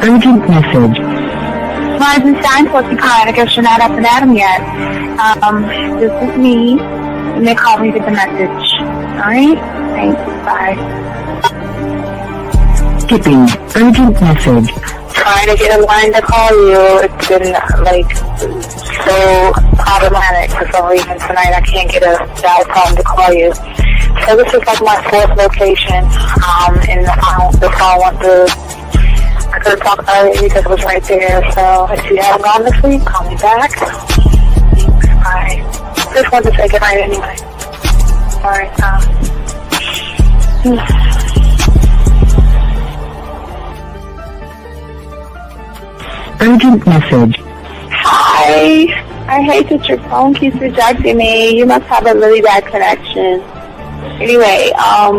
urgent message. Rising sign, Fortune Card. I guess you're not up and at 'em yet. This is me. You may call me with the message. Alright? Thanks. Bye. Skipping urgent message. Trying to get a line to call you. It's been, so problematic for some reason tonight. I can't get a dial phone to call you. So this is my fourth location, and the phone went through. I couldn't talk about it because it was right there. So if you haven't gone this week, call me back. Thanks. Bye. Just wanted to say goodnight anyway. Alright, Urgent message. Hi. I hate that your phone keeps rejecting me. You must have a really bad connection. Anyway, I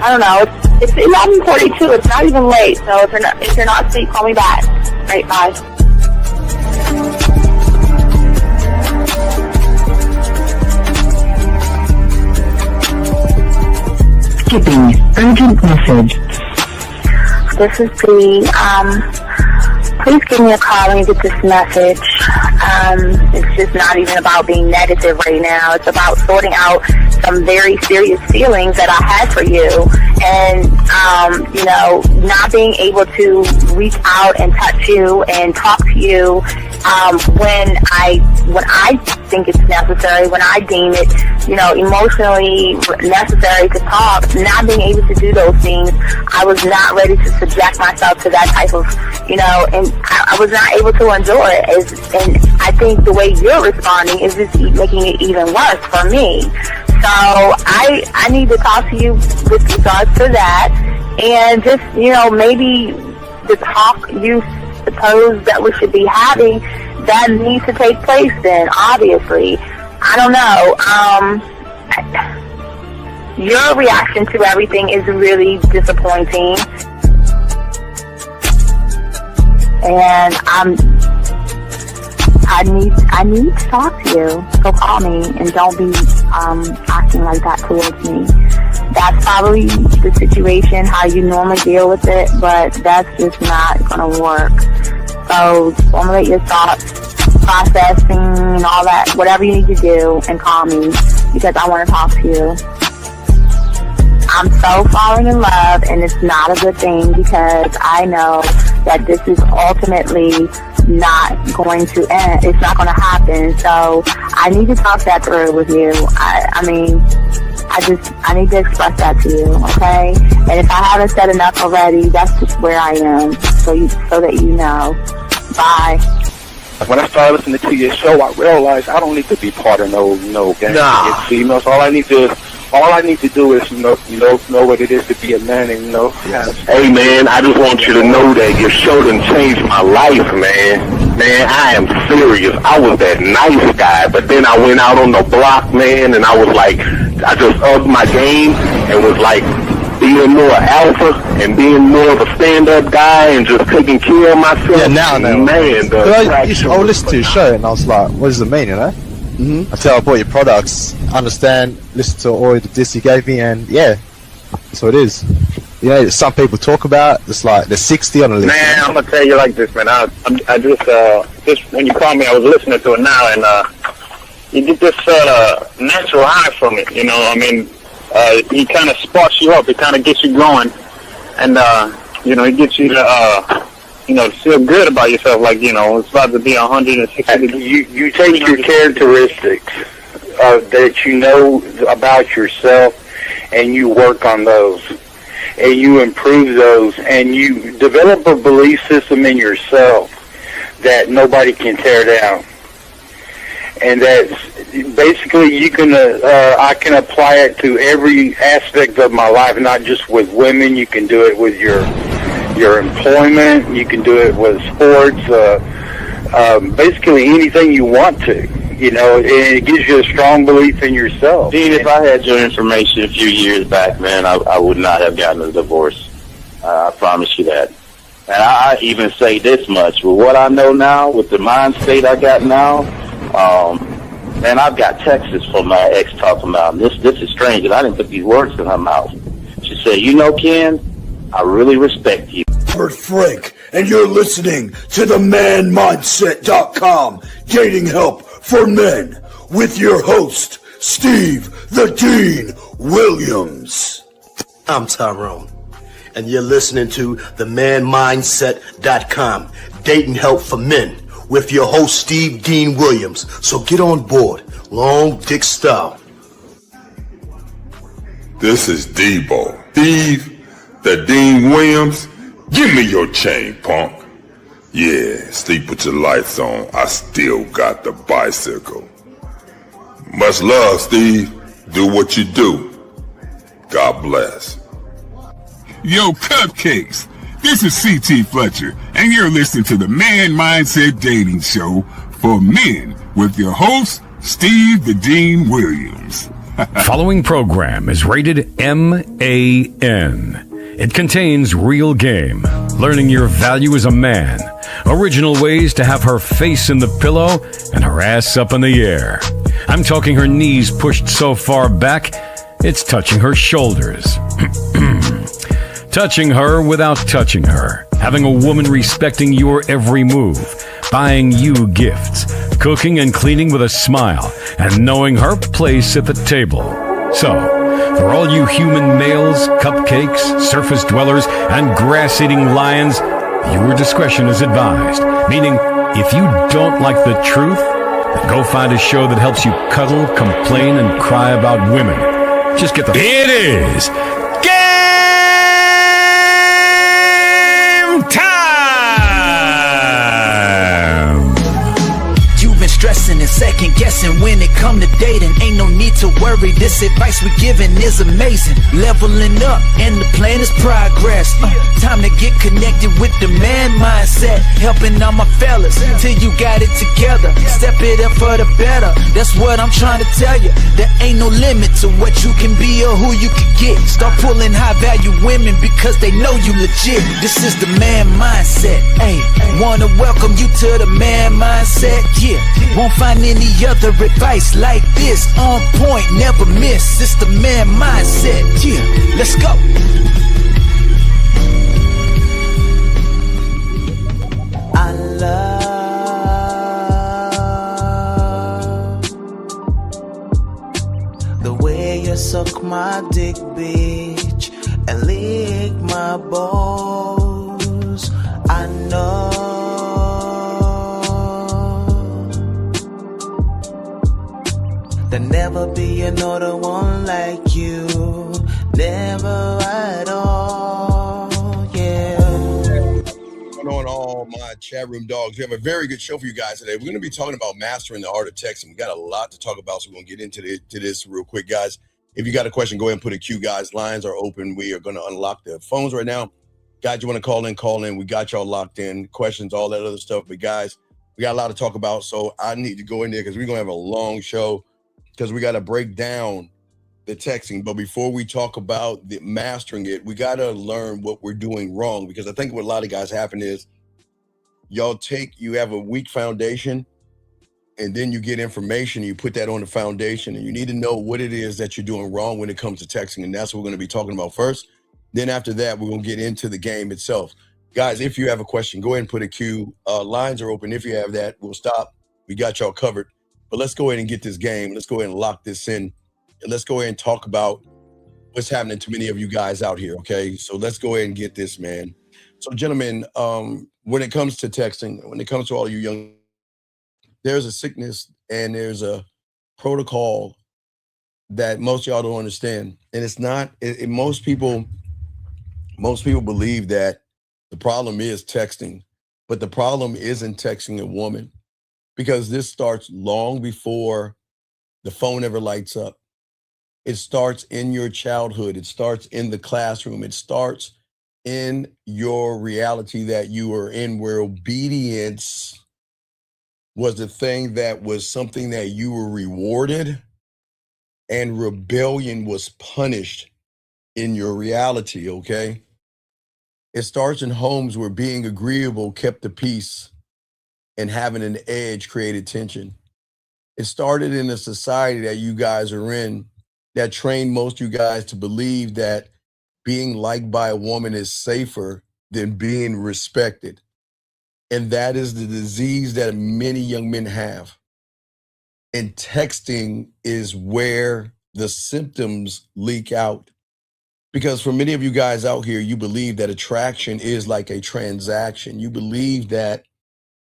don't know. It's 11:42. It's not even late. So if you're not asleep, call me back. Right, bye. Skipping urgent message. This is Bree. Please give me a call when you get this message. It's just not even about being negative right now. It's about sorting out some very serious feelings that I had for you, and not being able to reach out and touch you and talk to you when I think it's necessary, when I deem it, emotionally necessary to talk. Not being able to do those things, I was not ready to subject myself to that type of, and I was not able to endure it. And I think the way you're responding is just making it even worse for me. So I need to talk to you with regards to that, and just, maybe the talk you suppose that we should be having, that needs to take place then, obviously. I don't know. Your reaction to everything is really disappointing. And I need to talk to you. So call me and don't be acting like that towards me. That's probably the situation, how you normally deal with it, but that's just not going to work. So formulate your thoughts, processing and all that, whatever you need to do, and call me because I want to talk to you. I'm so falling in love, and it's not a good thing because I know that this is ultimately not going to end. It's not going to happen. So I need to talk that through with you. I need to express that to you, okay? And if I haven't said enough already, that's just where I am, so that you know. Bye. When I started listening to your show, I realized I don't need to be part of no gang against females. All I need to do is know what it is to be a man, and Hey man, I just want you to know that your show done changed my life, man. Man, I am serious. I was that nice guy, but then I went out on the block, man, and I was like, I just upped my game and was like being more alpha and being more of a stand-up guy and just taking care of myself. Yeah, now, man. I listened to your show and I was like, what does it mean, Mm-hmm. Until I bought your products, understand, listen to all the diss you gave me, and yeah, that's what it is. Some people talk about it's like there's 60 on the list. Man, I'm gonna tell you like this, man. I just when you called me, I was listening to it now, and you get this natural high from it. He kind of sparks you up. It kind of gets you going, and it gets you to to feel good about yourself, it's about to be 160. You take your characteristics that you know about yourself, and you work on those, and you improve those, and you develop a belief system in yourself that nobody can tear down. And that's basically I can apply it to every aspect of my life, not just with women. You can do it with your employment. You can do it with sports. Basically anything you want to. And it gives you a strong belief in yourself. Dean, if I had your information a few years back, man, I would not have gotten a divorce. I promise you that. And I even say this much: with what I know now, with the mind state I got now, man, I've got texts from my ex talking about this is strange, and I didn't put these words in her mouth. She said, Ken, I really respect you. Robert Frank, and you're listening to the manmindset.com Dating Help for Men with your host, Steve the Dean Williams. I'm Tyrone, and you're listening to the manmindset.com Dating Help for Men with your host, Steve Dean Williams. So get on board, long dick style. This is Debo. Steve the Dean Williams. Give me your chain, punk. Yeah, sleep with your lights on. I still got the bicycle. Much love, Steve. Do what you do. God bless. Yo, cupcakes. This is C.T. Fletcher, and you're listening to the Man Mindset Dating Show for Men with your host, Steve the Dean Williams. Following program is rated MAN. It contains real game, learning your value as a man, original ways to have her face in the pillow and her ass up in the air. I'm talking her knees pushed so far back, it's touching her shoulders. Touching her without touching her. Having a woman respecting your every move. Buying you gifts. Cooking and cleaning with a smile. And knowing her place at the table. So, for all you human males, cupcakes, surface dwellers, and grass-eating lions, your discretion is advised. Meaning, if you don't like the truth, then go find a show that helps you cuddle, complain, and cry about women. Just get the... It is game time! You've been stressing and second guessing when it come to dating. Ain't no need to worry, this advice we giving is amazing. Leveling up and the plan is progress. Time to get connected with the man mindset. Helping all my fellas till you got it together. Step it up for the better, that's what I'm trying to tell you. There ain't no limit to what you can be or who you can get. Start pulling high value women because they know you legit. This is the man mindset. Hey, wanna welcome you to the man mindset. Yeah, won't find any other advice like this. On point, never miss. It's the man mindset. Yeah, let's go. I love the way you suck my dick, bitch, and lick my balls. I know there'll never be another one like you. Never at all, yeah. Going on, all my chat room dogs. We have a very good show for you guys today. We're going to be talking about mastering the art of texting. We got a lot to talk about, so we're going to get into this real quick, guys. If you got a question, go ahead and put a Q, guys. Lines are open. We are going to unlock the phones right now. Guys, you want to call in, call in. We got y'all locked in. Questions, all that other stuff. But, guys, we got a lot to talk about, so I need to go in there because we're going to have a long show because we got to break down the texting. But before we talk about the mastering it, we got to learn what we're doing wrong, because I think what a lot of guys happen is you have a weak foundation, and then you get information, and you put that on the foundation, and you need to know what it is that you're doing wrong when it comes to texting. And that's what we're going to be talking about first. Then after that, we're going to get into the game itself. Guys, if you have a question, go ahead and put a Q. Lines are open. If you have that, we'll stop. We got y'all covered. But let's go ahead and get this game. Let's go ahead and lock this in. And let's go ahead and talk about what's happening to many of you guys out here, okay? So let's go ahead and get this, man. So, gentlemen, when it comes to texting, when it comes to all you young, there's a sickness and there's a protocol that most of y'all don't understand. And it's not, most people believe that the problem is texting, but the problem isn't texting a woman, because this starts long before the phone ever lights up. It starts in your childhood. It starts in the classroom. It starts in your reality that you are in, where obedience was the thing that was something that you were rewarded, and rebellion was punished in your reality, okay? It starts in homes where being agreeable kept the peace and having an edge created tension. It started in a society that you guys are in that trained most of you guys to believe that being liked by a woman is safer than being respected. And that is the disease that many young men have. And texting is where the symptoms leak out. Because for many of you guys out here, you believe that attraction is like a transaction. You believe that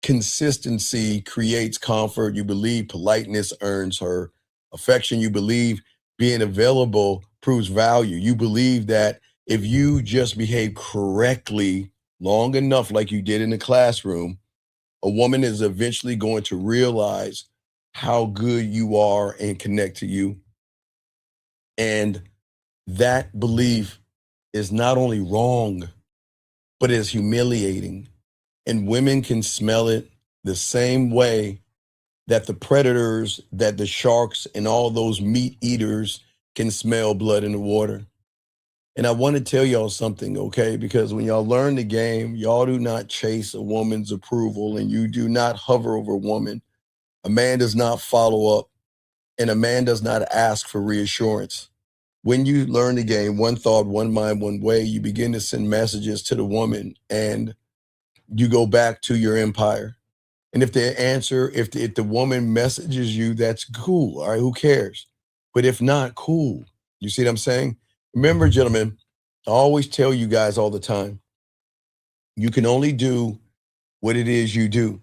consistency creates comfort. You believe politeness earns her affection. You believe being available proves value. You believe that if you just behave correctly long enough, like you did in the classroom, a woman is eventually going to realize how good you are and connect to you. And that belief is not only wrong, but is humiliating. And women can smell it the same way that the predators, that the sharks and all those meat eaters can smell blood in the water. And I want to tell y'all something, okay? Because when y'all learn the game, y'all do not chase a woman's approval and you do not hover over a woman. A man does not follow up and a man does not ask for reassurance. When you learn the game, one thought, one mind, one way, you begin to send messages to the woman and you go back to your empire. And if the answer, if the woman messages you, that's cool. All right, who cares? But if not, cool. You see what I'm saying? Remember, gentlemen, I always tell you guys all the time, you can only do what it is you do.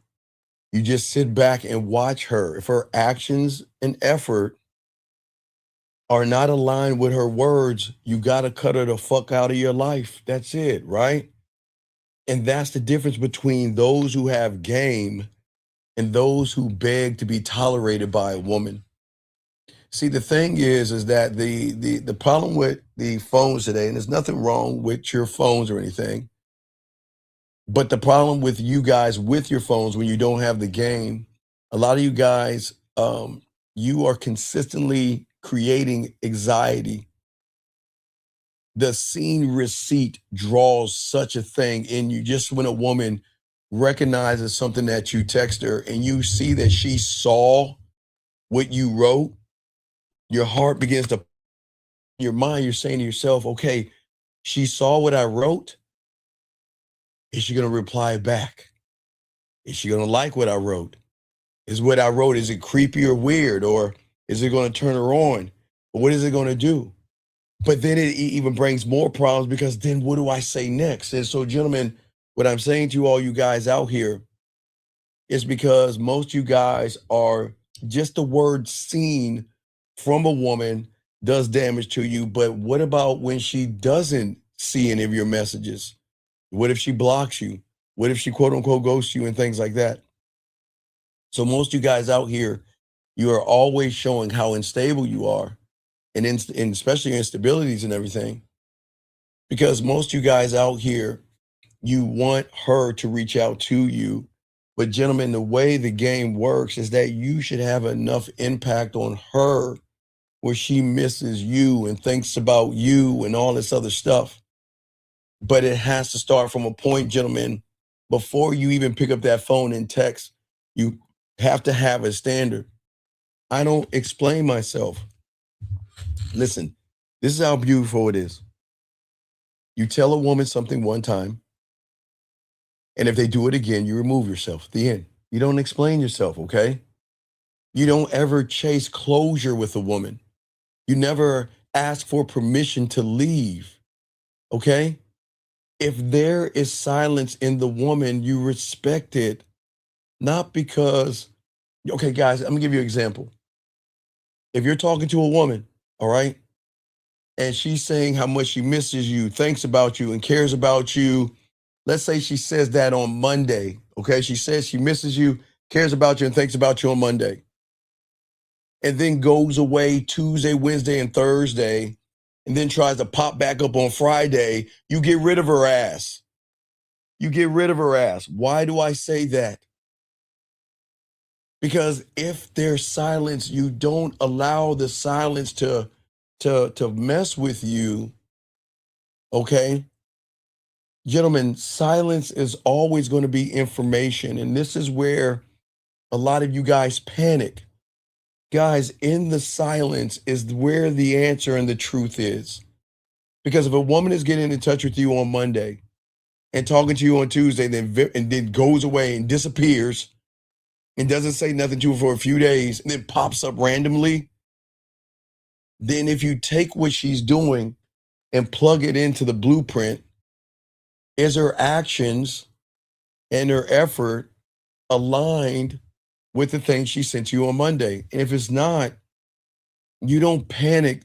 You just sit back and watch her. If her actions and effort are not aligned with her words, you got to cut her the fuck out of your life. That's it, right? And that's the difference between those who have game and those who beg to be tolerated by a woman. See, the thing is that the problem with the phones today, and there's nothing wrong with your phones or anything, but the problem with you guys with your phones when you don't have the game, a lot of you guys, you are consistently creating anxiety. The scene receipt draws such a thing in you. Just when a woman recognizes something that you text her and you see that she saw what you wrote, your heart begins to, your mind, you're saying to yourself, okay, she saw what I wrote. Is she going to reply back? Is she going to like what I wrote? Is what I wrote, is it creepy or weird? Or is it going to turn her on? Or what is it going to do? But then it even brings more problems because then what do I say next? And so, gentlemen, what I'm saying to all you guys out here is because most of you guys are just the word seen from a woman does damage to you. But what about when she doesn't see any of your messages? What if she blocks you? What if she quote unquote ghosts you and things like that? So most of you guys out here, you are always showing how unstable you are and especially instabilities and everything. Because most of you guys out here, you want her to reach out to you. But gentlemen, the way the game works is that you should have enough impact on her where she misses you and thinks about you and all this other stuff. But it has to start from a point, gentlemen, before you even pick up that phone and text, you have to have a standard. I don't explain myself. Listen, this is how beautiful it is. You tell a woman something one time, and if they do it again, you remove yourself. The end. You don't explain yourself, okay? You don't ever chase closure with a woman. You never ask for permission to leave, okay? If there is silence in the woman, you respect it, not because, okay, guys, I'm gonna give you an example. If you're talking to a woman, all right, and she's saying how much she misses you, thinks about you, and cares about you, let's say she says that on Monday, okay? She says she misses you, cares about you, and thinks about you on Monday. And then goes away Tuesday, Wednesday, and Thursday, and then tries to pop back up on Friday, you get rid of her ass. You get rid of her ass. Why do I say that? Because if there's silence, you don't allow the silence to mess with you, okay? Gentlemen, silence is always going to be information, and this is where a lot of you guys panic. Guys, in the silence is where the answer and the truth is. Because if a woman is getting in touch with you on Monday and talking to you on Tuesday, and then goes away and disappears and doesn't say nothing to you for a few days and then pops up randomly, then if you take what she's doing and plug it into the blueprint, is her actions and her effort aligned with the thing she sent you on Monday? And if it's not, you don't panic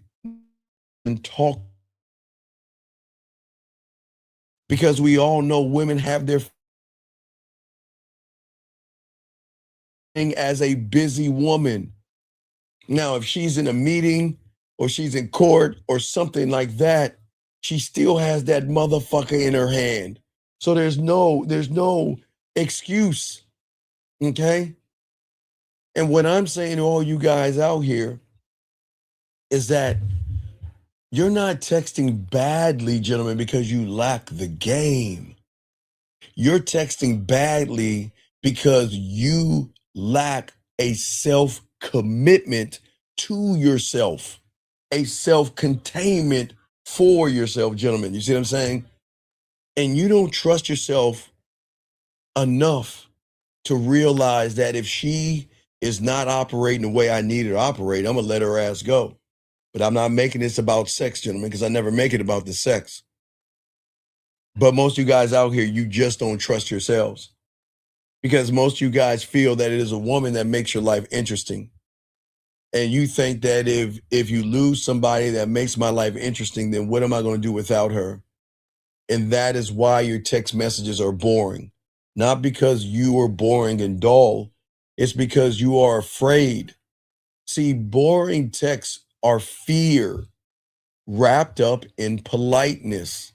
and talk, because we all know women have their thing as a busy woman. Now, if she's in a meeting or she's in court or something like that, she still has that motherfucker in her hand. So there's no excuse. Okay? And what I'm saying to all you guys out here is that you're not texting badly, gentlemen, because you lack the game. You're texting badly because you lack a self-commitment to yourself, a self-containment for yourself, gentlemen. You see what I'm saying? And you don't trust yourself enough to realize that if she is not operating the way I need her to operate, I'm gonna let her ass go. But I'm not making this about sex, gentlemen, because I never make it about the sex. But most of you guys out here, you just don't trust yourselves, because most of you guys feel that it is a woman that makes your life interesting. And you think that if you lose somebody that makes my life interesting, then what am I going to do without her? And that is why your text messages are boring. Not because you are boring and dull. It's because you are afraid. See, boring texts are fear wrapped up in politeness.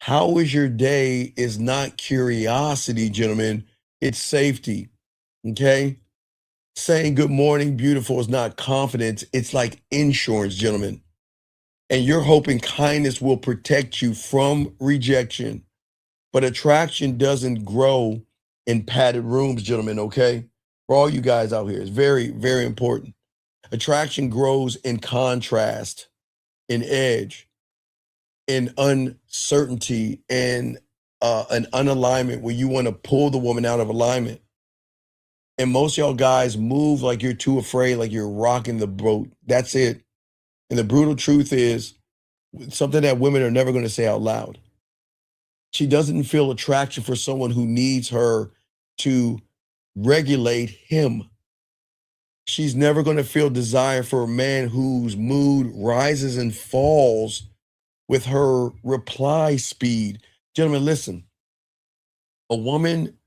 How is your day is not curiosity, gentlemen. It's safety. Okay? Saying good morning, beautiful is not confidence. It's like insurance, gentlemen. And you're hoping kindness will protect you from rejection. But attraction doesn't grow in padded rooms, gentlemen, okay? For all you guys out here, it's very, very important. Attraction grows in contrast, in edge, in uncertainty, and an unalignment where you want to pull the woman out of alignment. And most of y'all guys move like you're too afraid, like you're rocking the boat. That's it. And the brutal truth is something that women are never going to say out loud. She doesn't feel attraction for someone who needs her to regulate him. She's never going to feel desire for a man whose mood rises and falls with her reply speed. Gentlemen, listen. A woman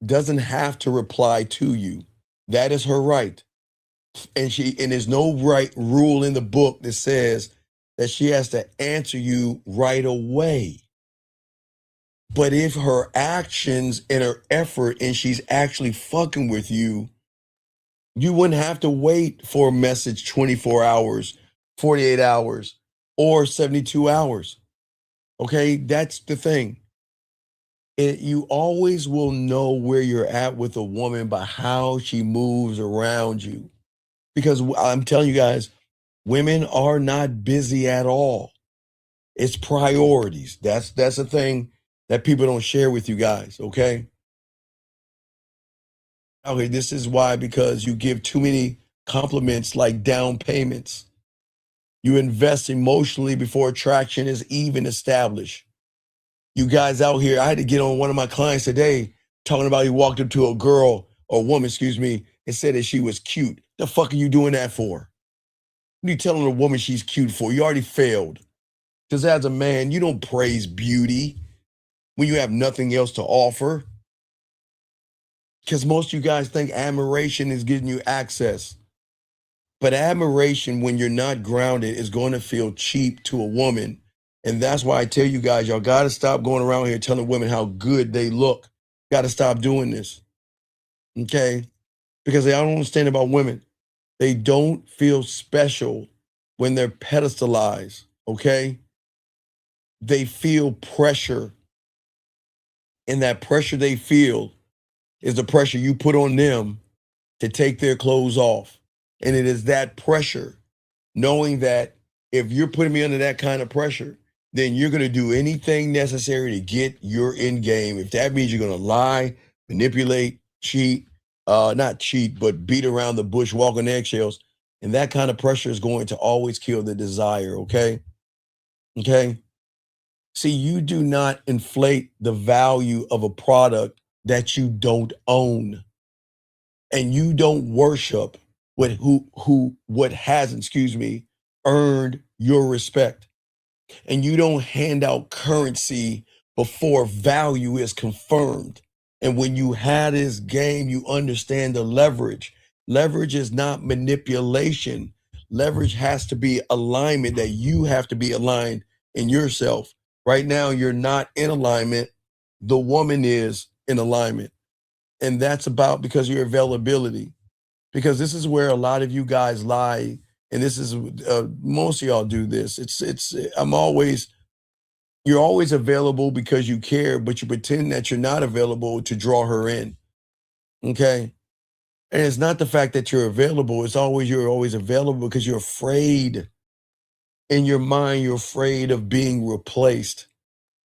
doesn't have to reply to you. That is her right. And there's no right rule in the book that says that she has to answer you right away. But if her actions and her effort and she's actually fucking with you, you wouldn't have to wait for a message 24 hours, 48 hours, or 72 hours. Okay, that's the thing. You always will know where you're at with a woman by how she moves around you. Because I'm telling you guys, women are not busy at all. It's priorities. That's the thing that people don't share with you guys, okay? Okay, this is why, because you give too many compliments like down payments. You invest emotionally before attraction is even established. You guys out here, I had to get on one of my clients today talking about he walked up to a girl or woman, excuse me, and said that she was cute. The fuck are you doing that for? What are you telling a woman she's cute for? You already failed. Because as a man, you don't praise beauty when you have nothing else to offer. Because most of you guys think admiration is giving you access. But admiration, when you're not grounded, is going to feel cheap to a woman. And that's why I tell you guys, y'all got to stop going around here telling women how good they look. Got to stop doing this. Okay? Because they don't understand about women. They don't feel special when they're pedestalized. Okay? They feel pressure. And that pressure they feel is the pressure you put on them to take their clothes off. And it is that pressure, knowing that if you're putting me under that kind of pressure, then you're going to do anything necessary to get your end game. If that means you're going to lie, manipulate, cheat, not cheat, but beat around the bush, walk on eggshells, and that kind of pressure is going to always kill the desire, okay? Okay? See, you do not inflate the value of a product that you don't own. And you don't worship what hasn't, earned your respect. And you don't hand out currency before value is confirmed. And when you have this game, you understand the leverage. Leverage is not manipulation. Leverage has to be alignment, that you have to be aligned in yourself. Right now, you're not in alignment. The woman is in alignment. And that's about because of your availability. Because this is where a lot of you guys lie. And this is, most of y'all do this. You're always available because you care, but you pretend that you're not available to draw her in. Okay? And it's not the fact that you're available. You're always available because you're afraid. In your mind, you're afraid of being replaced.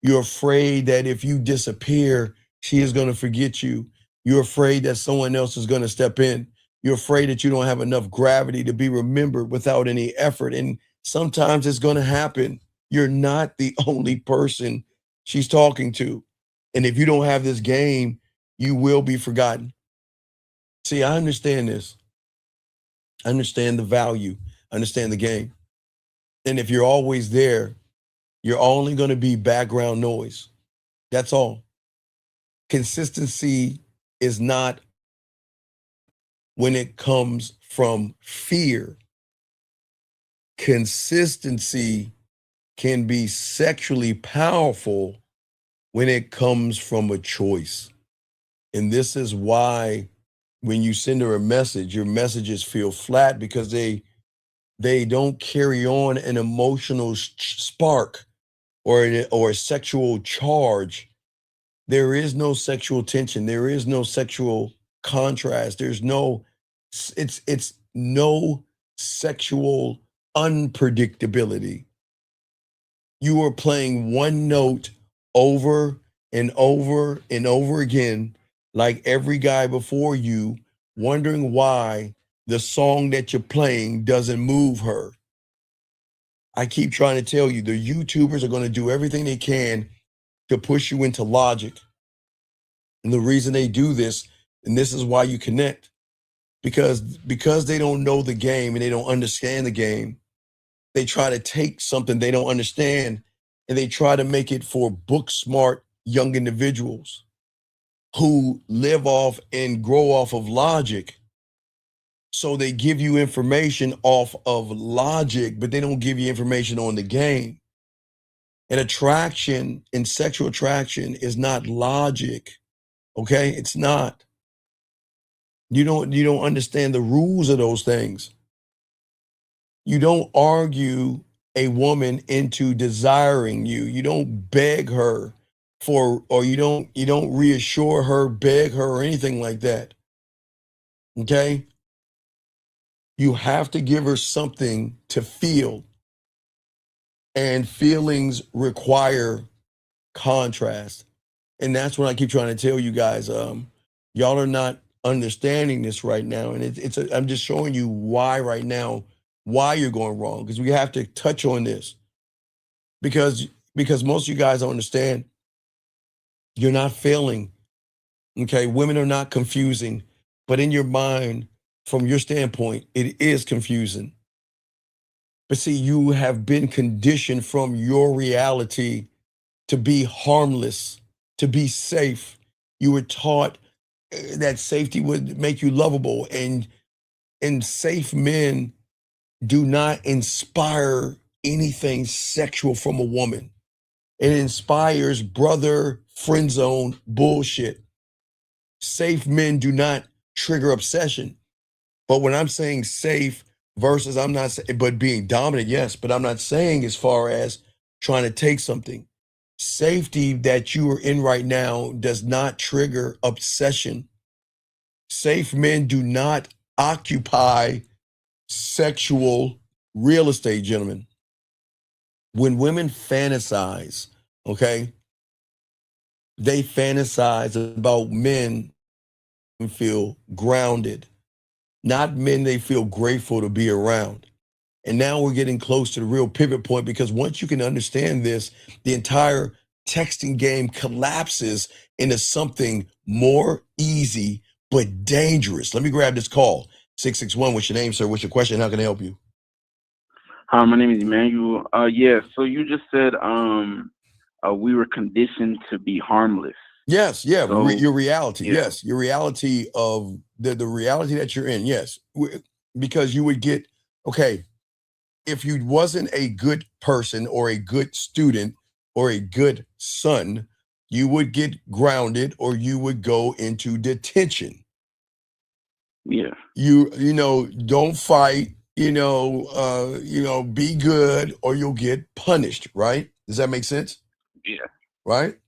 You're afraid that if you disappear, she is going to forget you. You're afraid that someone else is going to step in. You're afraid that you don't have enough gravity to be remembered without any effort. And sometimes it's going to happen. You're not the only person she's talking to. And if you don't have this game, you will be forgotten. See, I understand this. I understand the value. I understand the game. And if you're always there, you're only going to be background noise. That's all. Consistency is not when it comes from fear. Consistency can be sexually powerful when it comes from a choice. And this is why when you send her a message, your messages feel flat, because they don't carry on an emotional spark or a sexual charge. There is no sexual tension. There is no sexual contrast. There's no, it's no sexual unpredictability. You are playing one note over and over and over again, like every guy before you, wondering why the song that you're playing doesn't move her. I keep trying to tell you, the YouTubers are going to do everything they can to push you into logic. And the reason they do this, and this is why you connect, because they don't know the game and they don't understand the game, they try to take something they don't understand and they try to make it for book smart young individuals who live off and grow off of logic. So they give you information off of logic, but they don't give you information on the game. And attraction and sexual attraction is not logic. Okay? It's not. You don't understand the rules of those things. You don't argue a woman into desiring you. You don't beg her for, or you don't reassure her, beg her, or anything like that. Okay? You have to give her something to feel. And feelings require contrast. And that's what I keep trying to tell you guys. Y'all are not understanding this right now. And I'm just showing you why right now, why you're going wrong. Because we have to touch on this. Because most of you guys don't understand. You're not failing. Okay, women are not confusing. But in your mind, from your standpoint, it is confusing. But see, you have been conditioned from your reality to be harmless, to be safe. You were taught that safety would make you lovable, and safe men do not inspire anything sexual from a woman. It inspires brother friend zone bullshit. Safe men do not trigger obsession. But when I'm saying safe versus, I'm not saying, but being dominant, yes, but I'm not saying as far as trying to take something. Safety that you are in right now does not trigger obsession. Safe men do not occupy sexual real estate, gentlemen. When women fantasize, okay, they fantasize about men who feel grounded, not men they feel grateful to be around. And now we're getting close to the real pivot point, because once you can understand this, the entire texting game collapses into something more easy but dangerous. Let me grab this call. 661, what's your name, sir? What's your question? How can I help you? Hi, my name is Emanuel. Yeah, so you just said we were conditioned to be harmless. Yes, yeah, So, your reality. yeah. Yes, your reality of the reality that you're in. Yes, because you would get, okay, if you wasn't a good person or a good student or a good son, you would get grounded or you would go into detention. Yeah. You know, don't fight, be good or you'll get punished, right? Does that make sense? Yeah. Right?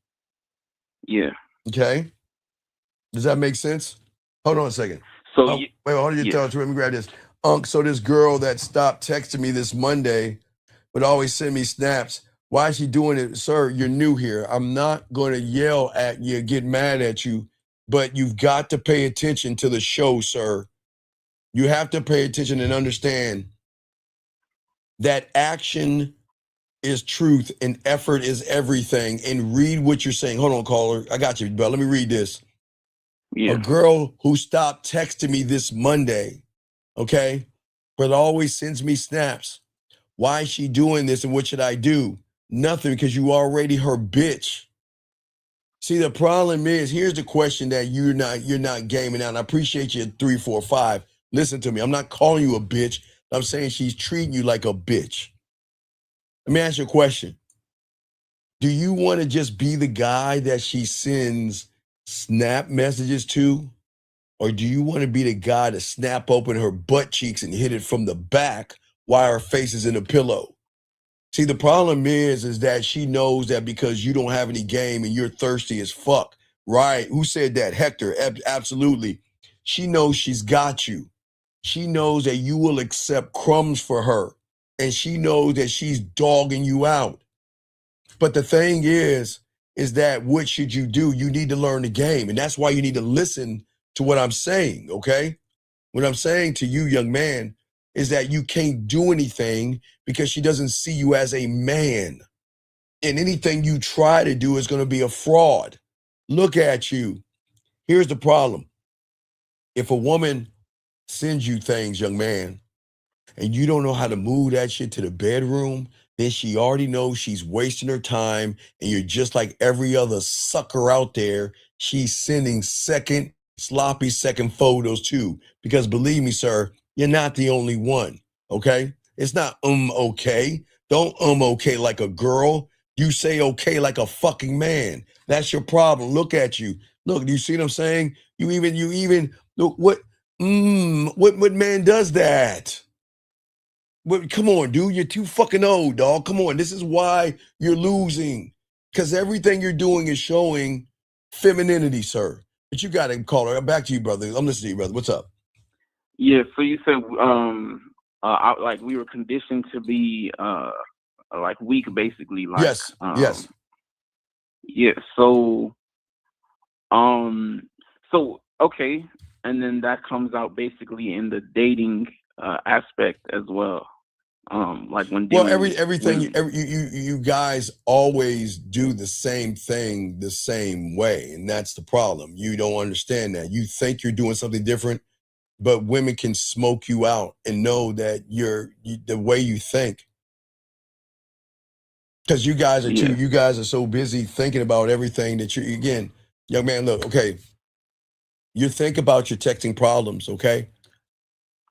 Yeah. Okay. Does that make sense? Hold on a second. So, Wait, hold on, yeah. let me grab this. So this girl that stopped texting me this Monday would always send me snaps. Why is she doing it? Sir, you're new here. I'm not going to yell at you, get mad at you, but you've got to pay attention to the show, sir. You have to pay attention and understand that action is truth and effort is everything. And read what you're saying. Hold on, caller. I got you, but let me read this. Yeah. A girl who stopped texting me this Monday, okay, but always sends me snaps. Why is she doing this and what should I do? Nothing, because you already her bitch. See, the problem is, here's the question that you're not gaming out. And I appreciate you at 345. Listen to me. I'm not calling you a bitch. I'm saying she's treating you like a bitch. Let me ask you a question. Do you want to just be the guy that she sends snap messages to? Or do you want to be the guy to snap open her butt cheeks and hit it from the back while her face is in a pillow? See, the problem is that she knows that because you don't have any game and you're thirsty as fuck. Right? Who said that? Hector. Absolutely. She knows she's got you. She knows that you will accept crumbs for her. And she knows that she's dogging you out. But the thing is that what should you do? You need to learn the game. And that's why you need to listen to what I'm saying, okay? What I'm saying to you, young man, is that you can't do anything because she doesn't see you as a man. And anything you try to do is going to be a fraud. Look at you. Here's the problem. If a woman sends you things, young man, and you don't know how to move that shit to the bedroom, then she already knows she's wasting her time, and you're just like every other sucker out there. She's sending sloppy second photos too. Because believe me, sir, you're not the only one, okay? It's not okay. Don't okay like a girl. You say okay like a fucking man. That's your problem. Look at you. Look, do you see what I'm saying? You even look what man does that? But come on, dude, you're too fucking old, dog. Come on, this is why you're losing. Because everything you're doing is showing femininity, sir. But you got to call her. Back to you, brother. I'm listening to you, brother. What's up? Yeah, so you said like we were conditioned to be like weak, basically. Like, yes. Yes. Yeah. So okay, and then that comes out basically in the dating aspect as well. Like when you guys always do the same thing the same way, and that's the problem. You don't understand that. You think you're doing something different, but women can smoke you out and know that the way you think. Because you guys are so busy thinking about everything that again, young man, look, okay. You think about your texting problems, okay?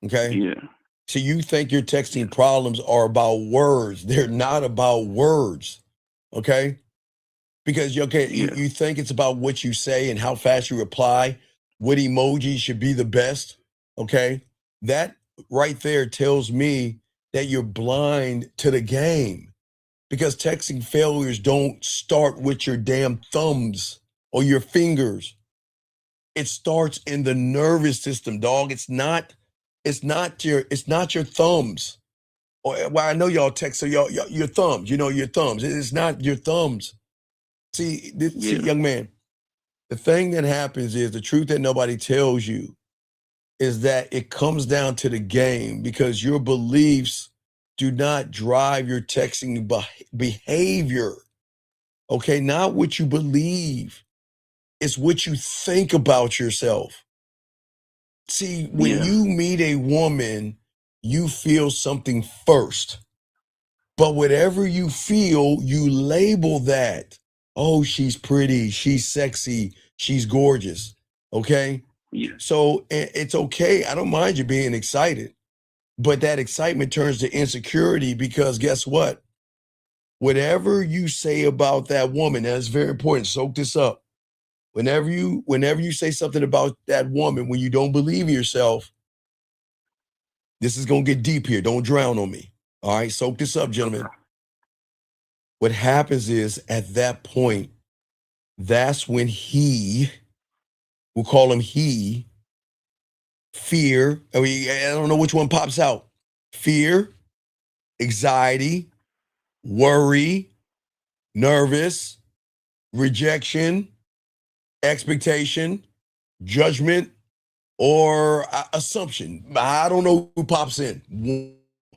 Okay? Yeah. So you think your texting problems are about words. They're not about words, okay? Because, you think it's about what you say and how fast you reply, what emoji should be the best, okay? That right there tells me that you're blind to the game, because texting failures don't start with your damn thumbs or your fingers. It starts in the nervous system, dog. It's not your thumbs. Well, I know y'all text, so your thumbs, your thumbs. It's not your thumbs. See, young man, the thing that happens is the truth that nobody tells you is that it comes down to the game because your beliefs do not drive your texting behavior. Okay, not what you believe. It's what you think about yourself. See, when you meet a woman, you feel something first. But whatever you feel, you label that. Oh, she's pretty, she's sexy, she's gorgeous. Okay? Yeah. So it's okay. I don't mind you being excited. But that excitement turns to insecurity because guess what? Whatever you say about that woman, that's very important. Soak this up. Whenever you say something about that woman, when you don't believe in yourself, this is gonna get deep here. Don't drown on me. All right, soak this up, gentlemen. What happens is at that point, that's when we'll call him fear. I mean, I don't know which one pops out. Fear, anxiety, worry, nervous, rejection, expectation, judgment, or assumption. I don't know who pops in.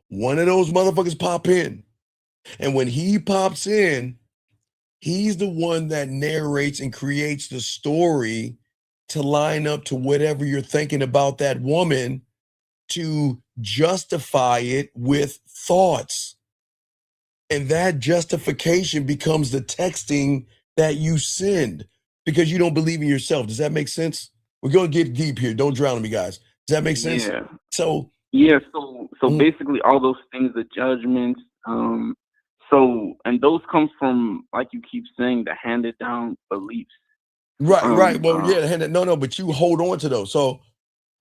One of those motherfuckers pop in. And when he pops in, he's the one that narrates and creates the story to line up to whatever you're thinking about that woman to justify it with thoughts. And that justification becomes the texting that you send because you don't believe in yourself. Does that make sense? We're going to get deep here. Don't drown me, guys. Does that make sense? Yeah. So basically all those things, the judgments, and those come from, like you keep saying, the handed down beliefs. Right. Well, but you hold on to those. So,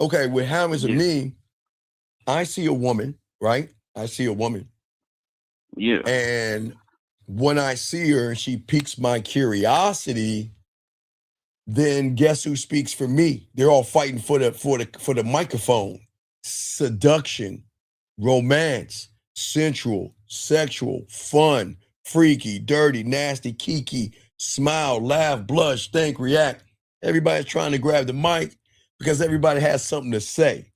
okay, what happens to me, I see a woman, right? I see a woman. Yeah. And when I see her and she piques my curiosity, then guess who speaks for me? They're all fighting for the microphone. Seduction, romance, sensual, sexual, fun, freaky, dirty, nasty, kiki, smile, laugh, blush, think, react. Everybody's trying to grab the mic because everybody has something to say.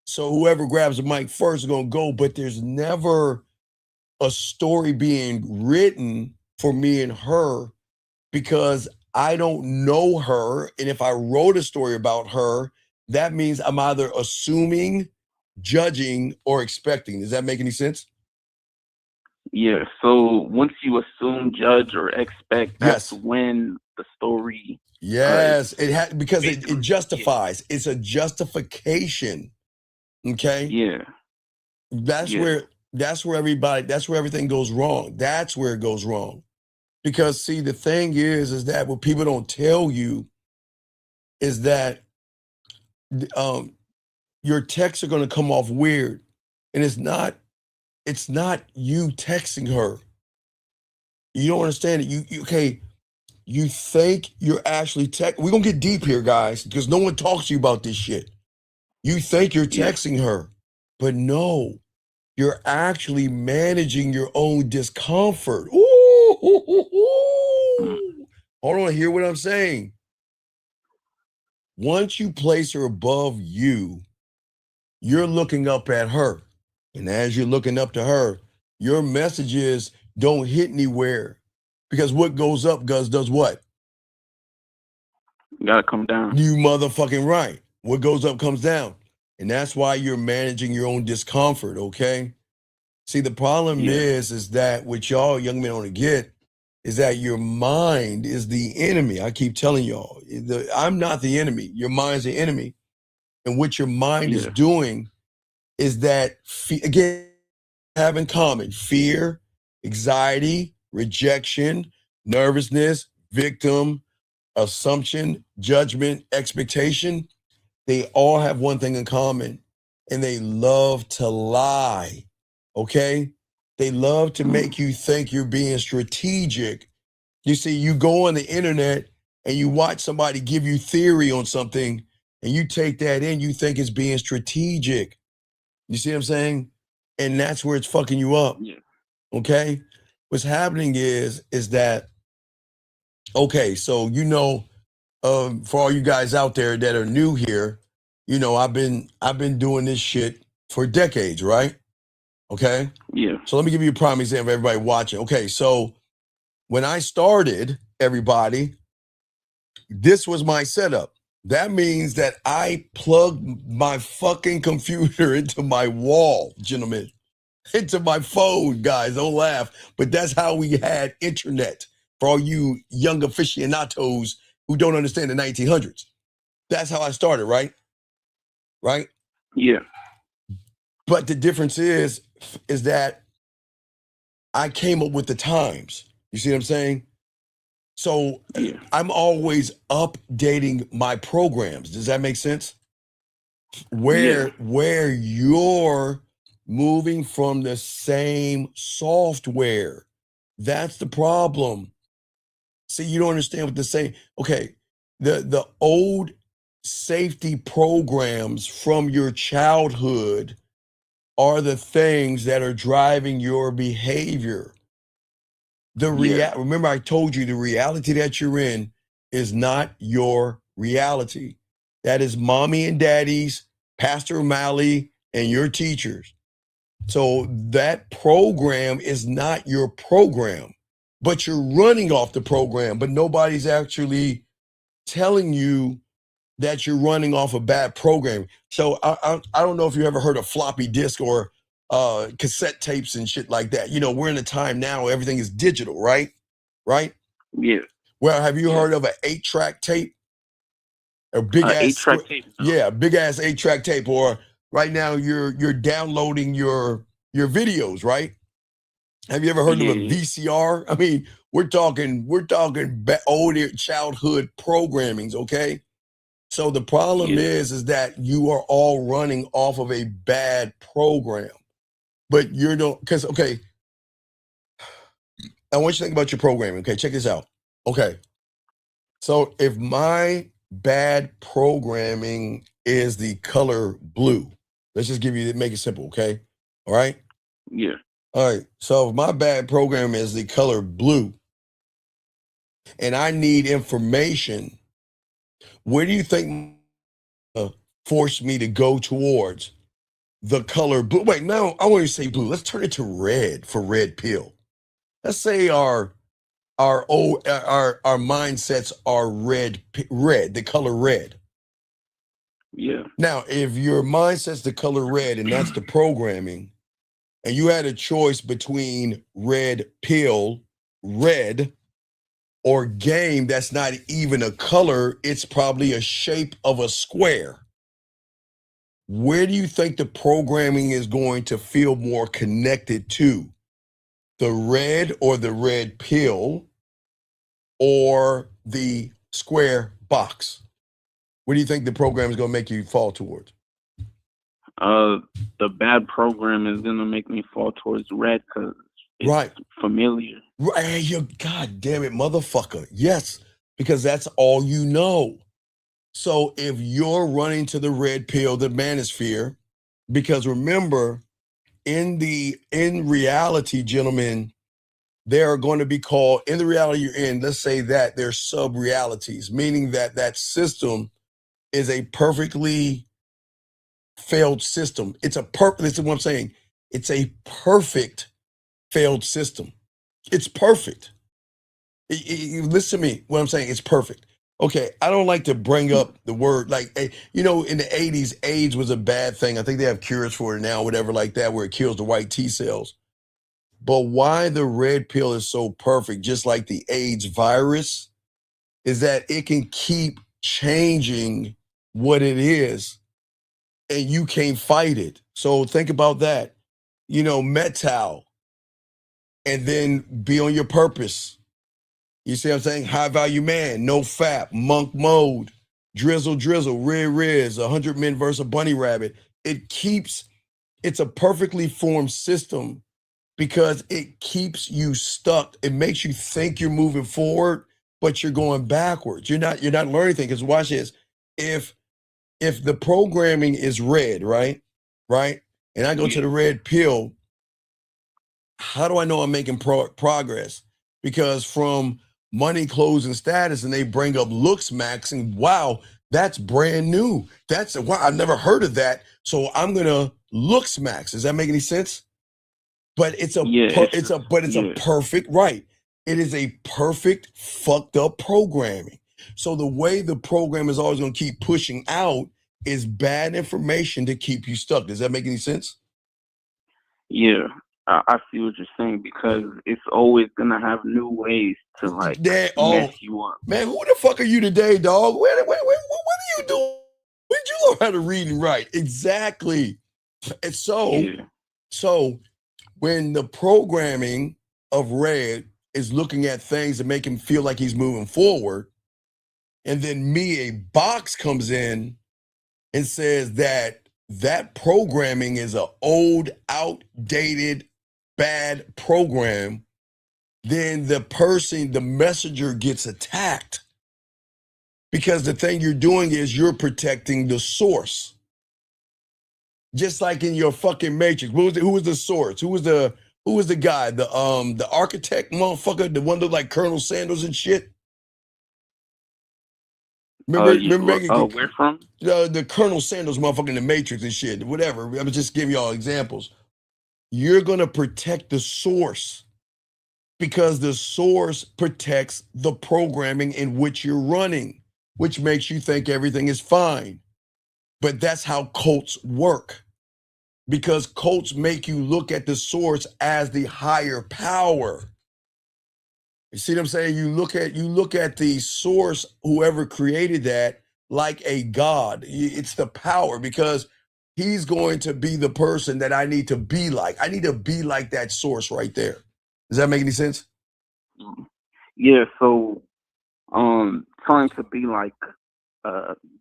So whoever grabs the mic first is going to go, but there's never a story being written for me and her because I don't know her. And if I wrote a story about her, that means I'm either assuming, judging, or expecting. Does that make any sense? Yeah. So once you assume, judge, or expect, that's when the story. Yes, because it justifies. It's a justification. Okay. Yeah. That's where everything goes wrong. That's where it goes wrong. Because see, the thing is that what people don't tell you is that your texts are going to come off weird. And it's not you texting her. You don't understand it. You think you're actually we're going to get deep here, guys, because no one talks to you about this shit. You think you're texting her, but no, you're actually managing your own discomfort. Ooh, hold on, hear what I'm saying. Once you place her above you, you're looking up at her. And as you're looking up to her, your messages don't hit anywhere. Because what goes up does what? You gotta come down. You motherfucking right. What goes up comes down. And that's why you're managing your own discomfort, okay? See, the problem is that what y'all young men want to get is that your mind is the enemy. I keep telling y'all, I'm not the enemy. Your mind's the enemy. And what your mind is doing is that, again, have in common fear, anxiety, rejection, nervousness, victim, assumption, judgment, expectation. They all have one thing in common, and they love to lie, okay? They love to make you think you're being strategic. You see, you go on the internet and you watch somebody give you theory on something, and you take that in, you think it's being strategic. You see what I'm saying? And that's where it's fucking you up. Yeah. Okay? What's happening is that, okay, so for all you guys out there that are new here, I've been doing this shit for decades, right? Okay? Yeah. So let me give you a prime example, everybody watching. Okay, so when I started, everybody, this was my setup. That means that I plugged my fucking computer into my wall, gentlemen. Into my phone, guys. Don't laugh. But that's how we had internet for all you young aficionados who don't understand the 1900s. That's how I started, right? Right? Yeah. But the difference is that I came up with the times. You see what I'm saying? So Yeah. I'm always updating my programs. Does that make sense? Where you're moving from the same software. That's the problem. See, you don't understand what they're saying. Okay, the old safety programs from your childhood are the things that are driving your behavior. Remember, I told you the reality that you're in is not your reality. That is mommy and daddy's, Pastor O'Malley, and your teachers. So that program is not your program, but you're running off the program, but nobody's actually telling you that you're running off a bad program. So I don't know if you ever heard of floppy disk or cassette tapes and shit like that. We're in a time now where everything is digital, right? Right? Yeah. Well, have you heard of an 8-track tape? A big ass 8-track tape. Yeah, big ass 8-track tape. Or right now you're downloading your videos, right? Have you ever heard of a VCR? I mean, we're talking older childhood programmings, okay? So the problem is that you are all running off of a bad program. But because, okay, I want you to think about your programming. Okay, check this out. Okay, so if my bad programming is the color blue, let's just make it simple, okay? All right? Yeah. All right, so if my bad program is the color blue and I need information, where do you think force me to go towards? The color blue. Wait, no, I want to say blue. Let's turn it to red for red pill. Let's say our mindsets are red, the color red. Yeah. Now, if your mindset's the color red and that's the programming, and you had a choice between red pill, red, or game that's not even a color, it's probably a shape of a square. Where do you think the programming is going to feel more connected to? The red or the red pill or the square box? What do you think the program is going to make you fall towards? The bad program is going to make me fall towards red because it's familiar. Right. You God damn it, motherfucker. Yes, because that's all you know. So if you're running to the red pill, the manosphere, because remember, in reality, gentlemen, there are going to be called, in the reality you're in, let's say that there's sub-realities, meaning that that system is a perfectly failed system. This is what I'm saying. It's a perfect failed system. It's perfect. Listen to me, what I'm saying, it's perfect. Okay, I don't like to bring up the word, like, in the 80s, AIDS was a bad thing. I think they have cures for it now, whatever like that, where it kills the white T cells. But why the red pill is so perfect, just like the AIDS virus, is that it can keep changing what it is, and you can't fight it. So think about that. Metal, and then be on your purpose. You see what I'm saying? High value man, no fap, monk mode, drizzle, riz, 100 men versus a bunny rabbit. It's a perfectly formed system because it keeps you stuck. It makes you think you're moving forward, but you're going backwards. You're not learning anything. Because watch this. If the programming is red, right? and I go to the red pill, how do I know I'm making progress? Because from money, clothes, and status, and they bring up looks max, and wow, that's brand new. That's wow, I've never heard of that. So I'm gonna looks max. Does that make any sense? But it's a perfect right. It is a perfect fucked up programming. So the way the program is always gonna keep pushing out is bad information to keep you stuck. Does that make any sense? Yeah, I see what you're saying, because it's always gonna have new ways to like mess you up. Man, who the fuck are you today, dog? What are you doing? When did you learn how to read and write? Exactly. And so when the programming of Red is looking at things that make him feel like he's moving forward, and then a box comes in and says that programming is an old, outdated, bad program, then the messenger gets attacked. Because the thing you're doing is you're protecting the source. Just like in your fucking Matrix. Who was the source? Who was the guy? The architect motherfucker, the one that looked like Colonel Sanders and shit? Remember where from? The Colonel Sanders motherfucker in the Matrix and shit, whatever. I'm just giving y'all examples. You're gonna protect the source because the source protects the programming in which you're running, which makes you think everything is fine. But that's how cults work. Because cults make you look at the source as the higher power. You see what I'm saying? You look at the source, whoever created that, like a god. It's the power, because he's going to be the person that I need to be like. I need to be like that source right there. Does that make any sense? Yeah, so trying to be like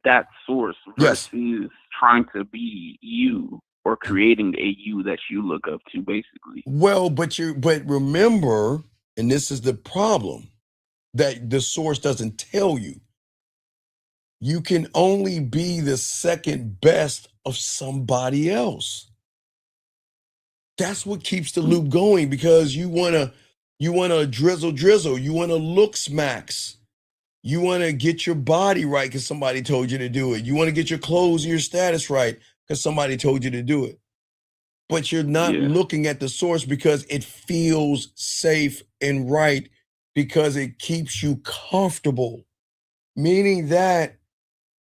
that source versus trying to be you, or creating a you that you look up to, basically. Well, but remember, and this is the problem that the source doesn't tell you. You can only be the second best of somebody else. That's what keeps the loop going, because you wanna drizzle, you wanna looks max. You want to get your body right because somebody told you to do it. You want to get your clothes and your status right because somebody told you to do it. But you're not looking at the source because it feels safe and right, because it keeps you comfortable. Meaning that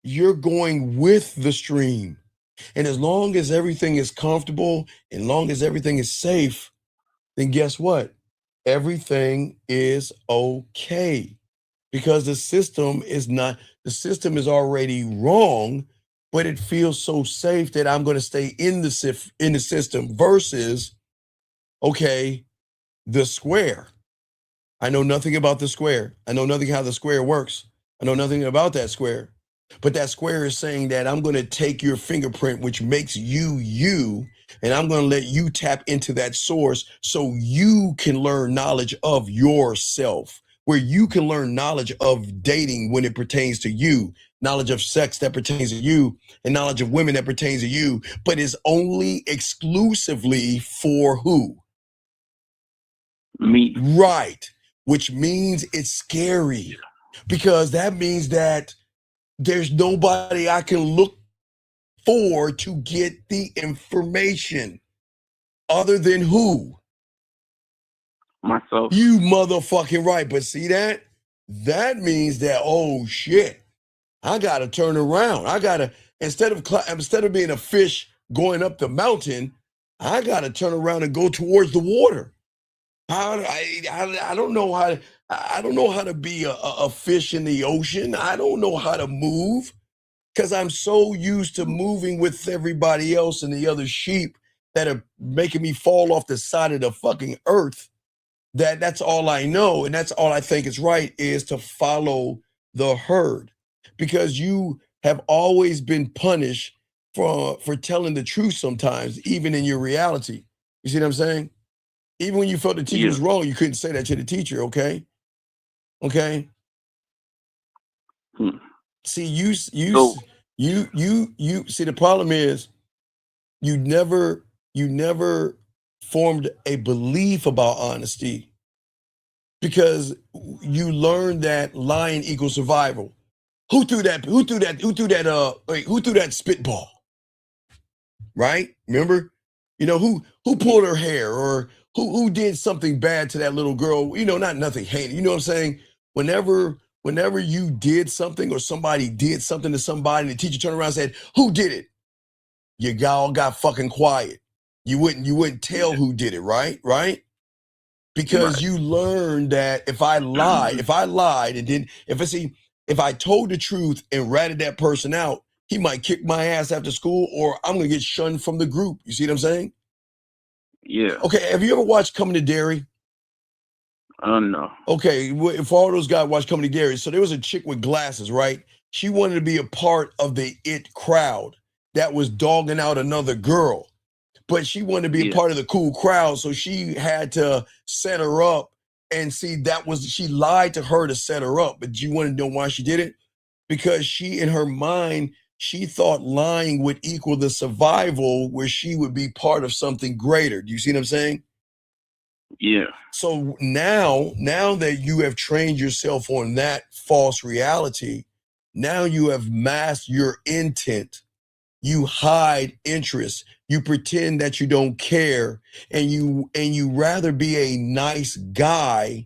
you're going with the stream. And as long as everything is comfortable, and long as everything is safe, then guess what? Everything is okay. Because the system is already wrong, but it feels so safe that I'm going to stay in the system versus, okay, the square. I know nothing about the square. I know nothing how the square works. I know nothing about that square. But that square is saying that I'm going to take your fingerprint, which makes you you, and I'm going to let you tap into that source so you can learn knowledge of yourself, where you can learn knowledge of dating when it pertains to you, knowledge of sex that pertains to you, and knowledge of women that pertains to you, but is only exclusively for who? Me. Right. Which means it's scary, because that means that there's nobody I can look for to get the information other than who? Myself. You motherfucking right. But see that? That means that, oh shit, I gotta turn around. I gotta, instead of being a fish going up the mountain, I gotta turn around and go towards the water. I don't know how to be a fish in the ocean. I don't know how to move, because I'm so used to moving with everybody else and the other sheep that are making me fall off the side of the fucking earth. That's all I know, and that's all I think is right, is to follow the herd, because you have always been punished for telling the truth sometimes, even in your reality. You see what I'm saying? Even when you felt the teacher was wrong, you couldn't say that to the teacher, okay? Okay? See, you see, the problem is you never you never formed a belief about honesty because you learned that lying equals survival. Who threw that spitball? Right? Remember? You know, who pulled her hair, or who did something bad to that little girl? You know, not nothing heinous. You know what I'm saying? Whenever you did something or somebody did something to somebody, and the teacher turned around and said, "Who did it?" You all got fucking quiet. You wouldn't tell who did it, right? Right? Because you learned that if I lied, and then if I told the truth and ratted that person out, he might kick my ass after school, or I'm gonna get shunned from the group. You see what I'm saying? Yeah. Okay, have you ever watched Coming to Dairy? No. Okay, for all those guys watch Coming to Dairy, so there was a chick with glasses, right? She wanted to be a part of the it crowd that was dogging out another girl, but she wanted to be a part of the cool crowd, so she had to set her up. And see, she lied to her to set her up. But you want to know why she did it? Because she, in her mind, she thought lying would equal the survival where she would be part of something greater. Do you see what I'm saying? Yeah. So now that you have trained yourself on that false reality, now you have masked your intent. You hide interest. You pretend that you don't care, and you rather be a nice guy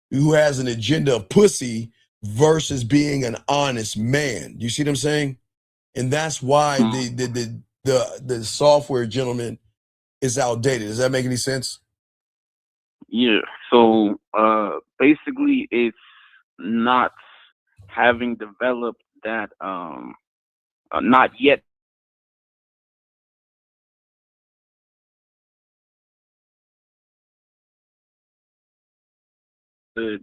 who has an agenda of pussy versus being an honest man. You see what I'm saying? And that's why the software, gentleman, is outdated. Does that make any sense? Yeah. So basically it's not having developed that not yet the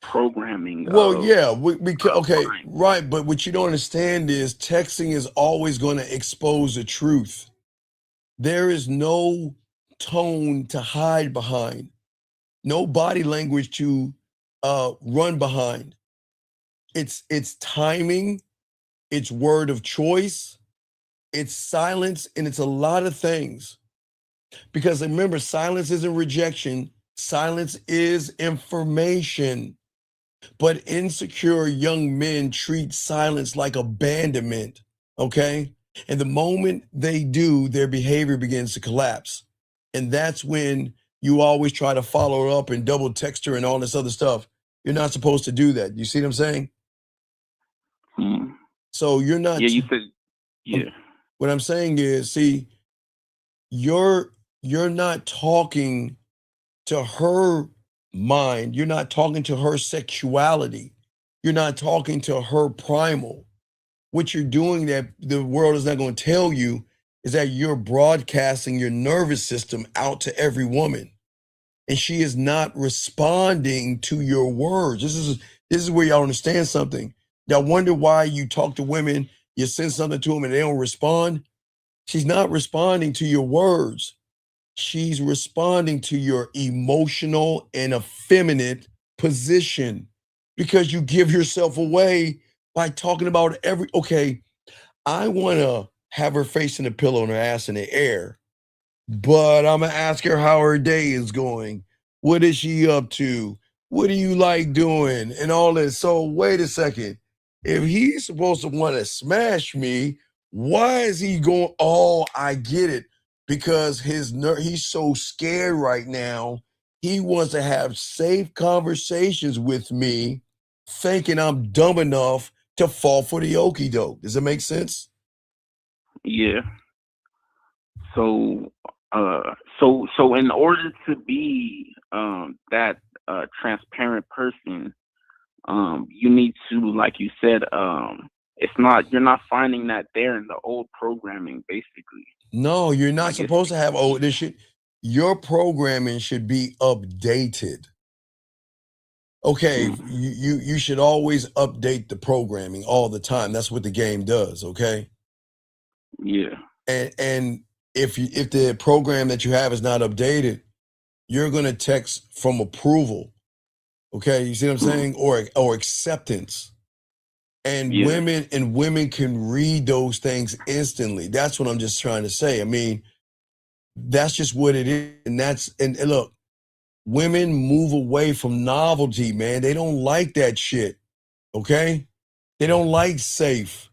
programming. Well, yeah, okay, right. But what you don't understand is texting is always going to expose the truth. There is no tone to hide behind, no body language to run behind. It's timing, it's word of choice, it's silence, and it's a lot of things. Because remember, silence isn't rejection, silence is information. But insecure young men treat silence like abandonment, okay? And the moment they do, their behavior begins to collapse. And that's when you always try to follow up and double text her and all this other stuff. You're not supposed to do that. You see what I'm saying? So you're not. Yeah, you said. Yeah. What I'm saying is, see, you're not talking to her mind. You're not talking to her sexuality. You're not talking to her primal. What you're doing that the world is not going to tell you is that you're broadcasting your nervous system out to every woman. And she is not responding to your words. This is where y'all understand something. Y'all wonder why you talk to women, you send something to them and they don't respond. She's not responding to your words. She's responding to your emotional and effeminate position, because you give yourself away by talking about okay, I want to have her face in the pillow and her ass in the air, but I'm going to ask her how her day is going. What is she up to? What do you like doing? And all this. So wait a second. If he's supposed to want to smash me, why is he going? Oh, I get it. Because he's so scared right now. He wants to have safe conversations with me, thinking I'm dumb enough to fall for the okie doke. Does it make sense? Yeah. So so in order to be that transparent person, you need to, like you said, you're not finding that there in the old programming, basically. No, you're not supposed to have your programming should be updated. Okay, you should always update the programming all the time. That's what the game does, okay? Yeah. And if the program that you have is not updated, you're going to text from approval. Okay, you see what I'm saying? Or acceptance. And women can read those things instantly. That's what I'm just trying to say. I mean, That's just what it is. And look, women move away from novelty, man. They don't like that shit. Okay? They don't like safe.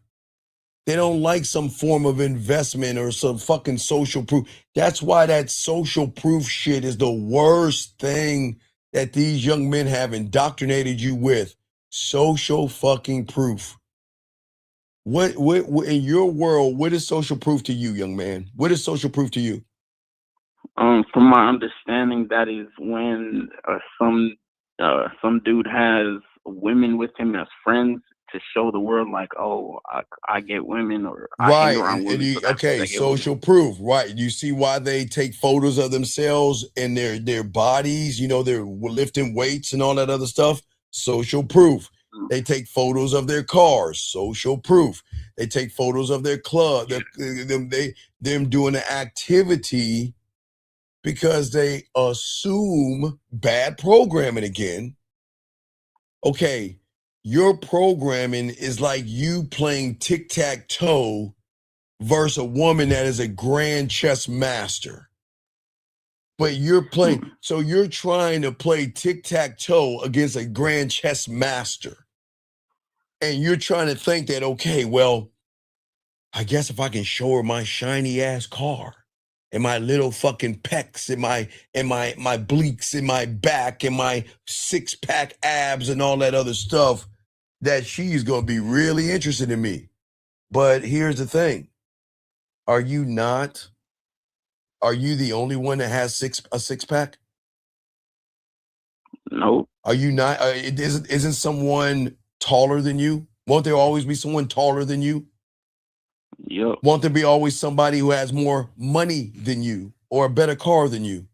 They don't like some form of investment or some fucking social proof. That's why that social proof shit is the worst thing that these young men have indoctrinated you with. Social fucking proof. What in your world, what is social proof to you, young man? What is social proof to you? From my understanding, that is when some dude has women with him as friends to show the world, like, oh, I get women, or I hang around women. Okay, social proof, right? You see why they take photos of themselves and their bodies, you know, they're lifting weights and all that other stuff. Social proof. They take photos of their cars. Social proof. They take photos of their club, them doing an activity because they assume bad programming again. Okay, your programming is like you playing tic-tac-toe versus a woman that is a grand chess master. But you're playing, so you're trying to play tic-tac-toe against a grand chess master. And you're trying to think that, okay, well, I guess if I can show her my shiny ass car and my little fucking pecs and my bleeks in my back and my 6-pack abs and all that other stuff, that she's going to be really interested in me. But here's the thing. Are you the only one that has a 6-pack? No. Are you not? Isn't someone taller than you? Won't there always be someone taller than you? Yep. Won't there be always somebody who has more money than you or a better car than you?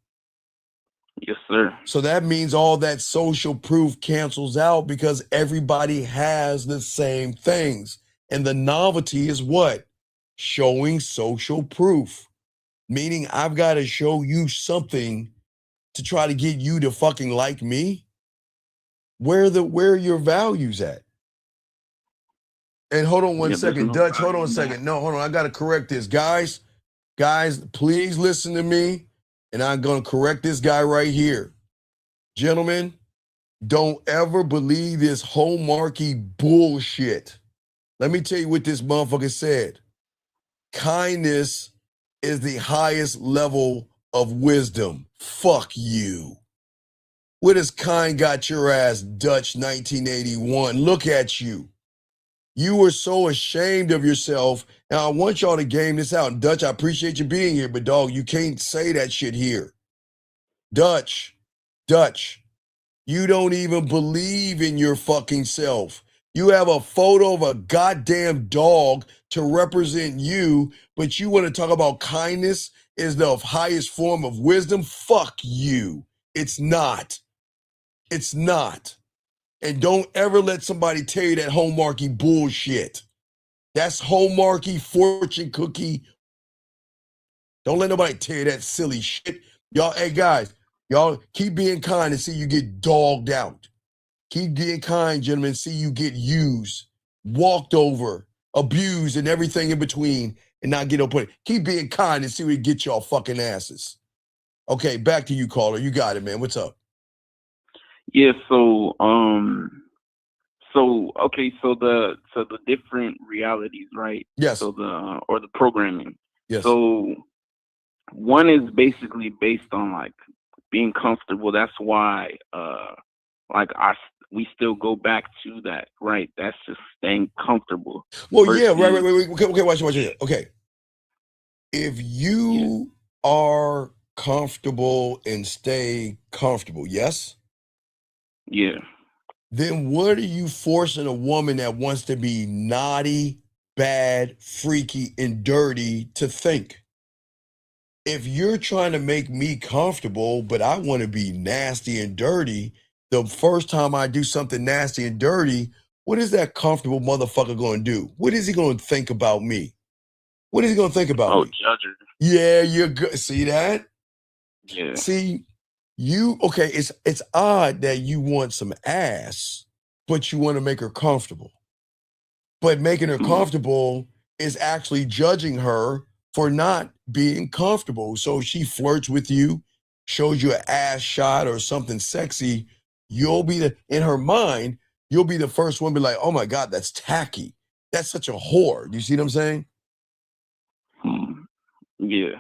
Yes, sir. So that means all that social proof cancels out because everybody has the same things. And the novelty is what? Showing social proof. Meaning I've got to show you something to try to get you to fucking like me. Where are your values at? And hold on one second, Dutch, hold on a second. No, hold on, I got to correct this. Guys, please listen to me, and I'm going to correct this guy right here. Gentlemen, don't ever believe this hallmarky bullshit. Let me tell you what this motherfucker said. Kindness is the highest level of wisdom. Fuck you. What has kind got your ass, Dutch 1981? Look at you. You were so ashamed of yourself. Now, I want y'all to game this out. And Dutch, I appreciate you being here, but dog, you can't say that shit here. Dutch, you don't even believe in your fucking self. You have a photo of a goddamn dog to represent you, but you want to talk about kindness is the highest form of wisdom? Fuck you. It's not. It's not. And don't ever let somebody tell you that hallmarky bullshit. That's hallmarky fortune cookie. Don't let nobody tell you that silly shit. Y'all, hey guys, y'all keep being kind and see you get dogged out. Keep being kind, gentlemen, see you get used, walked over, abused, and everything in between, and not get no point. Keep being kind and see we get y'all fucking asses. Okay, back to you, caller. You got it, man. What's up? Yeah, so the different realities, right? Yes. So the programming. Yes. So one is basically based on like being comfortable. That's why we still go back to that, right? That's just staying comfortable. Well, yeah, right. Okay, watch it. Okay. If you are comfortable and stay comfortable, yes? Yeah. Then what are you forcing a woman that wants to be naughty, bad, freaky, and dirty to think? If you're trying to make me comfortable, but I want to be nasty and dirty, the first time I do something nasty and dirty, what is that comfortable motherfucker going to do? What is he going to think about me? What is he going to think about me? Judge her. Yeah, you're good. See that? Yeah. See, it's odd that you want some ass, but you want to make her comfortable. But making her comfortable is actually judging her for not being comfortable. So she flirts with you, shows you an ass shot or something sexy. You'll be in her mind, you'll be the first one to be like, oh my God, that's tacky. That's such a whore. You see what I'm saying? Yeah.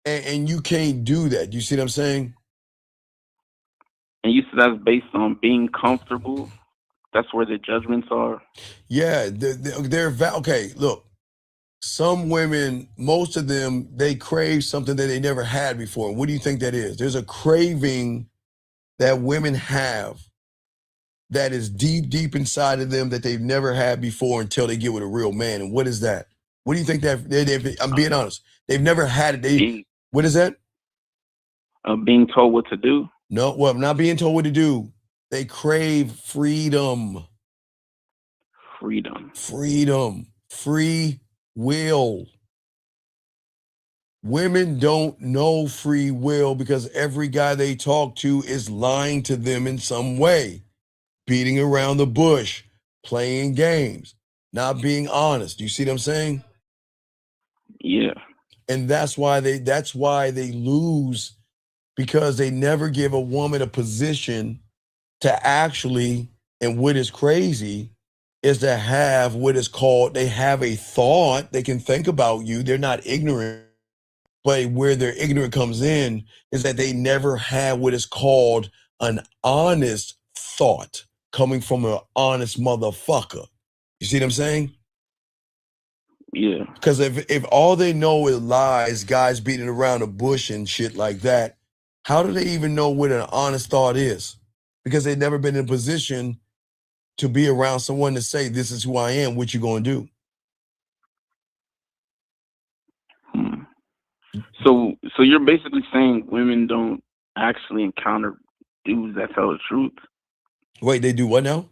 And you can't do that. You see what I'm saying? And you said that's based on being comfortable. That's where the judgments are. Yeah, okay, look. Some women, most of them, they crave something that they never had before. What do you think that is? There's a craving that women have that is deep, deep inside of them that they've never had before until they get with a real man. And what is that? What do you think that, I'm being honest, they've never had it. What is that? Being told what to do? No, well, not being told what to do. They crave freedom. Freedom. Freedom. Free will. Women don't know free will because every guy they talk to is lying to them in some way, beating around the bush, playing games, not being honest. You see what I'm saying? Yeah. And that's why they lose, because they never give a woman a position to actually, and what is crazy is to have what is called, they have a thought, they can think about you, they're not ignorant, but where their ignorance comes in is that they never had what is called an honest thought coming from an honest motherfucker. You see what I'm saying? Yeah. Because if all they know is lies, guys beating around the bush and shit like that, how do they even know what an honest thought is? Because they've never been in a position to be around someone to say, this is who I am, what you gonna do? So you're basically saying women don't actually encounter dudes that tell the truth? Wait, they do what now?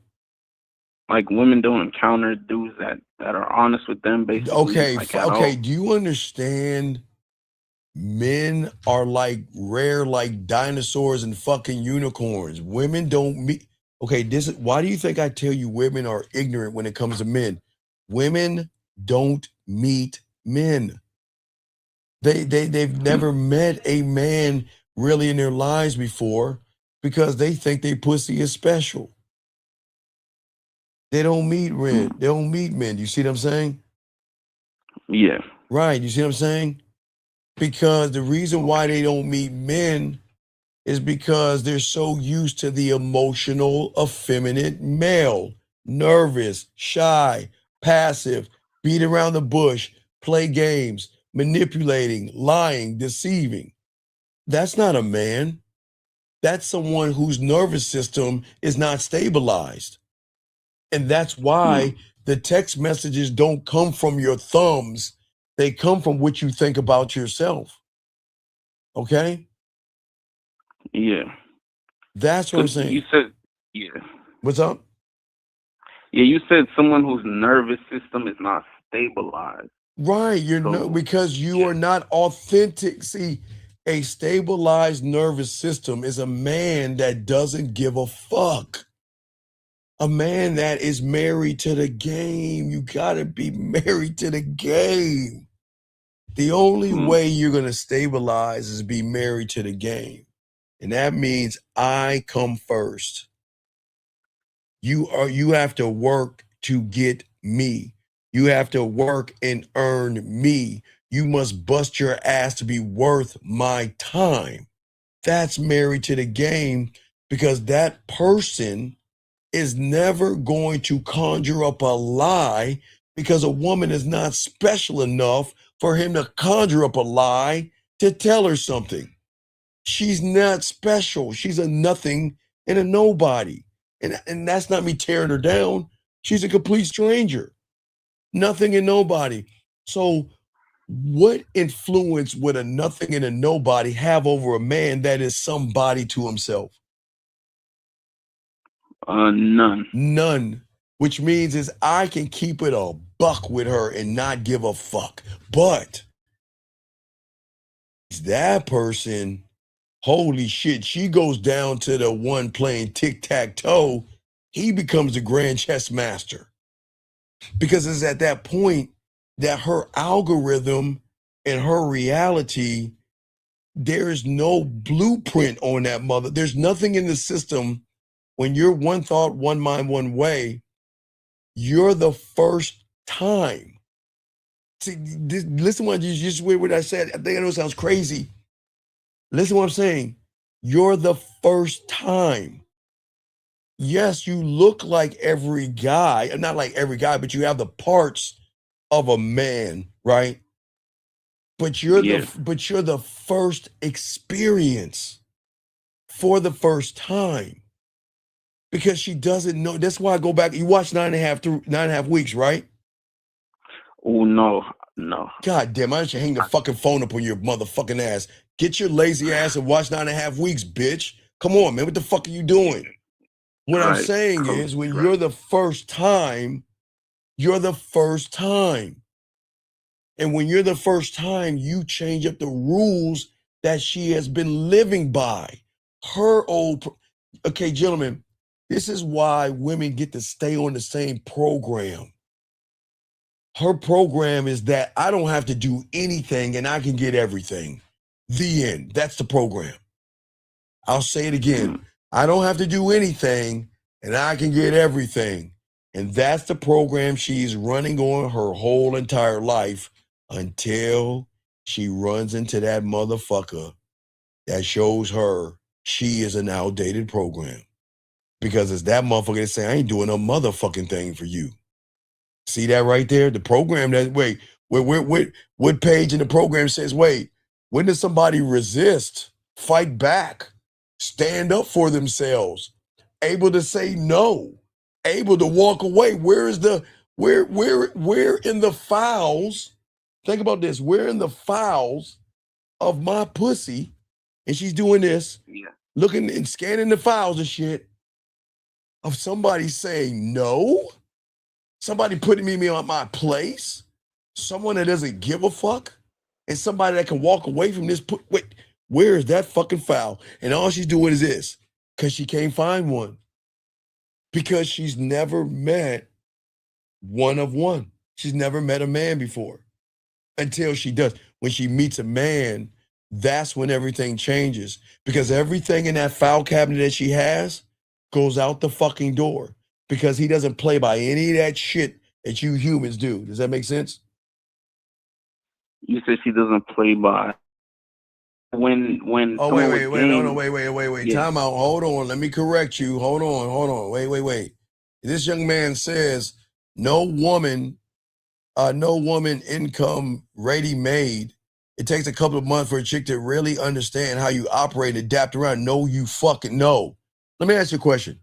Like women don't encounter dudes that are honest with them, basically. Okay, like okay. Do you understand? Men are like rare, like dinosaurs and fucking unicorns. Women don't meet. Okay, why do you think I tell you women are ignorant when it comes to men? Women don't meet men. They've never met a man really in their lives before because they think their pussy is special. They don't meet men. They don't meet men. You see what I'm saying? Yeah. Right. You see what I'm saying? Because the reason why they don't meet men is because they're so used to the emotional, effeminate male, nervous, shy, passive, beat around the bush, play games, manipulating, lying, deceiving. That's not a man. That's someone whose nervous system is not stabilized. And that's why the text messages don't come from your thumbs. They come from what you think about yourself. Okay? Yeah. That's what I'm saying. You said, yeah. What's up? Yeah, you said someone whose nervous system is not stabilized. Right. Because you are not authentic. See, a stabilized nervous system is a man that doesn't give a fuck. A man that is married to the game. You gotta be married to the game. The only way you're gonna stabilize is be married to the game. And that means I come first. You have to work to get me. You have to work and earn me. You must bust your ass to be worth my time. That's married to the game, because that person is never going to conjure up a lie, because a woman is not special enough for him to conjure up a lie to tell her something. She's not special. She's a nothing and a nobody. And that's not me tearing her down. She's a complete stranger. Nothing and nobody. So what influence would a nothing and a nobody have over a man that is somebody to himself? None. None. Which means is I can keep it a buck with her and not give a fuck. But that person, holy shit, she goes down to the one playing tic-tac-toe, he becomes the grand chess master. Because it's at that point that her algorithm in her reality, there is no blueprint on that mother. There's nothing in the system. When you're one thought, one mind, one way, you're the first time. See, listen what you just what I said. I think I know it sounds crazy. Listen what I'm saying. You're the first time. Yes, you look like every guy, not like every guy, but you have the parts of a man, right? But you're the first experience for the first time. Because she doesn't know. That's why I go back. You watch 9.5 weeks, right? Oh no. God damn, I should hang the fucking phone up on your motherfucking ass. Get your lazy ass and watch 9.5 weeks, bitch. Come on, man. What the fuck are you doing? What I'm saying is, when you're the first time, you're the first time. And when you're the first time, you change up the rules that she has been living by. Okay, gentlemen, this is why women get to stay on the same program. Her program is that I don't have to do anything and I can get everything. The end. That's the program. I'll say it again. I don't have to do anything and I can get everything. And that's the program she's running on her whole entire life until she runs into that motherfucker that shows her she is an outdated program. Because it's that motherfucker that say, I ain't doing no motherfucking thing for you. See that right there? The program that, what page in the program says, wait, when does somebody resist, fight back, stand up for themselves, able to say no, able to walk away? Where in the files, think about this, where in the files of my pussy, and she's doing this, looking and scanning the files and shit, of somebody saying no, somebody putting me on my place, someone that doesn't give a fuck, and somebody that can walk away from this. Wait, where is that fucking file? And all she's doing is this, because she can't find one. Because she's never met one of one. She's never met a man before. Until she does. When she meets a man, that's when everything changes. Because everything in that file cabinet that she has goes out the fucking door, because he doesn't play by any of that shit that you humans do. Does that make sense? You said she doesn't play by when Oh, wait. Yeah. Time out. Hold on. Let me correct you. Hold on. Wait. This young man says no woman income ready-made. It takes a couple of months for a chick to really understand how you operate and adapt around. No, you fucking no. Let me ask you a question.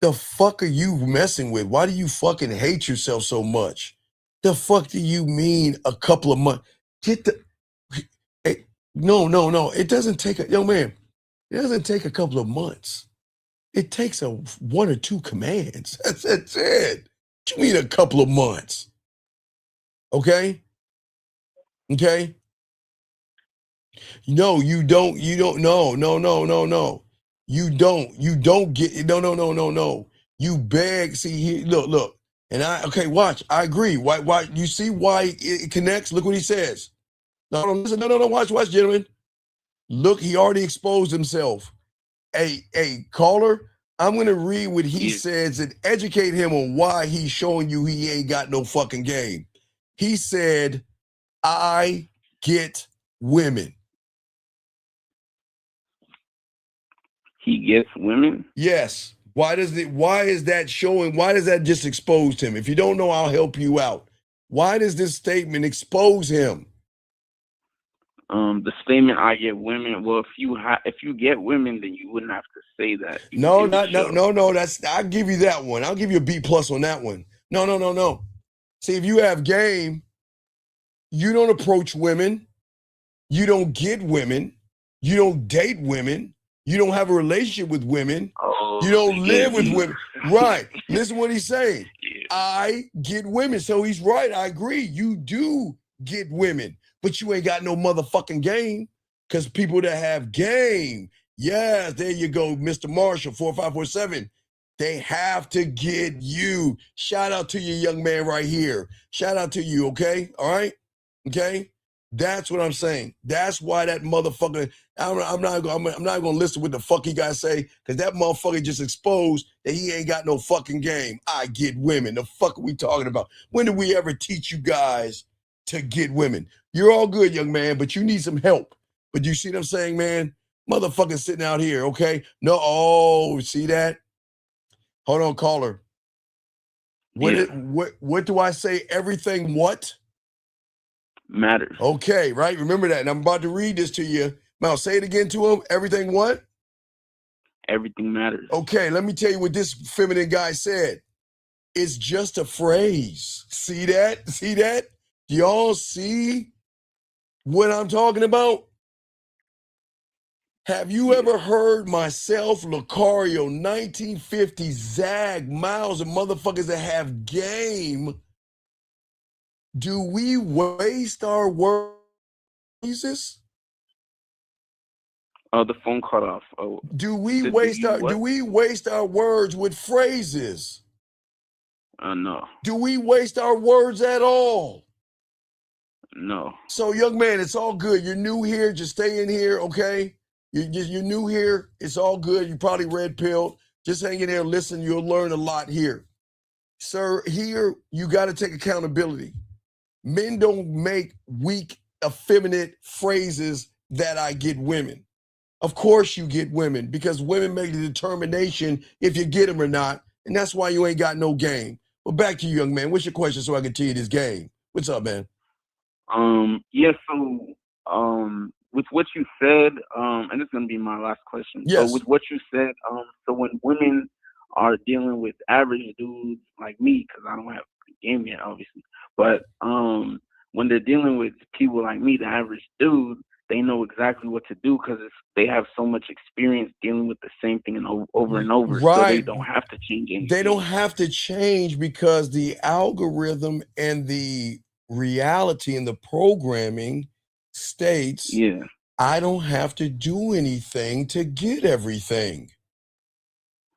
The fuck are you messing with? Why do you fucking hate yourself so much? The fuck do you mean a couple of months? No. It doesn't take it doesn't take a couple of months. It takes one or two commands. That's it. What you mean a couple of months? Okay? No, you don't. No. You don't get, no. You beg, see here, look. And watch, I agree. Why, you see why it connects? Look what he says. No, listen, no, watch, gentlemen. Look, he already exposed himself. Hey, caller, I'm going to read what he says and educate him on why he's showing you he ain't got no fucking game. He said, I get women. He gets women? Yes. Why is that showing? Why does that just expose him? If you don't know, I'll help you out. Why does this statement expose him? The statement, I get women. Well, if you get women, then you wouldn't have to say that. No. I'll give you that one. I'll give you a B+ on that one. No. See, if you have game, you don't approach women. You don't get women. You don't date women. You don't have a relationship with women. Oh, you don't live with women. Right. Listen to what he's saying. I get women. So he's right. I agree. You do get women, but you ain't got no motherfucking game. Because people that have game, yes, there you go, Mr. Marshall, 4547. They have to get you. Shout out to you, young man right here. Shout out to you, okay? All right? Okay? That's what I'm saying. That's why that motherfucker. I'm not gonna listen what the fuck he gotta say, because that motherfucker just exposed that he ain't got no fucking game. I get women. The fuck are we talking about? When did we ever teach you guys to get women? You're all good, young man, but you need some help. But you see what I'm saying, man? Motherfucker sitting out here, okay? No, oh, see that? Hold on, caller. What do I say? Everything what? Matters. Okay, right? Remember that. And I'm about to read this to you. Now, say it again to him. Everything what? Everything matters. Okay, let me tell you what this feminine guy said. It's just a phrase. See that? See that? Y'all see what I'm talking about? Have you ever heard myself, Lucario, 1950, Zag, Miles, and motherfuckers that have game? Do we waste our words? Oh, the phone cut off. Oh, do we waste our words with phrases? No. Do we waste our words at all? No. So, young man, it's all good. You're new here. Just stay in here, okay? You're new here. It's all good. You probably red pilled. Just hang in there and listen. You'll learn a lot here. Sir, here, you got to take accountability. Men don't make weak, effeminate phrases that I get women. Of course you get women, because women make the determination if you get them or not, and that's why you ain't got no game. But back to you, young man. What's your question so I can tell you this game? What's up, man? Yeah, so with what you said, and it's gonna be my last question. Yes. So with what you said, so when women are dealing with average dudes like me, because I don't have the game yet, obviously, but when they're dealing with people like me, the average dude, they know exactly what to do because they have so much experience dealing with the same thing and over and over. Right. So they don't have to change anything. They don't have to change because the algorithm and the reality and the programming states, I don't have to do anything to get everything.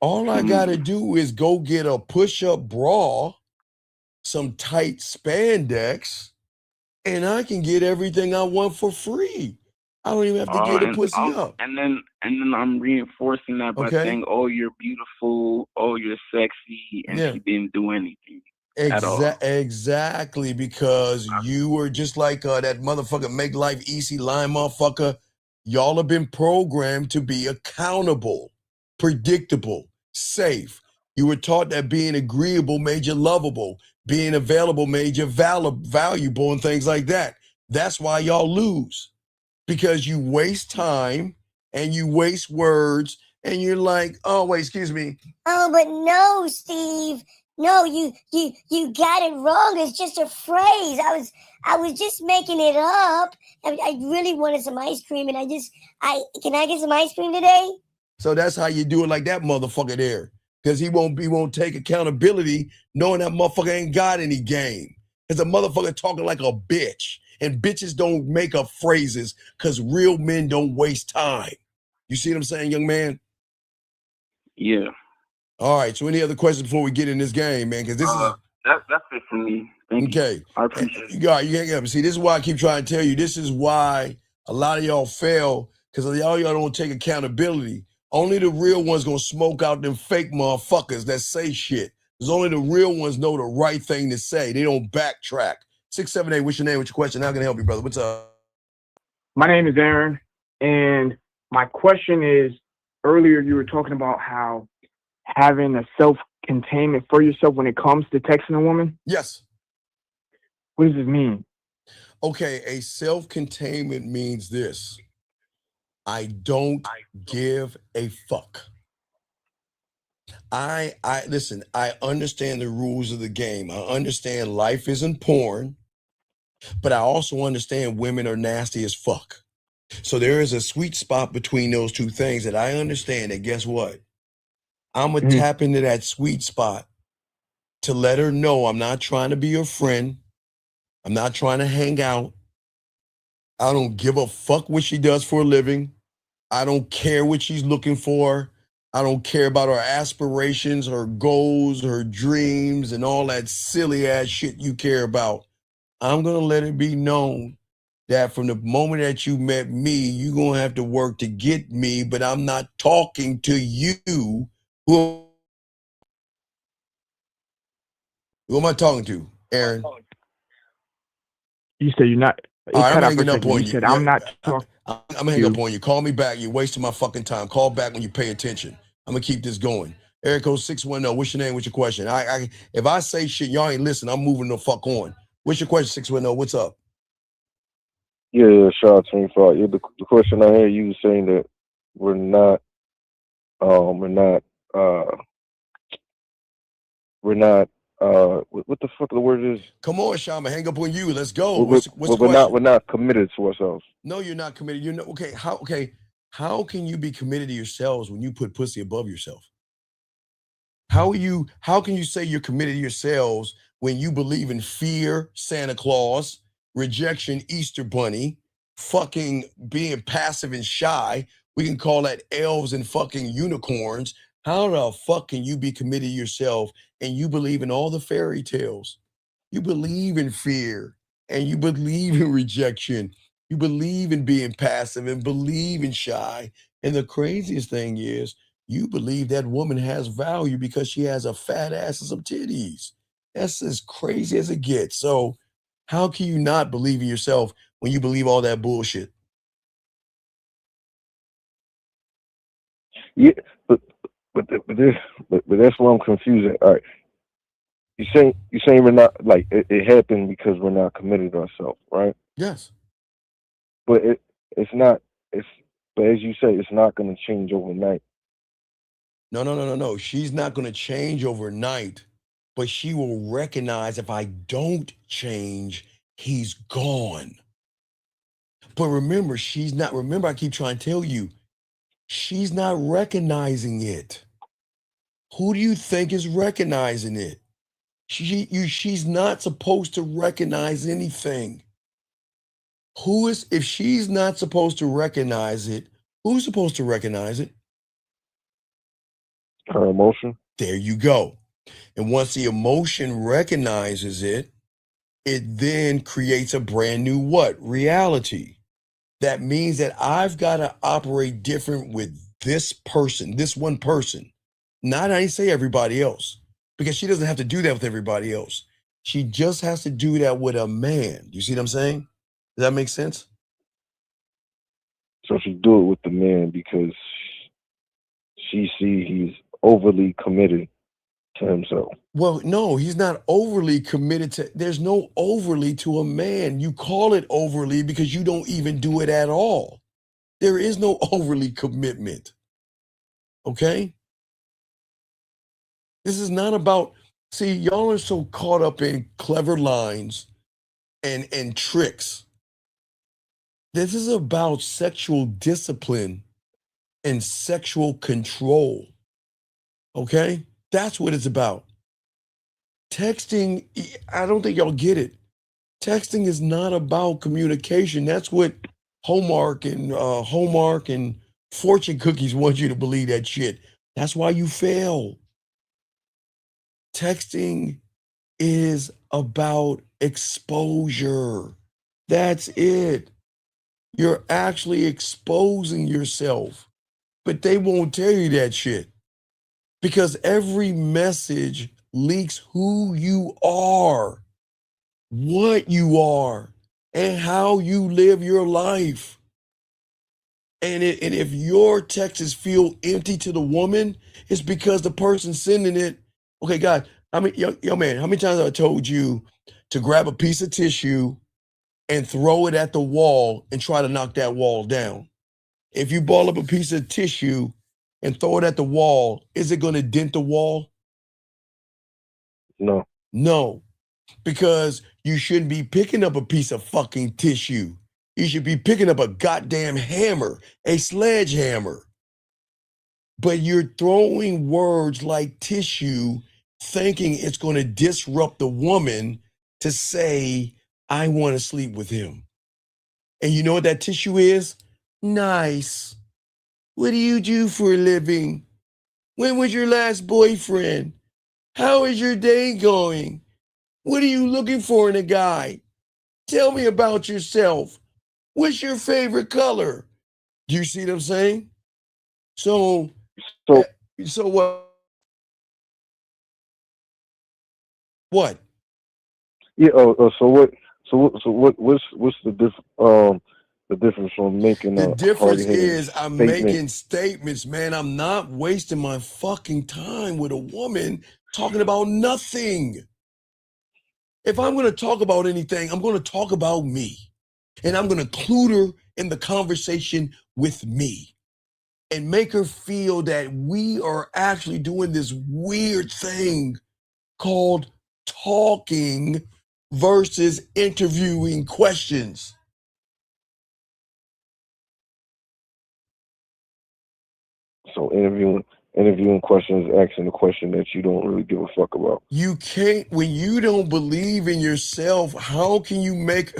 All I got to do is go get a push-up bra, some tight spandex, and I can get everything I want for free. I don't even have to get a pussy up. And then I'm reinforcing that by saying, "Oh, you're beautiful. Oh, you're sexy," and she didn't do anything at all. Exactly, because you were just like that motherfucker Make Life Easy line motherfucker. Y'all have been programmed to be accountable, predictable, safe. You were taught that being agreeable made you lovable, being available made you valuable, and things like that. That's why y'all lose. Because you waste time and you waste words and you're like, oh, wait, excuse me. Oh, but no, Steve. No, you got it wrong. It's just a phrase. I was just making it up. I really wanted some ice cream, and can I get some ice cream today? So that's how you do it, like that motherfucker there. Because he won't take accountability knowing that motherfucker ain't got any game. Because the motherfucker talking like a bitch. And bitches don't make up phrases because real men don't waste time. You see what I'm saying, young man? Yeah. All right. So any other questions before we get in this game, man? Because this is... That's it for me. Thank you. I appreciate it. You see, this is why I keep trying to tell you. This is why a lot of y'all fail, because y'all don't take accountability. Only the real ones gonna smoke out them fake motherfuckers that say shit. Because only the real ones know the right thing to say. They don't backtrack. 678, what's your name? What's your question? How can I help you, brother? What's up? My name is Aaron, and my question is, earlier you were talking about how having a self-containment for yourself when it comes to texting a woman? Yes. What does this mean? Okay, a self-containment means this. I don't give a fuck. Listen, I understand the rules of the game. I understand life isn't porn. But I also understand women are nasty as fuck. So there is a sweet spot between those two things that I understand that guess what? I'm going to tap into that sweet spot to let her know I'm not trying to be your friend. I'm not trying to hang out. I don't give a fuck what she does for a living. I don't care what she's looking for. I don't care about her aspirations, her goals, her dreams, and all that silly ass shit you care about. I'm going to let it be known that from the moment that you met me, you're going to have to work to get me, but I'm not talking to you. Who am I talking to, Aaron? You said you're not. All right, I'm cut out for a hanging up second. on You you. said I'm not talking. I'm hanging up on you. Call me back. You're wasting my fucking time. Call back when you pay attention. I'm going to keep this going. Area code 610. What's your name? What's your question? If I say shit, y'all ain't listen. I'm moving the fuck on. What's your question, 610? What's up? Yeah, shout out to me for the question I had. You was saying that we're not what the fuck the word is? Come on, Shama, hang up on you. Let's go. We're What's the question? we're not committed to ourselves. No, you're not committed. You're not okay. How can you be committed to yourselves when you put pussy above yourself? How can you say you're committed to yourselves when you believe in fear, Santa Claus, rejection, Easter Bunny, fucking being passive and shy? We can call that elves and fucking unicorns. How the fuck can you be committed to yourself and you believe in all the fairy tales? You believe in fear and you believe in rejection. You believe in being passive and believe in shy. And the craziest thing is, you believe that woman has value because she has a fat ass and some titties. That's as crazy as it gets. So how can you not believe in yourself when you believe all that bullshit? Yeah, but that's why I'm confusing. All right, you saying we're not like it happened because we're not committed to ourselves, right? Yes. But it's not. But as you say, it's not going to change overnight. No. She's not going to change overnight, but she will recognize if I don't change, he's gone. But remember, she's not. Remember, I keep trying to tell you, she's not recognizing it. Who do you think is recognizing it? She's not supposed to recognize anything. If she's not supposed to recognize it, who's supposed to recognize it? Her emotion. There you go. And once the emotion recognizes it, it then creates a brand new what? Reality. That means that I've got to operate different with this person, this one person. Not I say everybody else, because she doesn't have to do that with everybody else. She just has to do that with a man. You see what I'm saying? Does that make sense? So she do it with the man because she see he's overly committed to himself. Well, no, he's not overly committed to. There's no overly to a man. You call it overly because you don't even do it at all. There is no overly commitment. Okay? This is not about, see, y'all are so caught up in clever lines and tricks. This is about sexual discipline and sexual control. Okay? That's what it's about. Texting, I don't think y'all get it. Texting is not about communication. That's what Hallmark and fortune cookies want you to believe that shit. That's why you fail. Texting is about exposure. That's it. You're actually exposing yourself, but they won't tell you that shit because every message leaks who you are, what you are, and how you live your life. And if your texts feel empty to the woman, it's because the person sending it. Okay, God, yo man, how many times have I told you to grab a piece of tissue and throw it at the wall and try to knock that wall down? If you ball up a piece of tissue and throw it at the wall, is it going to dent the wall? No. No, because you shouldn't be picking up a piece of fucking tissue. You should be picking up a goddamn hammer, a sledgehammer. But you're throwing words like tissue, thinking it's going to disrupt the woman to say, I want to sleep with him. And you know what that tissue is? Nice. What do you do for a living? When was your last boyfriend? How is your day going? What are you looking for in a guy? Tell me about yourself. What's your favorite color? Do you see what I'm saying? So what? What? Yeah. So what? What's the difference from making The a difference hard-hitting is I'm statement? making statements, man. I'm not wasting my fucking time with a woman talking about nothing. If I'm going to talk about anything, I'm going to talk about me. And I'm going to include her in the conversation with me and make her feel that we are actually doing this weird thing called talking versus interviewing questions. So interviewing questions, asking a question that you don't really give a fuck about. You can't, when you don't believe in yourself, how can you make,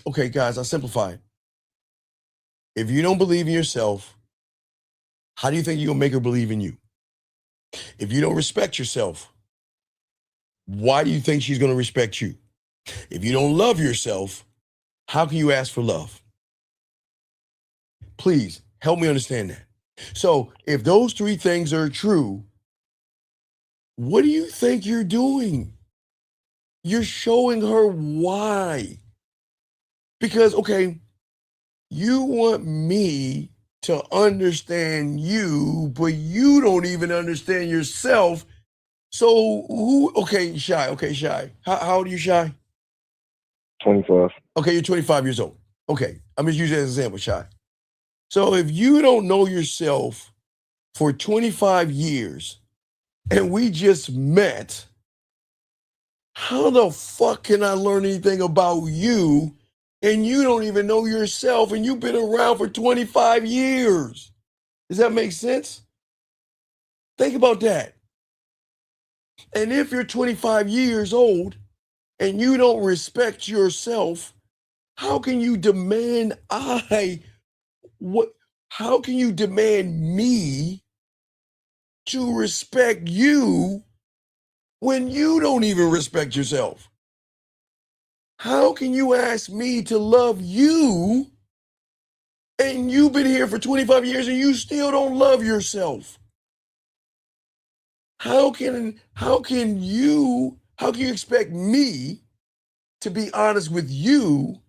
okay, guys, I'll simplify it. If you don't believe in yourself, how do you think you're gonna make her believe in you? If you don't respect yourself, why do you think she's gonna respect you? If you don't love yourself, how can you ask for love? Please help me understand that. So if those three things are true, what do you think you're doing? You're showing her why. Because, okay, you want me to understand you, but you don't even understand yourself. So okay, Shy. How old are you, Shy? 25. Okay, you're 25 years old. Okay, I'm just using it as an example, Shy. So if you don't know yourself for 25 years and we just met, how the fuck can I learn anything about you and you don't even know yourself and you've been around for 25 years? Does that make sense? Think about that. And if you're 25 years old and you don't respect yourself, how can you demand how can you demand me to respect you when you don't even respect yourself? How can you ask me to love you and you've been here for 25 years and you still don't love yourself? How can you expect me to be honest with you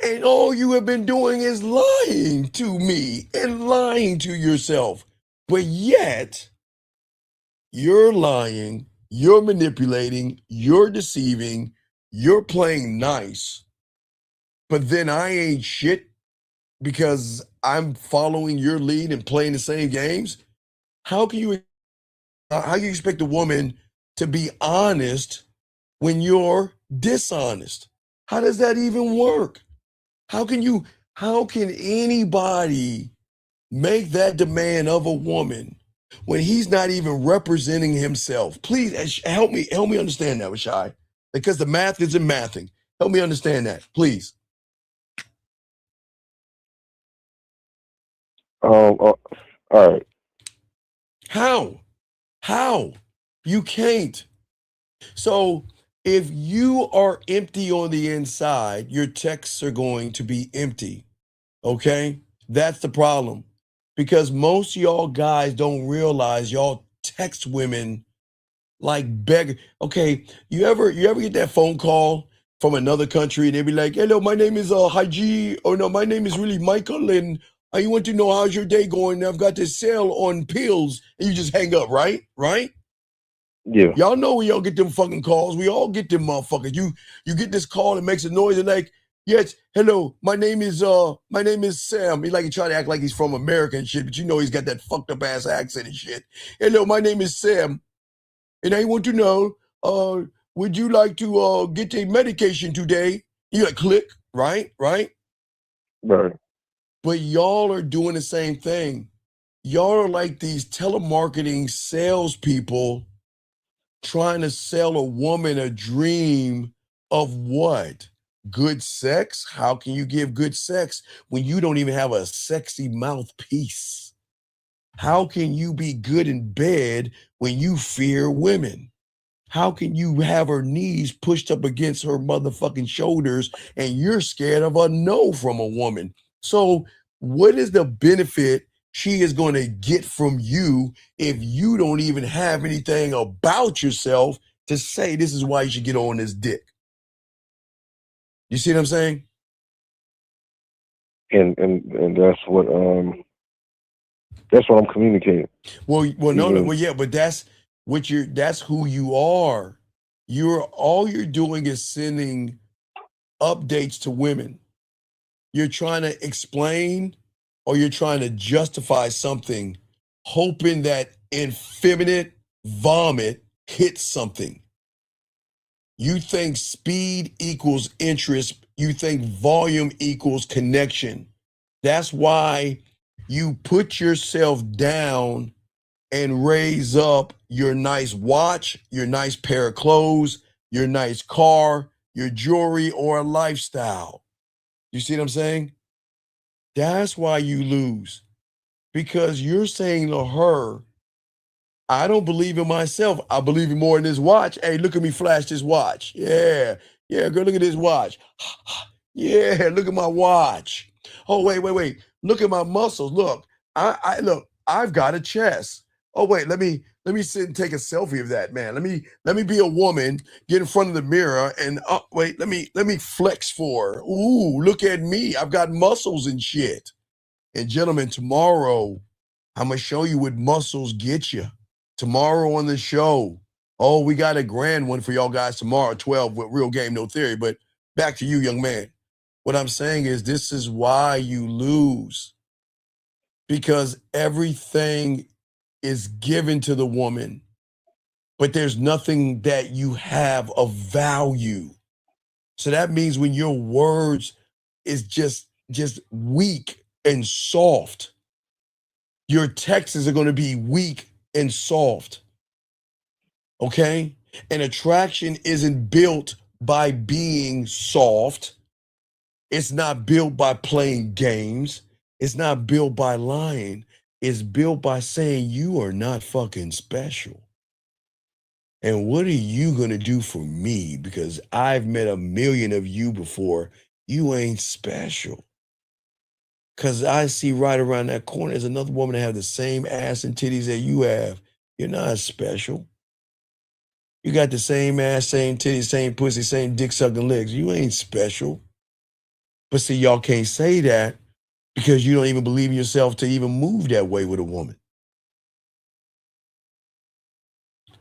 and all you have been doing is lying to me and lying to yourself? But yet, you're lying, you're manipulating, you're deceiving, you're playing nice. But then I ain't shit because I'm following your lead and playing the same games. How can you expect a woman to be honest when you're dishonest? How does that even work? How can anybody make that demand of a woman when he's not even representing himself? Please help me understand that, Rashai, because the math isn't mathing. Help me understand that, please. All right. How? You can't. So if you are empty on the inside, your texts are going to be empty. Okay? That's the problem. Because most of y'all guys don't realize y'all text women like beggar. Okay, you ever get that phone call from another country and they be like, hello, my name is Haji, or no, my name is really Michael, and I want to know how's your day going? I've got this sale on pills, and you just hang up, right? Right? Yeah. Y'all know when y'all get them fucking calls. We all get them motherfuckers. You get this call and makes a noise and like, yes, hello, my name is Sam. He try to act like he's from America and shit, but you know he's got that fucked up ass accent and shit. Hello, my name is Sam. And I want to know, would you like to get a medication today? You click, right? Right. But y'all are doing the same thing. Y'all are like these telemarketing salespeople trying to sell a woman a dream of what? Good sex? How can you give good sex when you don't even have a sexy mouthpiece? How can you be good in bed when you fear women? How can you have her knees pushed up against her motherfucking shoulders and you're scared of a no from a woman? So what is the benefit she is going to get from you if you don't even have anything about yourself to say this is why you should get on this dick? You see what I'm saying? And that's what I'm communicating. Well, yeah, but that's who you are. All you're doing is sending updates to women. You're trying to explain or you're trying to justify something, hoping that effeminate vomit hits something. You think speed equals interest. You think volume equals connection. That's why you put yourself down and raise up your nice watch, your nice pair of clothes, your nice car, your jewelry, or a lifestyle. You see what I'm saying? That's why you lose. Because you're saying to her, I don't believe in myself. I believe in more in this watch. Hey, look at me flash this watch. Yeah, girl, look at this watch. Yeah, look at my watch. Oh, wait. Look at my muscles. Look, I've got a chest. Oh, wait, let me sit and take a selfie of that, man. Let me be a woman, get in front of the mirror, and wait, let me flex for her. Ooh, look at me. I've got muscles and shit. And gentlemen, tomorrow, I'm gonna show you what muscles get you. Tomorrow on the show. Oh, we got a grand one for y'all guys tomorrow, 12 with Real Game No Theory. But back to you, young man. What I'm saying is this is why you lose. Because everything is given to the woman, but there's nothing that you have of value. So that means when your words is just weak and soft, your texts are going to be weak and soft. Okay? And attraction isn't built by being soft. It's not built by playing games. It's not built by lying. It's built by saying you are not fucking special. And what are you going to do for me? Because I've met a million of you before. You ain't special. Because I see right around that corner there's another woman that have the same ass and titties that you have. You're not special. You got the same ass, same titties, same pussy, same dick sucking legs. You ain't special. But see, y'all can't say that because you don't even believe in yourself to even move that way with a woman.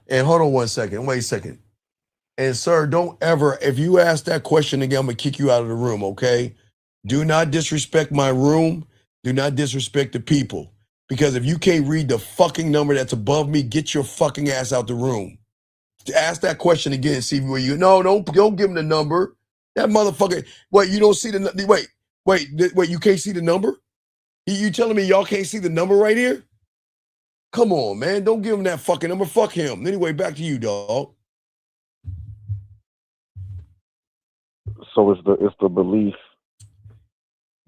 And hold on one second. Wait a second. And sir, don't ever, if you ask that question again, I'm going to kick you out of the room, okay? Do not disrespect my room. Do not disrespect the people. Because if you can't read the fucking number that's above me, get your fucking ass out the room. Ask that question again and see where you, no, don't give him the number. That motherfucker, wait, you don't see the, wait, you can't see the number? You telling me y'all can't see the number right here? Come on, man, don't give him that fucking number. Fuck him. Anyway, back to you, dog. So it's the belief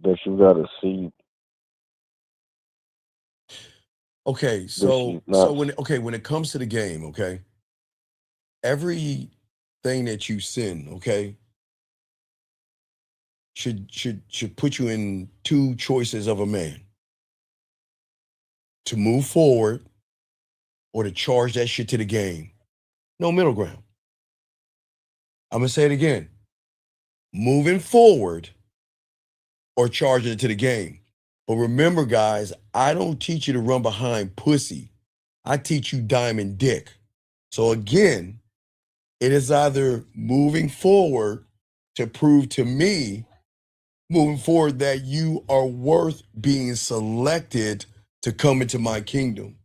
that you gotta see. Okay, so when it comes to the game, okay, everything that you send, okay, should put you in two choices of a man: to move forward or to charge that shit to the game. No middle ground. I'm gonna say it again: moving forward or charging it to the game. But remember, guys, I don't teach you to run behind pussy. I teach you diamond dick. So again, it is either moving forward to prove to me, moving forward, that you are worth being selected to come into my kingdom.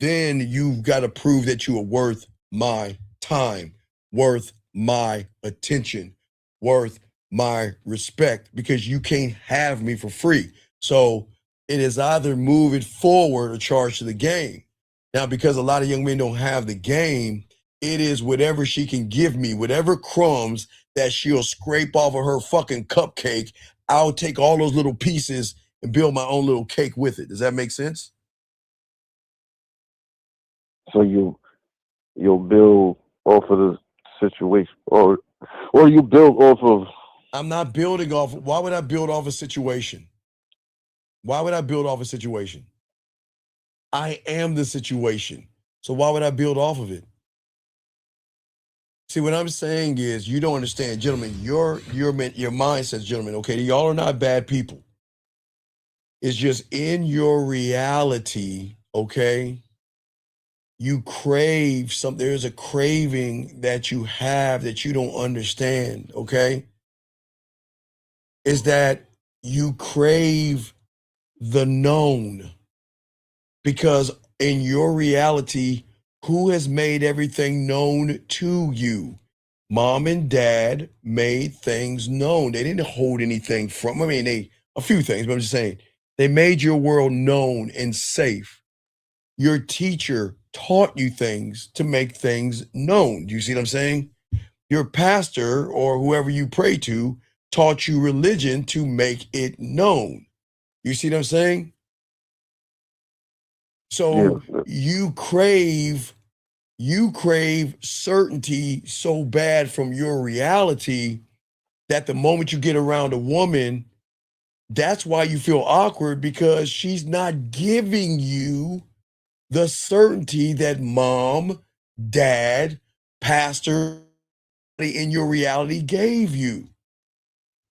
Then you've got to prove that you are worth my time, worth my attention, worth my respect, because you can't have me for free. So it is either move it forward or charge to the game. Now, because a lot of young men don't have the game, it is whatever she can give me, whatever crumbs that she'll scrape off of her fucking cupcake, I'll take all those little pieces and build my own little cake with it. Does that make sense? So you'll build off of the situation, or you build off of. I'm not building off. Why would I build off a situation? Why would I build off a situation? I am the situation. So why would I build off of it? See, what I'm saying is, you don't understand, gentlemen. Your mindset, gentlemen. Okay, y'all are not bad people. It's just in your reality. Okay, you crave something. There's a craving that you have that you don't understand. Okay, is that you crave the known, because in your reality, who has made everything known to you? Mom and dad made things known. They didn't hold anything from. I mean, a few things, but I'm just saying they made your world known and safe. Your teacher taught you things to make things known. Do you see what I'm saying? Your pastor or whoever you pray to taught you religion to make it known. You see what I'm saying? So you crave certainty so bad from your reality that the moment you get around a woman, that's why you feel awkward, because she's not giving you the certainty that mom, dad, pastor in your reality gave you.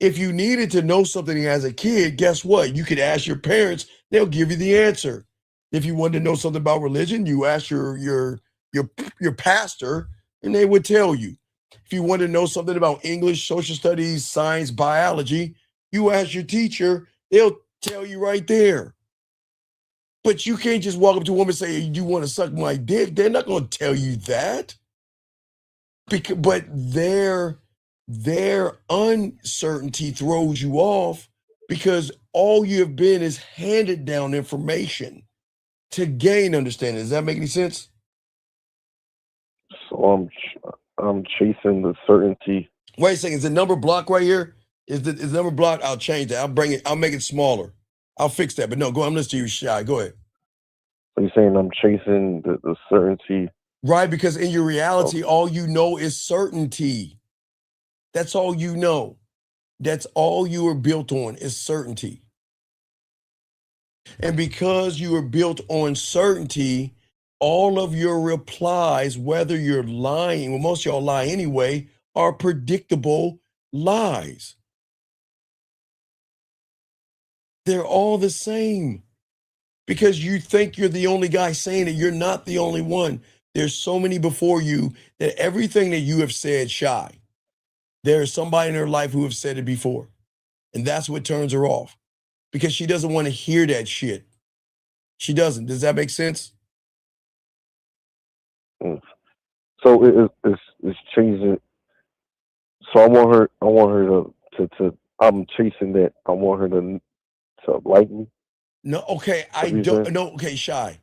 If you needed to know something as a kid, guess what? You could ask your parents, they'll give you the answer. If you wanted to know something about religion, you ask your pastor and they would tell you. If you wanted to know something about English, social studies, science, biology, you ask your teacher, they'll tell you right there. But you can't just walk up to a woman and say, you want to suck my dick? They're not going to tell you that. But their uncertainty throws you off, because all you have been is handed down information to gain understanding. Does that make any sense? So I'm chasing the certainty. Wait a second. Is the number blocked right here? Is the number blocked? I'll change that. I'll make it smaller. I'll fix that. But no, I'm listening to you, Shy. Go ahead. So you're saying I'm chasing the certainty? Right, because in your reality, all you know is certainty. That's all you know. That's all you are built on is certainty. And because you are built on certainty, all of your replies, whether you're lying, well, most of y'all lie anyway, are predictable lies. They're all the same. Because you think you're the only guy saying it. You're not the only one. There's so many before you that everything that you have said, Shy, there's somebody in her life who have said it before. And that's what turns her off, because she doesn't want to hear that shit. She doesn't. Does that make sense? So it's chasing. So I want her to I'm chasing that. I want her to like me. No, okay. I don't know. Okay, Shy.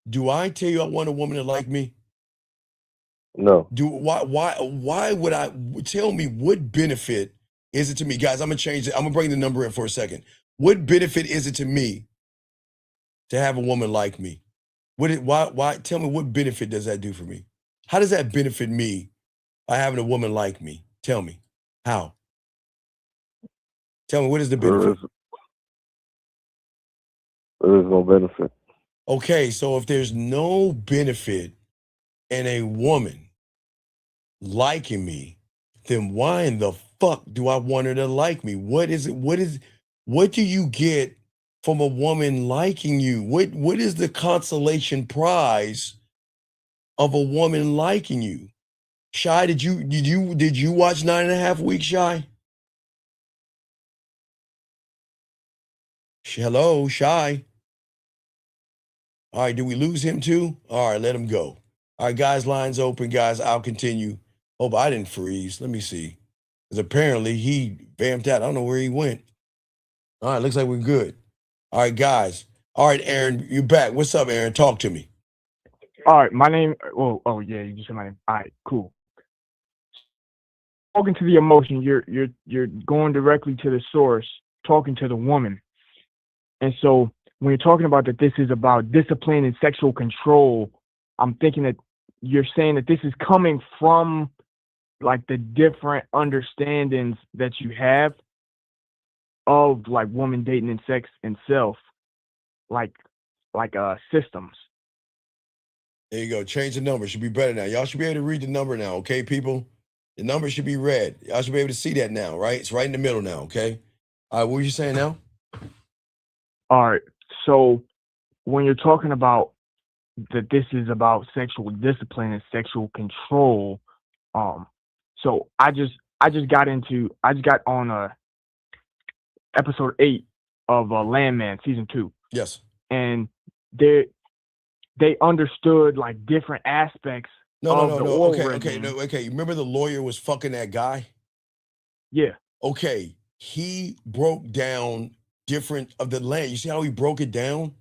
Do I tell you I want a woman to like me? No. Why would I? Tell me, what benefit is it to me? Guys, I'm gonna change it. I'm gonna bring the number in for a second. What benefit is it to me to have a woman like me? Why tell me, what benefit does that do for me? How does that benefit me by having a woman like me? Tell me. How? Tell me, what is the benefit? There is no benefit. Okay, so if there's no benefit in a woman liking me, then why in the fuck do I want her to like me? What do you get from a woman liking you? What is the consolation prize of a woman liking you? Shy, did you watch 9.5 Weeks, Shy? Hello, Shy. All right, did we lose him too? All right, let him go. All right, guys, lines open, guys. I'll continue. Oh, but I didn't freeze. Let me see. Because apparently he vamped out. I don't know where he went. All right, looks like we're good. All right, guys. All right, Aaron, you're back. What's up, Aaron? Talk to me. All right, my name. Oh yeah, you just said my name. All right, cool. Talking to the emotion, you're going directly to the source, talking to the woman, and so when you're talking about that this is about discipline and sexual control, I'm thinking that you're saying that this is coming from like the different understandings that you have of like woman dating and sex and self, like systems. There you go. Change the number. Should be better now. Y'all should be able to read the number now, okay, people? The number should be red. Y'all should be able to see that now, right? It's right in the middle now, okay? All right, what were you saying now? All right. So when you're talking about that this is about sexual discipline and sexual control, so I just got on episode 8 of Landman season 2. Yes. And they understood like different aspects of the oral regime. Okay. Remember the lawyer was fucking that guy? Yeah. Okay. He broke down different of the land. You see how he broke it down?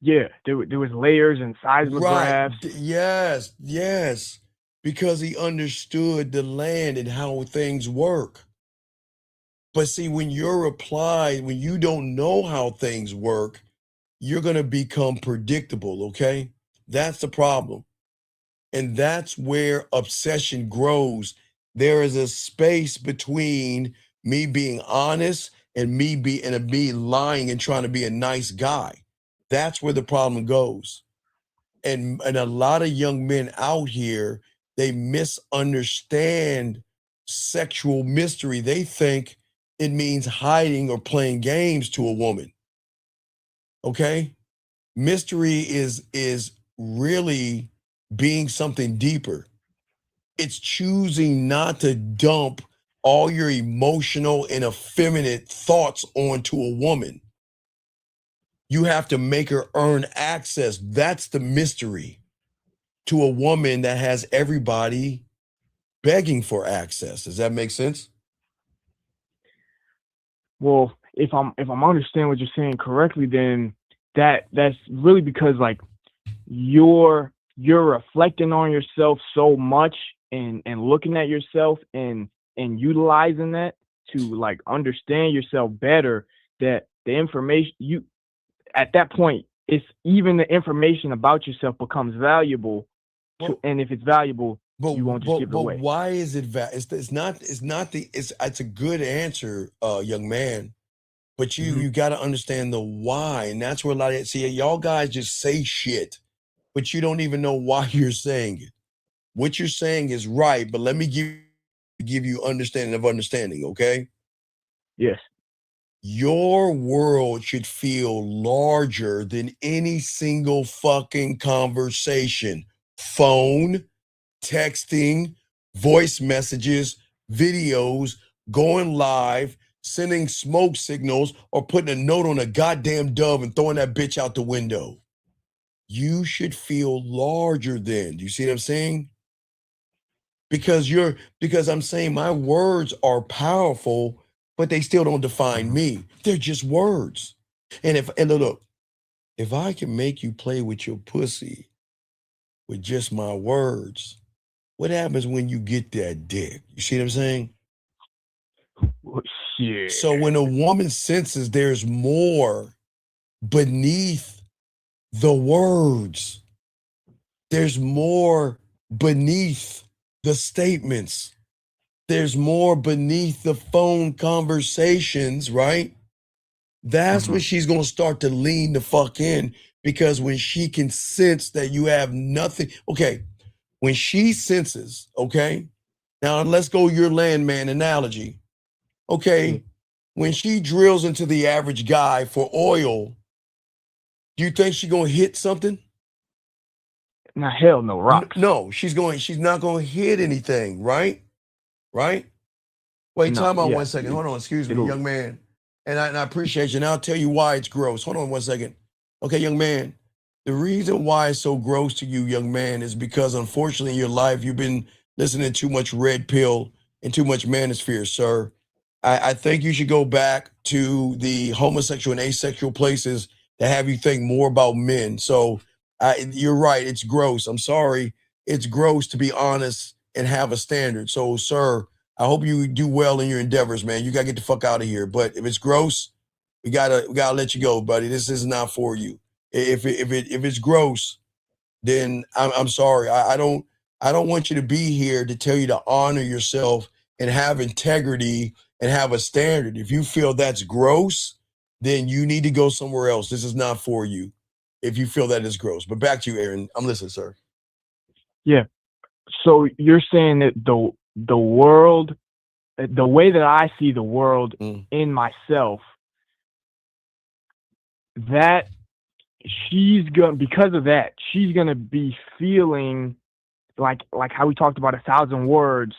Yeah. There was layers and seismographs. Right. Yes. Because he understood the land and how things work. But see, when you're applied, when you don't know how things work, you're going to become predictable, okay? That's the problem. And that's where obsession grows. There is a space between me being honest and me lying and trying to be a nice guy. That's where the problem goes. And a lot of young men out here, they misunderstand sexual mystery. They think it means hiding or playing games to a woman. Okay? Mystery is really being something deeper. It's choosing not to dump all your emotional and effeminate thoughts onto a woman. You have to make her earn access. That's the mystery to a woman that has everybody begging for access. Does that make sense? Well, if I'm understanding what you're saying correctly, then that's really because like you're reflecting on yourself so much and looking at yourself and utilizing that to like understand yourself better, that the information you at that point, it's even the information about yourself becomes valuable. And if it's valuable, you won't just give it away. But why is it it's a good answer, young man. But you got to understand the why. And that's where a lot of y'all guys just say shit, but you don't even know why you're saying it. What you're saying is right, but let me give you understanding of understanding, okay? Yes. Your world should feel larger than any single fucking conversation. Phone, texting, voice messages, videos, going live, sending smoke signals, or putting a note on a goddamn dove and throwing that bitch out the window. You should feel larger than. Do you see what I'm saying? Because I'm saying my words are powerful, but they still don't define me. They're just words. And look, if I can make you play with your pussy with just my words, what happens when you get that dick? You see what I'm saying? Shit. So when a woman senses there's more beneath the words, there's more beneath the statements, there's more beneath the phone conversations, right? That's when she's going to start to lean the fuck in, because when she can sense that you have nothing. Okay, when she senses, okay, now let's go your landman analogy. Okay, when she drills into the average guy for oil, do you think she's going to hit something? Nah, hell no, rocks. No, she's not going to hit anything, right? Right? Wait, time out 1 second. Hold on, excuse me, young man. And I appreciate you. And I'll tell you why it's gross. Hold on 1 second. Okay, young man. The reason why it's so gross to you, young man, is because unfortunately in your life, you've been listening to too much red pill and too much manosphere, sir. I think you should go back to the homosexual and asexual places that have you think more about men. So you're right. It's gross. I'm sorry. It's gross to be honest and have a standard. So, sir, I hope you do well in your endeavors, man. You got to get the fuck out of here. But if it's gross, we gotta let you go, buddy. This is not for you. If it's gross, then I'm sorry. I don't want you to be here to tell you to honor yourself and have integrity and have a standard. If you feel that's gross, then you need to go somewhere else. This is not for you if you feel that is gross. But back to you, Aaron. I'm listening, sir. Yeah. So you're saying that the world, the way that I see the world in myself, that because of that, she's gonna be feeling like how we talked about 1,000 words,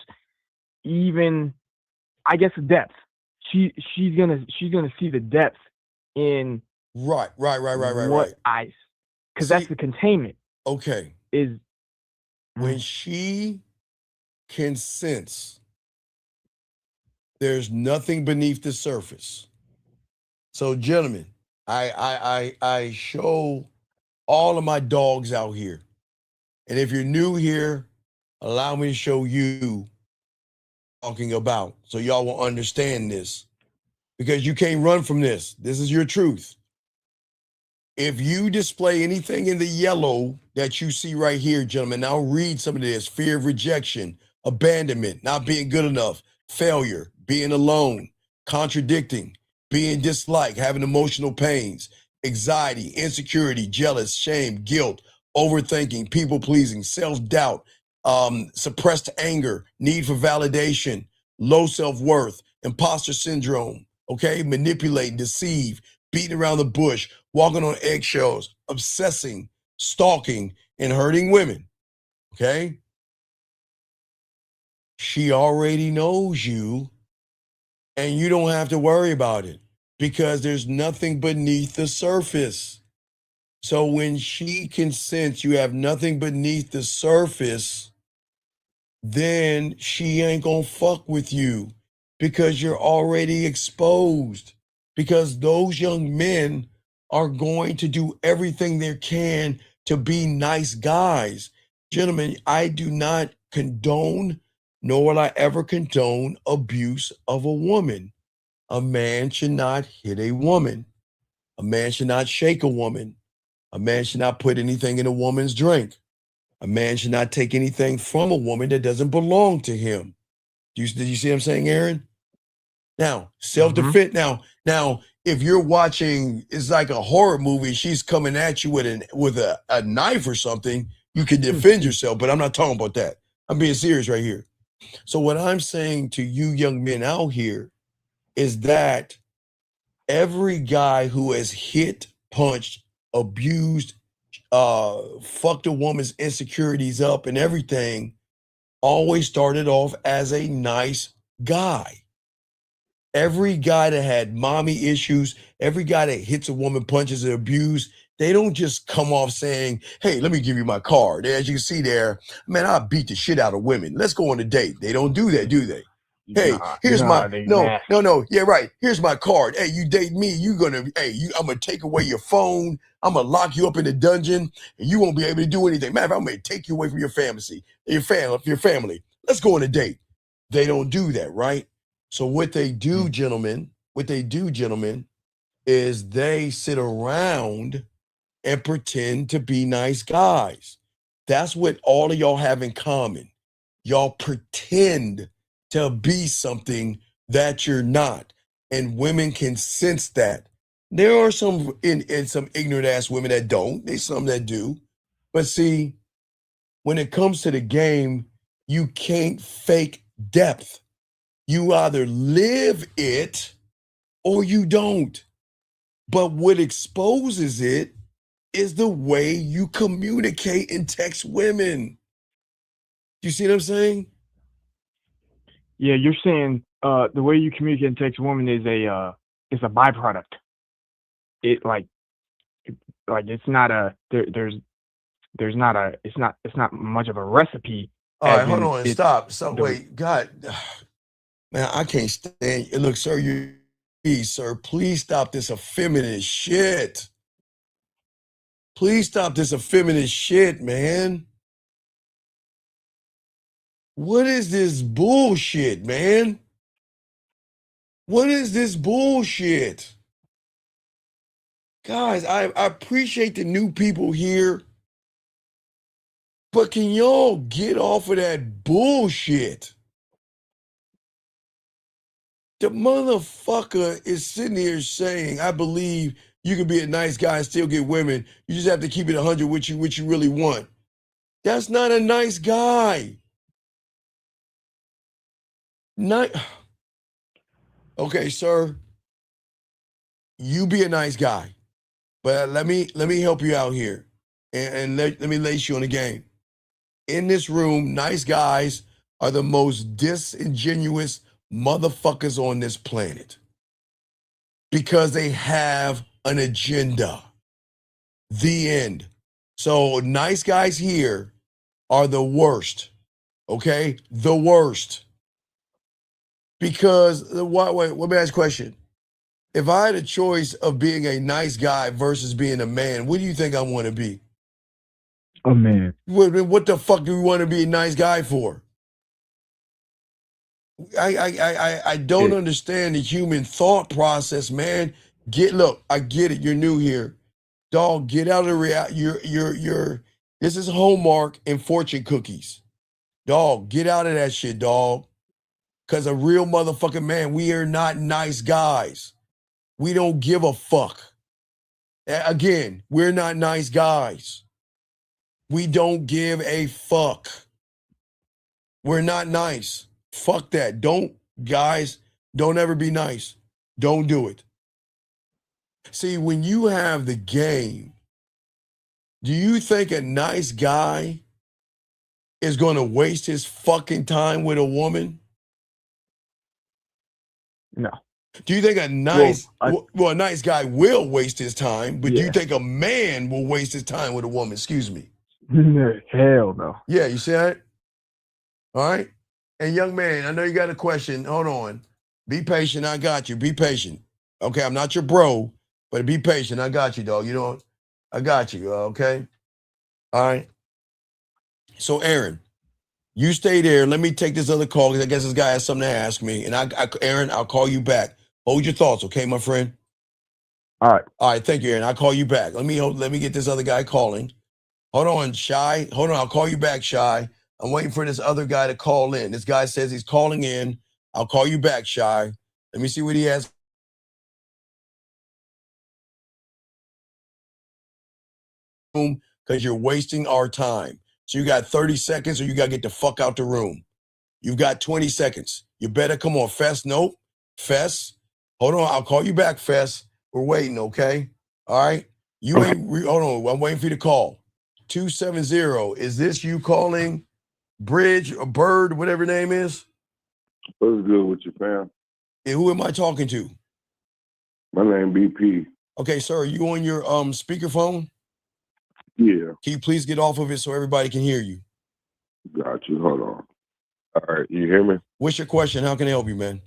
even I guess the depth. She's gonna see the depth in right. Because that's the containment. Okay. Is when she can sense there's nothing beneath the surface. So, gentlemen, I show all of my dogs out here. And if you're new here, allow me to show you talking about so y'all will understand this. Because you can't run from this. This is your truth. If you display anything in the yellow that you see right here, gentlemen, I'll read some of this. Fear of rejection, abandonment, not being good enough, failure, being alone, contradicting, being disliked, having emotional pains, anxiety, insecurity, jealous, shame, guilt, overthinking, people-pleasing, self-doubt, suppressed anger, need for validation, low self-worth, imposter syndrome, okay, manipulate, deceive, beating around the bush, walking on eggshells, obsessing, stalking, and hurting women, okay? She already knows you, and you don't have to worry about it because there's nothing beneath the surface. So when she can sense you have nothing beneath the surface, then she ain't gonna fuck with you because you're already exposed. Because those young men are going to do everything they can to be nice guys. Gentlemen, I do not condone, nor will I ever condone abuse of a woman. A man should not hit a woman. A man should not shake a woman. A man should not put anything in a woman's drink. A man should not take anything from a woman that doesn't belong to him. Did you see what I'm saying, Aaron? Now, self-defense. Now, if you're watching, it's like a horror movie, she's coming at you with a knife or something, you can defend yourself, but I'm not talking about that. I'm being serious right here. So what I'm saying to you young men out here is that every guy who has hit, punched, abused, fucked a woman's insecurities up and everything always started off as a nice guy. Every guy that had mommy issues, every guy that hits a woman, punches and abuse, they don't just come off saying, hey, let me give you my card. As you can see there, man, I beat the shit out of women. Let's go on a date. They don't do that, do they? Hey, here's yeah, right. Here's my card. Hey, you date me, I'm gonna take away your phone. I'm gonna lock you up in the dungeon, and you won't be able to do anything. Matter of fact, I'm gonna take you away from your family. Let's go on a date. They don't do that, right? So what they do, gentlemen, is they sit around and pretend to be nice guys. That's what all of y'all have in common. Y'all pretend to be something that you're not. And women can sense that. There are some some ignorant ass women that don't. There's some that do. But see, when it comes to the game, you can't fake depth. You either live it or you don't. But what exposes it is the way you communicate and text women. You see what I'm saying? Yeah, you're saying the way you communicate and text women is a byproduct. It it's not it's not much of a recipe. All right, hold on, stop. So wait, God, man, I can't stand you. Look, sir, please stop this effeminate shit. Please stop this effeminate shit, man. What is this bullshit, man? What is this bullshit? Guys, I appreciate the new people here. But can y'all get off of that bullshit? The motherfucker is sitting here saying, I believe you can be a nice guy and still get women. You just have to keep it 100 what you really want. That's not a nice guy. Okay, sir. You be a nice guy. But let me help you out here. And let me lace you on the game. In this room, nice guys are the most disingenuous motherfuckers on this planet. Because they have an agenda. The end. So nice guys here are the worst. Okay? The worst. Because, wait, let me ask a question. If I had a choice of being a nice guy versus being a man, what do you think I want to be? A man. What the fuck do we want to be a nice guy for? I don't understand the human thought process, man. Look, I get it. You're new here. Dog, get out of the reality. This is Hallmark and fortune cookies. Dog, get out of that shit, dog. Because a real motherfucking man, we are not nice guys. We don't give a fuck. Again, we're not nice guys. We don't give a fuck. We're not nice. Fuck that. Guys, don't ever be nice. Don't do it. See, when you have the game, do you think a nice guy is going to waste his fucking time with a woman? No. Do you think a nice guy will waste his time, but do you think a man will waste his time with a woman? Excuse me. Hell no. Yeah, you see that? All right. And young man, I know you got a question. Hold on. Be patient. I got you. Be patient. Okay, I'm not your bro, but be patient. I got you, dog. You know, I got you. Okay. All right. So, Aaron, you stay there. Let me take this other call because I guess this guy has something to ask me. And Aaron, I'll call you back. Hold your thoughts, okay, my friend? All right. All right, thank you, Aaron. I'll call you back. Let me get this other guy calling. Hold on, Shy. Hold on, I'll call you back, Shy. I'm waiting for this other guy to call in. This guy says he's calling in. I'll call you back, Shy. Let me see what he has. Because you're wasting our time. So you got 30 seconds or you got to get the fuck out the room. You've got 20 seconds. You better come on, Fess. Nope. Fess. Hold on. I'll call you back, Fess. We're waiting, okay? All right? Hold on. I'm waiting for you to call. 270. Is this you calling Bridge or Bird, whatever your name is? What's good with you, fam? And who am I talking to? My name BP. Okay, sir. Are you on your speakerphone? Yeah. Can you please get off of it so everybody can hear you? Got you. Hold on. All right. You hear me? What's your question? How can I help you, man?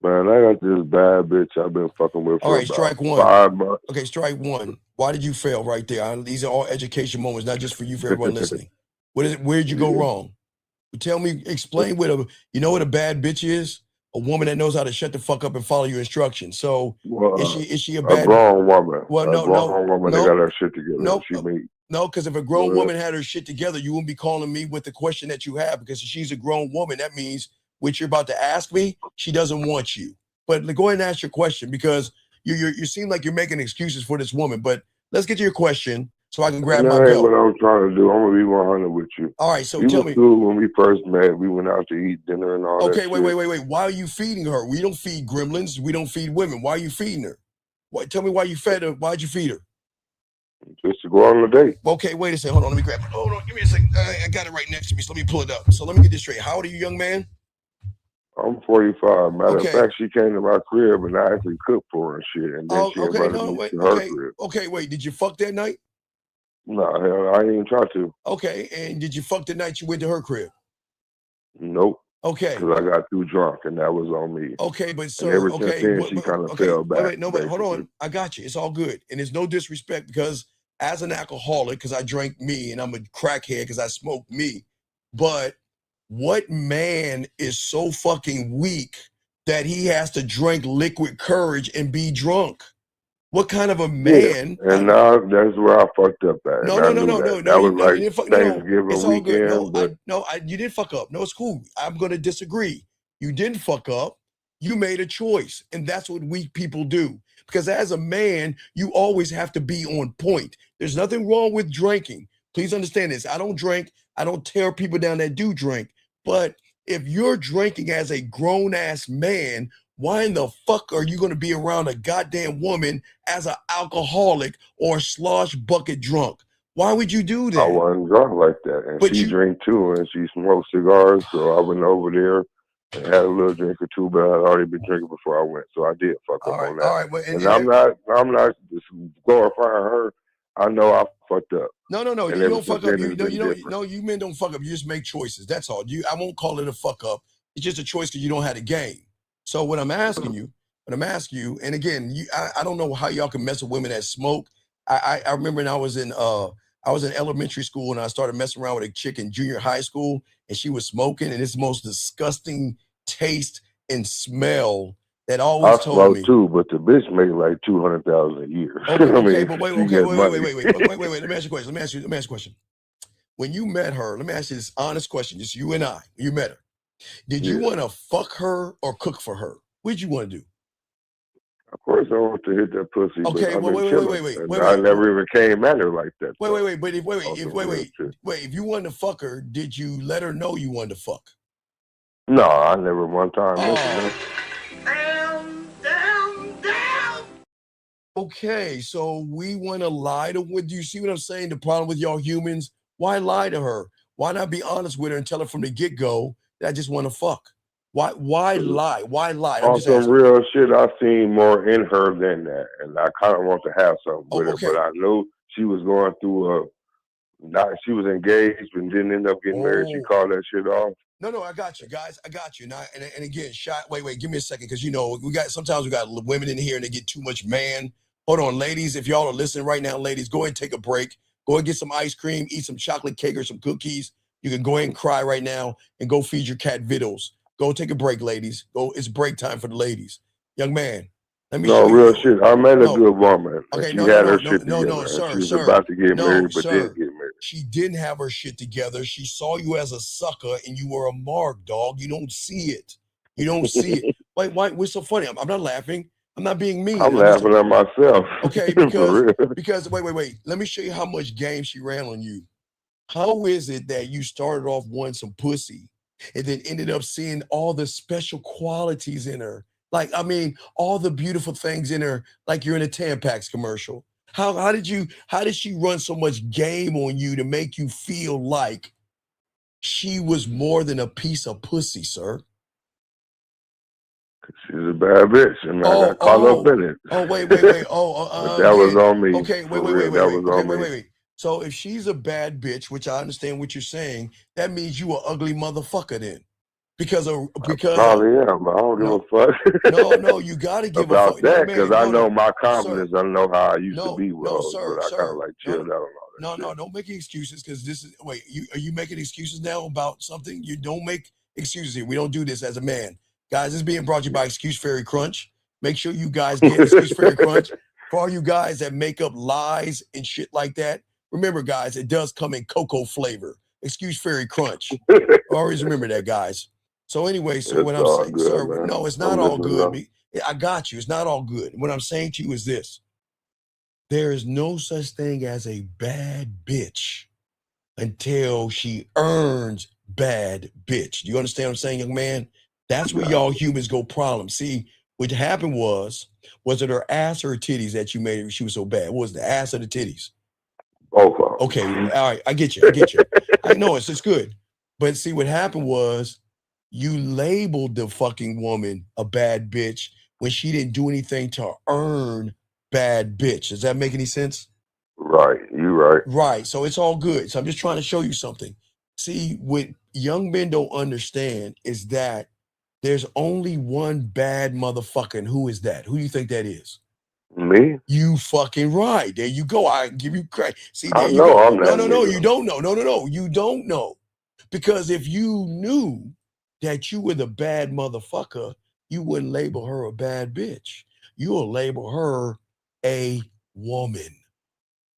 Man, I got this bad bitch I've been fucking with for about strike one. 5 months. Okay, strike one. Why did you fail right there? These are all education moments, not just for you, for everyone listening. What is it? Where did you go wrong? Tell me, explain what a bad bitch is? A woman that knows how to shut the fuck up and follow your instructions. So is she a bad grown woman? Well, a grown woman that got her shit together. No, because if a grown woman had her shit together, you wouldn't be calling me with the question that you have, because if she's a grown woman, that means what you're about to ask me, she doesn't want you. But go ahead and ask your question, because you seem like you're making excuses for this woman. But let's get to your question so I can grab my belt. belt. What I'm trying to do, I'm gonna be 100 with you. All right, so we tell me. Cool when we first met, we went out to eat dinner and all that. Okay, wait. Why are you feeding her? We don't feed gremlins. We don't feed women. Why are you feeding her? Tell me why you fed her. Why'd you feed her? Just to go on a date. Okay, wait a second. Hold on, let me grab it. Hold on, give me a second. I got it right next to me, so let me pull it up. So let me get this straight. How old are you, young man? I'm 45. Matter of fact, she came to my crib and I actually cooked for her and shit. And then she invited me to her crib. Okay, wait. Did you fuck that night? No, hell, I didn't even try to. Okay, and did you fuck the night you went to her crib? Nope. Okay. Because I got too drunk and that was on me. Okay, but sir, and ever since then, she kind of fell back. Wait, hold on. I got you. It's all good. And there's no disrespect, because as an alcoholic, because I drank me, and I'm a crackhead because I smoked me. But what man is so fucking weak that he has to drink liquid courage and be drunk? What kind of a man? Yeah. And now that's where I fucked up at. No, and no, I no, knew no, that. no, That no, was no, like you didn't fuck. Thanksgiving No, it's all good. weekend. You didn't fuck up. No, it's cool. I'm gonna disagree. You didn't fuck up. You made a choice, and that's what weak people do. Because as a man, you always have to be on point. There's nothing wrong with drinking. Please understand this. I don't drink. I don't tear people down that do drink. But if you're drinking as a grown ass man, why in the fuck are you going to be around a goddamn woman as an alcoholic or slosh bucket drunk? Why would you do that? I wasn't drunk like that. And But she drank too, and she smoked cigars. So I went over there and had a little drink or two, but I had already been drinking before I went. So I did fuck up on that. All right. Well, and I'm not just glorifying her. I know I fucked up. No. And You don't fuck up. You You men don't fuck up. You just make choices. That's all. I won't call it a fuck up. It's just a choice because you don't have a game. So what I'm asking you, and again, I don't know how y'all can mess with women that smoke. I remember when I was in elementary school and I started messing around with a chick in junior high school, and she was smoking, and it's the most disgusting taste and smell that always told me. Too, but the bitch make like $200,000 a year. Okay, but wait. Let me ask you a question. When you met her, let me ask you this honest question, just you and I. You met her. Did you want to fuck her or cook for her? What did you want to do? Of course, I want to hit that pussy. Okay, but wait. I never even came at her like that. Wait. If you wanted to fuck her, did you let her know you wanted to fuck? No, I never one time. Down. Okay, so we want to lie to her. Do you see what I'm saying? The problem with y'all humans, why lie to her? Why not be honest with her and tell her from the get-go that I just want to fuck? Why lie? Why lie? On some real shit, I seen more in her than that, and I kind of want to have something with her. But I knew she was going through she was engaged and didn't end up getting married. She called that shit off. No, I got you, guys. I got you. Now, and again, wait, give me a second, because sometimes we got women in here and they get too much man. Hold on, ladies. If y'all are listening right now, ladies, go ahead and take a break. Go and get some ice cream, eat some chocolate cake or some cookies. You can go ahead and cry right now and go feed your cat Vittles. Go take a break, ladies. Go. It's break time for the ladies. Young man, let me show you. No, real shit. I met a good woman. Okay, she had her shit together. Sir, she was about to get married, but didn't get married. She didn't have her shit together. She saw you as a sucker, and you were a mark, dog. You don't see it. Wait, why? What's so funny? I'm not laughing. I'm not being mean. I'm laughing at myself. Okay, because wait. Let me show you how much game she ran on you. How is it that you started off wanting some pussy and then ended up seeing all the special qualities in her? Like, I mean, all the beautiful things in her, like you're in a Tampax commercial. How did she run so much game on you to make you feel like she was more than a piece of pussy, sir? She's a bad bitch, and I got caught up in it. Oh, wait. But that was on me. Okay, wait. So if she's a bad bitch, which I understand what you're saying, that means you an ugly motherfucker then. Because probably am, but I don't give a fuck. No, you gotta give about a fuck that, because I know my confidence. I know how I used to be with hoes, but I kind of like chilled out on all that. No, don't make excuses, because this is are you making excuses now about something? You don't make excuses here. We don't do this as a man. Guys, this is being brought to you by Excuse Fairy Crunch. Make sure you guys get Excuse Fairy Crunch. For all you guys that make up lies and shit like that, remember, guys, it does come in cocoa flavor. Excuse Fairy Crunch. Always remember that, guys. So anyway, what I'm saying, good, sir, man. no, it's not all good. I got you. It's not all good. What I'm saying to you is this. There is no such thing as a bad bitch until she earns bad bitch. Do you understand what I'm saying, young man? That's where y'all humans go problem. See, what happened was it her ass or her titties that you made her, she was so bad? What was the ass or the titties? Both of them. Okay, all right, I get you. I know it's good. But see, what happened was you labeled the fucking woman a bad bitch when she didn't do anything to earn bad bitch. Does that make any sense? Right, you're right. Right, so it's all good. So I'm just trying to show you something. See, what young men don't understand is that there's only one bad motherfucker, and who is that? Who do you think that is? Me? You fucking right. There you go. I give you credit. See, there I you know go. I'm that No, nigga. you don't know. No, you don't know. Because if you knew that you were the bad motherfucker, you wouldn't label her a bad bitch. You'll label her a woman.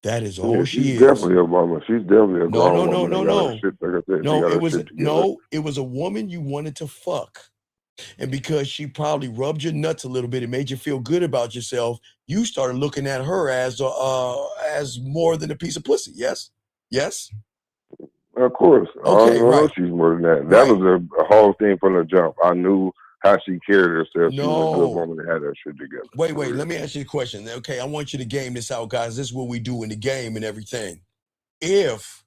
That is Yeah, all she's she is. definitely a woman. She's definitely a No, grown no, no, woman. no, That got her no. shit, like I said, she No, got it her was shit together. it was a woman you wanted to fuck. And because she probably rubbed your nuts a little bit, it made you feel good about yourself. You started looking at her as more than a piece of pussy. Yes? Yes? Of course. I Okay, don't know right. she's more than that. That Right. was a whole thing from the jump. I knew how she carried herself. She was a good No. woman that had her shit together. Wait, for real. let me ask you a question. Okay, I want you to game this out, guys. This is what we do in the game and everything. If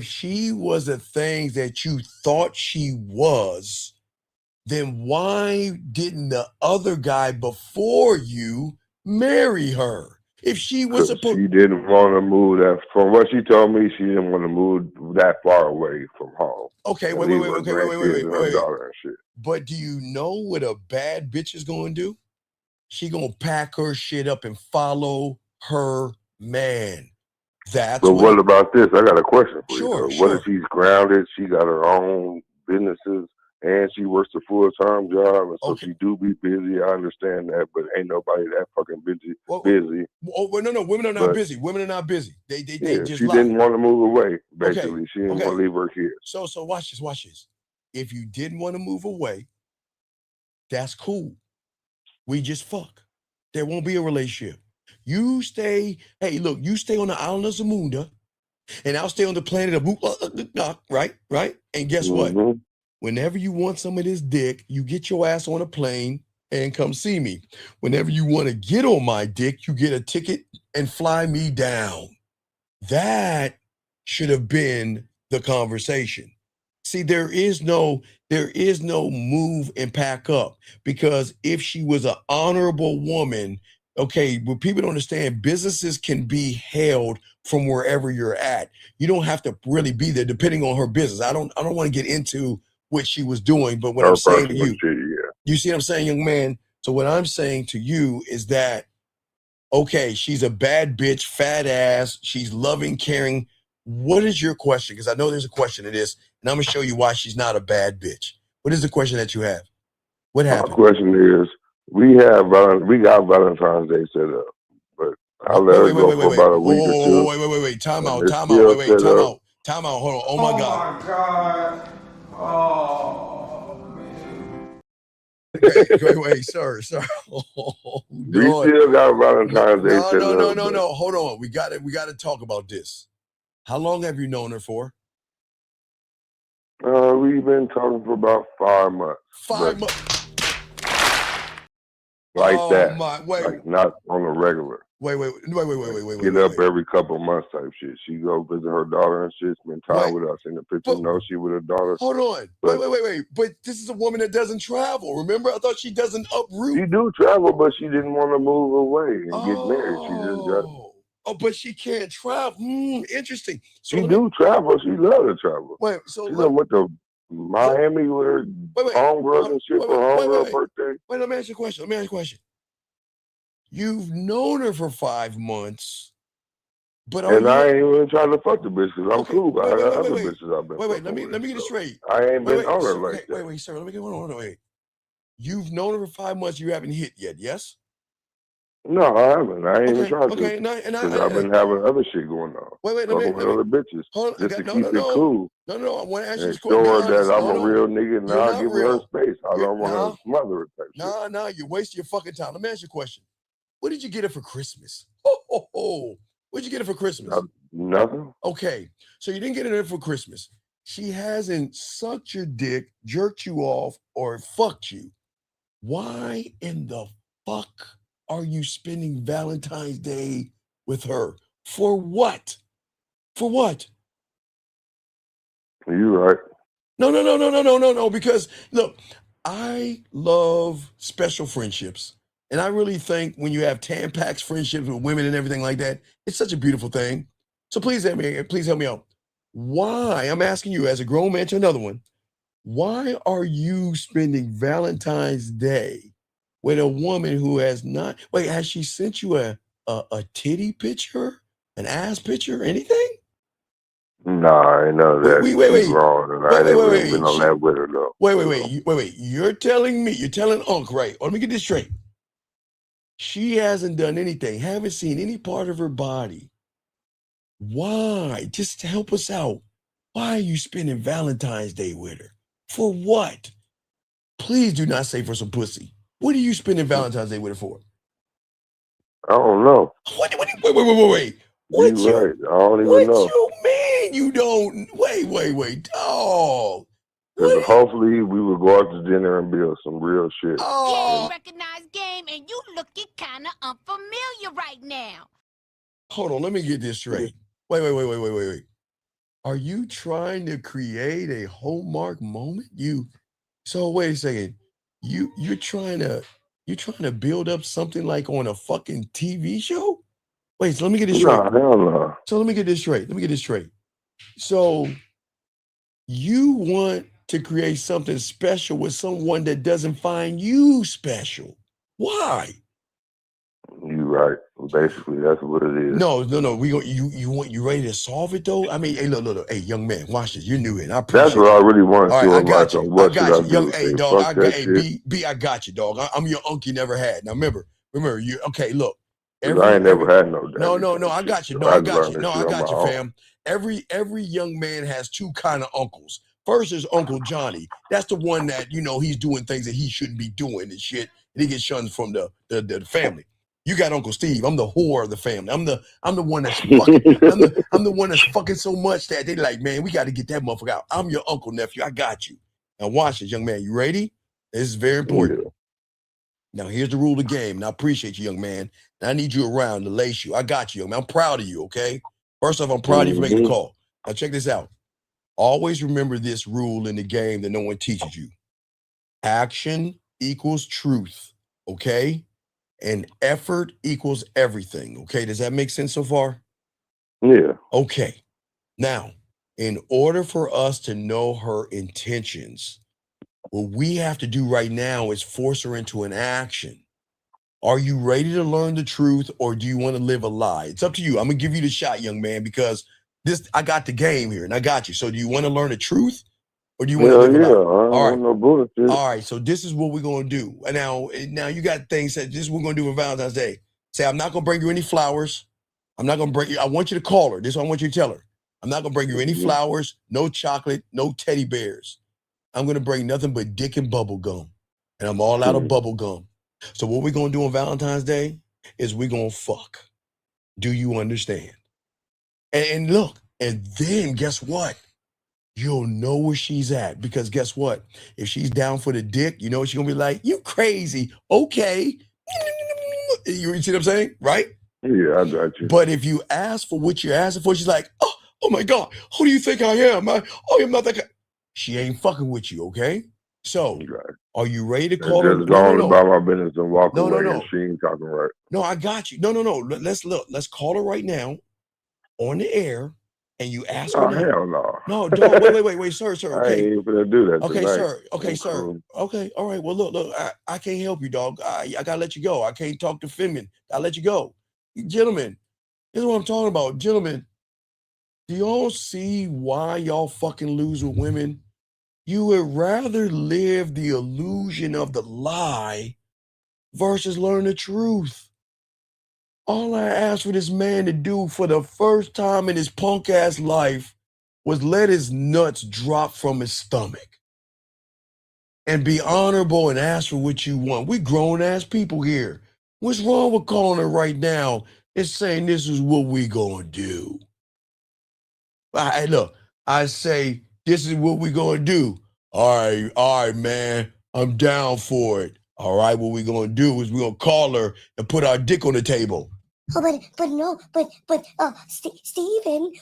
she was the things that you thought she was, then why didn't the other guy before you marry her? If she was 'Cause she didn't want to move that. From what she told me, she didn't want to move that far away from home. Okay, And wait, leave wait, her okay, grandkids and her daughter and shit. But do you know what a bad bitch is going to do? She going to pack her shit up and follow her man. That's But what what. about this? I got a question for you. Sure, Though. What if she's grounded? She got her own businesses and she works a full-time job, and so she do be busy. I understand that, but ain't nobody that fucking busy. Oh, well, no, women are not But- busy. Women are not busy. They Yeah, just she lie. didn't want to move away. Basically, she didn't want to leave her kids. So watch this. If you didn't want to move away, that's cool. We just fuck. There won't be a relationship. You stay. Hey, look, you stay on the island of Zamunda, and I'll stay on the planet of right. And guess what? Whenever you want some of this dick, you get your ass on a plane and come see me. Whenever you want to get on my dick, you get a ticket and fly me down. That should have been the conversation. See, there is no move and pack up, because if she was an honorable woman, okay, what people don't understand, businesses can be held from wherever you're at. You don't have to really be there depending on her business. I don't want to get into what she was doing, but what Her I'm saying to personal you, shit, yeah. you see what I'm saying, young man? So what I'm saying to you is that, okay, she's a bad bitch, fat ass. She's loving, caring. What is your question? Because I know there's a question to this, and I'm going to show you why she's not a bad bitch. What is the question that you have? What happened? My question is, we got Valentine's Day set up, but I let her go for about a week or two. Wait. Time out. Hold on. Hold on. Oh my God. God. Oh, Wait, sir. Oh, We still got Valentine's Day set up. No. Hold on. We got to talk about this. How long have you known her for? We've been talking for about 5 months. 5 months. Like that. Wait. Like not on a regular. Wait. Get up every couple months type shit. She go visit her daughter and shit, spend time with us. In the picture, she with her daughter. Hold on. Wait. But this is a woman that doesn't travel. Remember, I thought she doesn't uproot. She do travel, but she didn't want to move away and get married. She just got. Oh, but she can't travel. Interesting. So she do travel. She love to travel. Wait, so she went to Miami with her homegirls and shit for her homegirl birthday. Wait, let me ask you a question. You've known her for 5 months, but I ain't even trying to fuck the bitch because I'm cool. I got other bitches I've been. Wait. Let me get it straight. I ain't been on her like that. Wait, sir. Let me get wait. You've known her for 5 months. You haven't hit yet, yes? No, I haven't. I ain't even tried to. Because I've been having other shit going on. Wait. Fucking with other bitches. Just to keep it cool. No. I want to ask you And this question. show her that I'm a real nigga and I'll give her space. I don't want Nah. to smother her type shit. No, you're wasting your fucking time. Let me ask you a question. What did you get her for Christmas? What'd you get her for Christmas? Nothing. Okay, so you didn't get her for Christmas. She hasn't sucked your dick, jerked you off, or fucked you. Why in the fuck are you spending Valentine's Day with her? For what? For what? You right. No. Because look, I love special friendships. And I really think when you have Tampax friendships with women and everything like that, it's such a beautiful thing. So please help me out. Why? I'm asking you as a grown man to another one. Why are you spending Valentine's Day with a woman who has not? Wait, has she sent you a titty picture, an ass picture, anything? Nah, ain't none of that. Wait. Wrong, and I ain't never been on that with her though. Wait. You're telling Unc, right? Let me get this straight. She hasn't done anything, haven't seen any part of her body. Why? Just to help us out. Why are you spending Valentine's Day with her? For what? Please do not say for some pussy. What are you spending Valentine's Day with her for? I don't know. Wait. What You right. I don't even know. What you mean you don't? Wait. Oh. Because hopefully we will go out to dinner and build some real shit. Oh. Recognized game, and you looking kind of unfamiliar right now. Hold on, let me get this straight. Wait. Are you trying to create a Hallmark moment? So wait a second. You're trying to build up something like on a fucking TV show? Wait, so let me get this straight. Nah, hell no. So let me get this straight. So you want to create something special with someone that doesn't find you special. Why? You right. Basically, that's what it is. No. You ready to solve it though? I mean, hey, look. Hey, young man, watch this. You're new in. I appreciate. That's what I really want to All do. right, I got you. What should I Young, do? hey, Say, dog. fuck that shit. B, I got you, dog. I'm your uncle you never had. Now remember, you. Okay, look. I ain't never had no daddy. No, I got you. No, I got you. No, I got you, fam. Every young man has two kind of uncles. First is Uncle Johnny. That's the one that, he's doing things that he shouldn't be doing and shit. And he gets shunned from the family. You got Uncle Steve. I'm the whore of the family. I'm the one that's fucking. I'm the one that's fucking so much that they like, man, we got to get that motherfucker out. I'm your uncle, nephew. I got you. Now watch this, young man. You ready? This is very important. Yeah. Now here's the rule of the game. And I appreciate you, young man. And I need you around to lace you. I got you, young man. I'm proud of you, okay? First off, I'm proud of you for making the call. Now check this out. Always remember this rule in the game that no one teaches you. Action equals truth, okay? And effort equals everything, okay? Does that make sense so far? Yeah. Okay. Now, in order for us to know her intentions, what we have to do right now is force her into an action. Are you ready to learn the truth, or do you want to live a lie? It's up to you. I'm going to give you the shot, young man, because I got the game here, and I got you. So do you want to learn the truth, or do you want to live a lie? I don't want no bullshit. All right, so this is what we're going to do. Now you got things that this is what we're going to do for Valentine's Day. Say, I'm not going to bring you any flowers. I'm not going to bring you. I want you to call her. This is what I want you to tell her. I'm not going to bring you any flowers, no chocolate, no teddy bears. I'm going to bring nothing but dick and bubble gum. And I'm all out of bubble gum. So what we're going to do on Valentine's Day is we're going to fuck. Do you understand? And look, and then guess what? You'll know where she's at, because guess what? If she's down for the dick, you know what she's going to be like? You crazy. Okay. You see what I'm saying? Right? Yeah, I got you. But if you ask for what you're asking for, she's like, oh my God, who do you think I am? I'm not that guy. She ain't fucking with you, okay? So, are you ready to call her? Just go on about my business and walk away. No. She ain't talking right. No, I got you. No. Let's call her right now on the air, and you ask her. Oh, hell no. No, dog, wait, sir. Okay. I ain't even gonna do that Okay, tonight. sir. Okay, sir. Okay, all right. Well, look, I can't help you, dog. I gotta let you go. I can't talk to Femin. I'll let you go. Gentlemen, this is what I'm talking about. Gentlemen, do y'all see why y'all fucking lose with women? You would rather live the illusion of the lie versus learn the truth. All I asked for this man to do for the first time in his punk ass life was let his nuts drop from his stomach and be honorable and ask for what you want. We grown ass people here. What's wrong with calling her right now and saying this is what we gonna do? I say this is what we gonna do. All right, man. I'm down for it. All right, what we gonna do is we're gonna call her and put our dick on the table. Oh, Stephen,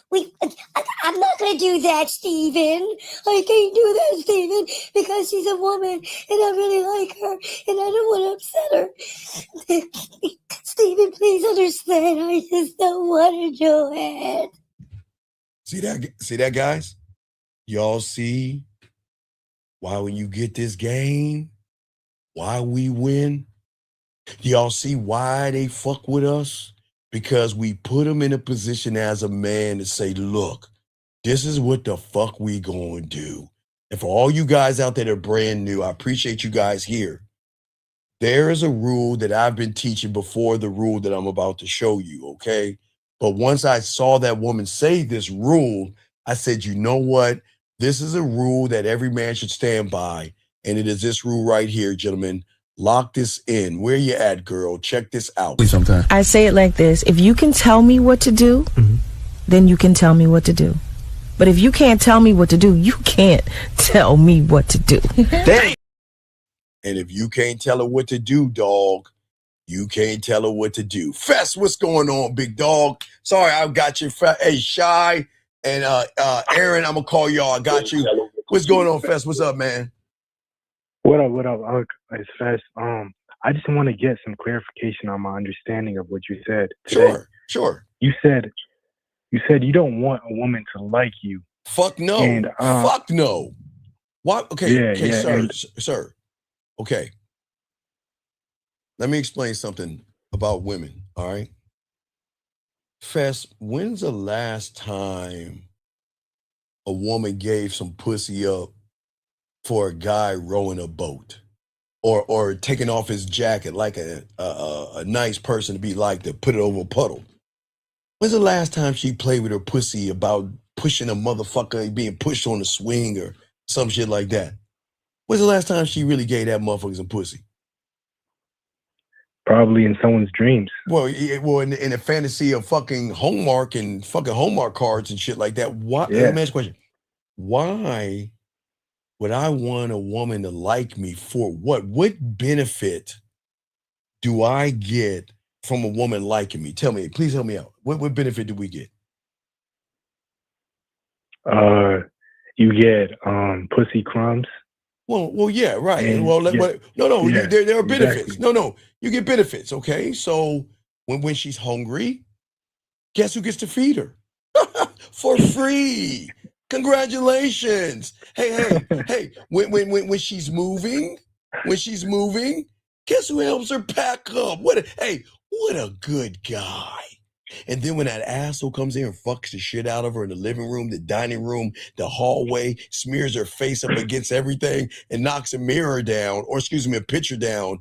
I'm not gonna do that, Stephen. I can't do that, Stephen, because she's a woman and I really like her and I don't want to upset her. Stephen, please understand. I just don't want to do it. See that, guys? Y'all see why when you get this game, why we win? Y'all see why they fuck with us? Because we put them in a position as a man to say, look, this is what the fuck we gonna do. And for all you guys out there that are brand new, I appreciate you guys here. There is a rule that I've been teaching before the rule that I'm about to show you, okay? But once I saw that woman say this rule, I said, you know what? This is a rule that every man should stand by. And it is this rule right here, gentlemen. Lock this in. Where you at, girl? Check this out. Sometimes I say it like this: if you can tell me what to do, then you can tell me what to do. But if you can't tell me what to do, you can't tell me what to do. Dang. And if you can't tell her what to do, dog, you can't tell her what to do. Fess, what's going on, big dog? Sorry, I got you. Hey, Shy and Aaron, I'm gonna call y'all. I got you. What's going on, Fess? What's up, man? What up? What up? It's Fess. I just want to get some clarification on my understanding of what you said today. Sure. You said you don't want a woman to like you. Fuck no. And, fuck no. What? Okay, yeah, sir. Okay. Let me explain something about women, all right? Fess, when's the last time a woman gave some pussy up for a guy rowing a boat or taking off his jacket like a nice person to be like to put it over a puddle? When's the last time she played with her pussy about pushing a motherfucker being pushed on a swing or some shit like that? When's the last time she really gave that motherfucker some pussy? Probably in someone's dreams. Well, in a fantasy of fucking Hallmark and fucking Hallmark cards and shit like that. Why? Yeah. Let me ask you a question. Why would I want a woman to like me for what? What benefit do I get from a woman liking me? Tell me, please help me out. What benefit do we get? You get pussy crumbs. Well, yeah, right. And Well, yeah, there are benefits. exactly. No, you get benefits. Okay, so when she's hungry, guess who gets to feed her for free? Congratulations. Hey. When she's moving, guess who helps her pack up? What a good guy. And then when that asshole comes in and fucks the shit out of her in the living room, the dining room, the hallway, smears her face up against everything and knocks a mirror down, or excuse me, a picture down,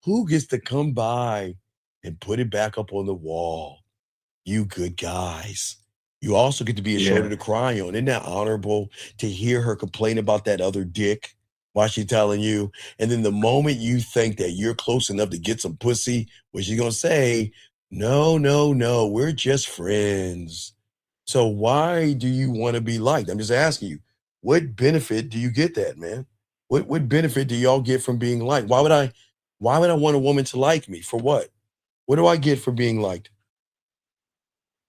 who gets to come by and put it back up on the wall? You good guys. You also get to be a shoulder to cry on. Isn't that honorable to hear her complain about that other dick while she's telling you? And then the moment you think that you're close enough to get some pussy, what she's going to say, no, we're just friends. So why do you want to be liked? I'm just asking you, what benefit do you get that, man? What benefit do y'all get from being liked? Why would I want a woman to like me? For what? What do I get for being liked?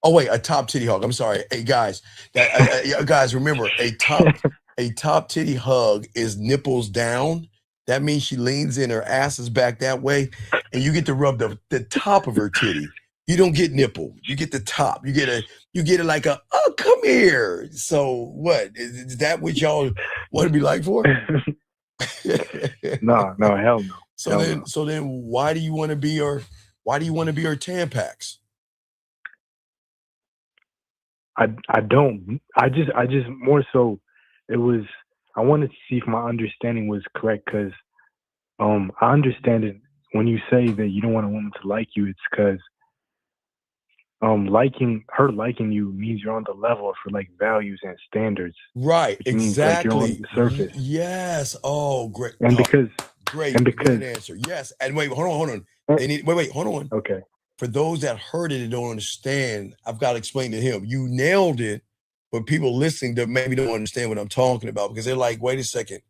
Oh wait, a top titty hug. I'm sorry. Hey guys, guys, remember a top titty hug is nipples down. That means she leans in, her ass is back that way, and you get to rub the top of her titty. You don't get nipple. You get the top. You get it like a, oh, come here. So what? Is that what y'all want to be like for? No, hell no. So then why do you want to be her Tampax? I don't. I just more so it was, I wanted to see if my understanding was correct, because I understand it when you say that you don't want a woman to like you, it's because liking you means you're on the level for like values and standards. Right, exactly. Means, like, you're on the surface. Yes. Oh, great. And because great answer. Yes. And wait, hold on. Hold on. Okay. For those that heard it and don't understand, I've got to explain to him. You nailed it, but people listening that maybe don't understand what I'm talking about, because they're like, wait a second,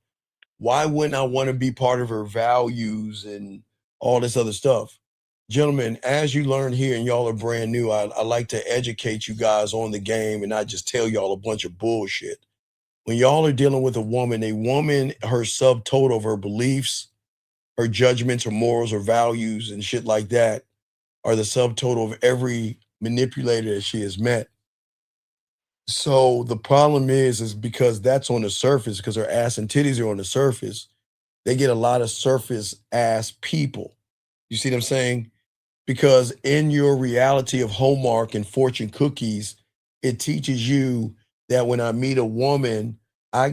why wouldn't I want to be part of her values and all this other stuff? Gentlemen, as you learn here, and y'all are brand new, I like to educate you guys on the game and not just tell y'all a bunch of bullshit. When y'all are dealing with a woman, her subtotal of her beliefs, her judgments, her morals, her values, and shit like that are the subtotal of every manipulator that she has met. So the problem is because that's on the surface, because her ass and titties are on the surface, they get a lot of surface ass people. You see what I'm saying? Because in your reality of Hallmark and fortune cookies, it teaches you that when I meet a woman, I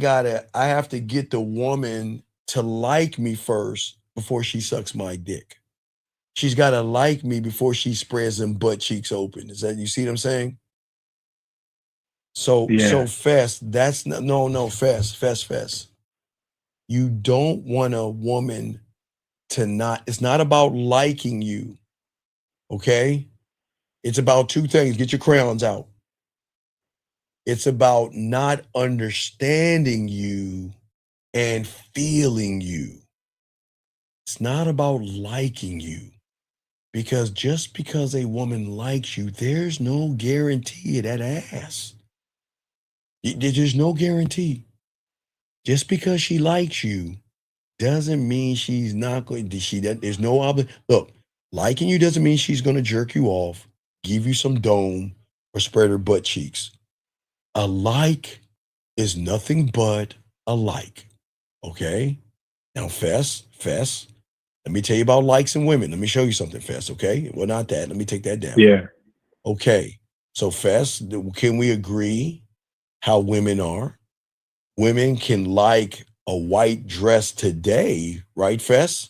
have to get the woman to like me first before she sucks my dick. She's got to like me before she spreads them butt cheeks open. Is that, you see what I'm saying? So Fess, that's no, Fess. You don't want a woman to not, it's not about liking you, okay? It's about two things. Get your crayons out. It's about not understanding you and feeling you. It's not about liking you. Because just because a woman likes you, there's no guarantee of that ass. There's no guarantee. Just because she likes you doesn't mean she's not going to, there's no obligation. Look, liking you doesn't mean she's going to jerk you off, give you some dome, or spread her butt cheeks. A like is nothing but a like. Okay? Now, Fess, let me tell you about likes and women. Let me show you something, Fess, okay? Well, not that. Let me take that down. Yeah. Okay. So, Fess, can we agree how women are? Women can like a white dress today, right, Fess?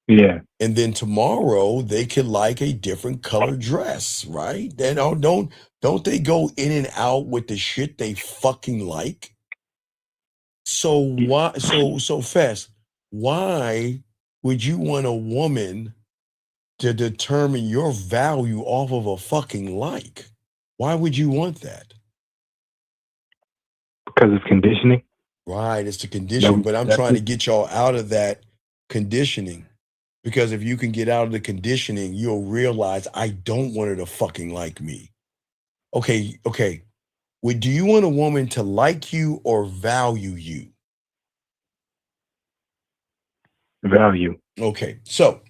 Yeah. And then tomorrow they could like a different color dress, right? Then don't they go in and out with the shit they fucking like? So why so Fess, why would you want a woman to determine your value off of a fucking like? Why would you want that? Because of conditioning. Right, it's the conditioning, but I'm trying to get y'all out of that conditioning. Because if you can get out of the conditioning, you'll realize I don't want her to fucking like me. Okay. Do you want a woman to like you or value you? Value. Okay, so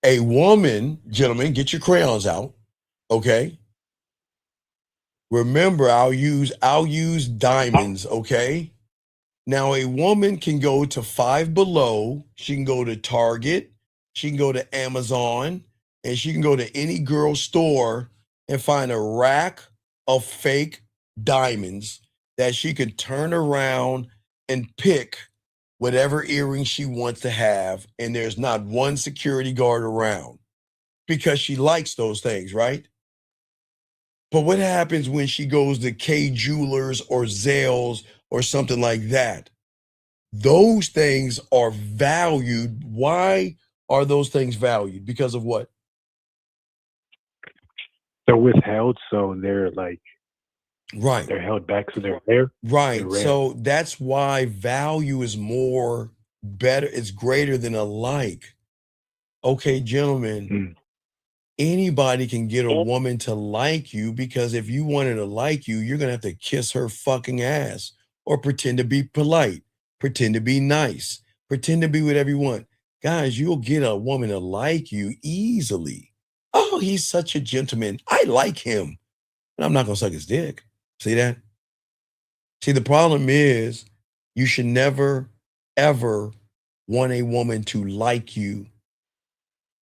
a woman, gentlemen, get your crayons out. Okay. Remember, I'll use diamonds, okay? Now, a woman can go to Five Below, she can go to Target, she can go to Amazon, and she can go to any girl store and find a rack of fake diamonds that she can turn around and pick whatever earring she wants to have, and there's not one security guard around because she likes those things, right? But what happens when she goes to K Jewelers or Zales or something like that? Those things are valued. Why are those things valued? Because of what? They're withheld, so they're like, right. They're held back, so they're rare. Right. They're rare. So that's why value is better. It's greater than a like. Okay, gentlemen. Anybody can get a woman to like you, because if you wanted to like you, you're going to have to kiss her fucking ass or pretend to be polite, pretend to be nice, pretend to be whatever you want. Guys, you'll get a woman to like you easily. Oh, he's such a gentleman. I like him. And I'm not going to suck his dick. See that? See, the problem is you should never, ever want a woman to like you.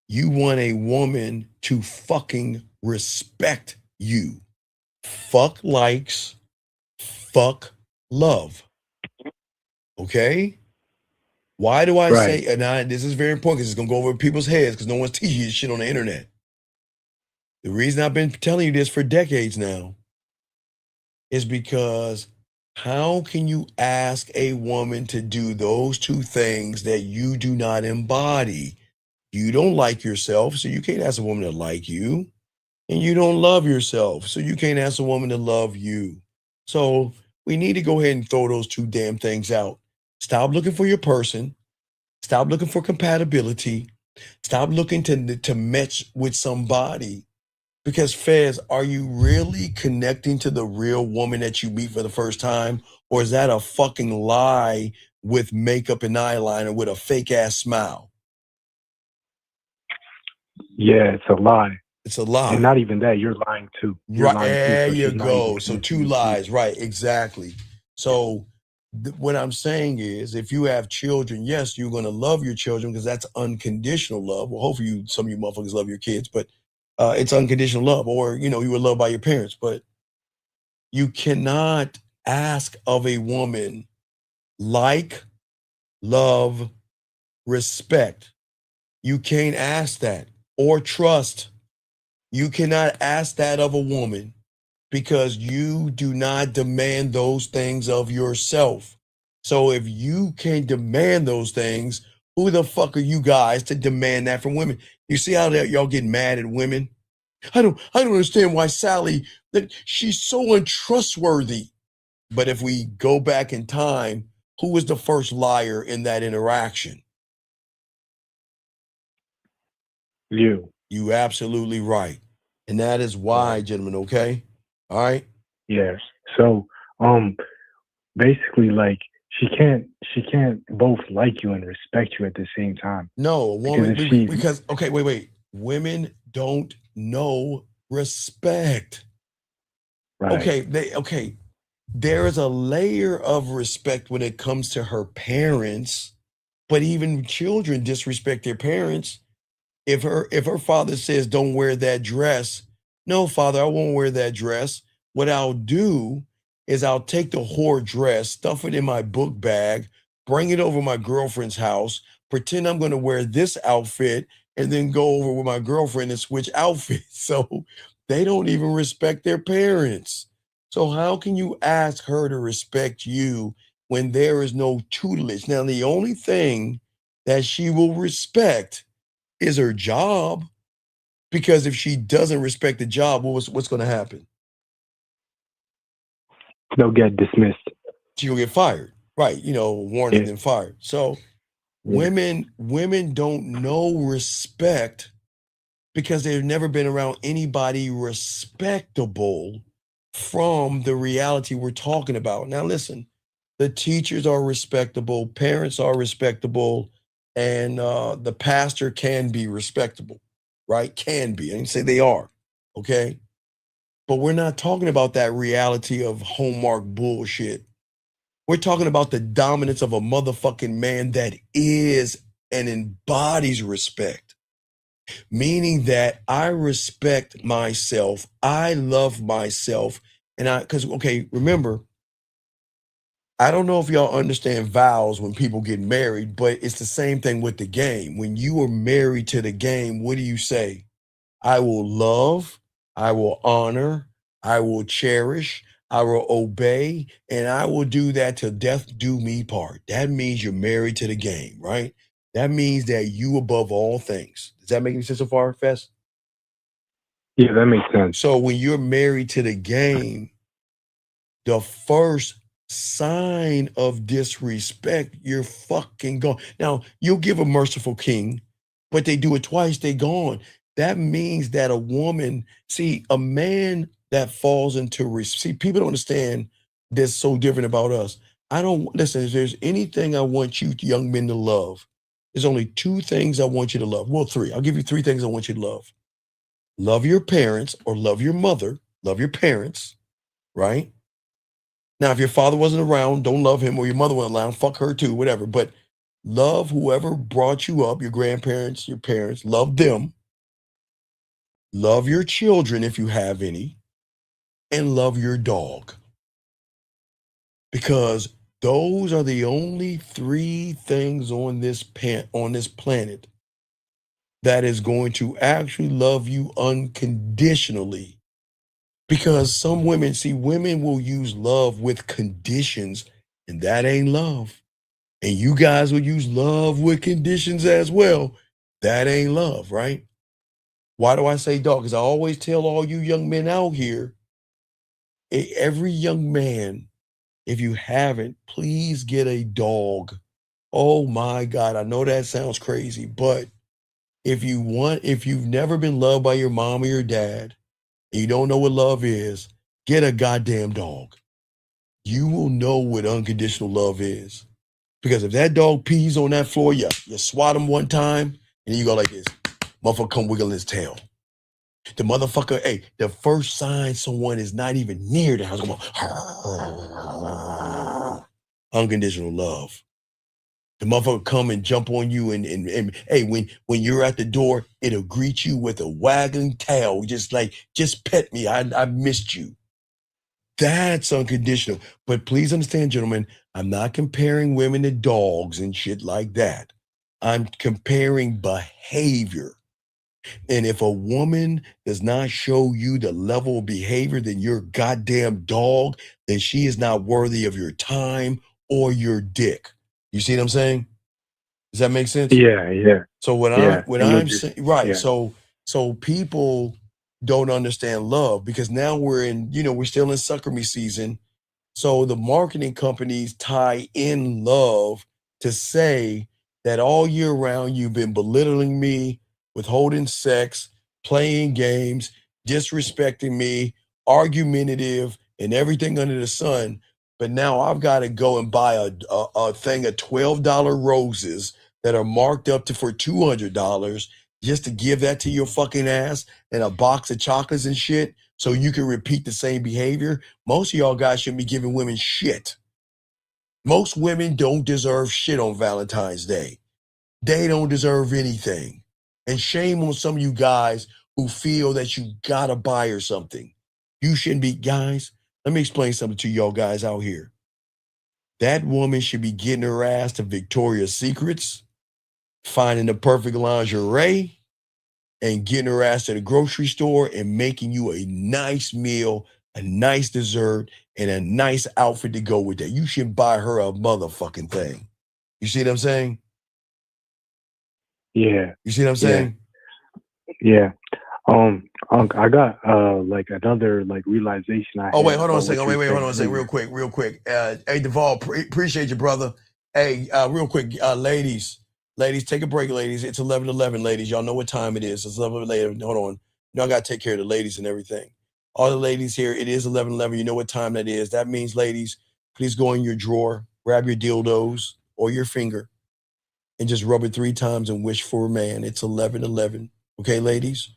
You want a woman to fucking respect you. Fuck likes, fuck love. Okay? Why do I say, and this is very important because it's going to go over people's heads because no one's teaching you this shit on the internet. The reason I've been telling you this for decades now is because how can you ask a woman to do those two things that you do not embody? You don't like yourself, so you can't ask a woman to like you. And you don't love yourself, so you can't ask a woman to love you. So we need to go ahead and throw those two damn things out. Stop looking for your person. Stop looking for compatibility. Stop looking to match with somebody. Because Fez, are you really connecting to the real woman that you meet for the first time? Or is that a fucking lie with makeup and eyeliner with a fake ass smile? Yeah, it's a lie. It's a lie. And not even that, you're lying too. You're lying There too, so you go. So two lies, right? Exactly. So what I'm saying is, if you have children, yes, you're going to love your children because that's unconditional love. Well, hopefully some of you motherfuckers love your kids, but it's unconditional love. Or, you were loved by your parents. But you cannot ask of a woman like, love, respect. You can't ask that. Or trust. You cannot ask that of a woman because you do not demand those things of yourself. So if you can't demand those things, who the fuck are you guys to demand that from women? You see how y'all get mad at women? I don't understand why Sally, that she's so untrustworthy. But if we go back in time, who was the first liar in that interaction? You. You absolutely right. And that is why, gentlemen, okay? All right? Yes. So, basically, like, she can't both like you and respect you at the same time. No, a woman, Because if she, because, okay, wait. Women don't know respect. right. Okay, there is a layer of respect when it comes to her parents, but even children disrespect their parents. If her father says, don't wear that dress, no, father, I won't wear that dress. What I'll do is I'll take the whore dress, stuff it in my book bag, bring it over to my girlfriend's house, pretend I'm going to wear this outfit, and then go over with my girlfriend and switch outfits. So they don't even respect their parents. So how can you ask her to respect you when there is no tutelage? Now, the only thing that she will respect is her job, because if she doesn't respect the job, what's going to happen? They'll get dismissed. She'll get fired, right? Warned and then fired. So women don't know respect because they've never been around anybody respectable from the reality we're talking about. Now, listen, the teachers are respectable, parents are respectable, and the pastor can be respectable, right? Can be. I didn't say they are, okay? But we're not talking about that reality of Hallmark bullshit. We're talking about the dominance of a motherfucking man that is and embodies respect. Meaning that I respect myself, I love myself, and remember, I don't know if y'all understand vows when people get married, but it's the same thing with the game. When you are married to the game, what do you say? I will love, I will honor, I will cherish, I will obey, and I will do that till death do me part. That means you're married to the game, right? That means that you above all things. Does that make any sense so far, Fess? Yeah, that makes sense. So when you're married to the game, the first sign of disrespect, you're fucking gone. Now, you'll give a merciful king, but they do it twice, they gone. That means that a woman, a man that falls into, people don't understand that's so different about us. Listen, if there's anything I want you young men to love, there's only two things I want you to love. Well, three. I'll give you three things I want you to love. Love your parents or love your mother. Love your parents, right? Now, if your father wasn't around, don't love him, or your mother wasn't around, fuck her too, whatever. But love whoever brought you up, your grandparents, your parents, love them. Love your children if you have any, and love your dog. Because those are the only three things on this planet that is going to actually love you unconditionally. Because some women, women will use love with conditions, and that ain't love. And you guys will use love with conditions as well. That ain't love, right? Why do I say dog? Because I always tell all you young men out here, every young man, if you haven't, please get a dog. Oh my God, I know that sounds crazy, but if you've never been loved by your mom or your dad, and you don't know what love is, get a goddamn dog. You will know what unconditional love is. Because if that dog pees on that floor, you swat him one time, and you go like this. Motherfucker come wiggling his tail. The motherfucker, the first sign someone is not even near the house, unconditional love. The motherfucker come and jump on you, and when you're at the door, it'll greet you with a wagging tail, just pet me, I missed you. That's unconditional. But please understand, gentlemen, I'm not comparing women to dogs and shit like that. I'm comparing behavior. And if a woman does not show you the level of behavior, then you're a goddamn dog, then she is not worthy of your time or your dick. You see what I'm saying? Does that make sense? Yeah. So what Yeah. I'm saying, right? Yeah. So people don't understand love because now we're still in sucker me season. So the marketing companies tie in love to say that all year round you've been belittling me, withholding sex, playing games, disrespecting me, argumentative, and everything under the sun. But now I've got to go and buy a thing of $12 roses that are marked up for $200 just to give that to your fucking ass and a box of chocolates and shit so you can repeat the same behavior. Most of y'all guys shouldn't be giving women shit. Most women don't deserve shit on Valentine's Day. They don't deserve anything. And shame on some of you guys who feel that you gotta buy her something. You shouldn't be, guys, let me explain something to y'all guys out here. That woman should be getting her ass to Victoria's Secrets, finding the perfect lingerie, and getting her ass to the grocery store and making you a nice meal, a nice dessert, and a nice outfit to go with that. You should buy her a motherfucking thing. You see what I'm saying? Yeah. You see what I'm saying? Yeah. I got like another like realization I Oh, had. Wait, hold on a about second. what Wait, you're hold on a second. saying. Real quick. Hey, Duvall, appreciate you, brother. Hey, real quick, ladies, take a break, ladies. It's 11:11, ladies. Y'all know what time it is. It's 11:11. Hold on. Y'all got to take care of the ladies and everything. All the ladies here, it is 11:11. You know what time that is. That means, ladies, please go in your drawer, grab your dildos or your finger, and just rub it 3 times and wish for a man. It's 11:11. Okay, ladies?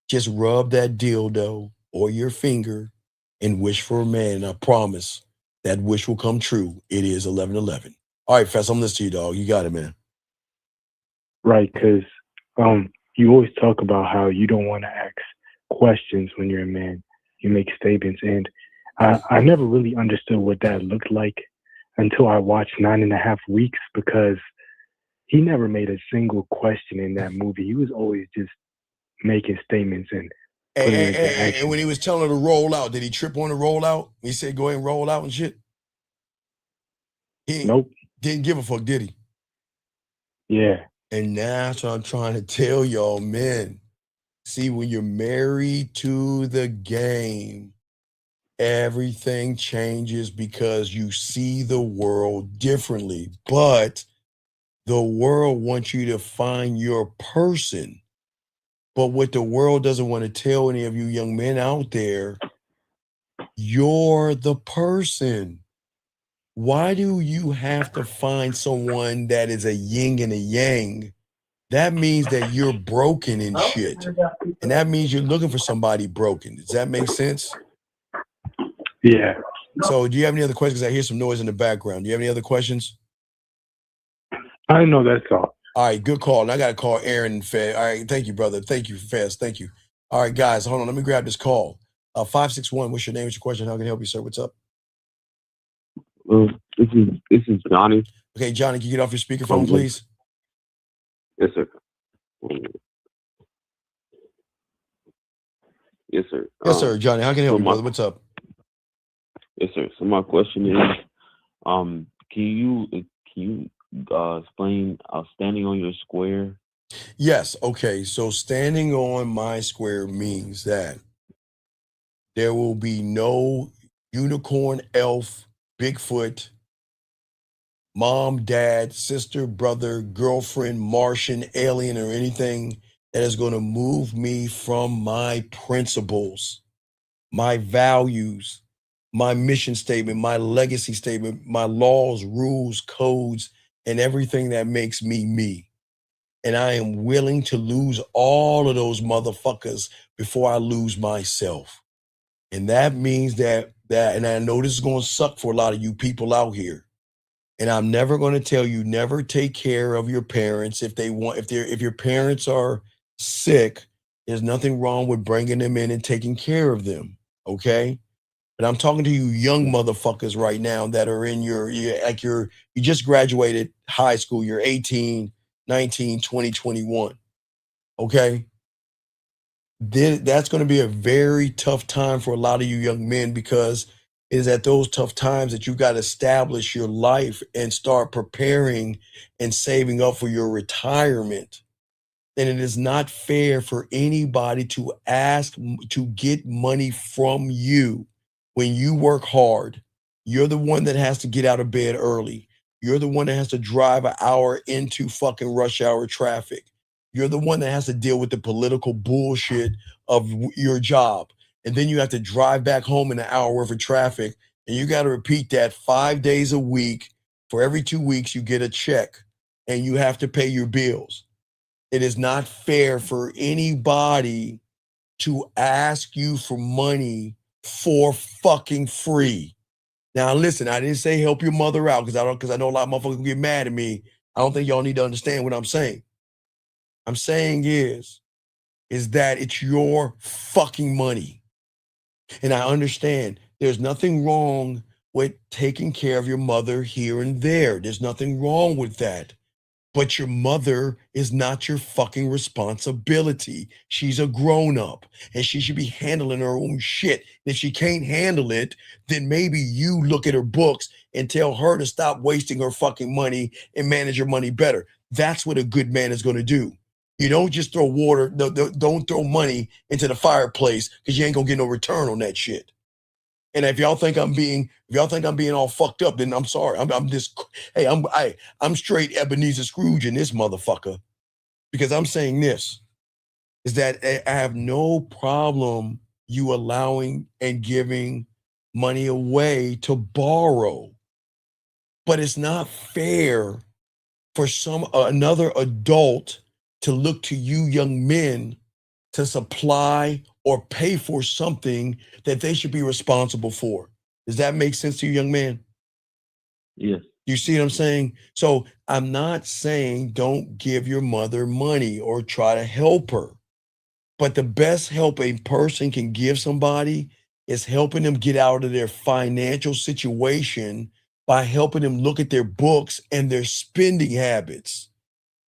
Just rub that dildo or your finger and wish for a man. And I promise that wish will come true. It is 11:11. All right, Fess, I'm listening to you, dog. You got it, man. Right, because you always talk about how you don't want to ask questions when you're a man. You make statements, and I never really understood what that looked like until I watched 9.5 Weeks, because he never made a single question in that movie. He was always just making statements and putting it into action. And when he was telling her to roll out, did he trip on the roll out? He said, go ahead and roll out and shit? Nope. Didn't give a fuck, did he? Yeah. And that's what I'm trying to tell y'all, men. See, when you're married to the game, everything changes because you see the world differently. But the world wants you to find your person. But what the world doesn't want to tell any of you young men out there, you're the person. Why do you have to find someone that is a yin and a yang? That means that you're broken and shit. And that means you're looking for somebody broken. Does that make sense? Yeah. So do you have any other questions? I hear some noise in the background. Do you have any other questions? I know that's all. All right, good call. And I got to call Aaron and Fez. All right, thank you, brother. Thank you, Fez. Thank you. All right, guys, hold on. Let me grab this call. 561, what's your name? What's your question? How can I help you, sir? What's up? This is Johnny. Okay, Johnny, can you get off your speakerphone, please? Yes, sir. Yes, sir. Yes, sir, Johnny. How can I help you, brother? What's up? Yes, sir. So my question is, can you explain standing on your square? Yes. Okay. So standing on my square means that there will be no unicorn, elf, Bigfoot, mom, dad, sister, brother, girlfriend, Martian, alien, or anything that is going to move me from my principles, my values, my mission statement, my legacy statement, my laws, rules, codes, and everything that makes me me. And I am willing to lose all of those motherfuckers before I lose myself. And that means that, and I know this is going to suck for a lot of you people out here. And I'm never going to tell you never take care of your parents if your parents are sick. There's nothing wrong with bringing them in and taking care of them, okay? But I'm talking to you young motherfuckers right now that are in you just graduated high school, you're 18, 19, 20, 21. Okay? Then that's going to be a very tough time for a lot of you young men, because it is at those tough times that you got to establish your life and start preparing and saving up for your retirement. And it is not fair for anybody to ask to get money from you when you work hard. You're the one that has to get out of bed early. You're the one that has to drive an hour into fucking rush hour traffic. You're the one that has to deal with the political bullshit of your job. And then you have to drive back home in an hour worth of traffic. And you got to repeat that 5 days a week. For every 2 weeks, you get a check and you have to pay your bills. It is not fair for anybody to ask you for money for fucking free. Now, listen, I didn't say help your mother out because I know a lot of motherfuckers will get mad at me. I don't think y'all need to understand what I'm saying. I'm saying is that it's your fucking money. And I understand there's nothing wrong with taking care of your mother here and there. There's nothing wrong with that. But your mother is not your fucking responsibility. She's a grown-up and she should be handling her own shit. If she can't handle it, then maybe you look at her books and tell her to stop wasting her fucking money and manage her money better. That's what a good man is going to do. You don't just throw water, don't throw money into the fireplace because you ain't gonna get no return on that shit. And if y'all think I'm being all fucked up, then I'm sorry. I'm straight Ebenezer Scrooge in this motherfucker, because I'm saying this is that I have no problem you allowing and giving money away to borrow, but it's not fair for another adult to look to you young men to supply or pay for something that they should be responsible for. Does that make sense to you, young man? Yes. You see what I'm saying? So I'm not saying don't give your mother money or try to help her. But the best help a person can give somebody is helping them get out of their financial situation by helping them look at their books and their spending habits.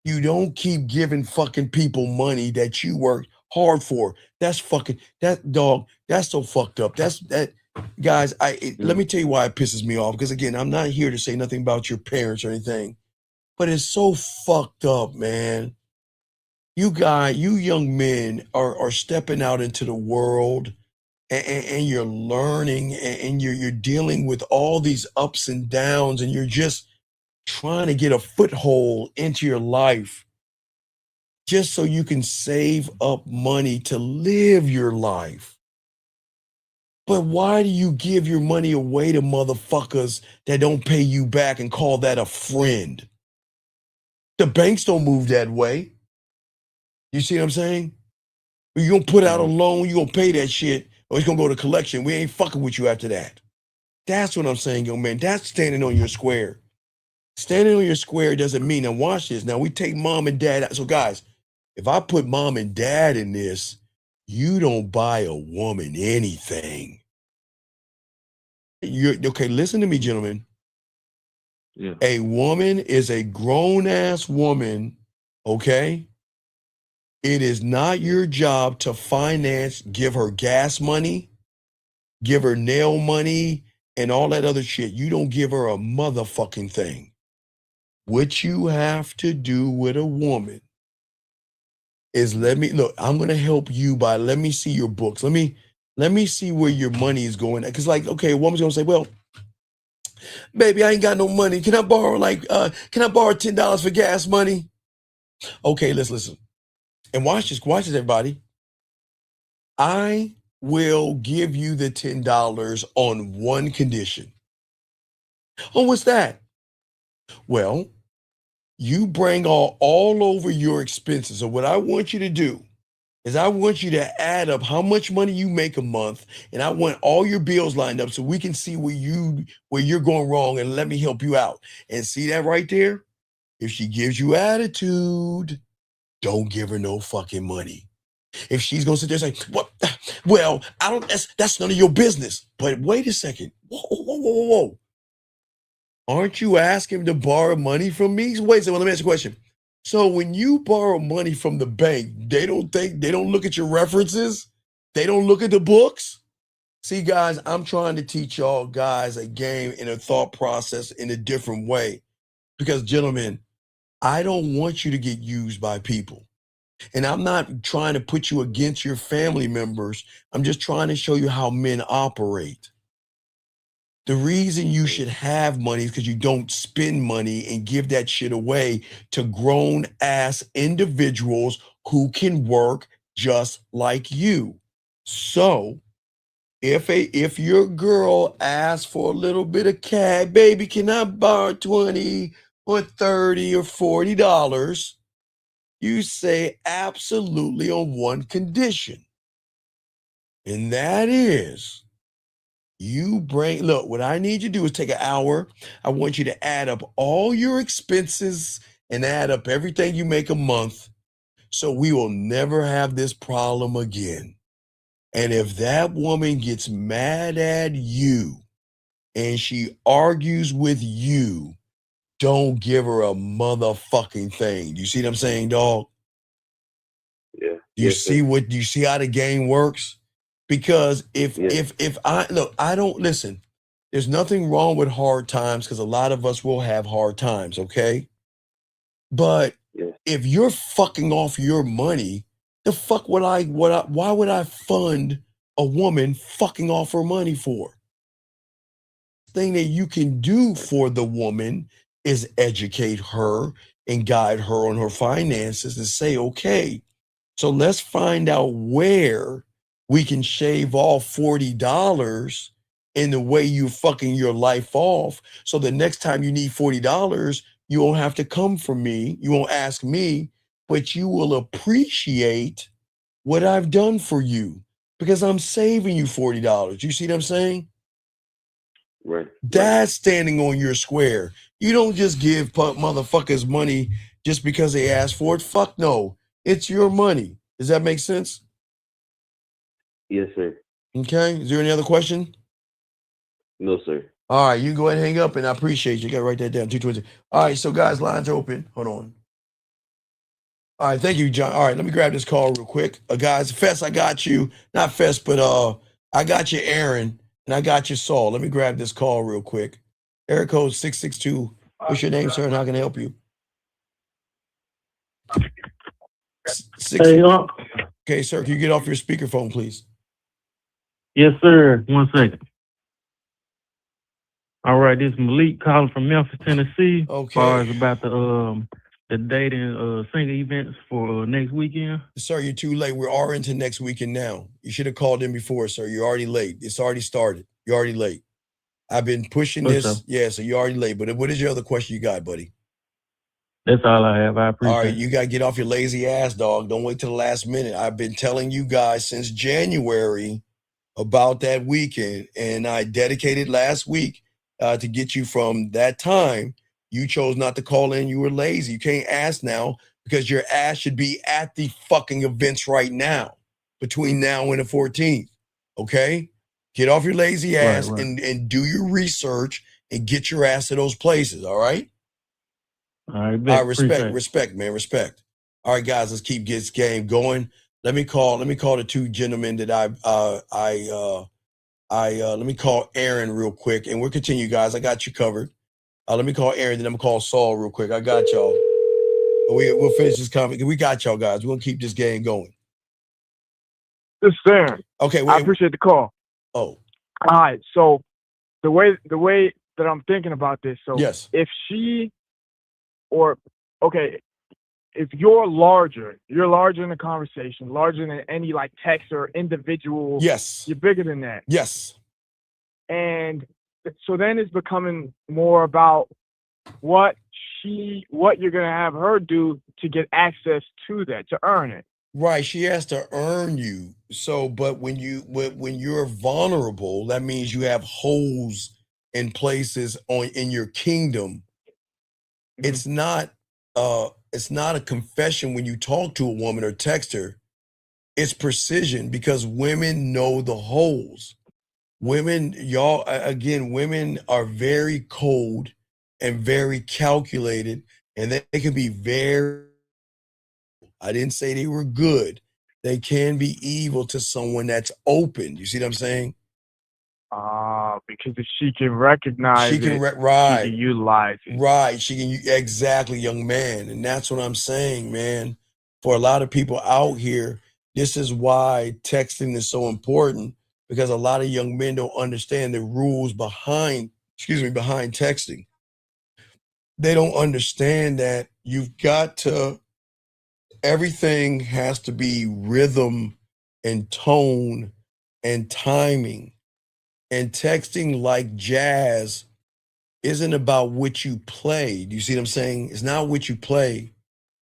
You don't keep giving fucking people money that you worked hard for. That's so fucked up. Guys, let me tell you why it pisses me off. Because again, I'm not here to say nothing about your parents or anything, but it's so fucked up, man. You young men are stepping out into the world and you're learning and you're dealing with all these ups and downs, and you're just trying to get a foothold into your life just so you can save up money to live your life. But why do you give your money away to motherfuckers that don't pay you back and call that a friend? The banks don't move that way. You see what I'm saying? You're going to put out a loan, you're going to pay that shit, or it's going to go to collection. We ain't fucking with you after that. That's what I'm saying, young man. That's standing on your square. Standing on your square doesn't mean, now watch this. Now we take mom and dad out. So guys, if I put mom and dad in this, you don't buy a woman anything. Okay, listen to me, gentlemen. Yeah. A woman is a grown-ass woman, okay? It is not your job to finance, give her gas money, give her nail money, and all that other shit. You don't give her a motherfucking thing. What you have to do with a woman is I'm going to help you by, let me see your books. Let me see where your money is going. Because like, okay, a woman's going to say, well, baby, I ain't got no money. Can I borrow $10 for gas money? Okay, let's listen. And watch this, everybody. I will give you the $10 on one condition. Oh, what's that? Well, you bring all over your expenses. So what I want you to do is I want you to add up how much money you make a month, and I want all your bills lined up so we can see where you're going wrong, and let me help you out. And see that right there? If she gives you attitude, don't give her no fucking money. If she's gonna sit there and say, "What? Well, I don't. That's none of your business." But wait a second. Whoa. Aren't you asking to borrow money from me? Wait a second. Let me ask you a question. So when you borrow money from the bank, they don't look at your references. They don't look at the books. See, guys, I'm trying to teach y'all guys a game and a thought process in a different way. Because, gentlemen, I don't want you to get used by people. And I'm not trying to put you against your family members. I'm just trying to show you how men operate. The reason you should have money is because you don't spend money and give that shit away to grown ass individuals who can work just like you. So if your girl asks for a little bit of cash, baby, can I borrow 20 or 30 or $40? You say absolutely on one condition. And that is look, what I need you to do is take an hour. I want you to add up all your expenses and add up everything you make a month so we will never have this problem again. And if that woman gets mad at you and she argues with you, don't give her a motherfucking thing. You see what I'm saying, dog? Yeah. You see how the game works? Because if I don't listen, there's nothing wrong with hard times because a lot of us will have hard times, okay? But if you're fucking off your money, why would I fund a woman fucking off her money for? Thing that you can do for the woman is educate her and guide her on her finances and say, okay, so let's find out where we can shave off $40 in the way you fucking your life off. So the next time you need $40, you won't have to come from me. You won't ask me, but you will appreciate what I've done for you because I'm saving you $40. You see what I'm saying? Right. That's standing on your square. You don't just give motherfuckers money just because they ask for it. Fuck no. It's your money. Does that make sense? Yes, sir. Okay. Is there any other question? No, sir. All right. You can go ahead and hang up, and I appreciate you. You got to write that down. 220. All right. So, guys, lines are open. Hold on. All right. Thank you, John. All right. Let me grab this call real quick. Guys, Fess, I got you. Not Fess, but I got you, Aaron, and I got you, Saul. Let me grab this call real quick. Area code 662. What's your name, sir, and how can I help you? Okay, sir, can you get off your speakerphone, please? Yes, sir. 1 second. All right, this is Malik calling from Memphis, Tennessee. Okay. As far as about the dating single events for next weekend. Sir, you're too late. We are into next weekend now. You should have called in before, sir. You're already late. It's already started. You're already late. I've been pushing this. Up? Yeah, so you're already late. But what is your other question you got, buddy? That's all I have. I appreciate it. All right, you got to get off your lazy ass, dog. Don't wait till the last minute. I've been telling you guys since January about that weekend, and I dedicated last week to get you from that time. You chose not to call in. You were lazy. You can't ask now because your ass should be at the fucking events right now, between now and the 14th, okay? Get off your lazy ass Right. And do your research and get your ass to those places, all right? All right, Respect, man, respect. All right, guys, let's keep this game going. Let me call the two gentlemen that let me call Aaron real quick, and we'll continue, guys. I got you covered. Let me call Aaron, then I'm gonna call Saul real quick. I got y'all. We'll finish this conversation. We got y'all, guys. We're gonna keep this game going. This is Aaron. Okay, I appreciate the call. Oh. All right. So the way that I'm thinking about this, so yes, if if you're larger in the conversation, larger than any like text or individual, yes, you're bigger than that. Yes. And so then it's becoming more about what you're gonna have her do to get access to that, to earn it. Right, she has to earn you. So, but when you're vulnerable, that means you have holes in places in your kingdom. Mm-hmm. It's not a confession when you talk to a woman or text her. It's precision because women know the holes. Women are very cold and very calculated, and they can be very I didn't say they were good. They can be evil to someone that's open. You see what I'm saying? Because if she can recognize She can it, right. she can utilize it. Right. She can exactly, young man. And that's what I'm saying, man. For a lot of people out here, this is why texting is so important, because a lot of young men don't understand the rules behind texting. They don't understand that everything has to be rhythm and tone and timing. And texting, like jazz, isn't about what you play. Do you see what I'm saying? It's not what you play.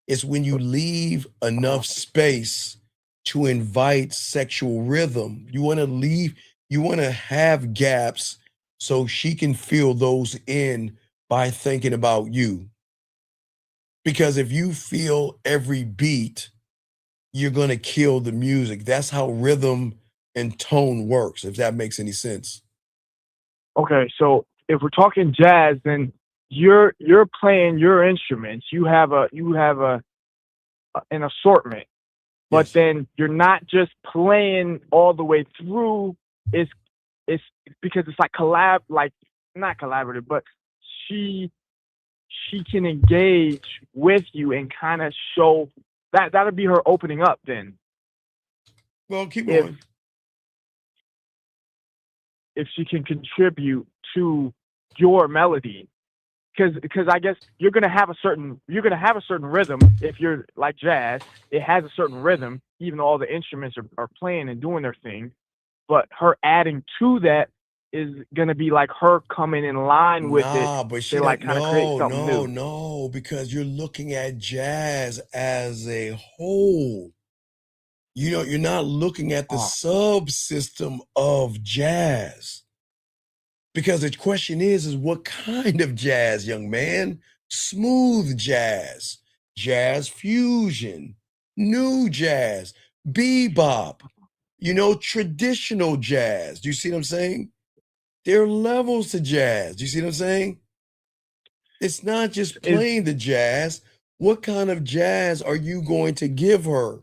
It's when you leave enough space to invite sexual rhythm. You want to have gaps so she can fill those in by thinking about you. Because if you feel every beat, you're going to kill the music. That's how rhythm and tone works, if that makes any sense. Okay, so if we're talking jazz, then you're playing your instruments. You have an assortment, but then you're not just playing all the way through. It's because it's like not collaborative, but she can engage with you and kind of show that'll be her opening up then. Well, keep going. If she can contribute to your melody, because I guess you're gonna have a certain rhythm. If you're like jazz, it has a certain rhythm, even though all the instruments are playing and doing their thing. But her adding to that is gonna be like her coming in line with it. But she like kind of create something new. No, because you're looking at jazz as a whole. You're not looking at the subsystem of jazz. Because the question is what kind of jazz, young man? Smooth jazz, jazz fusion, new jazz, bebop, traditional jazz. Do you see what I'm saying? There are levels to jazz. Do you see what I'm saying? It's not just playing the jazz. What kind of jazz are you going to give her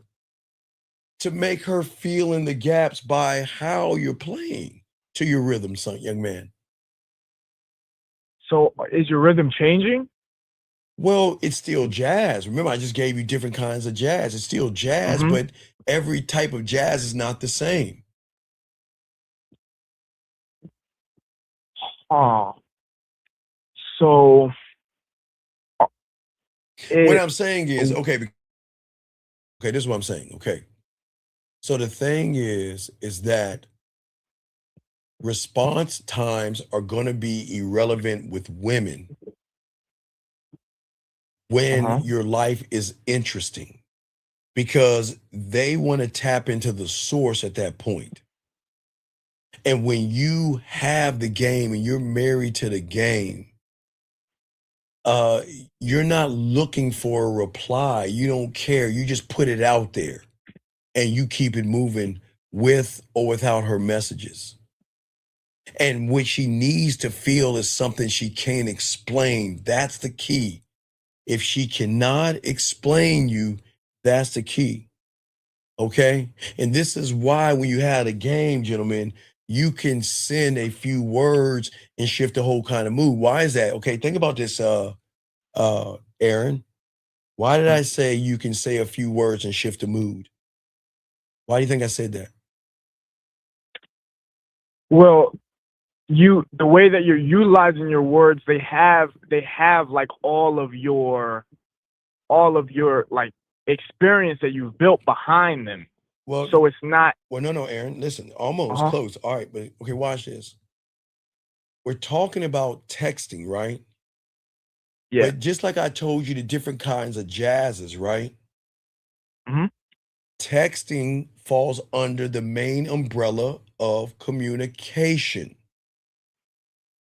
to make her fill in the gaps by how you're playing to your rhythm, young man? So is your rhythm changing? Well, it's still jazz. Remember, I just gave you different kinds of jazz. It's still jazz, but every type of jazz is not the same. So what I'm saying is, okay, this is what I'm saying. Okay. So the thing is that response times are going to be irrelevant with women when your life is interesting, because they want to tap into the source at that point. And when you have the game and you're married to the game, you're not looking for a reply. You don't care. You just put it out there and you keep it moving with or without her messages. And what she needs to feel is something she can't explain. That's the key. If she cannot explain you, that's the key. Okay? And this is why when you had a game, gentlemen, you can send a few words and shift the whole kind of mood. Why is that? Okay, think about this, Aaron. Why did I say you can say a few words and shift the mood? Why do you think I said that? Well, the way that you're utilizing your words, they have like all of your like experience that you've built behind them. Well, so it's not. Well, no, Aaron. Listen, almost close. All right, but okay, watch this. We're talking about texting, right? Yeah. But just like I told you the different kinds of jazzes, right? Texting falls under the main umbrella of communication.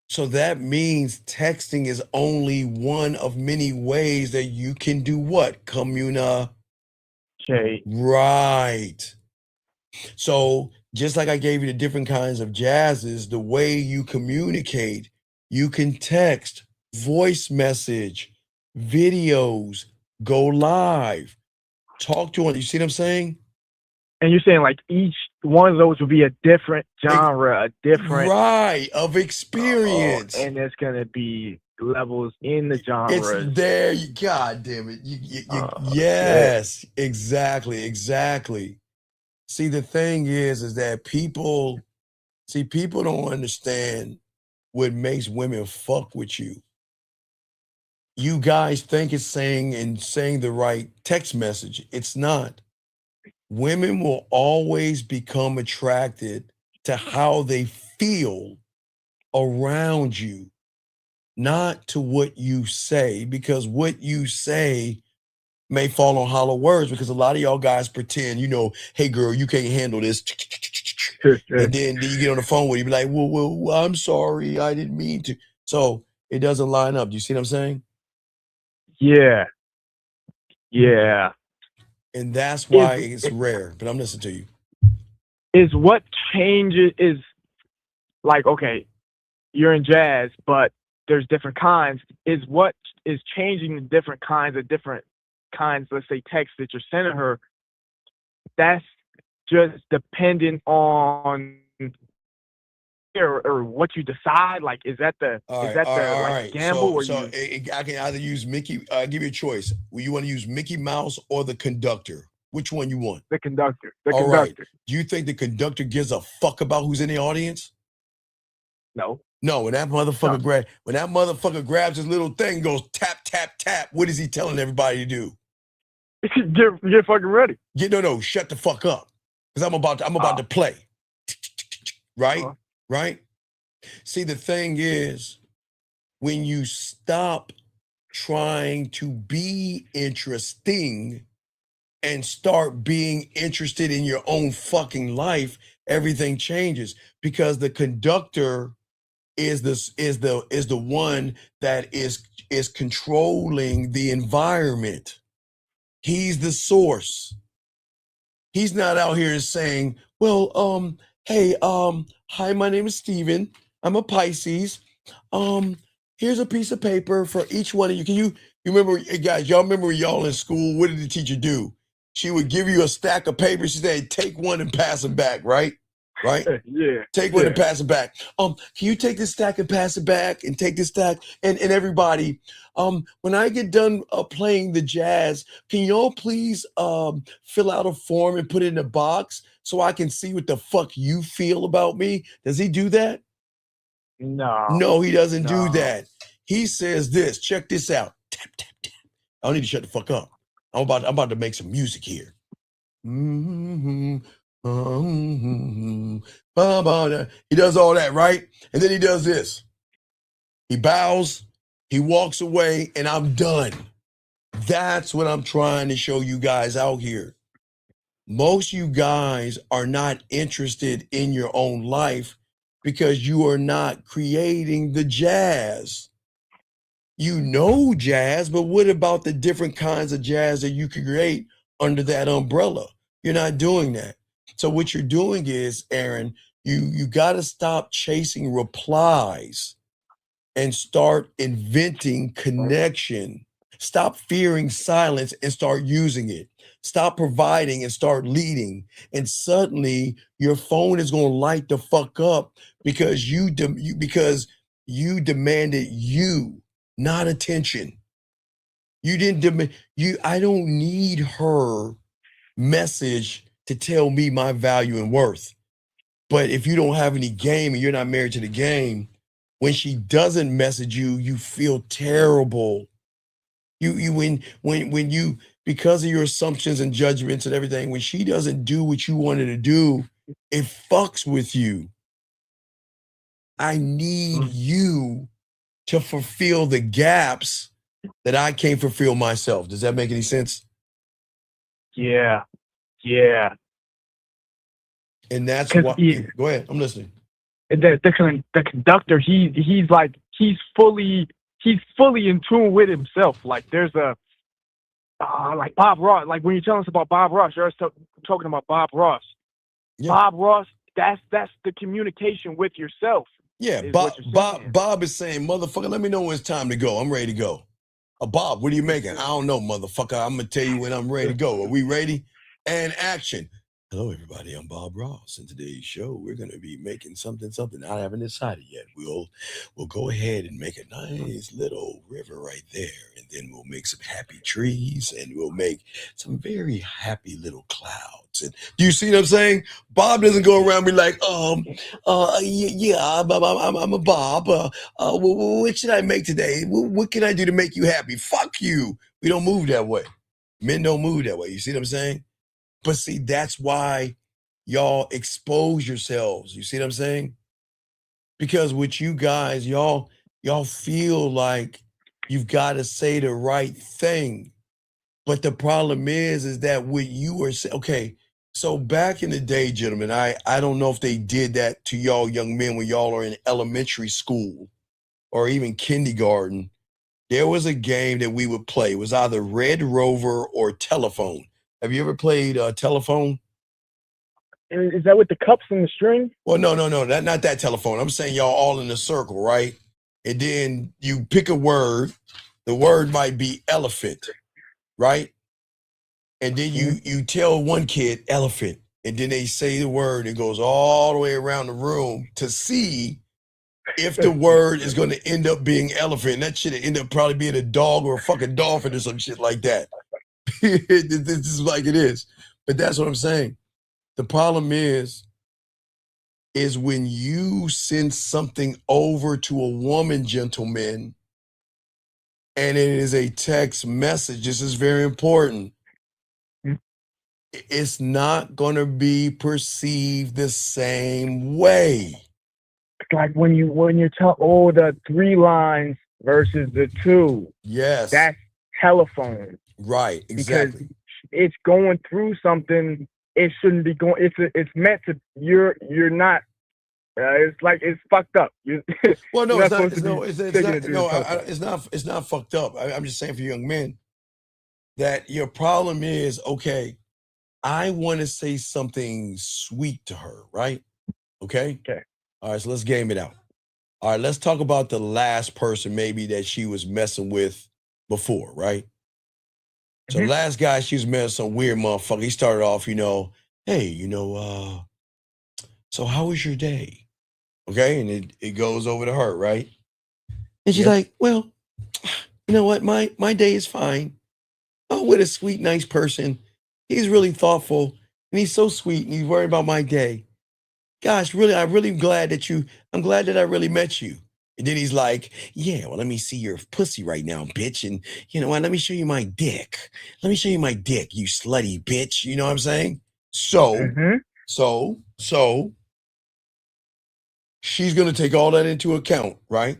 So that means texting is only one of many ways that you can do what? Communicate. Right. So just like I gave you the different kinds of jazzes, the way you communicate, you can text, voice message, videos, go live. Talk to him. You see what I'm saying? And you're saying like each one of those would be a different genre, a different of experience, and there's gonna be levels in the genres. It's there. God damn it! Yes, shit. Exactly. See, the thing is that people don't understand what makes women fuck with you. You guys think it's saying the right text message. It's not. Women will always become attracted to how they feel around you, not to what you say, because what you say may fall on hollow words, because a lot of y'all guys pretend, hey girl, you can't handle this. And then you get on the phone with you, be like, well, I'm sorry, I didn't mean to. So it doesn't line up. Do you see what I'm saying? Yeah. And that's why it's rare, but I'm listening to you. Is what changes is like, okay, you're in jazz, but there's different kinds. Is what is changing the different kinds, let's say texts that you're sending her, that's just dependent on or what you decide? Like, is that the gamble? So I can either use Mickey. Give you a choice. Will you want to use Mickey Mouse or the conductor? Which one you want? The conductor. Right. Do you think the conductor gives a fuck about who's in the audience? No. When that motherfucker grabs his little thing, and goes tap tap tap. What is he telling everybody to do? Get fucking ready. No, shut the fuck up, because I'm about to play. Right. Right? See, the thing is, when you stop trying to be interesting and start being interested in your own fucking life, everything changes, because the conductor is the one that is controlling the environment. He's the source. He's not out here saying, well, hey, hi, my name is Steven. I'm a Pisces. Here's a piece of paper for each one of you. You remember, guys, y'all remember y'all in school, what did the teacher do? She would give you a stack of papers. She said, take one and pass them back, right? Right? Yeah. Take one and pass it back. Can you take this stack and pass it back, and take this stack? And everybody, when I get done playing the jazz, can y'all please fill out a form and put it in a box so I can see what the fuck you feel about me? Does he do that? No, he doesn't do that. He says this. Check this out. Tap, tap, tap. I don't need to shut the fuck up. I'm about to make some music here. He does all that, right? And then he does this. He bows, he walks away, and I'm done. That's what I'm trying to show you guys out here. Most of you guys are not interested in your own life because you are not creating the jazz. You know jazz, but what about the different kinds of jazz that you can create under that umbrella? You're not doing that. So what you're doing is, Aaron, you got to stop chasing replies and start inventing connection. Stop fearing silence and start using it. Stop providing and start leading. And suddenly your phone is going to light the fuck up because you demanded you, not attention. You didn't demand I don't need her message to tell me my value and worth. But if you don't have any game and you're not married to the game, when she doesn't message you, you feel terrible. When you, because of your assumptions and judgments and everything, when she doesn't do what you wanted to do, it fucks with you. I need you to fulfill the gaps that I can't fulfill myself. Does that make any sense? Yeah. And that's why. Go ahead, I'm listening. The conductor, he's fully in tune with himself. Like there's a like Bob Ross. Like when you're telling us about Bob Ross, you're talking about Bob Ross. Yeah. Bob Ross, that's the communication with yourself. Yeah, Bob is saying, motherfucker, let me know when it's time to go. I'm ready to go. Bob, what are you making? I don't know, motherfucker. I'm gonna tell you when I'm ready to go. Are we ready? And action. Hello, everybody. I'm Bob Ross. In today's show, we're gonna be making something. I haven't decided yet. We'll go ahead and make a nice little river right there, and then we'll make some happy trees, and we'll make some very happy little clouds. And do you see what I'm saying? Bob doesn't go around be like, I'm a Bob. What should I make today? What can I do to make you happy? Fuck you. We don't move that way. Men don't move that way. You see what I'm saying? But see, that's why y'all expose yourselves. You see what I'm saying? Because with you guys, y'all feel like you've got to say the right thing. But the problem is that what you are saying, okay, so back in the day, gentlemen, I don't know if they did that to y'all young men when y'all are in elementary school or even kindergarten. There was a game that we would play. It was either Red Rover or Telephone. Have you ever played Telephone? Is that with the cups and the string? Well, no, not that telephone. I'm saying y'all all in a circle, right? And then you pick a word. The word might be elephant, right? And then you tell one kid elephant, and then they say the word. It goes all the way around the room to see if the word is going to end up being elephant. And that shit end up probably being a dog or a fucking dolphin or some shit like that. This is like it is. But that's what I'm saying. The problem is when you send something over to a woman, gentlemen, and it is a text message, this is very important. It's not going to be perceived the same way. It's like when you tell the 3 lines versus the 2. Yes. That's telephone. Right, exactly. Because it's going through something it shouldn't be going. It's meant to. You're not. It's like it's fucked up. Well, no, it's not fucked up. I'm just saying for young men that your problem is, okay, I want to say something sweet to her, right? Okay. All right, so let's game it out. All right, let's talk about the last person maybe that she was messing with before, right? So last guy she was messing some weird motherfucker. He started off, hey, so how was your day? Okay, and it goes over to her, right? And she's like, well, you know what? My day is fine. Oh, what a sweet, nice person. He's really thoughtful, and he's so sweet, and he's worried about my day. Gosh, really, I'm glad that I really met you. And then he's like, yeah, well, let me see your pussy right now, bitch. And you know what? Let me show you my dick. Let me show you my dick, you slutty bitch. You know what I'm saying? So she's going to take all that into account, right?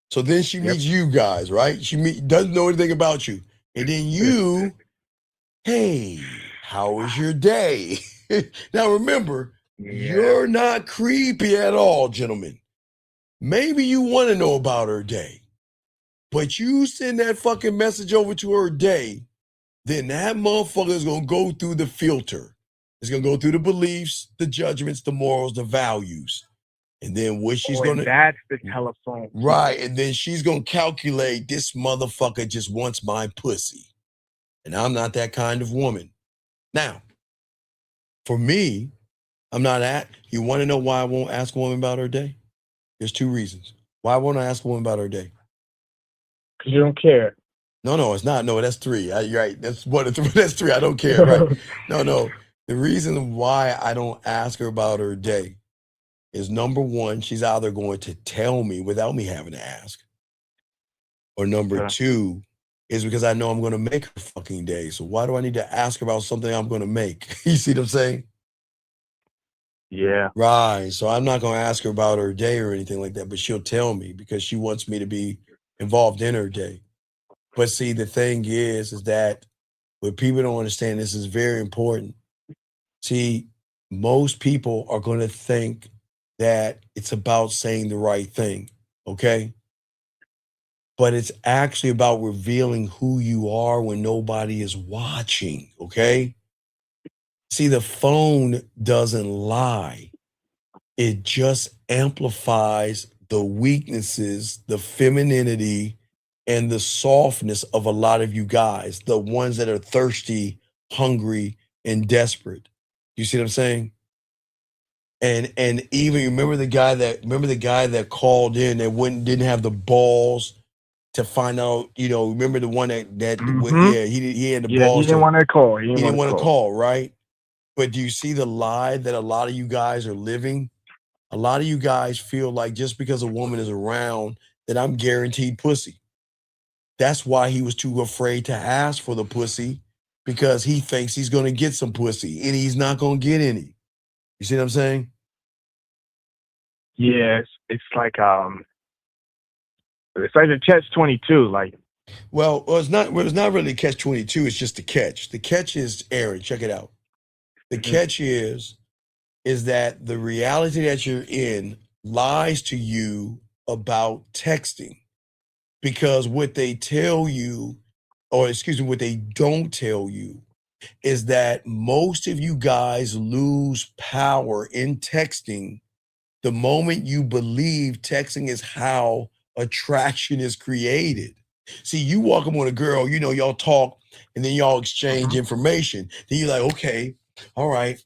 So then she meets you guys, right? She doesn't know anything about you. And then you, hey, how was your day? Now remember, you're not creepy at all, gentlemen. Maybe you want to know about her day, but you send that fucking message over to her day, then that motherfucker is going to go through the filter. It's going to go through the beliefs, the judgments, the morals, the values. And then what she's going to... That's the telephone. Right. And then she's going to calculate, this motherfucker just wants my pussy. And I'm not that kind of woman. Now, for me, I'm not you want to know why I won't ask a woman about her day? There's 2 reasons. Why won't I ask a woman about her day? Because you don't care. No, it's not. No, that's 3. You're right. That's 1 of 3. That's 3. I don't care. Right? No. The reason why I don't ask her about her day is, number 1, she's either going to tell me without me having to ask, or number 2 is because I know I'm going to make her fucking day. So why do I need to ask her about something I'm going to make? You see what I'm saying? Yeah. Right. So I'm not going to ask her about her day or anything like that, but she'll tell me because she wants me to be involved in her day. But see, the thing is that what people don't understand, this is very important. See, most people are going to think that it's about saying the right thing, okay? But it's actually about revealing who you are when nobody is watching, okay? See, the phone doesn't lie. It just amplifies the weaknesses, the femininity, and the softness of a lot of you guys, the ones that are thirsty, hungry, and desperate. You see what I'm saying? And even remember the guy that called in that didn't have the balls to find out, remember the one that he had the balls. He didn't want to call. He didn't want to call, right? But do you see the lie that a lot of you guys are living? A lot of you guys feel like just because a woman is around that I'm guaranteed pussy. That's why he was too afraid to ask for the pussy, because he thinks he's going to get some pussy and he's not going to get any. You see what I'm saying? Yeah, it's like a catch-22. Like, well, it's not really a catch-22. It's just a catch. The catch is, Aaron, check it out. The catch is that the reality that you're in lies to you about texting, because what they tell you, or excuse me, what they don't tell you is that most of you guys lose power in texting the moment you believe texting is how attraction is created. See, you walk up on a girl, y'all talk, and then y'all exchange information. Then you're like, okay, all right.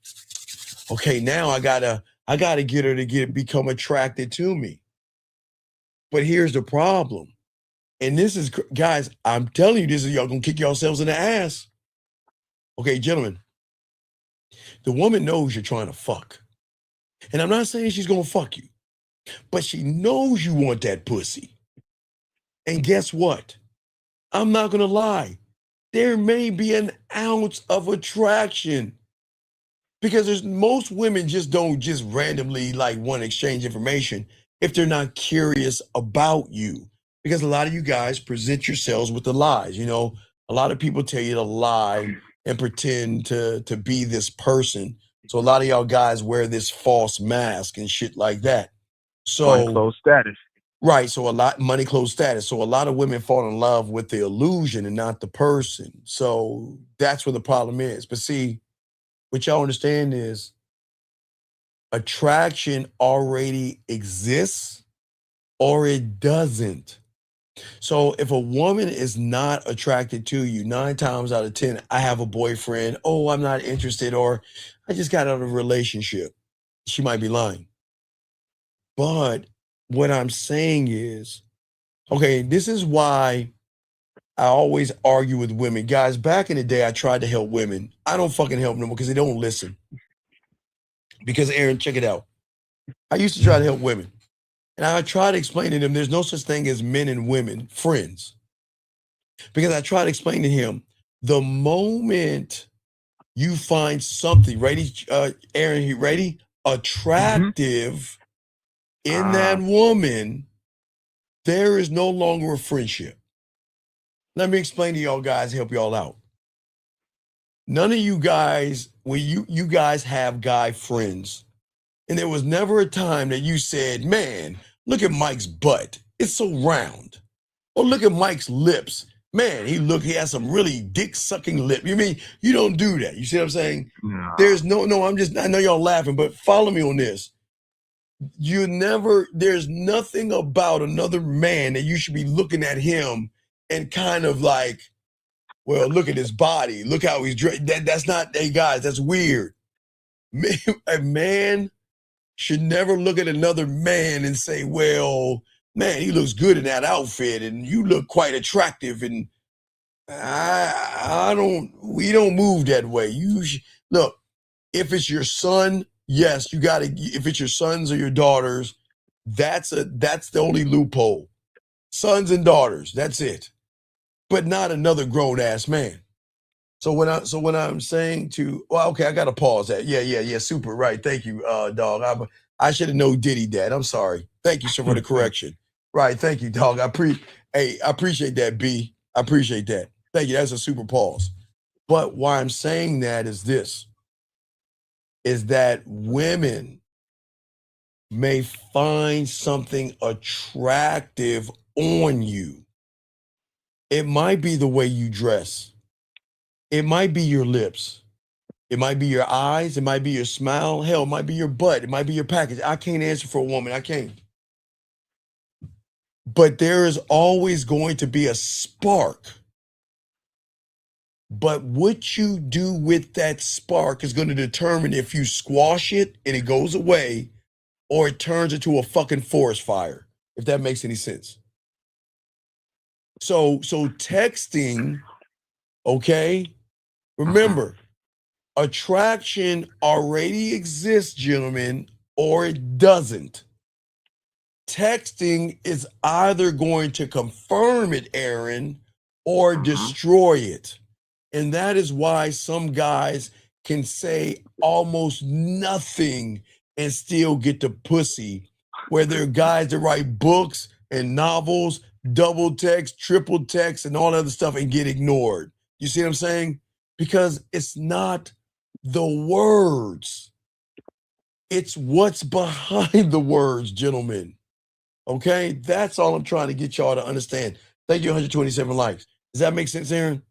Okay, now I gotta get her to become attracted to me. But here's the problem. And this is, guys, I'm telling you, this is, y'all gonna kick yourselves in the ass. Okay, gentlemen, the woman knows you're trying to fuck. And I'm not saying she's gonna fuck you, but she knows you want that pussy. And guess what? I'm not gonna lie. There may be an ounce of attraction, because most women don't randomly like want to exchange information if they're not curious about you. Because a lot of you guys present yourselves with the lies. A lot of people tell you to lie and pretend to be this person. So a lot of y'all guys wear this false mask and shit like that. So money, clothes, status. Right. So money, clothes, status. So a lot of women fall in love with the illusion and not the person. So that's where the problem is. But see, what y'all understand is attraction already exists or it doesn't. So if a woman is not attracted to you, 9 times out of 10, I have a boyfriend, oh, I'm not interested, or I just got out of a relationship, she might be lying. But what I'm saying is, okay, this is why I always argue with women. Guys, back in the day, I tried to help women. I don't fucking help them because they don't listen. Because, Aaron, check it out. I used to try to help women. And I try to explain to them there's no such thing as men and women friends. Because I try to explain to him, the moment you find something, ready, Aaron, you ready? Attractive in that woman, there is no longer a friendship. Let me explain to y'all guys, help y'all out. None of you guys, when you guys have guy friends, and there was never a time that you said, man, look at Mike's butt. It's so round. Or look at Mike's lips. Man, he has some really dick-sucking lip. You mean, you don't do that. You see what I'm saying? No. There's I know y'all laughing, but follow me on this. There's nothing about another man that you should be looking at him and kind of like, well, look at his body. Look how he's dressed. That's not, hey guys, that's weird. A man should never look at another man and say, well, man, he looks good in that outfit and you look quite attractive. And we don't move that way. Look, if it's your son, yes, if it's your sons or your daughters, that's the only loophole. Sons and daughters, that's it. But not another grown ass man. So when I'm saying okay, I got to pause that. Yeah, super, right. Thank you, dog. I should have known Diddy Dad. I'm sorry. Thank you, sir, for the correction. Right, thank you, dog. I appreciate that, B. I appreciate that. Thank you. That's a super pause. But why I'm saying that is this, is that women may find something attractive on you. It might be the way you dress. It might be your lips. It might be your eyes. It might be your smile. Hell, it might be your butt. It might be your package. I can't answer for a woman. I can't. but there is always going to be a spark. But what you do with that spark is going to determine if you squash it and it goes away, or it turns into a fucking forest fire, if that makes any sense. So texting, okay? Remember, attraction already exists, gentlemen, or it doesn't. Texting is either going to confirm it, Aaron, or destroy it. And that is why some guys can say almost nothing and still get the pussy, where there are guys that write books and novels, double text, triple text, and all that other stuff and get ignored. You see what I'm saying? Because it's not the words. It's what's behind the words, gentlemen. Okay? That's all I'm trying to get y'all to understand. Thank you, 127 likes. Does that make sense, Aaron?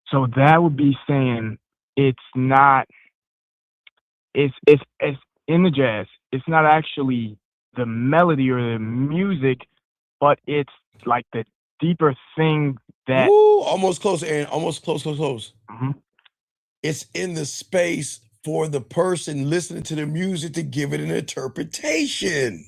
So that would be saying it's not, it's in the jazz, it's not actually the melody or the music, but it's like the deeper thing that. Woo, almost close, Aaron. Almost close. Mm-hmm. It's in the space for the person listening to the music to give it an interpretation.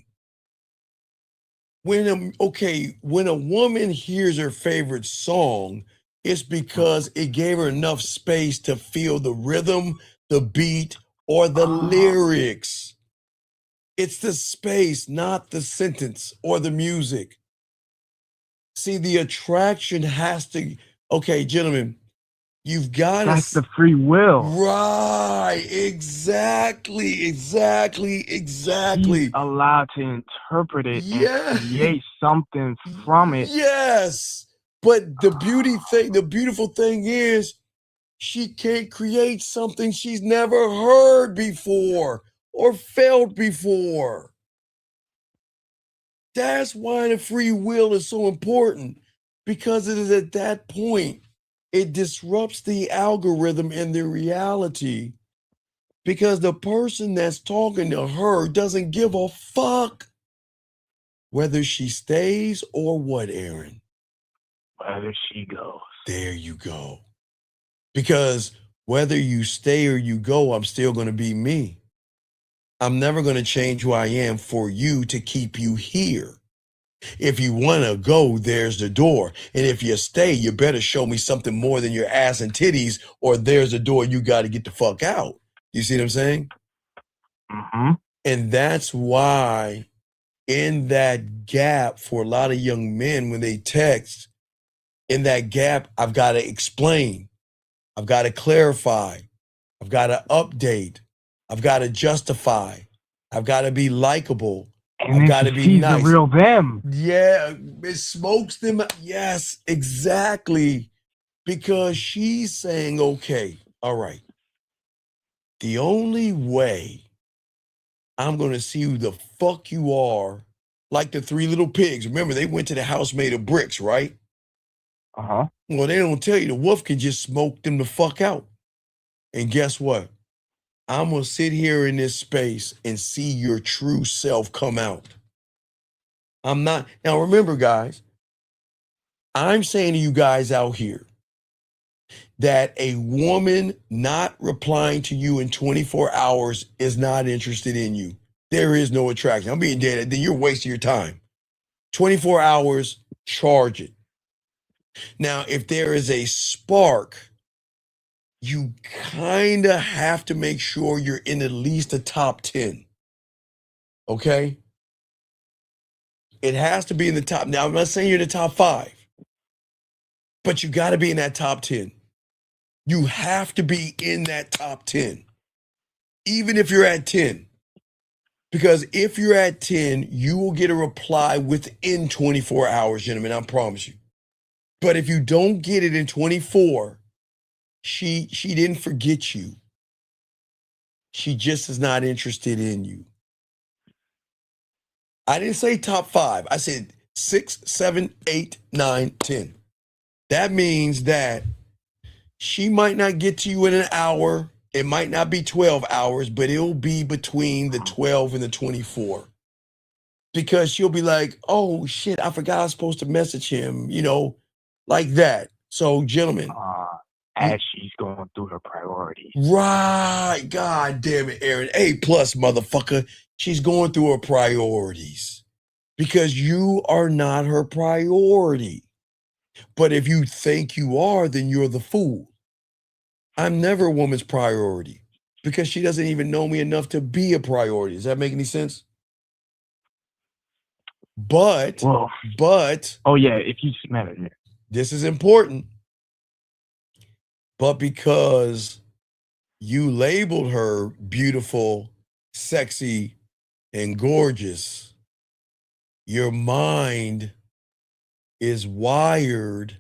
When a woman hears her favorite song, it's because it gave her enough space to feel the rhythm, the beat, or the lyrics. It's the space, not the sentence or the music. See, the attraction has to, okay, gentlemen, you've got to. That's the free will. Right, exactly. He's allowed to interpret it and create something from it. Yes. But the beautiful thing is, she can't create something she's never heard before or felt before. That's why the free will is so important, because it is at that point, it disrupts the algorithm and the reality, because the person that's talking to her doesn't give a fuck whether she stays or what, Aaron. Whether she goes. There you go. Because whether you stay or you go, I'm still going to be me. I'm never going to change who I am for you to keep you here. If you want to go, there's the door. And if you stay, you better show me something more than your ass and titties, or there's the door. You got to get the fuck out. You see what I'm saying? Mm-hmm. And that's why in that gap for a lot of young men, when they text, in that gap, I've got to explain. I've got to clarify. I've got to update. I've got to justify. I've got to be likable. And I've got to be nice. The real them. Yeah, it smokes them. Yes, exactly. Because she's saying, okay, all right. The only way I'm going to see who the fuck you are, like the three little pigs. Remember, they went to the house made of bricks, right? Uh-huh. Well, they don't tell you the wolf can just smoke them the fuck out. And guess what? I'm going to sit here in this space and see your true self come out. I'm not. Now, remember, guys, I'm saying to you guys out here that a woman not replying to you in 24 hours is not interested in you. There is no attraction. I'm being dead. Then you're wasting your time. 24 hours, charge it. Now, if there is a spark, you kind of have to make sure you're in at least the top 10. Okay? It has to be in the top. Now, I'm not saying you're in the top 5, but you got to be in that top 10. You have to be in that top 10, even if you're at 10. Because if you're at 10, you will get a reply within 24 hours, gentlemen, I promise you. But if you don't get it in 24, she didn't forget you. She just is not interested in you. I didn't say top 5. I said 6, 7, 8, 9, 10. That means that she might not get to you in an hour. It might not be 12 hours, but it'll be between the 12 and the 24. Because she'll be like, oh shit, I forgot I was supposed to message him, you know, like that. So, gentlemen. As she's going through her priorities. Right. God damn it, Aaron. A+, motherfucker. She's going through her priorities. Because you are not her priority. But if you think you are, then you're the fool. I'm never a woman's priority. Because she doesn't even know me enough to be a priority. Does that make any sense? But oh yeah, if you just met her, yeah. This is important. But because you labeled her beautiful, sexy, and gorgeous, your mind is wired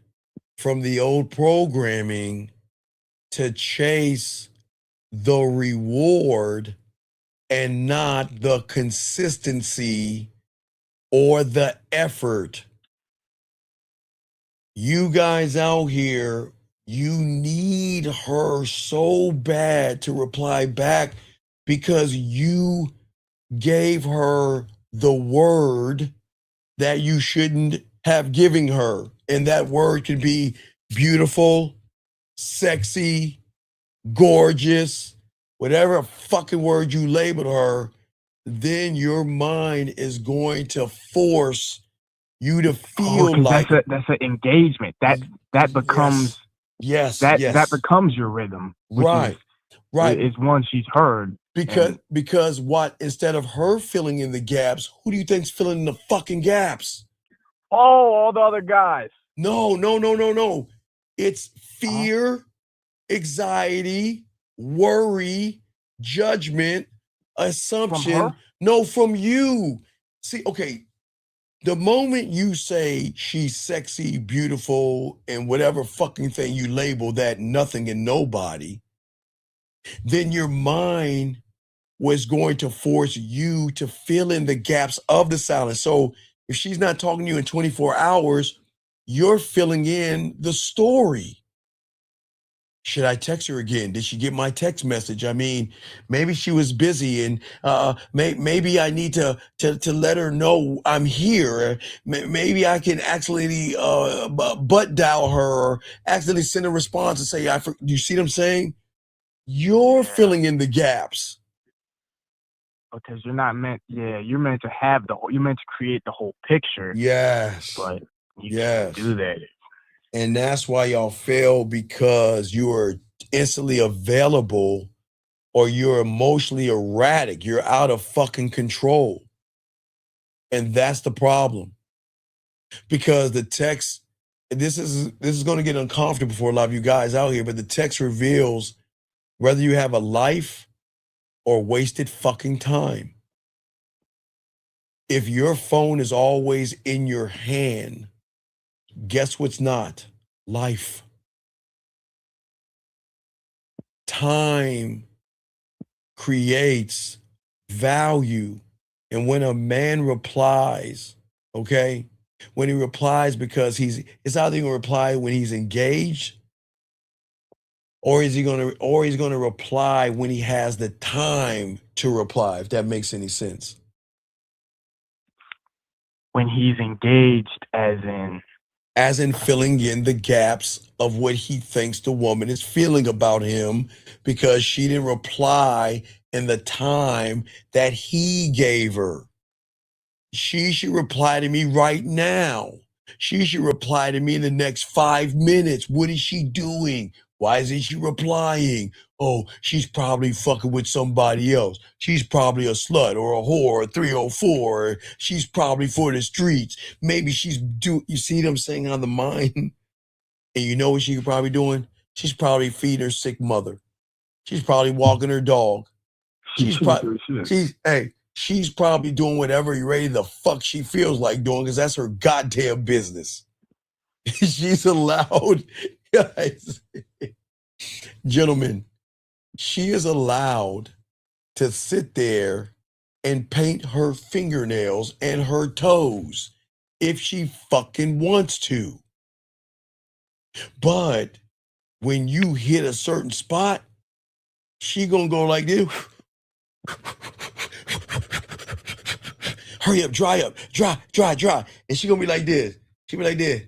from the old programming to chase the reward and not the consistency or the effort. You guys out here, you need her so bad to reply back because you gave her the word that you shouldn't have given her. And that word could be beautiful, sexy, gorgeous, whatever fucking word you labeled her. Then your mind is going to force you to feel like that's an engagement. That becomes that becomes your rhythm. Right. It's one she's heard. Because what, instead of her filling in the gaps, who do you think's filling in the fucking gaps? Oh, all the other guys. No. It's fear, anxiety, worry, judgment, assumption. From you. See, okay, the moment you say she's sexy, beautiful, and whatever fucking thing you label that nothing and nobody, then your mind was going to force you to fill in the gaps of the silence. So if she's not talking to you in 24 hours, you're filling in the story. Should I text her again? Did she get my text message? I mean, maybe she was busy, and maybe I need to let her know I'm here. Maybe I can accidentally butt dial her or accidentally send a response and say, do you see what I'm saying? You're filling in the gaps. Because you're meant to create the whole picture. Yes. But you can't do that. And that's why y'all fail, because you are instantly available or you're emotionally erratic. You're out of fucking control. And that's the problem. Because the text, this is going to get uncomfortable for a lot of you guys out here, but the text reveals whether you have a life or wasted fucking time. If your phone is always in your hand, guess what's not? Life. Time creates value. And when a man replies, okay, when he replies because it's either going to reply when he's engaged, or he's going to reply when he has the time to reply, if that makes any sense. When he's engaged, as in filling in the gaps of what he thinks the woman is feeling about him because she didn't reply in the time that he gave her. She should reply to me right now. She should reply to me in the next 5 minutes. What is she doing? Why isn't she replying? Oh, she's probably fucking with somebody else. She's probably a slut or a whore or 304. Or she's probably for the streets. Maybe you see what I'm saying on the mind? And you know what she's probably doing? She's probably feeding her sick mother. She's probably walking her dog. She's probably doing whatever the fuck she feels like doing, because that's her goddamn business. She's allowed, guys, gentlemen, she is allowed to sit there and paint her fingernails and her toes if she fucking wants to. But when you hit a certain spot, she gonna go like this. hurry up, dry. And she gonna be like this. She be like this.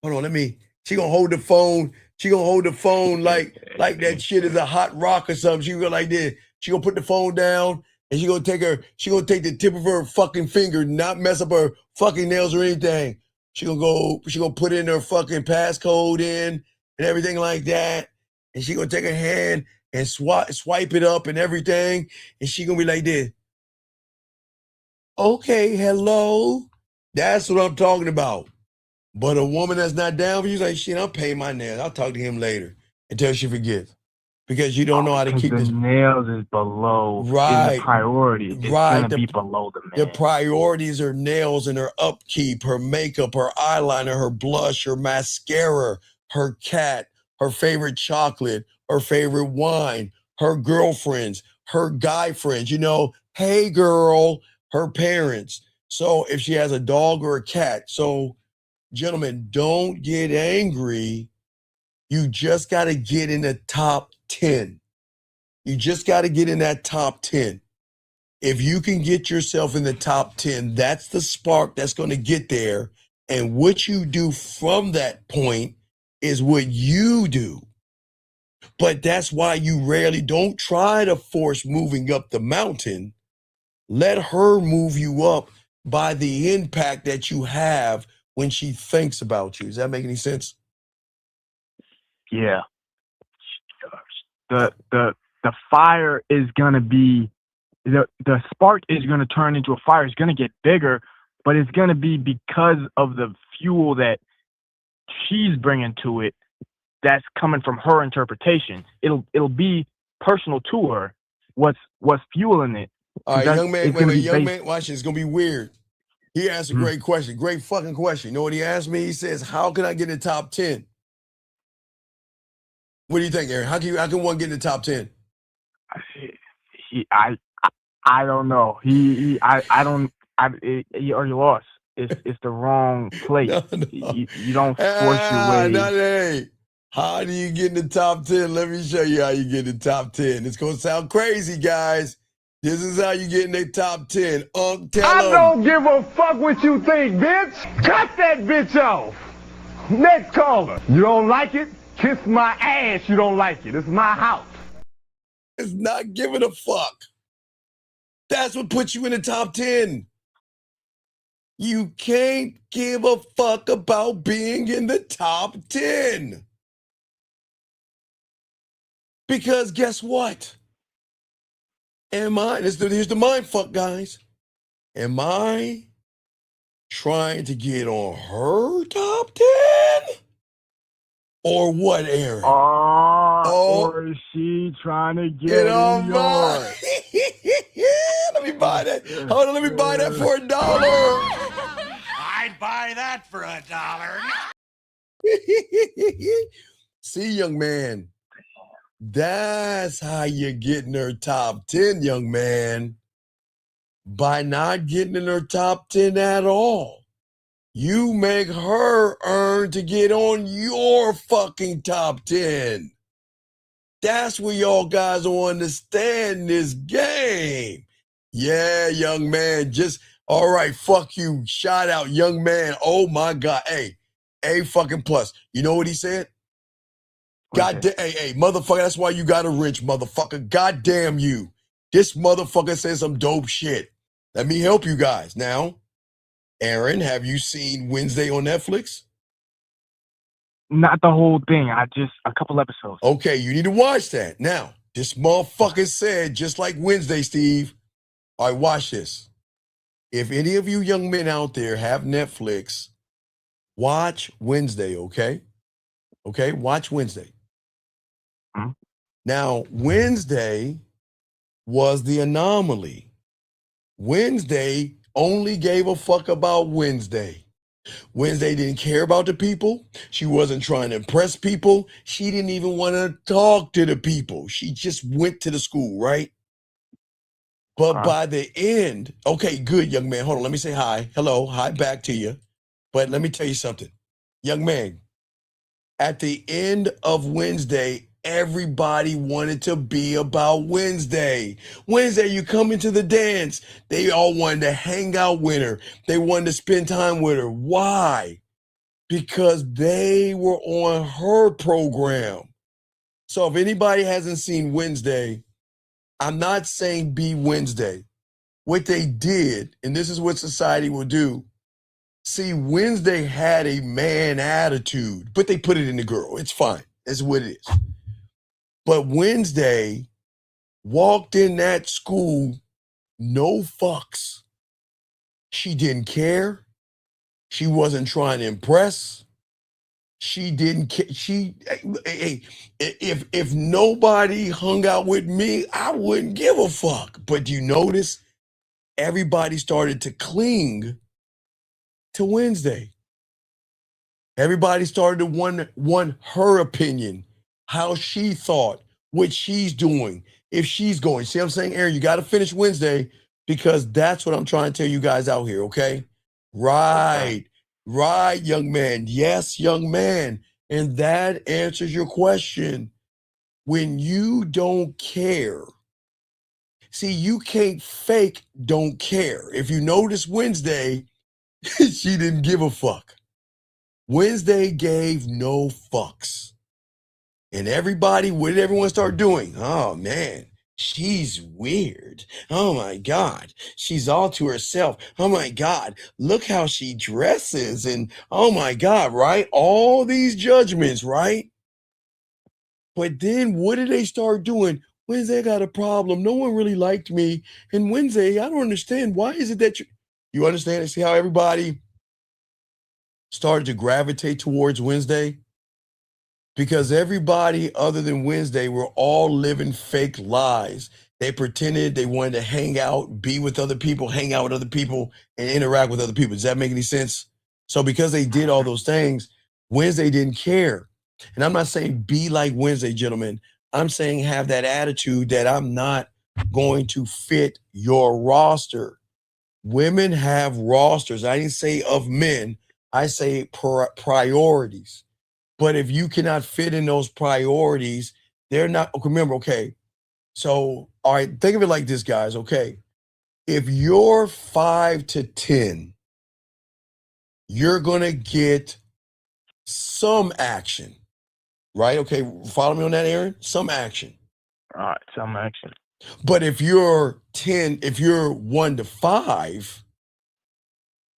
Hold on, she gonna hold the phone. She gonna hold the phone like that shit is a hot rock or something. She go like this. She gonna put the phone down and she gonna take the tip of her fucking finger, not mess up her fucking nails or anything. She gonna put in her fucking passcode in and everything like that. And she gonna take her hand and swipe it up and everything. And she gonna be like this. Okay, hello. That's what I'm talking about. But a woman that's not down for you, like, shit, I'm paying my nails. I'll talk to him later until she forgets. Because you don't know how to keep the nails is below in the priority. It's gonna be below the man. The priorities are nails and her upkeep, her makeup, her eyeliner, her blush, her mascara, her cat, her favorite chocolate, her favorite wine, her girlfriends, her guy friends, hey girl, her parents. So if she has a dog or a cat, gentlemen, don't get angry. You just got to get in the top 10. You just got to get in that top 10. If you can get yourself in the top 10, that's the spark that's going to get there. And what you do from that point is what you do. But that's why you rarely don't try to force moving up the mountain. Let her move you up by the impact that you have when she thinks about you. Does that make any sense? Yeah. The fire is gonna be the spark is gonna turn into a fire. It's gonna get bigger, but it's gonna be because of the fuel that she's bringing to it. That's coming from her interpretation. It'll be personal to her. What's fueling it? All right, young man, watch this. It's gonna be weird. He asked a great question. Great fucking question. You know what he asked me? He says, how can I get in the top 10? What do you think, Aaron? How can one get in the top 10? I don't know. You already lost. It's the wrong place. No. You don't force your way. How do you get in the top 10? Let me show you how you get in the top 10. It's gonna sound crazy, guys. This is how you get in the top 10. I don't give a fuck what you think, bitch. Cut that bitch off. Next caller. You don't like it? Kiss my ass. You don't like it. It's my house. It's not giving a fuck. That's what puts you in the top 10. You can't give a fuck about being in the top 10. Because guess what? Here's the mind fuck, guys. Am I trying to get on her top 10? Or what, Aaron? Or is she trying to get on yours? Let me buy that. Hold on, let me buy that for $1. I'd buy that for $1. See, young man, that's how you get in her top 10, young man. By not getting in her top 10 at all. You make her earn to get on your fucking top 10. That's where y'all guys will understand this game. Yeah, young man. All right, fuck you. Shout out, young man. Oh my God. Hey, A fucking plus. You know what he said? God damn, hey, motherfucker, that's why you got a wrench, motherfucker. God damn you. This motherfucker said some dope shit. Let me help you guys. Now, Aaron, have you seen Wednesday on Netflix? Not the whole thing. A couple episodes. Okay, you need to watch that. Now, this motherfucker said, just like Wednesday, Steve. All right, watch this. If any of you young men out there have Netflix, watch Wednesday, okay? Okay, watch Wednesday. Now, Wednesday was the anomaly. Wednesday only gave a fuck about Wednesday. Wednesday didn't care about the people. She wasn't trying to impress people. She didn't even want to talk to the people. She just went to the school, right? But by the end, okay, good, young man. Hold on, let me say hi. Hello, hi back to you. But let me tell you something. Young man, at the end of Wednesday, everybody wanted to be about Wednesday. Wednesday, you come into the dance. They all wanted to hang out with her. They wanted to spend time with her. Why? Because they were on her program. So if anybody hasn't seen Wednesday, I'm not saying be Wednesday. What they did, and this is what society will do. See, Wednesday had a man attitude, but they put it in the girl. It's fine. That's what it is. But Wednesday walked in that school, no fucks. She didn't care. She wasn't trying to impress. She didn't care. Hey, if nobody hung out with me, I wouldn't give a fuck. But you notice everybody started to cling to Wednesday. Everybody started to want her opinion, how she thought, what she's doing, if she's going. See what I'm saying, Aaron? You got to finish Wednesday because that's what I'm trying to tell you guys out here, okay? Right, young man. Yes, young man. And that answers your question. When you don't care, see, you can't fake don't care. If you notice Wednesday, she didn't give a fuck. Wednesday gave no fucks. And everybody, what did everyone start doing? Oh man, she's weird. Oh my God, she's all to herself. Oh my God, look how she dresses. And oh my God, right? All these judgments, right? But then what did they start doing? Wednesday got a problem. No one really liked me. And Wednesday, I don't understand. Why is it that you understand? See how everybody started to gravitate towards Wednesday? Because everybody other than Wednesday were all living fake lies. They pretended they wanted to hang out, be with other people, hang out with other people, and interact with other people. Does that make any sense? So because they did all those things, Wednesday didn't care. And I'm not saying be like Wednesday, gentlemen. I'm saying have that attitude that I'm not going to fit your roster. Women have rosters. I didn't say of men. I say priorities. But if you cannot fit in those priorities, they're not, remember, okay, so, all right, think of it like this, guys, okay? If you're 5 to 10, you're going to get some action, right? Okay, follow me on that, Aaron? Some action. All right, some action. But if you're 10, if you're 1 to 5,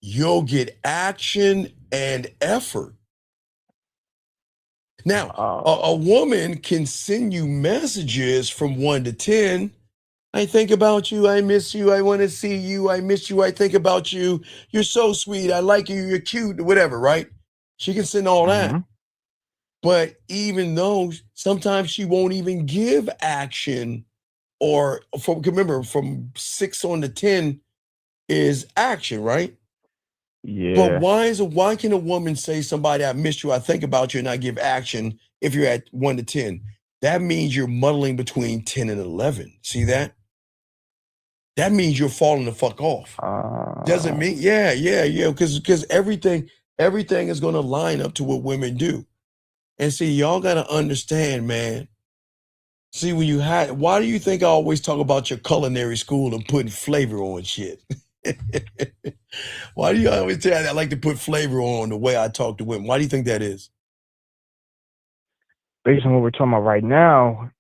you'll get action and effort. Now, a woman can send you messages from 1 to 10. I think about you. I miss you. I want to see you. I miss you. I think about you. You're so sweet. I like you. You're cute. Whatever, right? She can send all that. But even though sometimes she won't even give action or remember from 6 on to 10 is action, right? Yeah. But why can a woman say somebody, I miss you, I think about you, and I give action if you're at 1 to 10? That means you're muddling between 10 and 11. See that? That means you're falling the fuck off. Doesn't mean, yeah, because everything is going to line up to what women do. And see, y'all got to understand, man. See, why do you think I always talk about your culinary school and putting flavor on shit? Why do you always say I like to put flavor on the way I talk to women? Why do you think that is? Based on what we're talking about right now,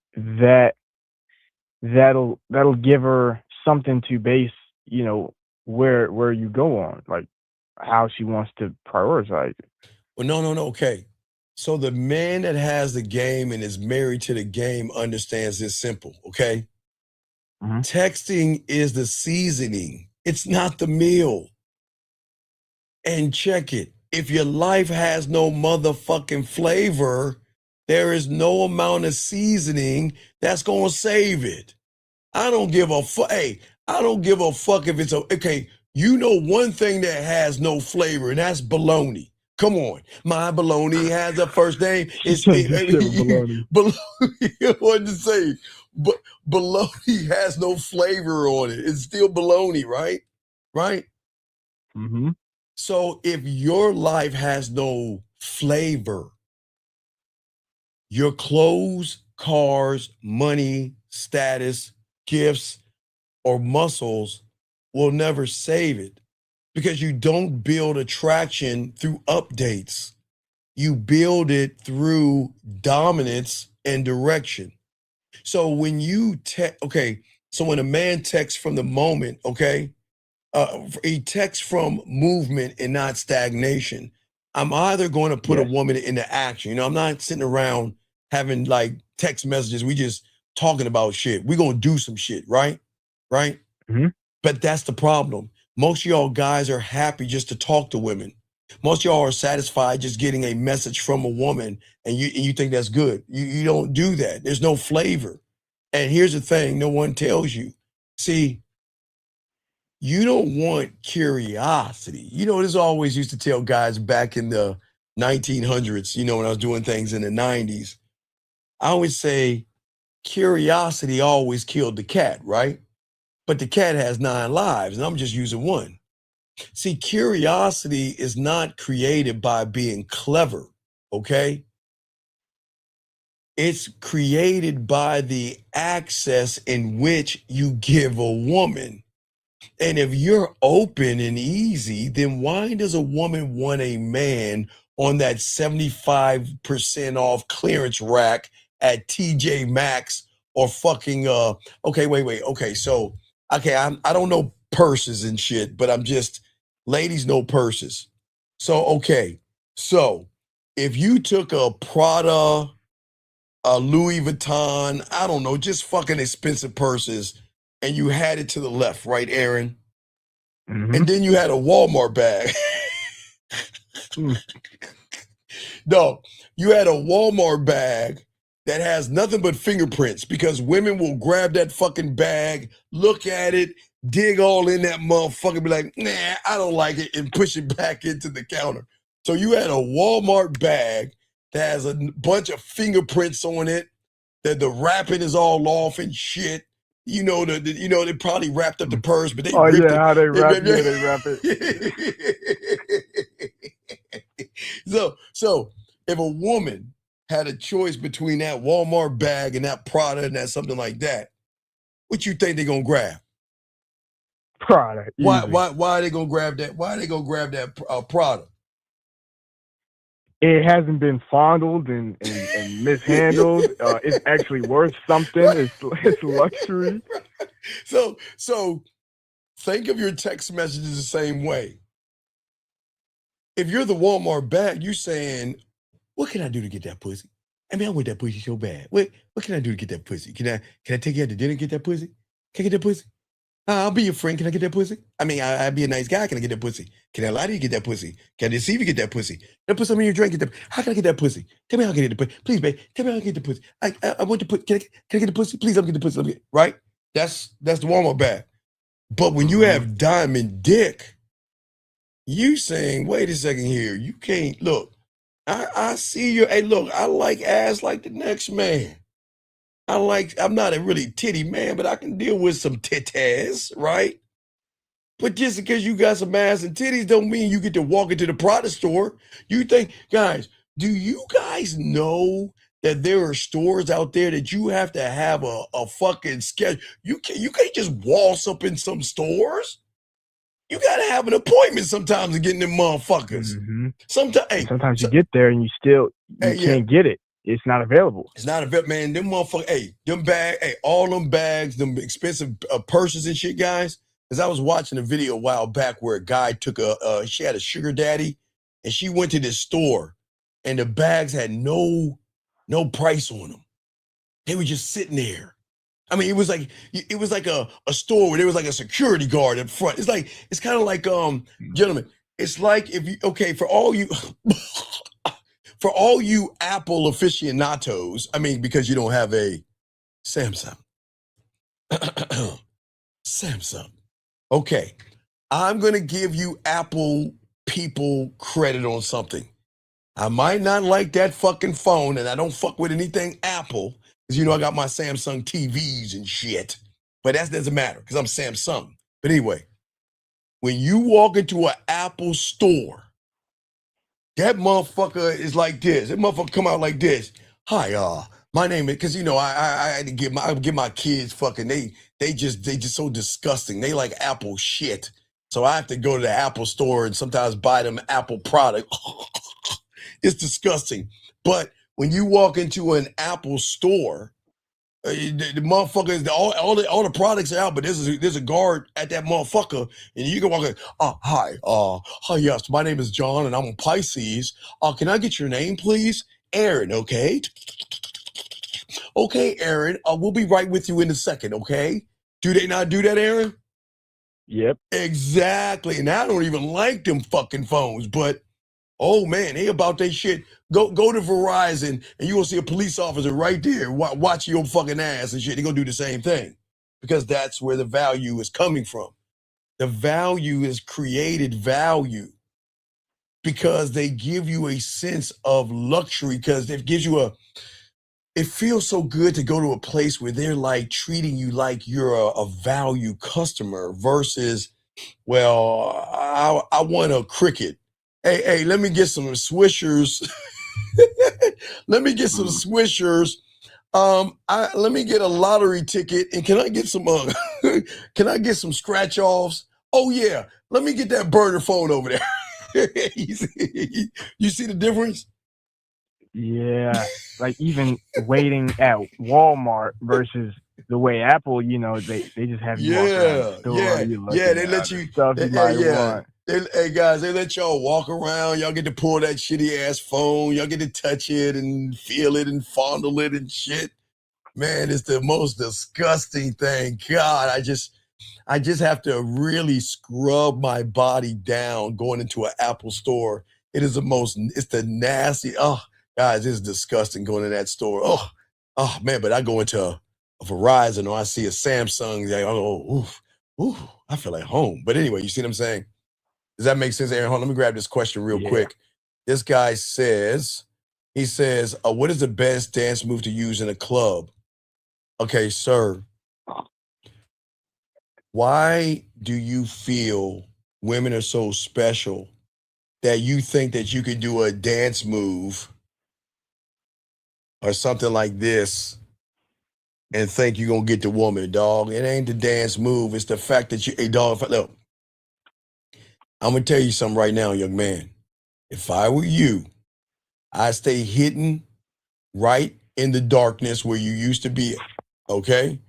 that'll give her something to base, where you go on, like how she wants to prioritize it. Well, no. Okay. So the man that has the game and is married to the game understands this simple, okay? Texting is the seasoning. It's not the meal. And check it. If your life has no motherfucking flavor, there is no amount of seasoning that's going to save it. I don't give a fuck. Hey, I don't give a fuck if it's okay. You know one thing that has no flavor, and that's bologna. Come on. My bologna has a first name. It's bologna. What to say? But bologna has no flavor on it. It's still bologna, right? Right? Mm-hmm. So if your life has no flavor, your clothes cars, money, status, gifts, or muscles will never save it, because you don't build attraction through updates. You build it through dominance and direction. So when you so when a man texts from the moment, he texts from movement and not stagnation. I'm either going to put a woman into action. You know, I'm not sitting around having like text messages. We just talking about shit. We're going to do some shit, right? Right? Mm-hmm. But that's the problem. Most of y'all guys are happy just to talk to women. Most of y'all are satisfied just getting a message from a woman, and you think that's good. You don't do that. There's no flavor. And here's the thing, no one tells you. See, you don't want curiosity. You know, this always used to tell guys back in the 1900s, you know, when I was doing things in the 90s. I would say curiosity always killed the cat, right? But the cat has 9 lives, and I'm just using one. See, curiosity is not created by being clever, okay? It's created by the access in which you give a woman. And if you're open and easy, then why does a woman want a man on that 75% off clearance rack at TJ Maxx or fucking, okay, so, I don't know purses and shit, but I'm just, ladies know purses. So, so if you took a Prada, a Louis Vuitton, I don't know, just fucking expensive purses, and you had it to the left, right, Aaron? Mm-hmm. And then you had a Walmart bag. No, you had a Walmart bag that has nothing but fingerprints, because women will grab that fucking bag, look at it, dig all in that motherfucker, be like, nah, I don't like it, and push it back into the counter. So you had a Walmart bag that has a bunch of fingerprints on it, that the wrapping is all off and shit. You know, they probably wrapped up the purse, but they ripped it. How they wrap it. Yeah, they wrap it. So if a woman had a choice between that Walmart bag and that Prada and that something like that, what you think they're gonna grab? Prada. Why are they gonna grab that? Why are they gonna grab that Prada? It hasn't been fondled and mishandled. It's actually worth something. It's luxury. So think of your text messages the same way. If you're the Walmart bag, you're saying, what can I do to get that pussy? I mean, I want that pussy so bad. What can I do to get that pussy? Can I take you out to dinner and get that pussy? Can I get that pussy? I'll be your friend. Can I get that pussy? I mean, I'd be a nice guy. Can I get that pussy? Can I lie to you, get that pussy? Can I deceive you, get that pussy? Can I put something in your drink, get that? How can I get that pussy? Tell me how I can get the pussy. Please, babe. Tell me how I can get the pussy. I want to put. Can I get the pussy? Please, let me get the pussy. Let me get, right? That's the Walmart bag. But when you have diamond dick, you saying, wait a second here. You can't look. I see you. Hey, look. I like ass like the next man. I'm not a really titty man, but I can deal with some titties, right? But just because you got some ass and titties don't mean you get to walk into the Prada store. You think, guys, do you guys know that there are stores out there that you have to have a fucking schedule? You can't just waltz up in some stores. You gotta have an appointment sometimes to get in them motherfuckers. Mm-hmm. Sometimes you get there and you can't get it. It's not available. It's not available, man. Them motherfuckers, all them bags, them expensive purses and shit, guys. Because I was watching a video a while back where a guy took she had a sugar daddy, and she went to this store, and the bags had no price on them. They were just sitting there. I mean, it was like a store where there was like a security guard up front. It's kind of like gentlemen. It's like for all you. For all you Apple aficionados, I mean, because you don't have a Samsung. Samsung. Okay, I'm going to give you Apple people credit on something. I might not like that fucking phone, and I don't fuck with anything Apple, because I got my Samsung TVs and shit. But that doesn't matter, because I'm Samsung. But anyway, when you walk into an Apple store, that motherfucker is like this. That motherfucker come out like this. Hi, My name is because I had to give my kids fucking they just so disgusting. They like Apple shit. So I have to go to the Apple store and sometimes buy them Apple product. It's disgusting. But when you walk into an Apple store, the motherfucker, all the products are out, but there's a guard at that motherfucker, and you can walk in. Hi, yes, my name is John, and I'm a Pisces. Can I get your name, please? Aaron, okay? Okay, Aaron, we'll be right with you in a second, okay? Do they not do that, Aaron? Yep. Exactly. And I don't even like them fucking phones, but oh man, they about that shit. Go to Verizon and you will see a police officer right there watch your fucking ass and shit. They're gonna do the same thing because that's where the value is coming from. The value is created value because they give you a sense of luxury because it gives you it feels so good to go to a place where they're like treating you like you're a value customer versus, well, I want a Cricket. Hey, let me get some Swishers. Let me get some Swishers. Let me get a lottery ticket, and can I get some? Can I get some scratch offs? Oh yeah, let me get that burner phone over there. You see the difference? Yeah, like even waiting at Walmart versus the way Apple, they just have you walk around the store. They let you. Stuff you might want. Hey guys, they let y'all walk around. Y'all get to pull that shitty ass phone. Y'all get to touch it and feel it and fondle it and shit. Man, it's the most disgusting thing. God, I just have to really scrub my body down going into an Apple store. It's the nasty. Oh, guys, it's disgusting going to that store. Oh man, but I go into a Verizon or I see a Samsung. I go, ooh, I feel like home. But anyway, you see what I'm saying? Does that make sense, Aaron? Hold on, let me grab this question real quick. This guy says, what is the best dance move to use in a club? Okay, sir. Why do you feel women are so special that you think that you could do a dance move or something like this and think you're going to get the woman, dog? It ain't the dance move. It's the fact that hey, dog, look, I'm going to tell you something right now, young man. If I were you, I'd stay hidden right in the darkness where you used to be, okay?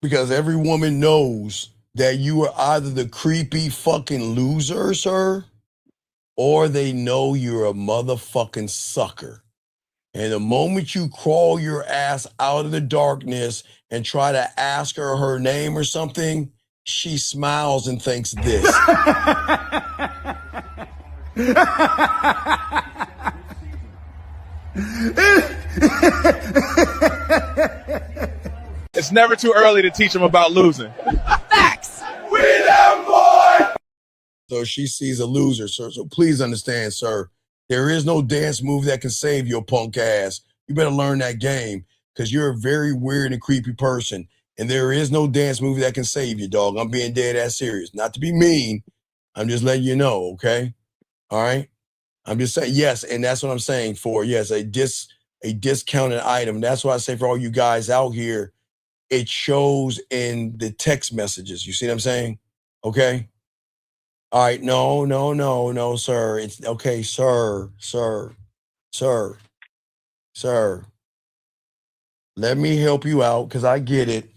Because every woman knows that you are either the creepy fucking loser, sir, or they know you're a motherfucking sucker. And the moment you crawl your ass out of the darkness and try to ask her name or something, she smiles and thinks this. It's never too early to teach them about losing. Facts. We them boy. So she sees a loser, sir. So please understand, sir, there is no dance move that can save your punk ass. You better learn that game because you're a very weird and creepy person. And there is no dance move that can save you, dog. I'm being dead ass serious. Not to be mean. I'm just letting you know, okay? All right? I'm just saying, yes, and that's what I'm saying for, yes, a discounted item. That's why I say for all you guys out here, it shows in the text messages. You see what I'm saying? Okay? All right, no, sir. It's okay, sir. Let me help you out because I get it.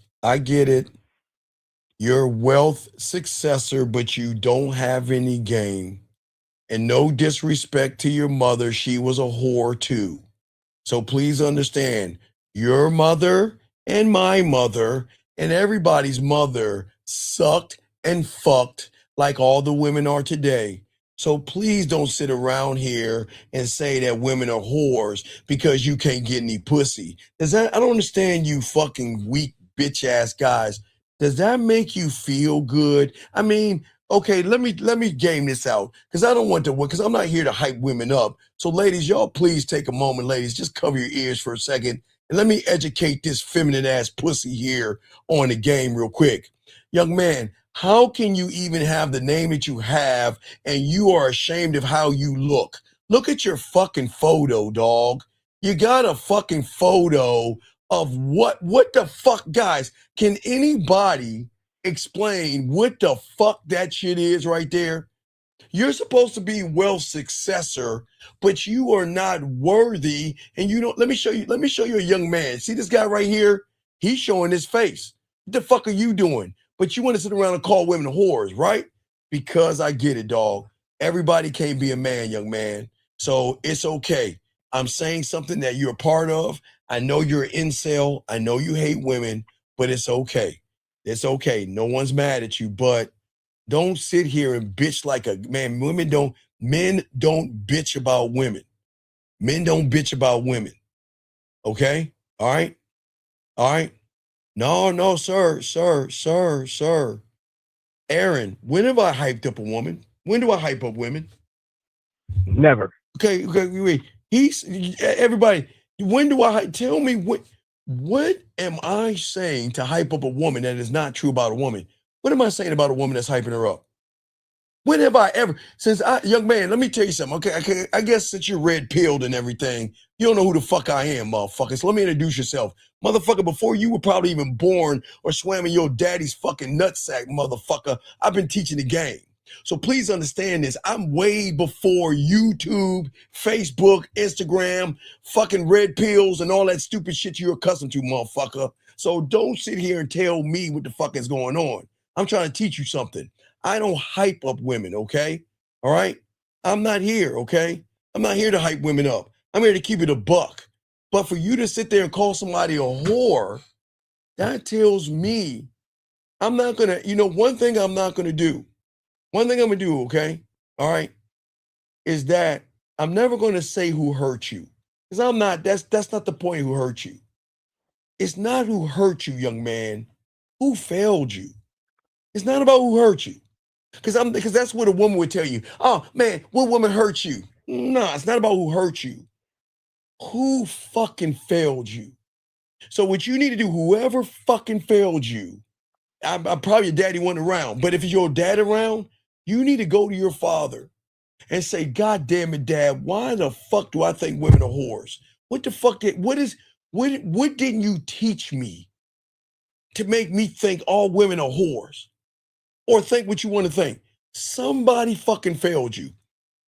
You're a wealth successor, but you don't have any game. And no disrespect to your mother, she was a whore too. So please understand, your mother and my mother and everybody's mother sucked and fucked like all the women are today. So please don't sit around here and say that women are whores because you can't get any pussy. I don't understand you fucking weak bitch ass guys. Does that make you feel good? I mean, okay, let me game this out because I don't want to, because I'm not here to hype women up. So ladies, y'all please take a moment, ladies, just cover your ears for a second and let me educate this feminine ass pussy here on the game real quick. Young man, how can you even have the name that you have and you are ashamed of how you look? Look at your fucking photo, dog. You got a fucking photo of what the fuck, guys? Can anybody explain what the fuck that shit is right there? You're supposed to be wealth's successor, but you are not worthy. And you don't, let me show you a young man. See this guy right here? He's showing his face. What the fuck are you doing? But you want to sit around and call women whores, right? Because I get it, dog. Everybody can't be a man, young man. So it's okay. I'm saying something that you're a part of. I know you're an incel. I know you hate women, but it's okay. It's okay. No one's mad at you, but don't sit here and bitch like a man. Men don't bitch about women. Men don't bitch about women. Okay? All right? All right? No, sir. Aaron, when have I hyped up a woman? When do I hype up women? Never. Okay, wait. Everybody, when do I tell me what am I saying to hype up a woman that is not true about a woman? What am I saying about a woman that's hyping her up? When have I ever, young man, let me tell you something. Okay, I guess since you're red pilled and everything, you don't know who the fuck I am, motherfucker. So let me introduce yourself. Motherfucker, before you were probably even born or swam in your daddy's fucking nutsack, motherfucker, I've been teaching the game. So please understand this. I'm way before YouTube, Facebook, Instagram, fucking red pills, and all that stupid shit you're accustomed to, motherfucker. So don't sit here and tell me what the fuck is going on. I'm trying to teach you something. I don't hype up women, okay? All right? I'm not here, okay? I'm not here to hype women up. I'm here to keep it a buck. But for you to sit there and call somebody a whore, that tells me I'm not going to, one thing I'm not going to do. One thing I'm going to do, okay? All right? Is that I'm never going to say who hurt you. Because I'm not, that's not the point who hurt you. It's not who hurt you, young man. Who failed you? It's not about who hurt you. Because that's what a woman would tell you. Oh, man, what woman hurt you? No, it's not about who hurt you. Who fucking failed you? So what you need to do, whoever fucking failed you, I'm probably your daddy wasn't around, but if your dad around, you need to go to your father and say, God damn it, Dad, why the fuck do I think women are whores? What the fuck what didn't you teach me to make me think all women are whores? Or think what you want to think. Somebody fucking failed you.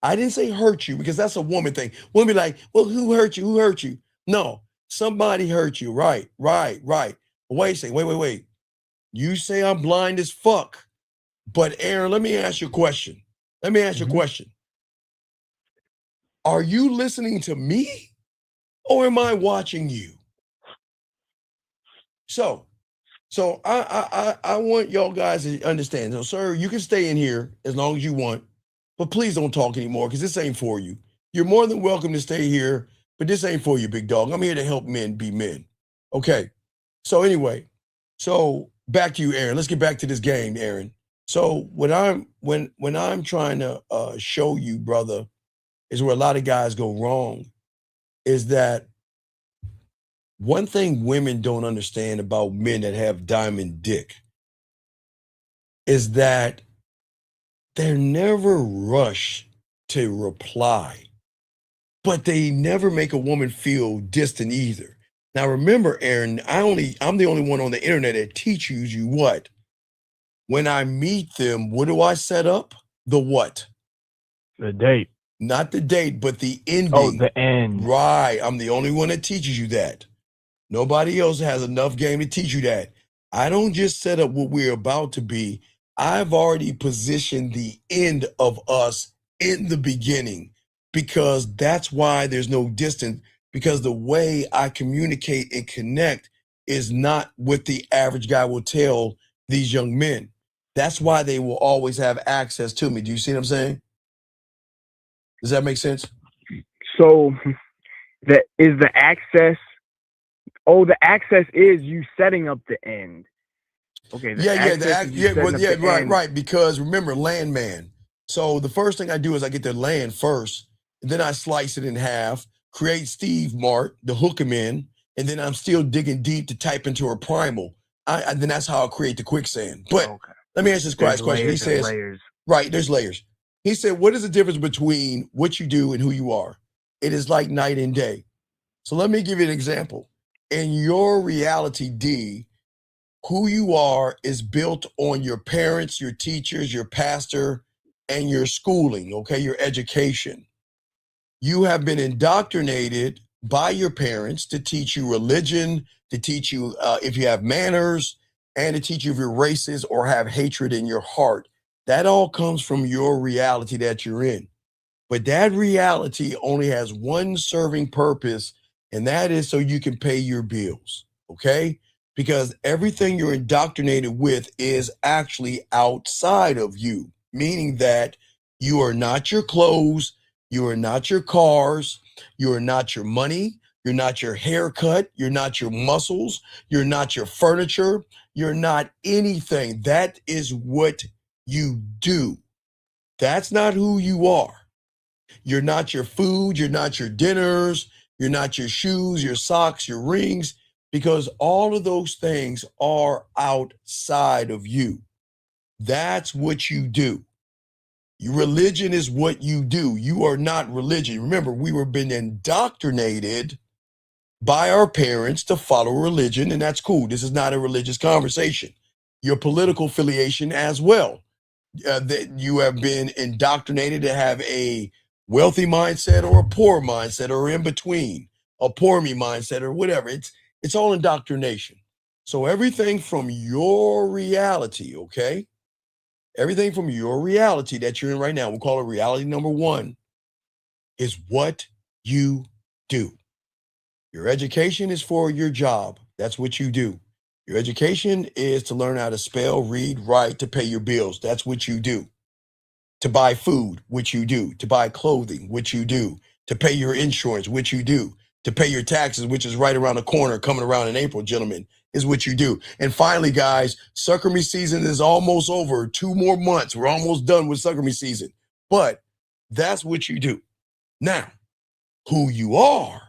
I didn't say hurt you because that's a woman thing. Women be like, well, who hurt you? Who hurt you? No, somebody hurt you. Right. Wait a second. Wait. You say I'm blind as fuck. But Aaron, let me ask you a question. Are you listening to me or am I watching you? So I want y'all guys to understand. So, sir, you can stay in here as long as you want, but please don't talk anymore because this ain't for you. You're more than welcome to stay here, but this ain't for you, big dog. I'm here to help men be men. Okay. So anyway, back to you, Aaron. Let's get back to this game, Aaron. So when I'm trying to show you, brother, is where a lot of guys go wrong, is that one thing women don't understand about men that have diamond dick is that they're never rushed to reply, but they never make a woman feel distant either. Now remember, Aaron, I'm the only one on the internet that teaches you what? When I meet them, what do I set up? The what? The date. Not the date, but the ending. Oh, the end. Right. I'm the only one that teaches you that. Nobody else has enough game to teach you that. I don't just set up what we're about to be. I've already positioned the end of us in the beginning because that's why there's no distance, because the way I communicate and connect is not what the average guy will tell these young men. That's why they will always have access to me. Do you see what I'm saying? Does that make sense? So that is the access. Oh, the access is you setting up the end. Okay. Right. Because remember, landman. So the first thing I do is I get the land first, and then I slice it in half, create Steve Mart to hook him in, and then I'm still digging deep to type into her primal. Then that's how I create the quicksand. But let me ask this question. He says, right, there's layers. He said, what is the difference between what you do and who you are? It is like night and day. So let me give you an example. In your reality, D, who you are is built on your parents, your teachers, your pastor, and your schooling, okay, your education. You have been indoctrinated by your parents to teach you religion, to teach you if you have manners, and to teach you if you're racist or have hatred in your heart. That all comes from your reality that you're in. But that reality only has one serving purpose, and that is so you can pay your bills, okay? Because everything you're indoctrinated with is actually outside of you, meaning that you are not your clothes, you are not your cars, you are not your money, you're not your haircut, you're not your muscles, you're not your furniture, you're not anything. That is what you do. That's not who you are. You're not your food, you're not your dinners, you're not your shoes, your socks, your rings, because all of those things are outside of you. That's what you do. Your religion is what you do. You are not religion. Remember, we were being indoctrinated by our parents to follow religion, and that's cool. This is not a religious conversation. Your political affiliation as well. That you have been indoctrinated to have a wealthy mindset or a poor mindset or in between, a poor me mindset or whatever. It's all indoctrination. So everything from your reality, okay? Everything from your reality that you're in right now, we'll call it reality number one, is what you do. Your education is for your job. That's what you do. Your education is to learn how to spell, read, write, to pay your bills. That's what you do. To buy food, which you do. To buy clothing, which you do. To pay your insurance, which you do. To pay your taxes, which is right around the corner, coming around in April, gentlemen, is what you do. And finally, guys, sucker me season is almost over. 2 more months. We're almost done with sucker me season. But that's what you do. Now, who you are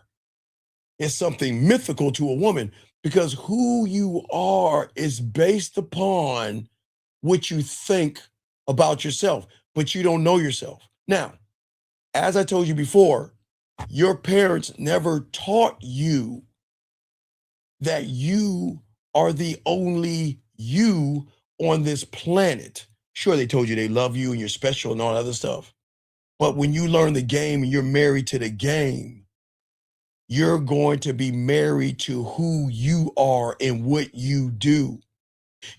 is something mythical to a woman, because who you are is based upon what you think about yourself, but you don't know yourself. Now, as I told you before, your parents never taught you that you are the only you on this planet. Sure, they told you they love you and you're special and all that other stuff. But when you learn the game and you're married to the game, you're going to be married to who you are and what you do.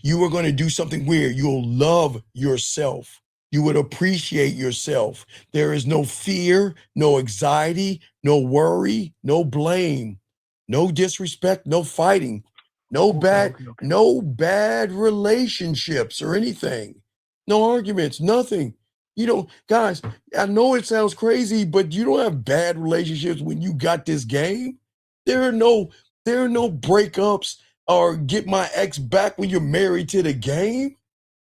You are going to do something weird. You'll love yourself. You would appreciate yourself. There is no fear, no anxiety, no worry, no blame, no disrespect, no fighting, no bad relationships or anything. No arguments, nothing. You don't, guys, I know it sounds crazy, but you don't have bad relationships when you got this game. There are no breakups or get my ex back when you're married to the game,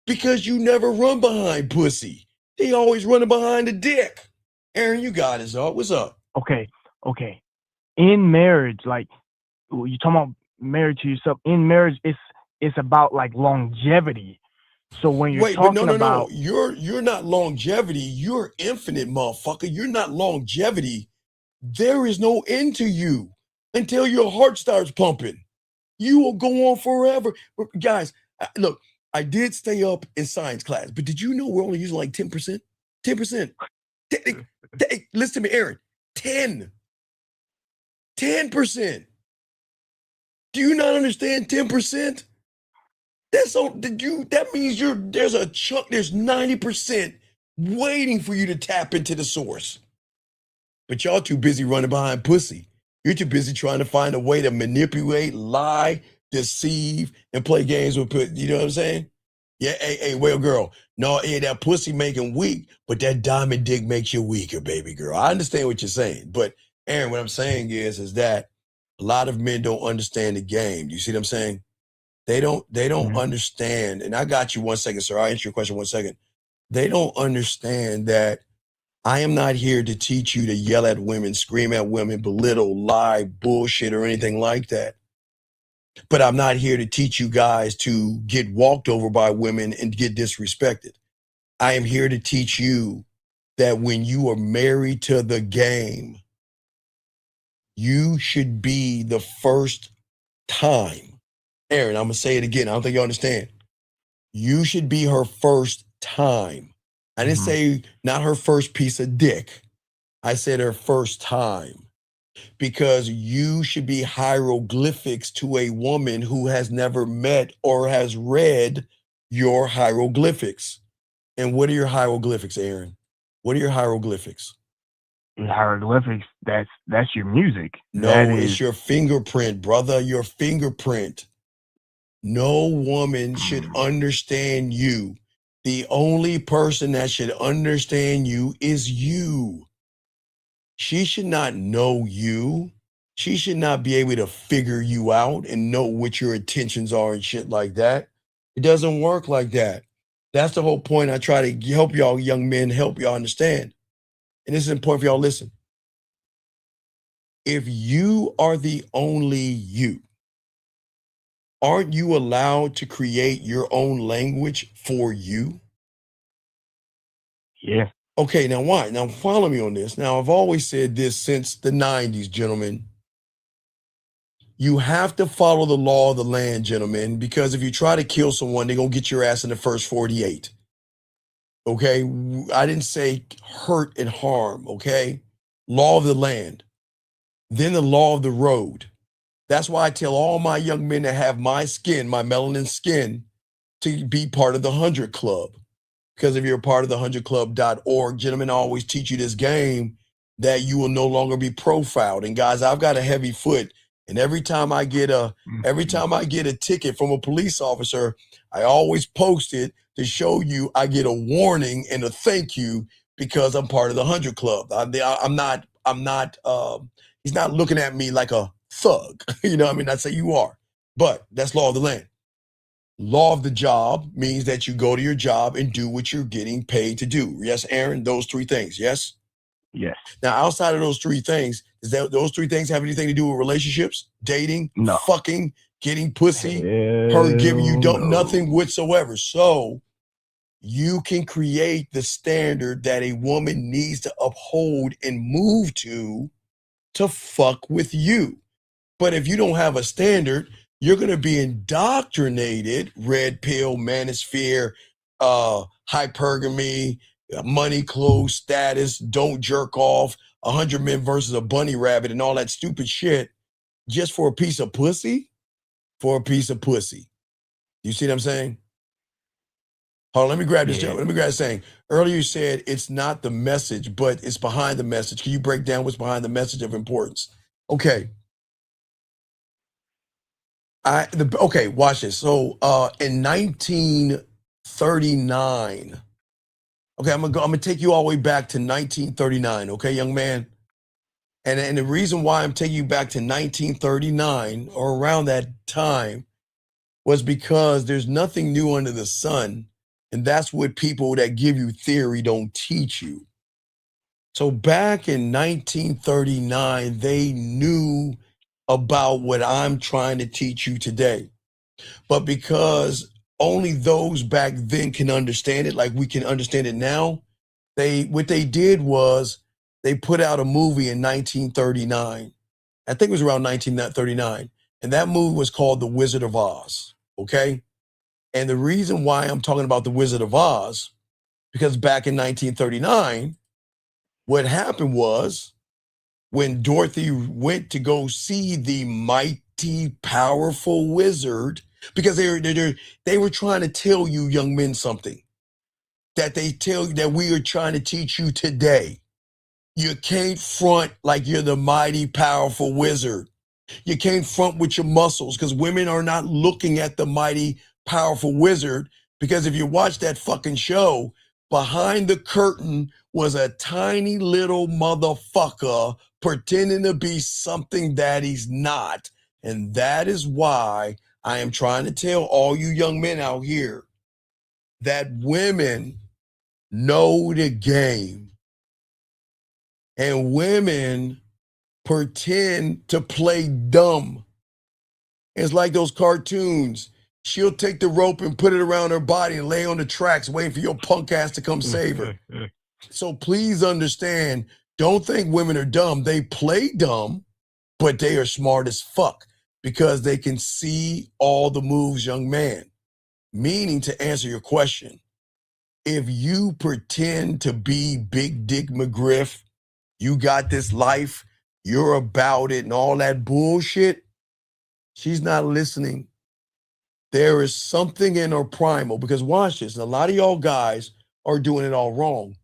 because you never run behind pussy. They always running behind the dick. Aaron, you got it, dog. What's up? Okay. In marriage, like you talking about married to yourself, in marriage, it's about like longevity. So when you're talking about you're not longevity, you're infinite, motherfucker. You're not longevity. There is no end to you until your heart starts pumping. You will go on forever. Guys, look, I did stay up in science class, but did you know we're only using like 10%? 10%. Listen to me, Aaron. 10%. Do you not understand 10%? That means there's a chunk, there's 90% waiting for you to tap into the source. But y'all too busy running behind pussy. You're too busy trying to find a way to manipulate, lie, deceive, and play games with pussy. You know what I'm saying? Yeah, hey, well, girl. No, that pussy making weak, but that diamond dick makes you weaker, baby girl. I understand what you're saying. But Aaron, what I'm saying is that a lot of men don't understand the game. You see what I'm saying? They don't understand. And I got you 1 second, sir. I'll answer your question 1 second. They don't understand that I am not here to teach you to yell at women, scream at women, belittle, lie, bullshit, or anything like that. But I'm not here to teach you guys to get walked over by women and get disrespected. I am here to teach you that when you are married to the game, You should be the first time. Aaron, I'm going to say it again. I don't think you understand. You should be her first time. I didn't say not her first piece of dick. I said her first time. Because you should be hieroglyphics to a woman who has never met or has read your hieroglyphics. And what are your hieroglyphics, Aaron? What are your hieroglyphics? Hieroglyphics, that's your music. No, it's your fingerprint, brother, your fingerprint. No woman should understand you. The only person that should understand you is you. She should not know you. She should not be able to figure you out and know what your intentions are and shit like that. It doesn't work like that. That's the whole point. I try to help y'all young men, help y'all understand. And this is important for y'all to listen. If you are the only you, aren't you allowed to create your own language for you? Yeah. Okay, now why? Now follow me on this. Now, I've always said this since the 90s, gentlemen. You have to follow the law of the land, gentlemen, because if you try to kill someone, they're going to get your ass in the first 48. Okay? I didn't say hurt and harm, okay? Law of the land. Then the law of the road. That's why I tell all my young men that have my skin, my melanin skin, to be part of the 100 Club. Because if you're a part of the 100club.org, gentlemen, I always teach you this game that you will no longer be profiled. And guys, I've got a heavy foot. And every time I get a ticket from a police officer, I always post it to show you I get a warning and a thank you because I'm part of the 100 Club. He's not looking at me like a thug. You know what I mean? I'd say you are. But that's law of the land. Law of the job means that you go to your job and do what you're getting paid to do. Yes, Aaron, those three things. Yes? Yes. Now, outside of those three things, those three things have anything to do with relationships, dating, fucking, getting pussy, her giving you nothing whatsoever. So you can create the standard that a woman needs to uphold and move to fuck with you. But if you don't have a standard, you're going to be indoctrinated, red pill, manosphere, hypergamy, money, clothes, status, don't jerk off, 100 men versus a bunny rabbit and all that stupid shit just for a piece of pussy? For a piece of pussy. You see what I'm saying? Hold on, let me grab this. Let me grab this saying. Earlier you said it's not the message, but it's behind the message. Can you break down what's behind the message of importance? Okay. Okay, watch this. So in 1939, okay, I'm gonna take you all the way back to 1939, okay, young man? And the reason why I'm taking you back to 1939 or around that time was because there's nothing new under the sun, and that's what people that give you theory don't teach you. So back in 1939, they knew about what I'm trying to teach you today. But because only those back then can understand it, like we can understand it now, what they did was they put out a movie in 1939. I think it was around 1939. And that movie was called The Wizard of Oz, okay? And the reason why I'm talking about The Wizard of Oz, because back in 1939, what happened was, when Dorothy went to go see the mighty, powerful wizard, because they were trying to tell you young men something that they tell you that we are trying to teach you today. You can't front like you're the mighty, powerful wizard. You can't front with your muscles because women are not looking at the mighty, powerful wizard. Because if you watch that fucking show, behind the curtain was a tiny little motherfucker pretending to be something that he's not. And that is why I am trying to tell all you young men out here that women know the game. And women pretend to play dumb. It's like those cartoons. She'll take the rope and put it around her body and lay on the tracks waiting for your punk ass to come save her. So please understand, don't think women are dumb. They play dumb, but they are smart as fuck because they can see all the moves, young man. Meaning, to answer your question, if you pretend to be Big Dick McGriff, you got this life, you're about it and all that bullshit, she's not listening. There is something in her primal, because watch this, and a lot of y'all guys are doing it all wrong.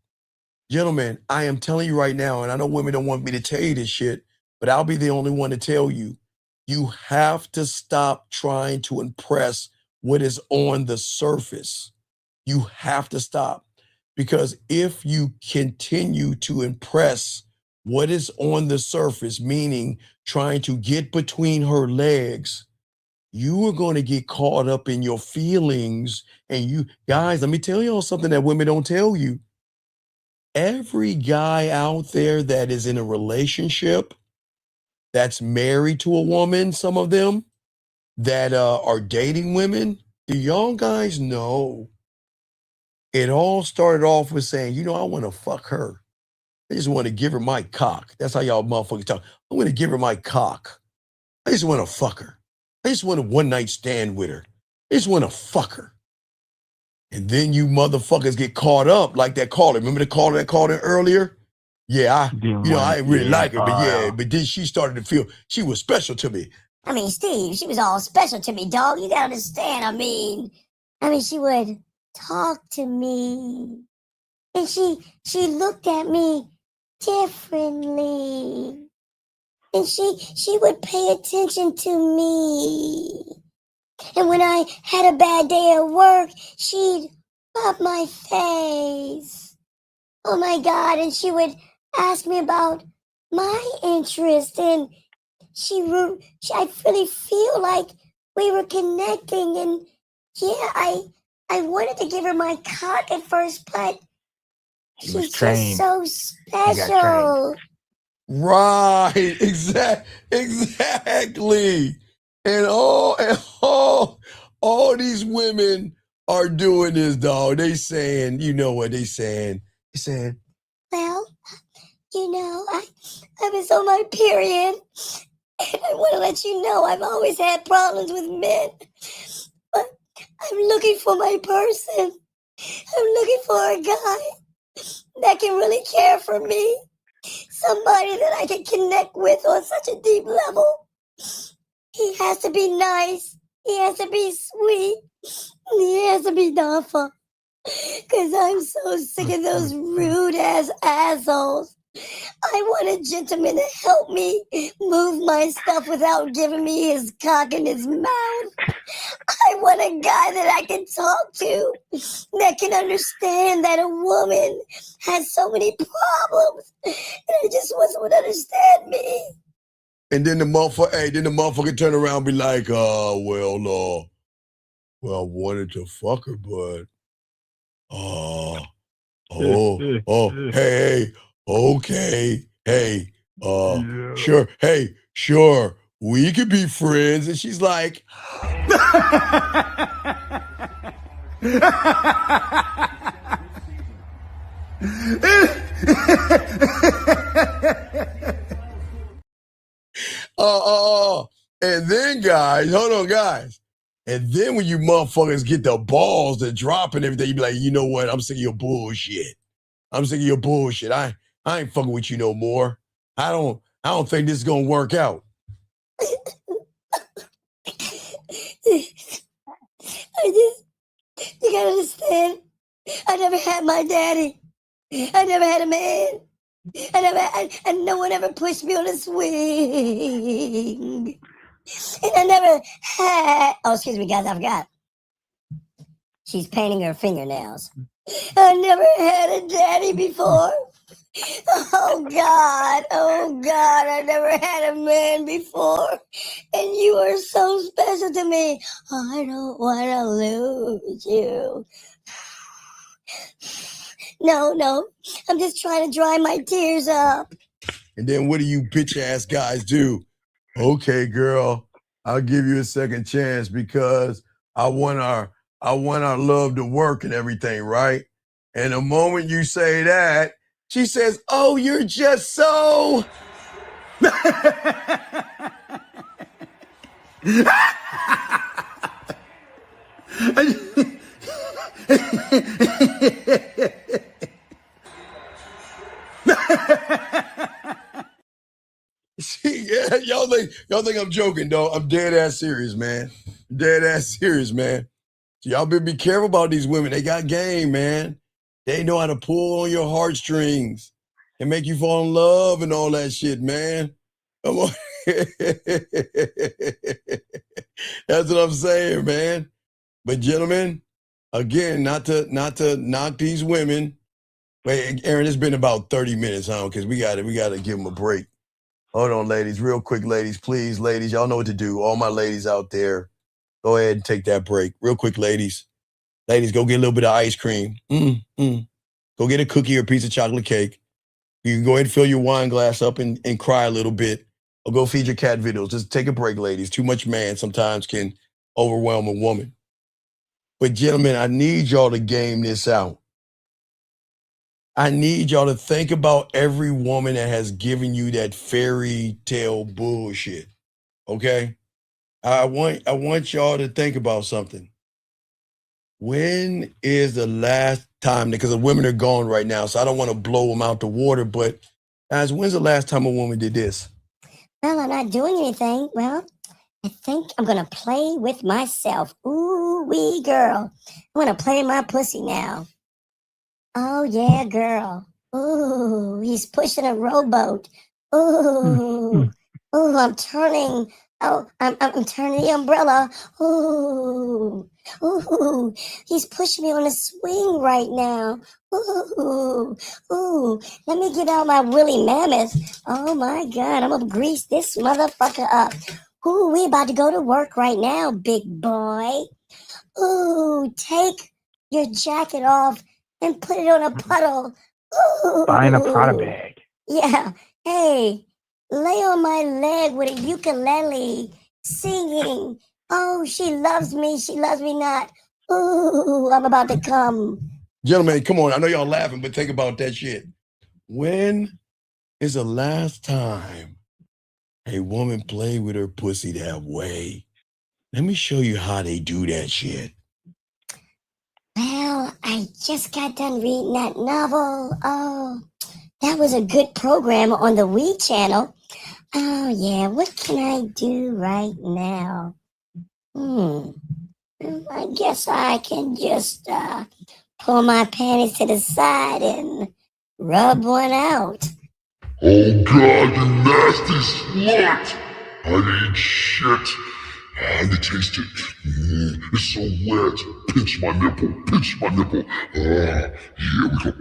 Gentlemen, I am telling you right now, and I know women don't want me to tell you this shit, but I'll be the only one to tell you, you have to stop trying to impress what is on the surface. You have to stop, because if you continue to impress what is on the surface, meaning trying to get between her legs, you are going to get caught up in your feelings. And you guys, let me tell y'all something that women don't tell you. Every guy out there that is in a relationship, that's married to a woman, some of them that are dating women, do y'all guys know it all started off with saying, you know, I want to fuck her. I just want to give her my cock. That's how y'all motherfuckers talk. I want to give her my cock. I just want to fuck her. I just want a one-night stand with her. I just want to fuck her. And then you motherfuckers get caught up like that caller. Remember the caller that called in earlier? Yeah, I didn't really like her, but then she started to feel she was special to me. I mean, Steve, she was all special to me, dog. You gotta understand. I mean, she would talk to me, and she looked at me differently, and she would pay attention to me. And when I had a bad day at work, she'd rub my face. Oh my God! And she would ask me about my interest, and I really feel like we were connecting. And yeah, I wanted to give her my cock at first, but she's just so special. Right, exactly. And all these women are doing this, dog. They saying, you know what they saying? They saying, well, you know, I was on my period, and I want to let you know I've always had problems with men, but I'm looking for my person. I'm looking for a guy that can really care for me, somebody that I can connect with on such a deep level. He has to be nice. He has to be sweet. He has to be thoughtful. Because I'm so sick of those rude-ass assholes. I want a gentleman to help me move my stuff without giving me his cock in his mouth. I want a guy that I can talk to, that can understand that a woman has so many problems, and I just want someone to understand me. and then the motherfucker turn around and be like, well, I wanted to fuck her, but hey, okay, hey, sure, we could be friends. And she's like, and then guys, hold on, guys. And then when you motherfuckers get the balls to drop and everything, you be like, you know what? I'm sick of your bullshit. I'm sick of your bullshit. I ain't fucking with you no more. I don't think this is gonna work out. You gotta understand, I never had my daddy. I never had a man. And no one ever pushed me on a swing. And I never had, oh, excuse me, guys, I forgot. She's painting her fingernails. I never had a daddy before. Oh God, I never had a man before. And you are so special to me. I don't want to lose you. No, I'm just trying to dry my tears up. And then what do you bitch ass guys do? Okay, girl, I'll give you a second chance because I want our love to work and everything, right? And the moment you say that, she says, oh, you're just so. See, yeah, y'all think I'm joking, though. I'm dead ass serious, man. Dead ass serious, man. So y'all better be careful about these women. They got game, man. They know how to pull on your heartstrings and make you fall in love and all that shit, man. Come on. That's what I'm saying, man. But gentlemen, again, not to knock these women. Wait, Aaron, it's been about 30 minutes, huh? Because we gotta give them a break. Hold on, ladies, real quick, ladies, please, ladies, y'all know what to do. All my ladies out there, go ahead and take that break. Real quick, ladies. Ladies, go get a little bit of ice cream. Go get a cookie or a piece of chocolate cake. You can go ahead and fill your wine glass up and cry a little bit. Or go feed your cat videos. Just take a break, ladies. Too much man sometimes can overwhelm a woman. But gentlemen, I need y'all to game this out. I need y'all to think about every woman that has given you that fairy tale bullshit. Okay? I want y'all to think about something. When is the last time, because the women are gone right now, so I don't want to blow them out the water, but guys, when's the last time a woman did this? Well, I'm not doing anything. Well, I think I'm going to play with myself. Ooh, wee girl. I'm going to play my pussy now. Oh, yeah, girl. Ooh, he's pushing a rowboat. Ooh, ooh, I'm turning. Oh, I'm turning the umbrella. Ooh, ooh, he's pushing me on a swing right now. Ooh, ooh, let me get out my woolly mammoth. Oh my God, I'm gonna grease this motherfucker up. Ooh, we about to go to work right now, big boy. Ooh, take your jacket off and put it on a puddle. Ooh. Buying a Prada bag. Yeah. Hey, lay on my leg with a ukulele, singing. Oh, she loves me not. Ooh, I'm about to come. Gentlemen, come on. I know y'all laughing, but think about that shit. When is the last time a woman played with her pussy that way? Let me show you how they do that shit. Well, I just got done reading that novel. Oh, that was a good program on the Wii channel. Oh, yeah, what can I do right now? I guess I can just pull my panties to the side and rub one out. Oh God, you nasty slut! I ate shit. And it tasted, it's so wet. Pinch my nipple, pinch my nipple. Here we go.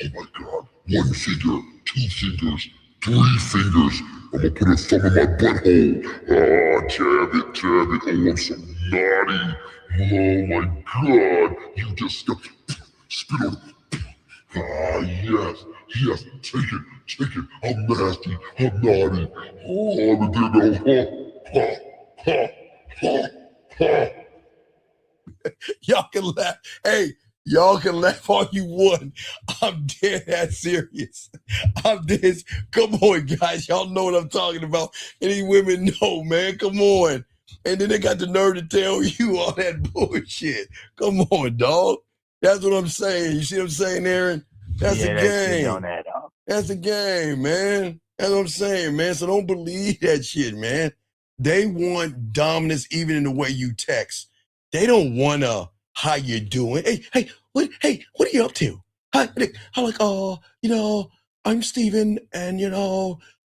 Oh my God. 1 finger, 2 fingers, 3 fingers. I'm gonna put a thumb in my butthole. Jab it. Oh, I'm so naughty. Oh my God. You just spit on it. Yes. Take it. I'm nasty. I'm naughty. Oh, I'm a dingo. Y'all can laugh. Hey, y'all can laugh all you want. I'm dead ass serious. I'm dead. Come on, guys. Y'all know what I'm talking about. Any women know, man. Come on. And then they got the nerve to tell you all that bullshit. Come on, dog. That's what I'm saying. You see what I'm saying, Aaron? That's a game. That's a game, man. That's what I'm saying, man. So don't believe that shit, man. They want dominance even in the way you text. They don't want how you doing. Hey, what are you up to? I'm like, I'm Steven, and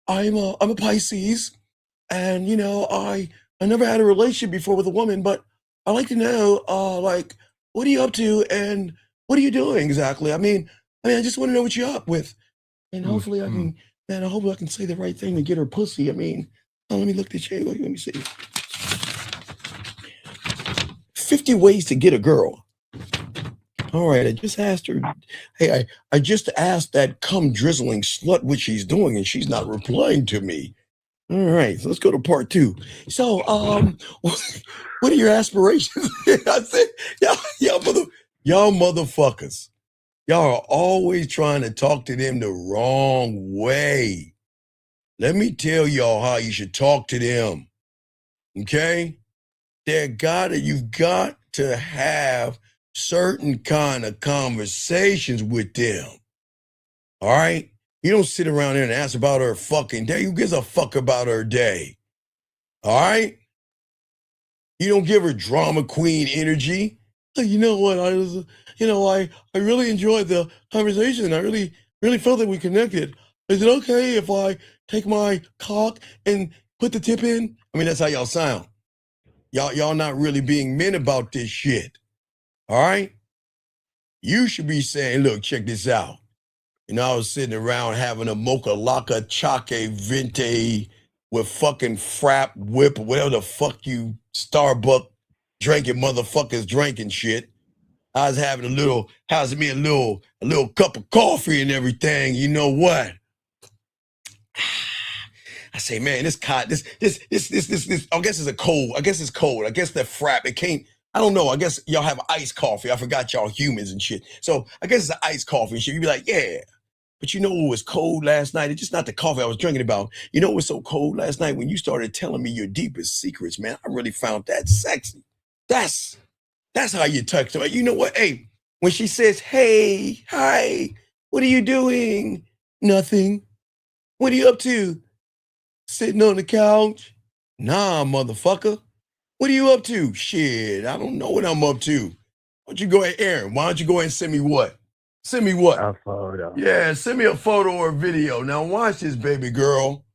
I'm a Pisces, and I never had a relationship before with a woman, but I like to know, what are you up to and what are you doing exactly? I mean, I just want to know what you're up with, and hopefully I can say the right thing to get her pussy. I mean, let me look at the chair. Let me see. 50 ways to get a girl. All right, I just asked her. Hey, I just asked that cum drizzling slut what she's doing, and she's not replying to me. All right, so let's go to part 2. So, what are your aspirations? I said, y'all motherfuckers. Y'all are always trying to talk to them the wrong way. Let me tell y'all how you should talk to them. Okay? You've got to have certain kind of conversations with them. All right? You don't sit around there and ask about her fucking day. Who gives a fuck about her day? All right? You don't give her drama queen energy. You know what? I really enjoyed the conversation. I really felt that we connected. Is it okay if I take my cock and put the tip in? I mean, that's how y'all sound. Y'all not really being men about this shit. All right? You should be saying, look, check this out. You know, I was sitting around having a mocha laca chaque vente with fucking frap whip or whatever the fuck you Starbucks drinking motherfuckers drinking shit. I was having a little cup of coffee and everything. You know what? I say, man, this I guess it's a cold. I guess it's cold. I guess the frap, it can't, I don't know. I guess y'all have iced coffee. I forgot y'all humans and shit. So I guess it's an iced coffee and shit. You'd be like, yeah. But you know what was cold last night? It's just not the coffee I was drinking about. You know what was so cold last night? When you started telling me your deepest secrets, man, I really found that sexy. That's how you touch them. You know what? Hey, when she says, hey, hi, what are you doing? Nothing. What are you up to? Sitting on the couch? Nah, motherfucker. What are you up to? Shit, I don't know what I'm up to. Why don't you go ahead, Aaron? Why don't you go ahead and send me what? Send me what? A photo. Yeah, send me a photo or a video. Now watch this, baby girl.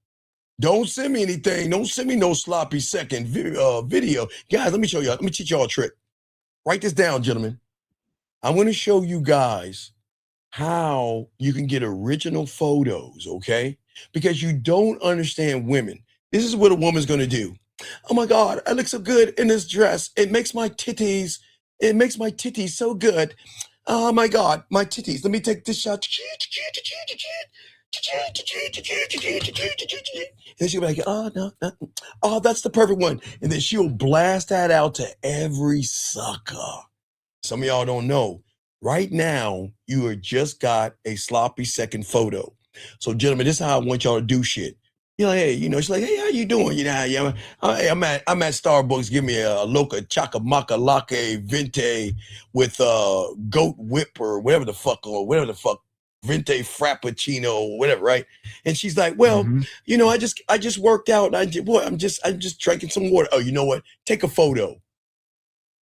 Don't send me anything. Don't send me no sloppy second video. Guys, let me show y'all. Let me teach y'all a trick. Write this down, gentlemen. I'm going to show you guys how you can get original photos, okay? Because you don't understand women. This is what a woman's going to do. Oh my God, I look so good in this dress. It makes my titties so good. Oh my God, my titties. Let me take this shot. And she'll be like, oh, no. Oh, that's the perfect one. And then she'll blast that out to every sucker. Some of y'all don't know. Right now, you are just got a sloppy second photo. So, gentlemen, this is how I want y'all to do shit. You're like, hey, you know, she's like, hey, how you doing? You know, hey, I'm at Starbucks. Give me a Loca Chacamaca Latte Vente with goat whip or whatever the fuck, Vente Frappuccino or whatever, right? And she's like, well, you know, I just worked out. And I'm just drinking some water. Oh, you know what? Take a photo.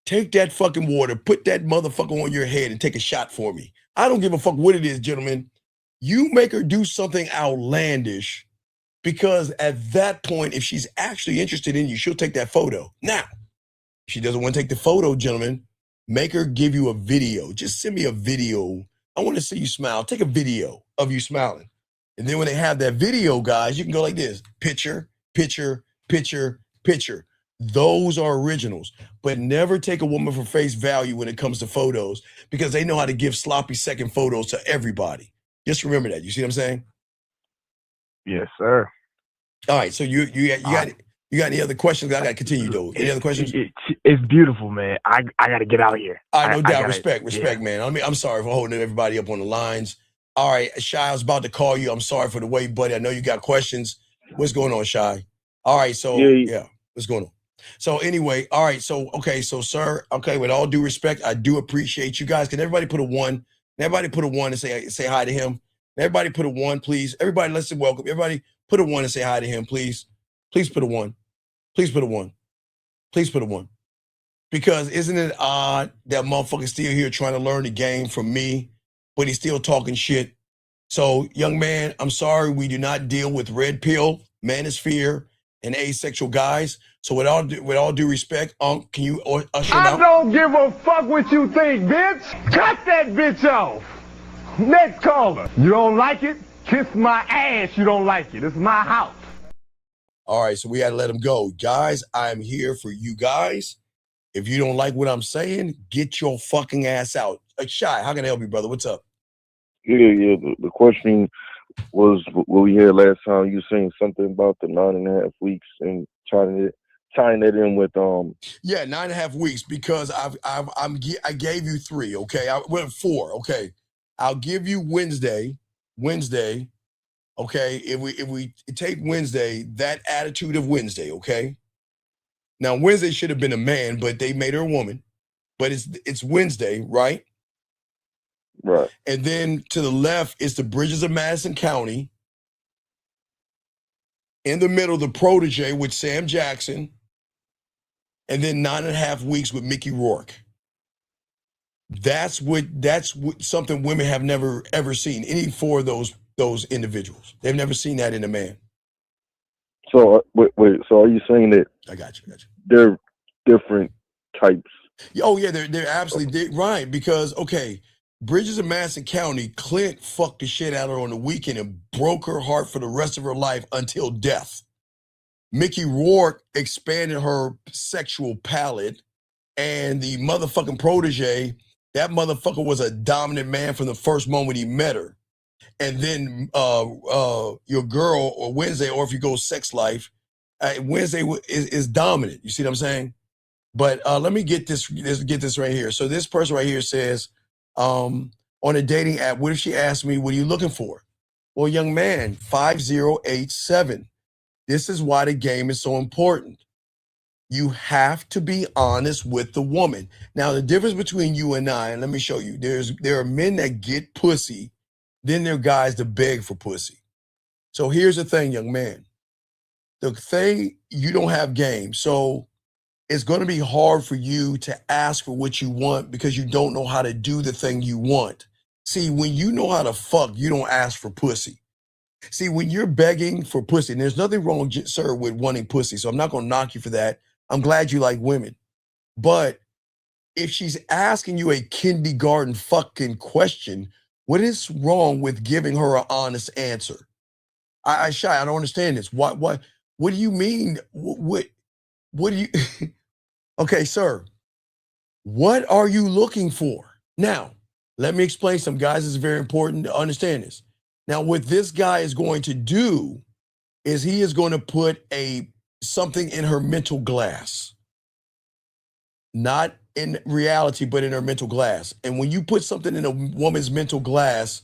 Take that fucking water, put that motherfucker on your head and take a shot for me. I don't give a fuck what it is, gentlemen. You make her do something outlandish. Because at that point, if she's actually interested in you, she'll take that photo. Now, if she doesn't want to take the photo, gentlemen, make her give you a video. Just send me a video. I want to see you smile. Take a video of you smiling. And then when they have that video, guys, you can go like this. Picture, picture, picture, picture. Those are originals. But never take a woman for face value when it comes to photos because they know how to give sloppy second photos to everybody. Just remember that. You see what I'm saying? Yes, sir. All right, so you got any other questions? I got to continue though. Any other questions? It's beautiful, man. I got to get out of here. No doubt. Respect, man. I'm sorry for holding everybody up on the lines. All right, Shy, I was about to call you. I'm sorry for the wait, buddy. I know you got questions. What's going on, Shy? All right, so yeah, what's going on? So anyway, all right, so sir, with all due respect, I do appreciate you guys. Can everybody put a one? Everybody put a one and say hi to him. Everybody put a one, please. Everybody, let's say welcome. Everybody put a one and say hi to him, please. Please put a one. Please put a one. Please put a one. Because isn't it odd that motherfucker's still here trying to learn the game from me, but he's still talking shit? So, young man, I'm sorry, we do not deal with red pill, manosphere, and asexual guys. So with all due respect, can you usher him out? I don't give a fuck what you think, bitch. Cut that bitch off. Next caller. You don't like it? Kiss my ass. You don't like it. It's my house. All right, so we got to let him go. Guys, I'm here for you guys. If you don't like what I'm saying, get your fucking ass out. Shy, how can I help you, brother? What's up? Yeah. The question was what we had last time. You saying something about the 9.5 weeks and tying that in with Yeah, 9.5 weeks because I gave you 3. Okay, I went 4. Okay, I'll give you Wednesday. Okay, if we take Wednesday, that attitude of Wednesday. Okay, Now, Wednesday should have been a man, but they made her a woman. But it's Wednesday, right? Right. And then to the left is the Bridges of Madison County. In the middle, the Protege with Sam Jackson. And then 9.5 weeks with Mickey Rourke. That's what something women have never ever seen. Any four of those individuals, they've never seen that in a man. So wait. So are you saying that? I got you. They're different types. Oh yeah, they're absolutely right because okay, Bridges of Madison County, Clint fucked the shit out of her on the weekend and broke her heart for the rest of her life until death. Mickey Rourke expanded her sexual palette, and the motherfucking Protege, that motherfucker was a dominant man from the first moment he met her. And then your girl or Wednesday, or if you go sex life, Wednesday is dominant. You see what I'm saying? But let me get this right here. So this person right here says, on a dating app, what if she asked me, what are you looking for? Well, young man, 5087. This is why the game is so important. You have to be honest with the woman. Now, the difference between you and I, and let me show you, there are men that get pussy, then there are guys that beg for pussy. So here's the thing, young man. The thing, you don't have game. So it's going to be hard for you to ask for what you want because you don't know how to do the thing you want. See, when you know how to fuck, you don't ask for pussy. See, when you're begging for pussy, and there's nothing wrong, sir, with wanting pussy, so I'm not going to knock you for that. I'm glad you like women. But if she's asking you a kindergarten fucking question, what is wrong with giving her an honest answer? I don't understand this. What do you mean? What do you, okay, sir, what are you looking for? Now, let me explain some, guys. It's very important to understand this. Now, what this guy is going to do is he is going to put something in her mental glass. Not in reality, but in her mental glass. And when you put something in a woman's mental glass,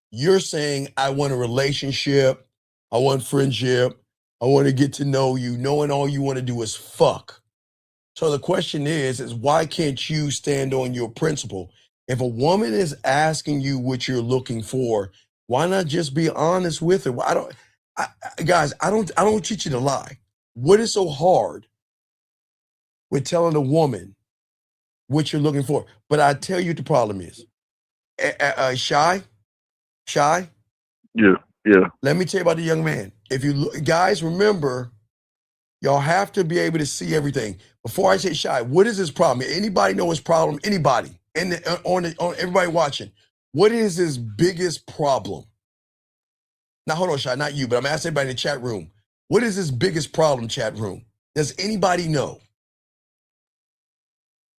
you're saying, I want a relationship, I want friendship, I want to get to know you, knowing all you want to do is fuck. So the question is why can't you stand on your principle? If a woman is asking you what you're looking for, why not just be honest with her? Guys, I don't teach you to lie. What is so hard with telling a woman what you're looking for? But I tell you what the problem is. Shy? Yeah. Let me tell you about the young man. If you guys remember, y'all have to be able to see everything. Before I say Shy, what is his problem? Anybody know his problem? Anybody? And on everybody watching, what is his biggest problem? Now, hold on, Shy, not you, but I'm asking everybody in the chat room. What is his biggest problem, chat room? Does anybody know?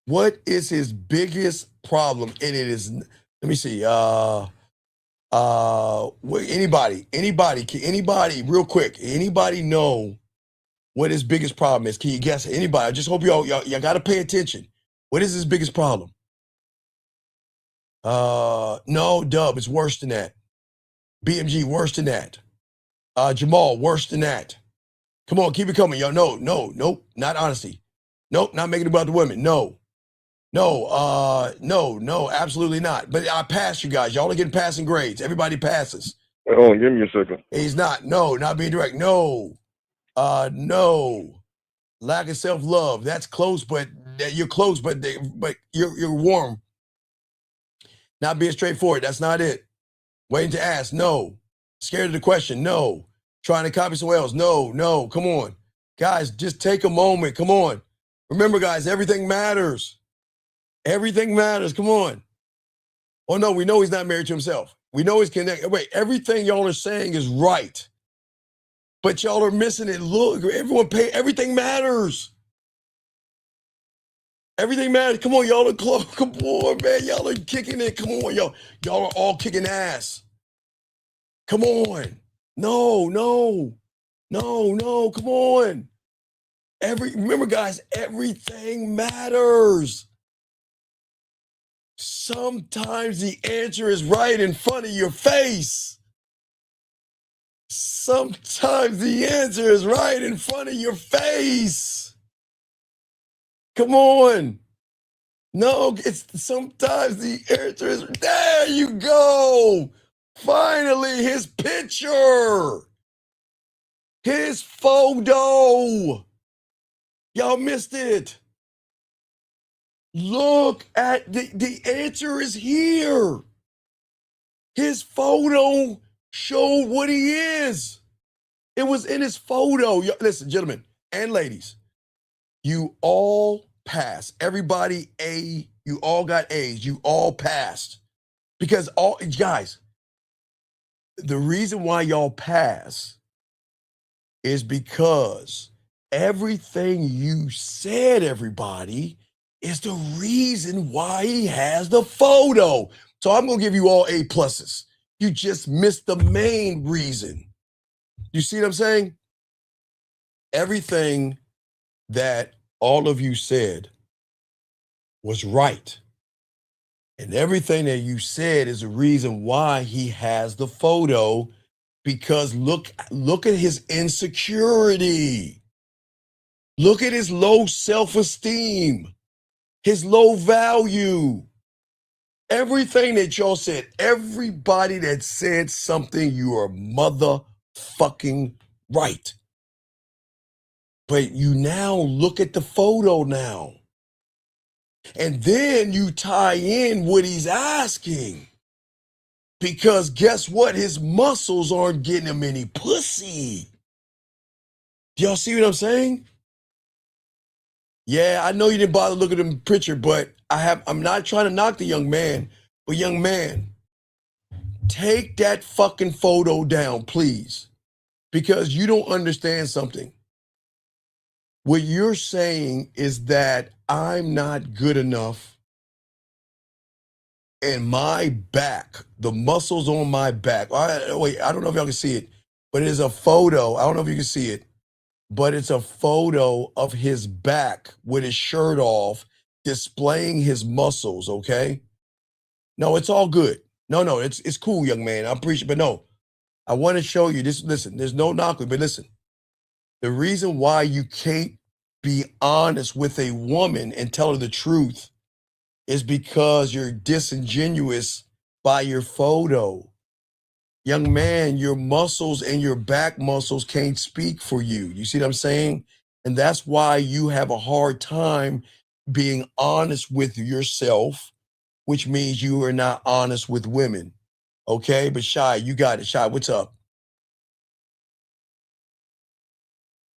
What is his biggest problem? And it is, let me see. Anybody, real quick, anybody know what his biggest problem is? Can you guess it? Anybody? I just hope y'all got to pay attention. What is his biggest problem? No, Dub, it's worse than that. BMG, worse than that. Jamal, worse than that. Come on, keep it coming, y'all. No, not honesty. Nope, not making it about the women. No, absolutely not. But I passed you guys. Y'all are getting passing grades. Everybody passes. Oh, give me a second. He's not. No, not being direct. No. Lack of self-love. That's close, but you're close, but you're warm. Not being straightforward. That's not it. Waiting to ask. No. Scared of the question. No. Trying to copy someone else. No. Come on. Guys, just take a moment. Come on. Remember, guys, everything matters. Everything matters. Come on. Oh, no, we know he's not married to himself. We know he's connected. Wait, everything y'all are saying is right. But y'all are missing it. Look, everything matters. Everything matters. Come on, y'all are close. Come on, man. Y'all are kicking it. Come on, y'all are all kicking ass. Come on. No. Come on. Remember, guys, everything matters. Sometimes the answer is right in front of your face. Sometimes the answer is right in front of your face. Come on. No, it's sometimes the answer is, there you go. Finally, his picture. His photo. Y'all missed it. Look at the answer is here. His photo showed what he is. It was in his photo. Listen, gentlemen and ladies, you all passed. Everybody A, you all got A's. You all passed. Because guys, the reason why y'all pass is because everything you said, everybody, is the reason why he has the photo. So I'm going to give you all A pluses. You just missed the main reason. You see what I'm saying? Everything that all of you said was right. And everything that you said is the reason why he has the photo, because look at his insecurity. Look at his low self-esteem, his low value. Everything that y'all said, everybody that said something, you are motherfucking right. But you now look at the photo now. And then you tie in what he's asking. Because guess what? His muscles aren't getting him any pussy. Do y'all see what I'm saying? Yeah, I know you didn't bother looking at the picture, but I'm not trying to knock the young man. But young man, take that fucking photo down, please. Because you don't understand something. What you're saying is that I'm not good enough, and my back, the muscles on my back. Wait, I don't know if y'all can see it, but it is a photo. I don't know if you can see it, but it's a photo of his back with his shirt off, displaying his muscles, okay? No, it's all good. No, it's cool, young man. I appreciate it, but no, I want to show you this. Listen, there's no knocking, but listen, the reason why you can't be honest with a woman and tell her the truth is because you're disingenuous by your photo. Young man, your muscles and your back muscles can't speak for you. You see what I'm saying? And that's why you have a hard time being honest with yourself, which means you are not honest with women. Okay, but Shy, you got it. Shy, what's up?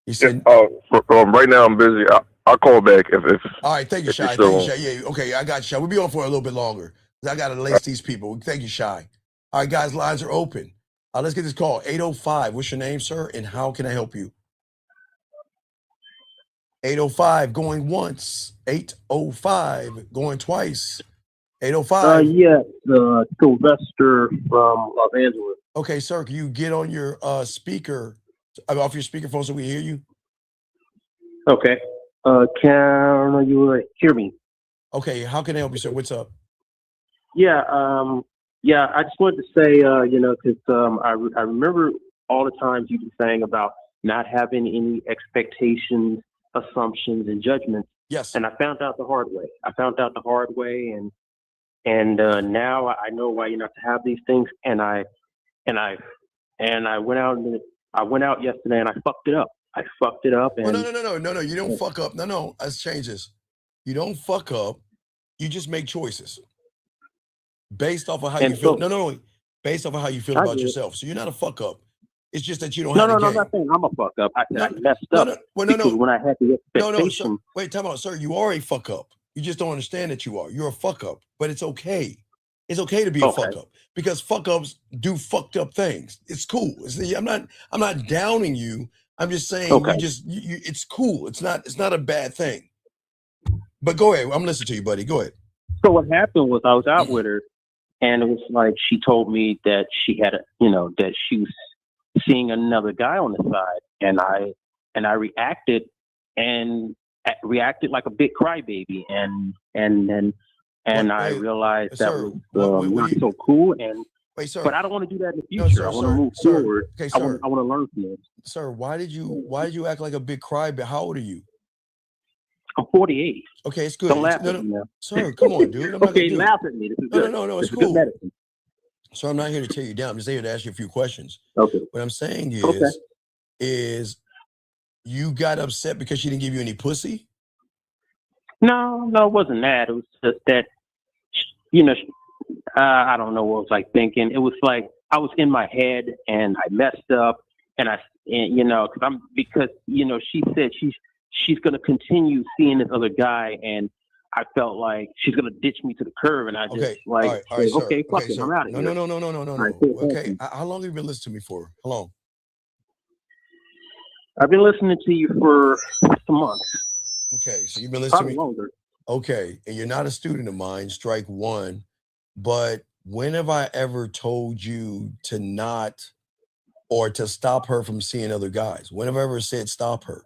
He said, right now I'm busy. I'll call back if. All right, thank you, Shy. Thank you, Shy. Yeah, okay, I got you, Shy. We'll be on for a little bit longer. I got to lace these people. Thank you, Shy. All right, guys, lines are open. Let's get this call. 805. What's your name, sir? And how can I help you? 805 going once. 805 going twice. 805. Yes, Sylvester from Los Angeles. Okay, sir, can you get on your speaker, off your speakerphone so we hear you? Okay. Can you hear me? Okay, how can I help you, sir? What's up? Yeah, I just wanted to say, because I remember all the times you've been saying about not having any expectations, assumptions, and judgments. Yes. And I found out the hard way. And now I know why you're not to have these things. And I went out yesterday and I fucked it up. And No, you don't fuck up. No, let's change this. You don't fuck up. You just make choices based off of how you feel. No, based off of how you feel about yourself. So you're not a fuck up. It's just that you don't have the game. I'm not saying I'm a fuck up. I messed up. Because when I had the expectation. No, wait, time out, sir. You are a fuck up. You just don't understand that you are. You're a fuck up, but it's okay. It's okay to be a fuck up because fuck ups do fucked up things. It's cool. I'm not downing you. I'm just saying it's cool. It's not a bad thing. But go ahead. I'm listening to you, buddy. Go ahead. So what happened was I was out with her, and it was like she told me that she had that she was seeing another guy on the side, and I reacted like a big crybaby, and I realized that was not so cool. And but I don't want to do that in the future. I want to move forward. Okay, I want to learn from this. Sir, why did you act like a big crybaby? How old are you? I'm 48. Okay, it's good. Don't laugh no, at me now. Sir, come on, dude. I'm not Okay, gonna do laugh at me. This is good. no, This it's is good cool. medicine. So I'm not here to tear you down. I'm just here to ask you a few questions. Okay. What I'm saying Okay. is you got upset because she didn't give you any pussy? No, it wasn't that. It was just that, you know, I don't know what I was like thinking. It was like I was in my head and I messed up, and you know, because you know, she said she's gonna continue seeing this other guy, and I felt like she's gonna ditch me to the curb, and I just Okay. like, all right, sir. okay, fuck it, sir. I'm out of No, here. no. All right, Okay. How long have you been listening to me for? How long? I've been listening to you for some months. Okay, so you've been listening Probably to me. longer. Okay, and you're not a student of mine, strike one. But when have I ever told you to not or to stop her from seeing other guys? When have I ever said stop her?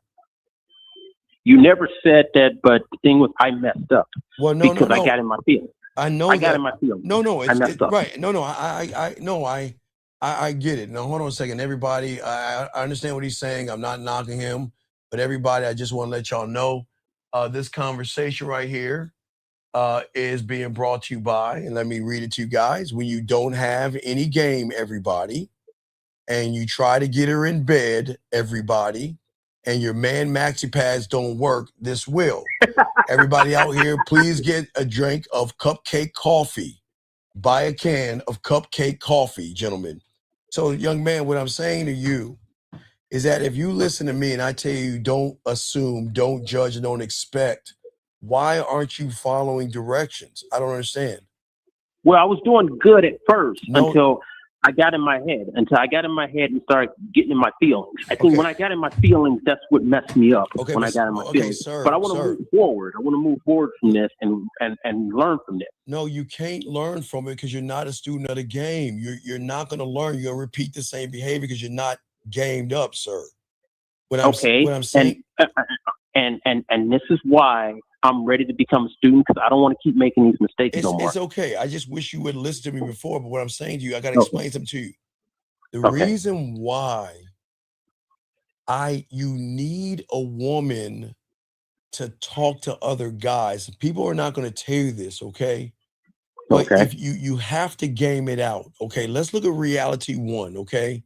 You never said that, but the thing was, I messed up. Well, no. I got in my feelings. I know I got that. in my feelings. No, I messed up. right. No, I get it. Now, hold on a second. Everybody, I understand what he's saying. I'm not knocking him, but everybody, I just want to let y'all know this conversation right here is being brought to you by, and let me read it to you guys. When you don't have any game, everybody, and you try to get her in bed, everybody, and your man maxi pads don't work, this will. Everybody out here, please get a drink of cupcake coffee. Buy a can of cupcake coffee, gentlemen. So, young man, what I'm saying to you is that if you listen to me and I tell you don't assume, don't judge, and don't expect, why aren't you following directions? I don't understand. Well, I was doing good at first until I got in my head. And started getting in my feelings. I think when I got in my feelings, that's what messed me up. When I got in my feelings. Sir, but I want to move forward. I want to move forward from this and learn from this. No, you can't learn from it because you're not a student of the game. You're not going to learn. You're going to repeat the same behavior because you're not gamed up, sir. What I'm saying. And this is why I'm ready to become a student, because I don't want to keep making these mistakes no more. It's okay. I just wish you would listen to me before. But what I'm saying to you, I got to explain something to you. The reason why you need a woman to talk to other guys. People are not going to tell you this, okay? But if you have to game it out, okay? Let's look at reality one, okay?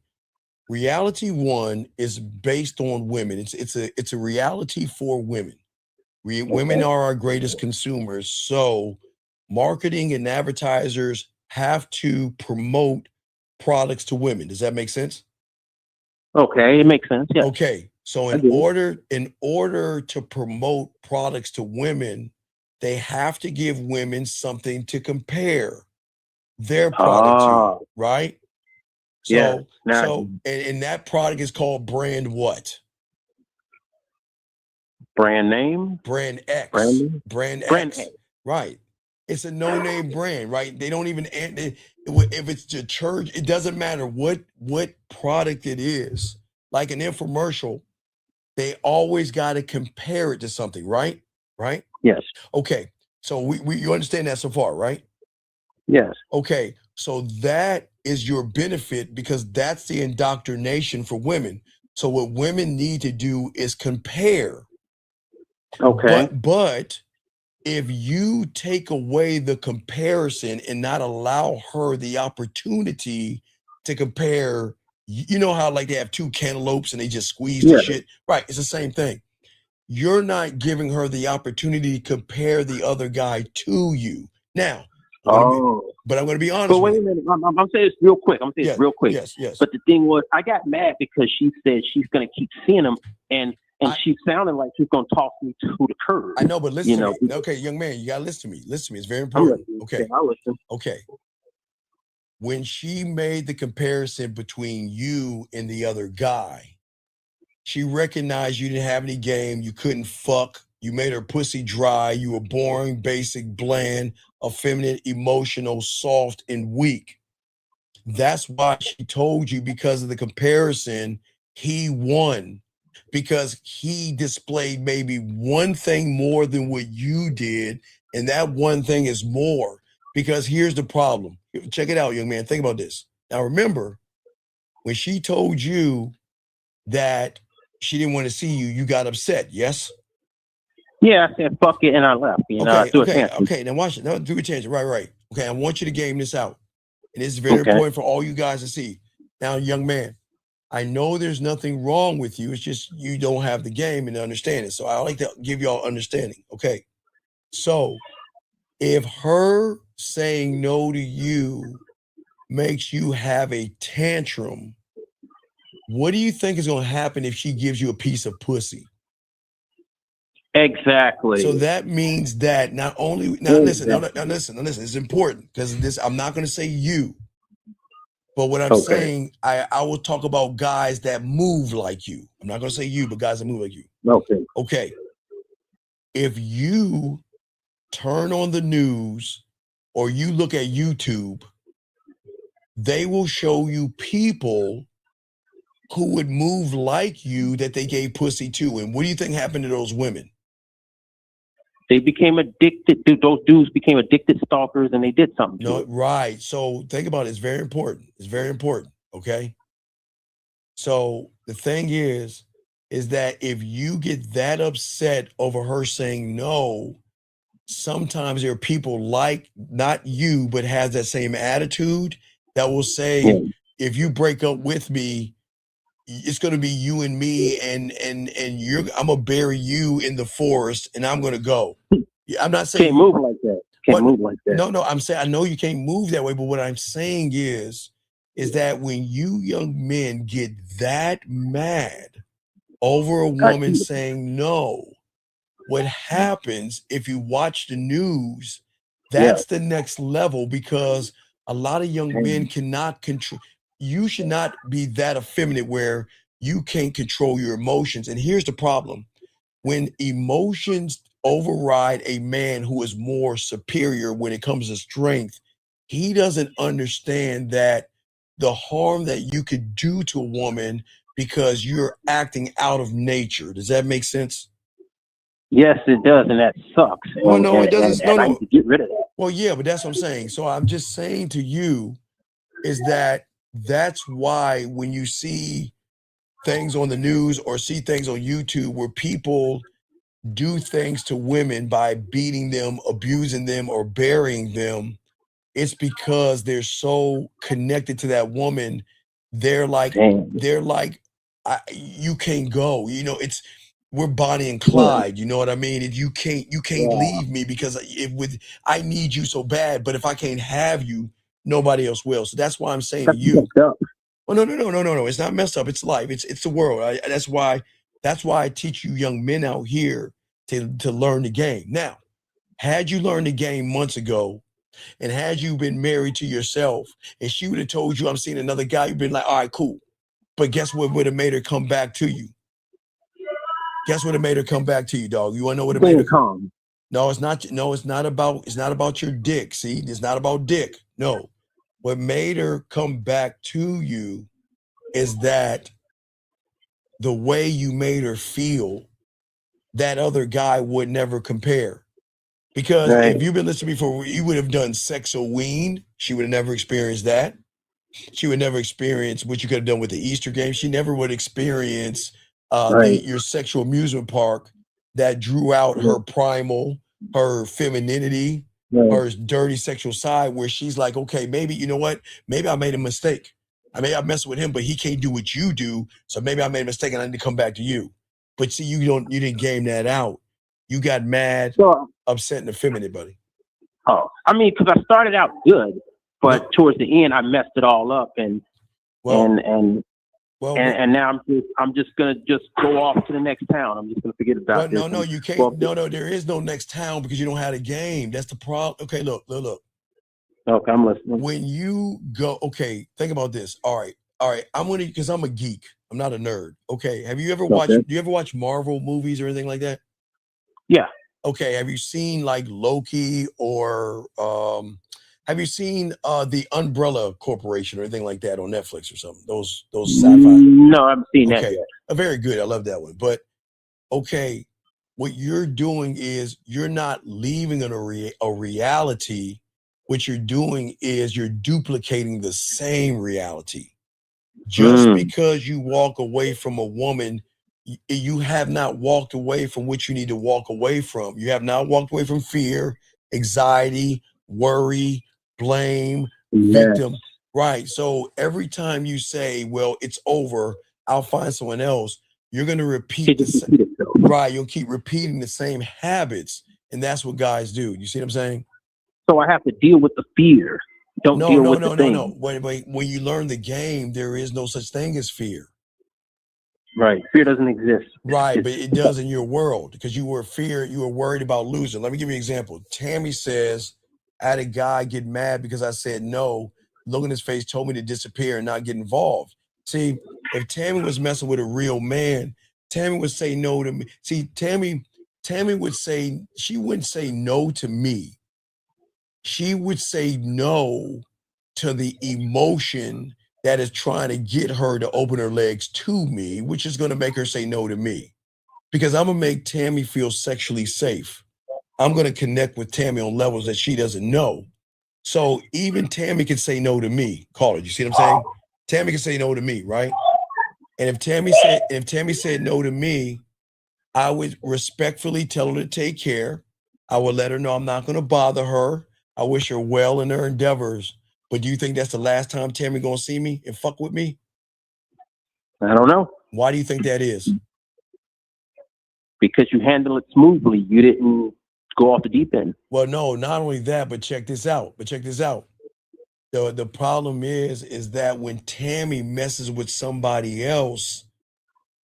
Reality one is based on women. It's a reality for women. Women are our greatest consumers, so marketing and advertisers have to promote products to women. Does that make sense? Okay, it makes sense. Yeah. Okay, so in order to promote products to women, they have to give women something to compare their product to, right? So, and that product is called brand what? Brand name? Brand X. Brand X. Right. It's a no-name brand, right? They don't even, if it's the church, it doesn't matter what product it is. Like an infomercial, they always got to compare it to something, right? Right? Yes. Okay. So you understand that so far, right? Yes. Okay. So that is your benefit because that's the indoctrination for women. So what women need to do is compare. Okay. But if you take away the comparison and not allow her the opportunity to compare, you know how like they have two cantaloupes and they just squeeze the shit? Right. It's the same thing. You're not giving her the opportunity to compare the other guy to you. Now, but I'm going to be honest. But wait a minute. I'm saying this real quick. Yes. But the thing was, I got mad because she said she's going to keep seeing him, and she sounded like she's going to toss me to the curb. I know, but listen to me. Okay, young man, you got to listen to me. Listen to me. It's very important. Okay. I listen. Okay. When she made the comparison between you and the other guy, she recognized you didn't have any game. You couldn't fuck. You made her pussy dry. You were boring, basic, bland, effeminate, emotional, soft, and weak. That's why she told you, because of the comparison, he won. Because he displayed maybe one thing more than what you did. And that one thing is more. Because here's the problem. Check it out, young man. Think about this. Now, remember, when she told you that she didn't want to see you, you got upset, yes? Yeah, I said fuck it and I left. You know, I threw a tantrum. Okay. Now watch it. No, do a tangent. Right. Okay, I want you to game this out. And this is very important for all you guys to see. Now, young man, I know there's nothing wrong with you. It's just you don't have the game and understand it. So I like to give y'all understanding. Okay. So if her saying no to you makes you have a tantrum, what do you think is going to happen if she gives you a piece of pussy? Exactly. So that means that not only listen, it's important because this I'm not going to say you, but what I'm saying, I will talk about guys that move like you. I'm not going to say you, but guys that move like you. Okay. If you turn on the news or you look at YouTube, they will show you people who would move like you that they gave pussy to. And what do you think happened to those women? They became addicted. Those dudes became addicted stalkers, and they did something to it. Right. So think about it. It's very important. It's very important. Okay. So the thing is that if you get that upset over her saying no, sometimes there are people like not you, but has that same attitude that will say, if you break up with me, it's going to be you and me, and I'm gonna bury you in the forest, and I'm gonna go. I'm not saying can't move like that. Can't move like that. No, I'm saying I know you can't move that way, but what I'm saying is that when you young men get that mad over a woman saying no, what happens if you watch the news? That's the next level, because a lot of young men cannot control. You should not be that effeminate where you can't control your emotions. And here's the problem. When emotions override a man who is more superior when it comes to strength, he doesn't understand that the harm that you could do to a woman because you're acting out of nature. Does that make sense? Yes, it does, and that sucks. Well, no, it doesn't. I need to get rid of that. Well, yeah, but that's what I'm saying. So I'm just saying to you is that's why when you see things on the news or see things on YouTube where people do things to women by beating them, abusing them, or burying them, it's because they're so connected to that woman. They're like, you can't go. You know, we're Bonnie and Clyde. You know what I mean? And you can't leave me because I need you so bad. But if I can't have you, nobody else will. So that's why I'm saying to you. Well, no. It's not messed up. It's life. It's the world. That's why I teach you young men out here to learn the game. Now, had you learned the game months ago, and had you been married to yourself, and she would have told you, I'm seeing another guy, you'd been like, all right, cool. But guess what would have made her come back to you? Guess what it made her come back to you, dog? You want to know what it made her come? No, it's not. No, it's not about your dick. See, it's not about dick. No, what made her come back to you is that the way you made her feel, that other guy would never compare. Because if you've been listening before, you would have done Sex-O-Ween. She would have never experienced that. She would never experience what you could have done with the Easter game. She never would experience your sexual amusement park that drew out her primal, her femininity, her dirty sexual side, where she's like, okay, maybe, you know what? Maybe I made a mistake. I may have messed with him, but he can't do what you do. So maybe I made a mistake and I need to come back to you. But see, you didn't game that out. You got mad, upset, and effeminate, buddy. Oh, I mean, because I started out good, but towards the end I messed it all up, and now I'm just gonna go off to the next town. I'm just gonna forget about this. No, you can't. No, there is no next town because you don't have a game. That's the problem. Okay, look. Okay, I'm listening. When you go, okay, think about this. All right. Because I'm a geek. I'm not a nerd. Okay, have you ever watched? Do you ever watch Marvel movies or anything like that? Yeah. Okay, have you seen like Loki or have you seen the Umbrella Corporation or anything like that on Netflix or something? Those sci-fi. No, I haven't seen that yet. Very good. I love that one. But okay, what you're doing is you're not leaving a reality. What you're doing is you're duplicating the same reality. Just because you walk away from a woman you have not walked away from what you need to walk away from. You have not walked away from fear, anxiety, worry, blame, victim. Right. So every time you say, well, it's over, I'll find someone else, you're going to repeat the same. Right. You'll keep repeating the same habits. And that's what guys do. You see what I'm saying? So I have to deal with the fear. Don't deal with the thing. No. Wait. When you learn the game, there is no such thing as fear. Right. Fear doesn't exist. Right, but it does in your world because you were worried about losing. Let me give you an example. Tammy says, I had a guy get mad because I said no, look in his face, told me to disappear and not get involved. See, if Tammy was messing with a real man, Tammy would say no to me. See, Tammy would say, she wouldn't say no to me. She would say no to the emotion that is trying to get her to open her legs to me, which is going to make her say no to me. Because I'm going to make Tammy feel sexually safe. I'm going to connect with Tammy on levels that she doesn't know. So even Tammy can say no to me. Call it. You see what I'm saying? Tammy can say no to me, right? And if Tammy said no to me, I would respectfully tell her to take care. I would let her know I'm not going to bother her. I wish her well in her endeavors. But do you think that's the last time Tammy gonna see me and fuck with me? I don't know. Why do you think that is? Because you handle it smoothly. You didn't go off the deep end. Well, no, not only that, but check this out. The problem is that when Tammy messes with somebody else,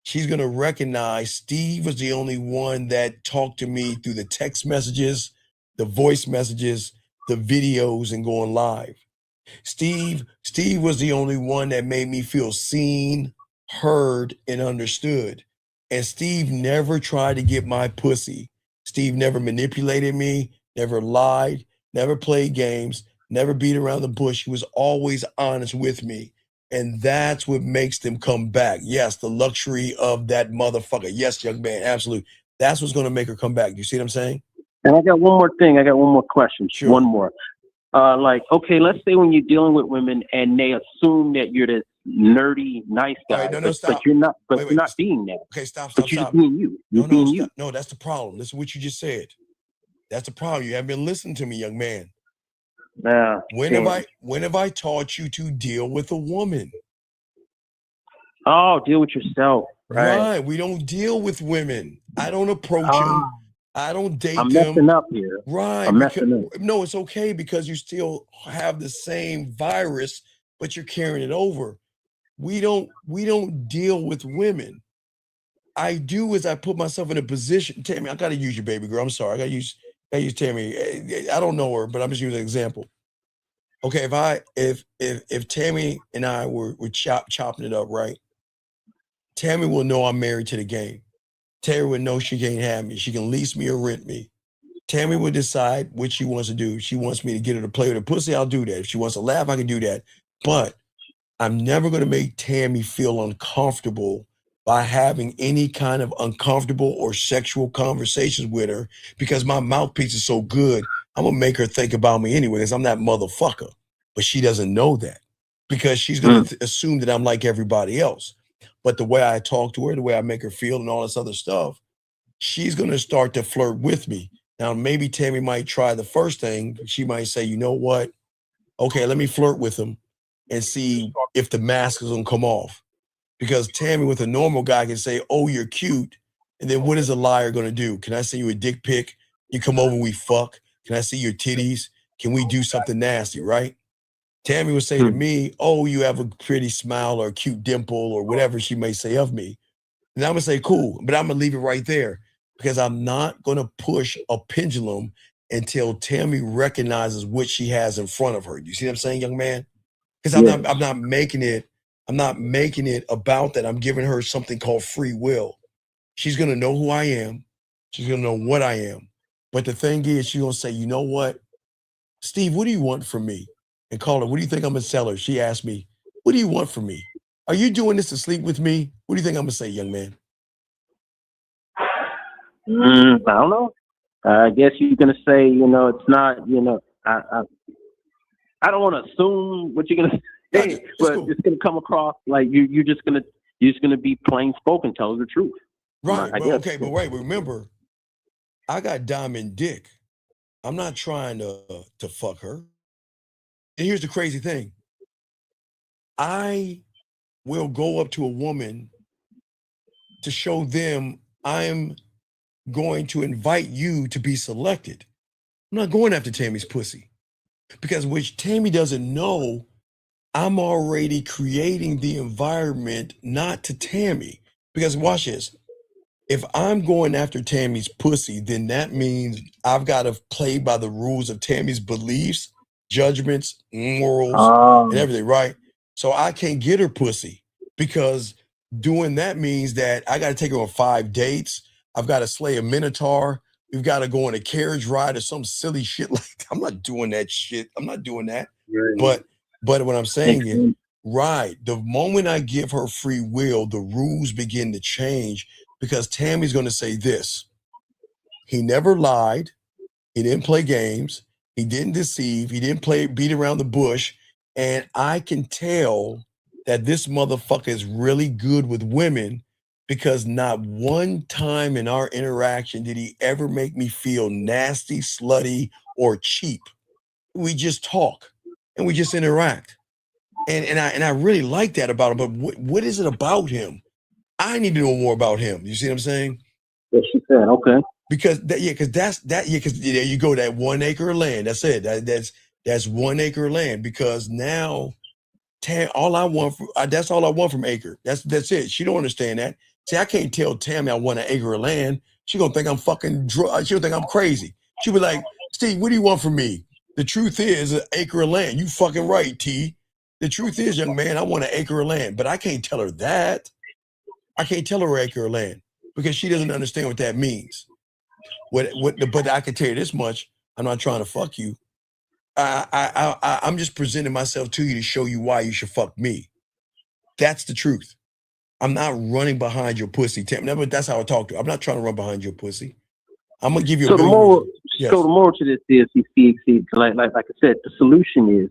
she's gonna recognize Steve was the only one that talked to me through the text messages, the voice messages, the videos, and going live. Steve was the only one that made me feel seen, heard, and understood. And Steve never tried to get my pussy. Steve never manipulated me, never lied, never played games, never beat around the bush. He was always honest with me. And that's what makes them come back. Yes, the luxury of that motherfucker. Yes, young man, absolutely. That's what's going to make her come back. Do you see what I'm saying? And I got one more thing. I got one more question. Sure. One more. Okay, let's say when you're dealing with women and they assume that you're this nerdy, nice guy, stop. but you're not. But you're not being that. Okay, stop. But you're just being you. You're being you. No, that's the problem. Listen to what you just said. That's the problem. You haven't been listening to me, young man. When have I taught you to deal with a woman? Oh, deal with yourself. Right. We don't deal with women. I don't approach them. I don't date them. I'm messing up here. Right. I'm messing up. No, it's okay because you still have the same virus, but you're carrying it over. We don't deal with women. I do is I put myself in a position. Tammy, I gotta use your baby girl. I'm sorry. I gotta use Tammy. I don't know her, but I'm just using an example. Okay, if Tammy and I were chopping it up, right? Tammy will know I'm married to the game. Tammy would know she can't have me. She can lease me or rent me. Tammy would decide what she wants to do. She wants me to get her to play with her pussy, I'll do that. If she wants to laugh, I can do that. But I'm never going to make Tammy feel uncomfortable by having any kind of uncomfortable or sexual conversations with her because my mouthpiece is so good, I'm going to make her think about me anyway because I'm that motherfucker. But she doesn't know that because she's going to assume that I'm like everybody else. But the way I talk to her, the way I make her feel and all this other stuff, she's going to start to flirt with me. Now, maybe Tammy might try the first thing. She might say, you know what? Okay, let me flirt with him and see if the mask is going to come off. Because Tammy with a normal guy can say, oh, you're cute. And then what is a liar going to do? Can I send you a dick pic? You come over and we fuck. Can I see your titties? Can we do something nasty, right? Tammy would say to me, oh, you have a pretty smile or a cute dimple or whatever she may say of me. And I'm going to say, cool, but I'm going to leave it right there because I'm not going to push a pendulum until Tammy recognizes what she has in front of her. You see what I'm saying, young man? Because I'm not making it about that. I'm giving her something called free will. She's going to know who I am. She's going to know what I am. But the thing is, she's going to say, you know what? Steve, what do you want from me? And call her, what do you think I'm going to tell her? She asked me, what do you want from me? Are you doing this to sleep with me? What do you think I'm going to say, young man? I don't know. I guess you're going to say, it's not, I don't want to assume what you're going to say, but it's going to come across like you're just going to be plain spoken, tell her the truth. Right. I But guess. okay. But wait. Remember, I got diamond dick. I'm not trying to fuck her. And here's the crazy thing. I will go up to a woman to show them I'm going to invite you to be selected. I'm not going after Tammy's pussy. Because which Tammy doesn't know, I'm already creating the environment not to Tammy. Because watch this. If I'm going after Tammy's pussy, then that means I've got to play by the rules of Tammy's beliefs, judgments, morals, and everything, right? So I can't get her pussy because doing that means that I got to take her on 5 dates. I've got to slay a minotaur. We've got to go on a carriage ride or some silly shit like that. I'm not doing that shit. I'm not doing that. But what I'm saying is, right, the moment I give her free will, the rules begin to change because Tammy's going to say this. He never lied. He didn't play games. He didn't deceive. He didn't beat around the bush. And I can tell that this motherfucker is really good with women because not one time in our interaction did he ever make me feel nasty, slutty, or cheap. We just talk and we just interact. And I really like that about him. But what is it about him? I need to know more about him. You see what I'm saying? Yes, she said, okay. Because there you go, that 1 acre of land. That's it. That's 1 acre of land. Because now, that's all I want from acre. That's it. She don't understand that. See, I can't tell Tammy I want an acre of land. She gonna think I'm fucking drunk. She'll think I'm crazy. She'll be like, Steve, what do you want from me? The truth is an acre of land. You fucking right, T. The truth is, young man, I want an acre of land. But I can't tell her that. I can't tell her acre of land because she doesn't understand what that means. But I can tell you this much: I'm not trying to fuck you. I'm just presenting myself to you to show you why you should fuck me. That's the truth. I'm not running behind your pussy, Tim. But that's how I talk to you. I'm not trying to run behind your pussy. I'm gonna give you. So the moral to this is, like I said, the solution is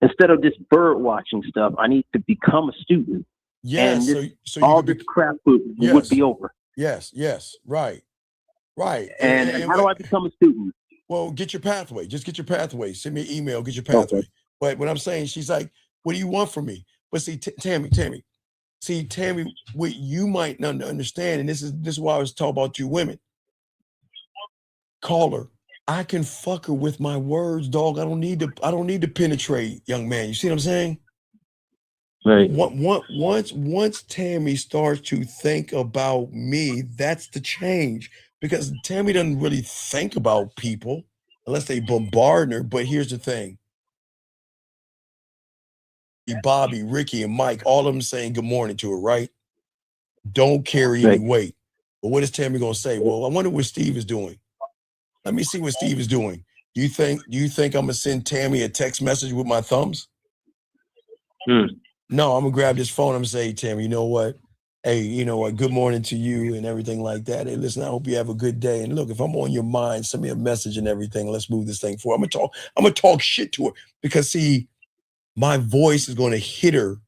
instead of this bird watching stuff, I need to become a student. Yes. And all this crap would be over. Yes. Right. And how do I become a student? Well, get your pathway. Just get your pathway. Send me an email. Get your pathway. Okay. But what I'm saying, she's like, "What do you want from me?" But see, Tammy. See, Tammy, what you might not understand, and this is why I was talking about you women. Call her. I can fuck her with my words, dog. I don't need to penetrate, young man. You see what I'm saying? Right. Once Tammy starts to think about me, that's the change. Because Tammy doesn't really think about people unless they bombard her. But here's the thing. Bobby, Ricky, and Mike, all of them saying good morning to her, right? Don't carry any weight. But what is Tammy gonna say? Well, I wonder what Steve is doing. Let me see what Steve is doing. Do you think I'm gonna send Tammy a text message with my thumbs? No, I'm gonna grab this phone. I'm gonna say, Tammy, you know what? Hey, you know what? Good morning to you and everything like that. Hey, listen, I hope you have a good day. And look, if I'm on your mind, send me a message and everything. Let's move this thing forward. I'm gonna talk shit to her because see, my voice is gonna hit her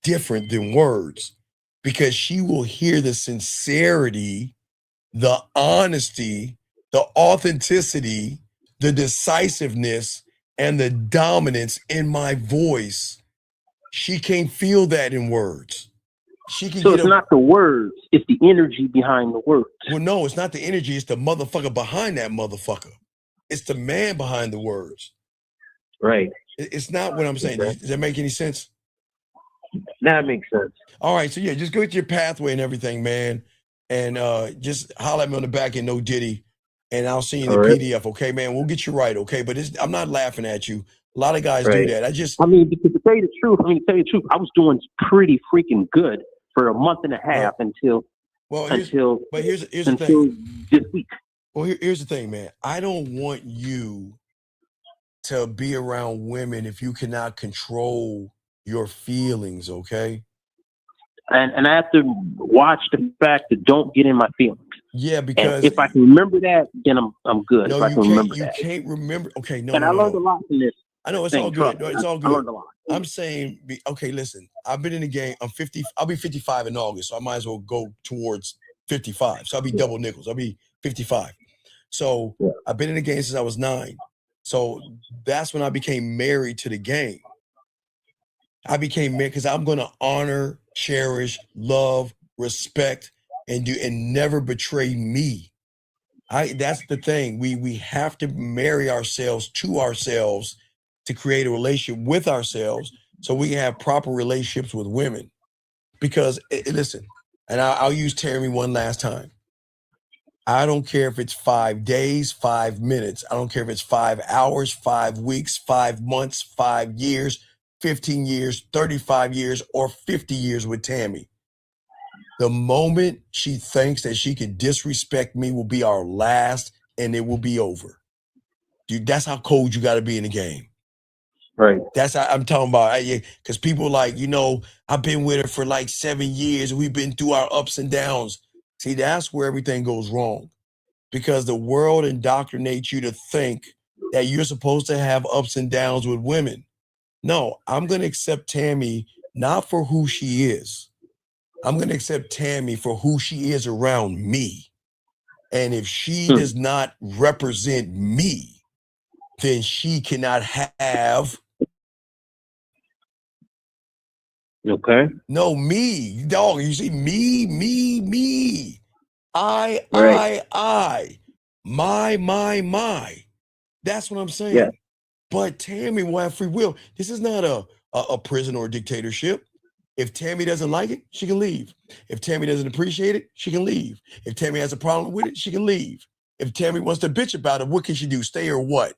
different than words because she will hear the sincerity, the honesty, the authenticity, the decisiveness, and the dominance in my voice. She can't feel that in words. So it's not the words, it's the energy behind the words. Well, no, it's not the energy, it's the motherfucker behind that motherfucker. It's the man behind the words. Right. It's not what I'm saying. Does that make any sense? That makes sense. All right, so yeah, just go to your pathway and everything, man. And just holler at me on the back end, no Diddy. And I'll send you the PDF, okay, man? We'll get you right, okay? But I'm not laughing at you. A lot of guys do that. Because to tell you the truth, I was doing pretty freaking good for a month and a half until here's the thing. This week. Well, here's the thing, man. I don't want you to be around women if you cannot control your feelings, okay? And I have to watch the fact that don't get in my feelings. Yeah, because and if I can remember that, then I'm good. No, if I can remember you that. can't remember. Okay, no. And I learned a lot from this. I know it's all good. No, it's all good. I learned a lot. I'm saying, okay, listen. I've been in the game. I'm 50. I'll be 55 in August, so I might as well go towards 55. So I'll be double nickels. I'll be 55. So I've been in the game since I was 9. So that's when I became married to the game. I became married because I'm going to honor, cherish, love, respect, and never betray me. That's the thing. We have to marry ourselves to ourselves to create a relationship with ourselves so we can have proper relationships with women. Because listen, and I'll use Tammy one last time. I don't care if it's 5 days, 5 minutes. I don't care if it's 5 hours, 5 weeks, 5 months, 5 years, 15 years, 35 years, or 50 years with Tammy. The moment she thinks that she can disrespect me will be our last, and it will be over. Dude, that's how cold you got to be in the game. Right. That's how I'm talking about. Because people like, I've been with her for like 7 years. We've been through our ups and downs. See, that's where everything goes wrong. Because the world indoctrinates you to think that you're supposed to have ups and downs with women. No, I'm going to accept Tammy not for who she is. I'm going to accept Tammy for who she is around me. And if she does not represent me, then she cannot have. Okay. No, me, dog. You see, me. I. My. That's what I'm saying. Yeah. But Tammy will have free will. This is not a prison or a dictatorship. If Tammy doesn't like it, she can leave. If Tammy doesn't appreciate it, she can leave. If Tammy has a problem with it, she can leave. If Tammy wants to bitch about it, what can she do? Stay or what?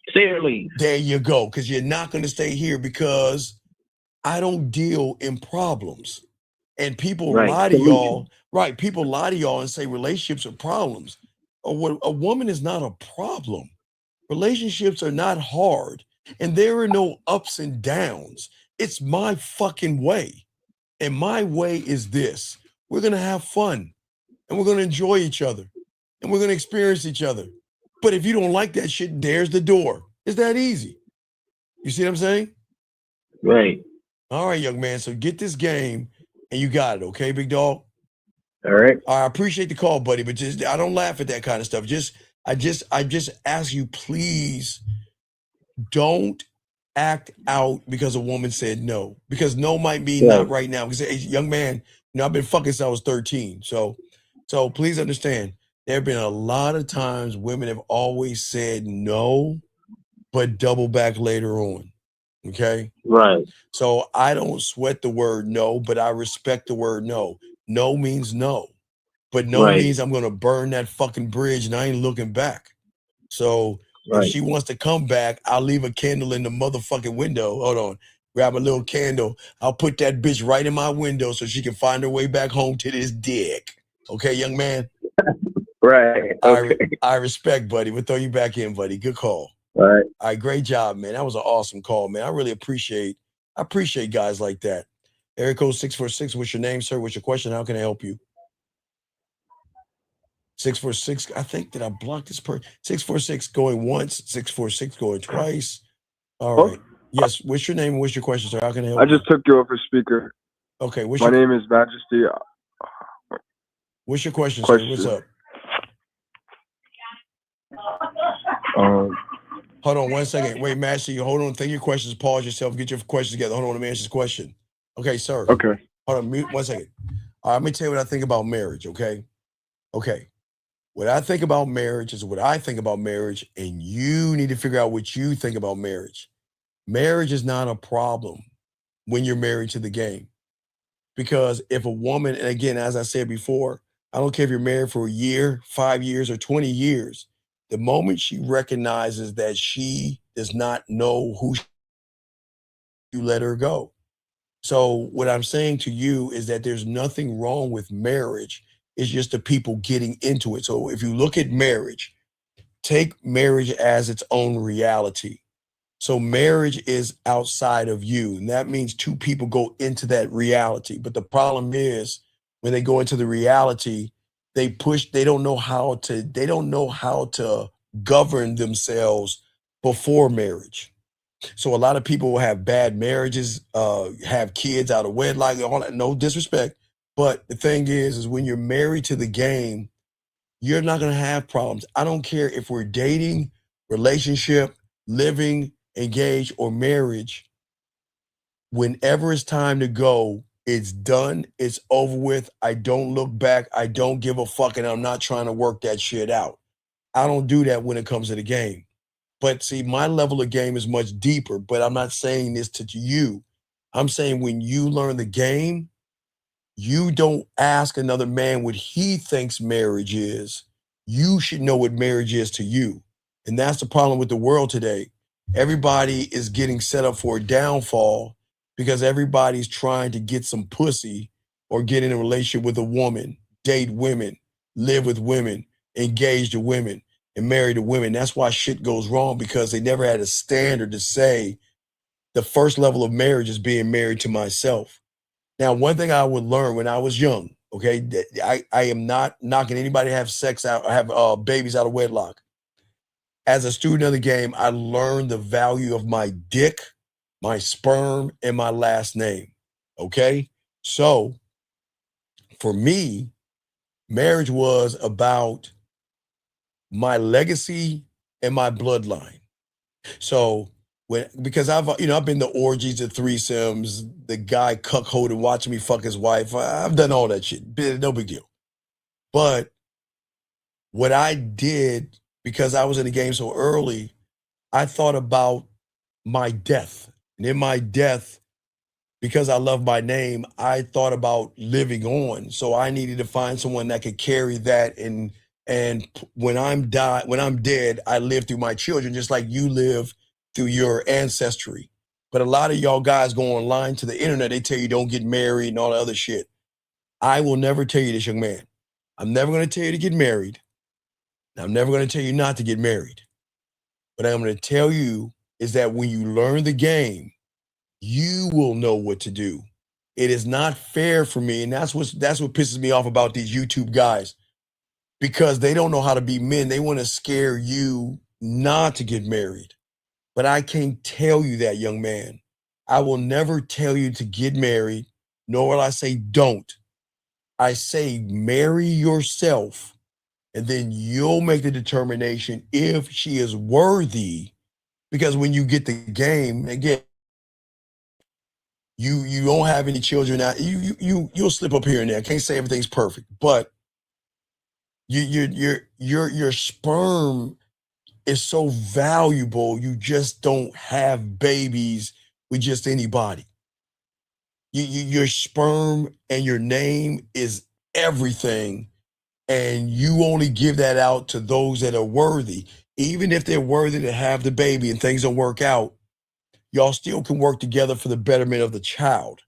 Stay or leave. There you go. Because you're not going to stay here because I don't deal in problems. And people lie to y'all. Right. People lie to y'all and say relationships are problems. A woman is not a problem. Relationships are not hard. And there are no ups and downs. It's my fucking way. And my way is this. We're going to have fun. And we're going to enjoy each other. And we're going to experience each other. But if you don't like that shit, there's the door. It's that easy. You see what I'm saying? Right. All right, young man. So get this game and you got it. Okay, big dog? All right. I appreciate the call, buddy, but I don't laugh at that kind of stuff. I just ask you, please don't act out because a woman said no. Because no might be not right now. Because, hey, young man, I've been fucking since I was 13. So please understand, there have been a lot of times women have always said no, but double back later on. Okay? Right. So I don't sweat the word no, but I respect the word no. No means no. But no means I'm going to burn that fucking bridge and I ain't looking back. So if she wants to come back, I'll leave a candle in the motherfucking window. Hold on. Grab a little candle. I'll put that bitch right in my window so she can find her way back home to this dick. Okay, young man? Right. Okay. I respect, buddy. We'll throw you back in, buddy. Good call. All right. All right, great job, man. That was an awesome call, man. I really appreciate guys like that. Area code 646. What's your name, sir? What's your question? How can I help you? 646. I think that I blocked this person. 646 going once, 646 going twice. All right. Yes. What's your name? What's your question, sir? How can I help you? I just took you off as speaker. Okay. My name is Majesty. What's your question, sir? What's up? Hold on 1 second. Wait, Majesty, hold on. Think your questions. Pause yourself. Get your questions together. Hold on. Let me answer this question. Okay, sir. Okay. Hold on. Mute 1 second. All right. Let me tell you what I think about marriage. Okay. Okay. What I think about marriage is what I think about marriage, and you need to figure out what you think about marriage. Marriage is not a problem when you're married to the game. Because if a woman, and again, as I said before, I don't care if you're married for a year, 5 years, or 20 years, the moment she recognizes that she does not know who you let her go. So what I'm saying to you is that there's nothing wrong with marriage. It's just the people getting into it. So if you look at marriage, take marriage as its own reality. So marriage is outside of you. And that means two people go into that reality. But the problem is when they go into the reality, they don't know how to govern themselves before marriage. So a lot of people will have bad marriages, have kids out of wedlock, all that, no disrespect. But the thing is when you're married to the game, you're not going to have problems. I don't care if we're dating, relationship, living, engaged, or marriage. Whenever it's time to go, it's done. It's over with. I don't look back. I don't give a fuck, and I'm not trying to work that shit out. I don't do that when it comes to the game. But see, my level of game is much deeper, but I'm not saying this to you. I'm saying when you learn the game, you don't ask another man what he thinks marriage is. You should know what marriage is to you. And that's the problem with the world today. Everybody is getting set up for a downfall because everybody's trying to get some pussy or get in a relationship with a woman, date women, live with women, engage to women, and marry to women. That's why shit goes wrong, because they never had a standard to say the first level of marriage is being married to myself. Now, one thing I would learn when I was young, okay, I am not knocking anybody to have sex out, have babies out of wedlock. As a student of the game, I learned the value of my dick, my sperm, and my last name, okay? So for me, marriage was about my legacy and my bloodline. So because I've been to orgies, the threesomes, the guy cuckolding, watching me fuck his wife. I've done all that shit. No big deal. But what I did, because I was in the game so early, I thought about my death. And in my death, because I love my name, I thought about living on. So I needed to find someone that could carry that. And when I'm dead, I live through my children, just like you live through your ancestry. But a lot of y'all guys go online to the internet, they tell you don't get married and all that other shit. I will never tell you this, young man. I'm never going to tell you to get married. I'm never going to tell you not to get married. What I'm going to tell you is that when you learn the game, you will know what to do. It is not fair for me, and that's what pisses me off about these YouTube guys, because they don't know how to be men. They want to scare you not to get married. But I can't tell you that, young man. I will never tell you to get married, nor will I say don't. I say marry yourself, and then you'll make the determination if she is worthy. Because when you get the game, again, you don't have any children now. You'll slip up here and there. I can't say everything's perfect, but your sperm is so valuable. You just don't have babies with just anybody. Your sperm and your name is everything, and you only give that out to those that are worthy. Even if they're worthy to have the baby and things don't work out, y'all still can work together for the betterment of the child.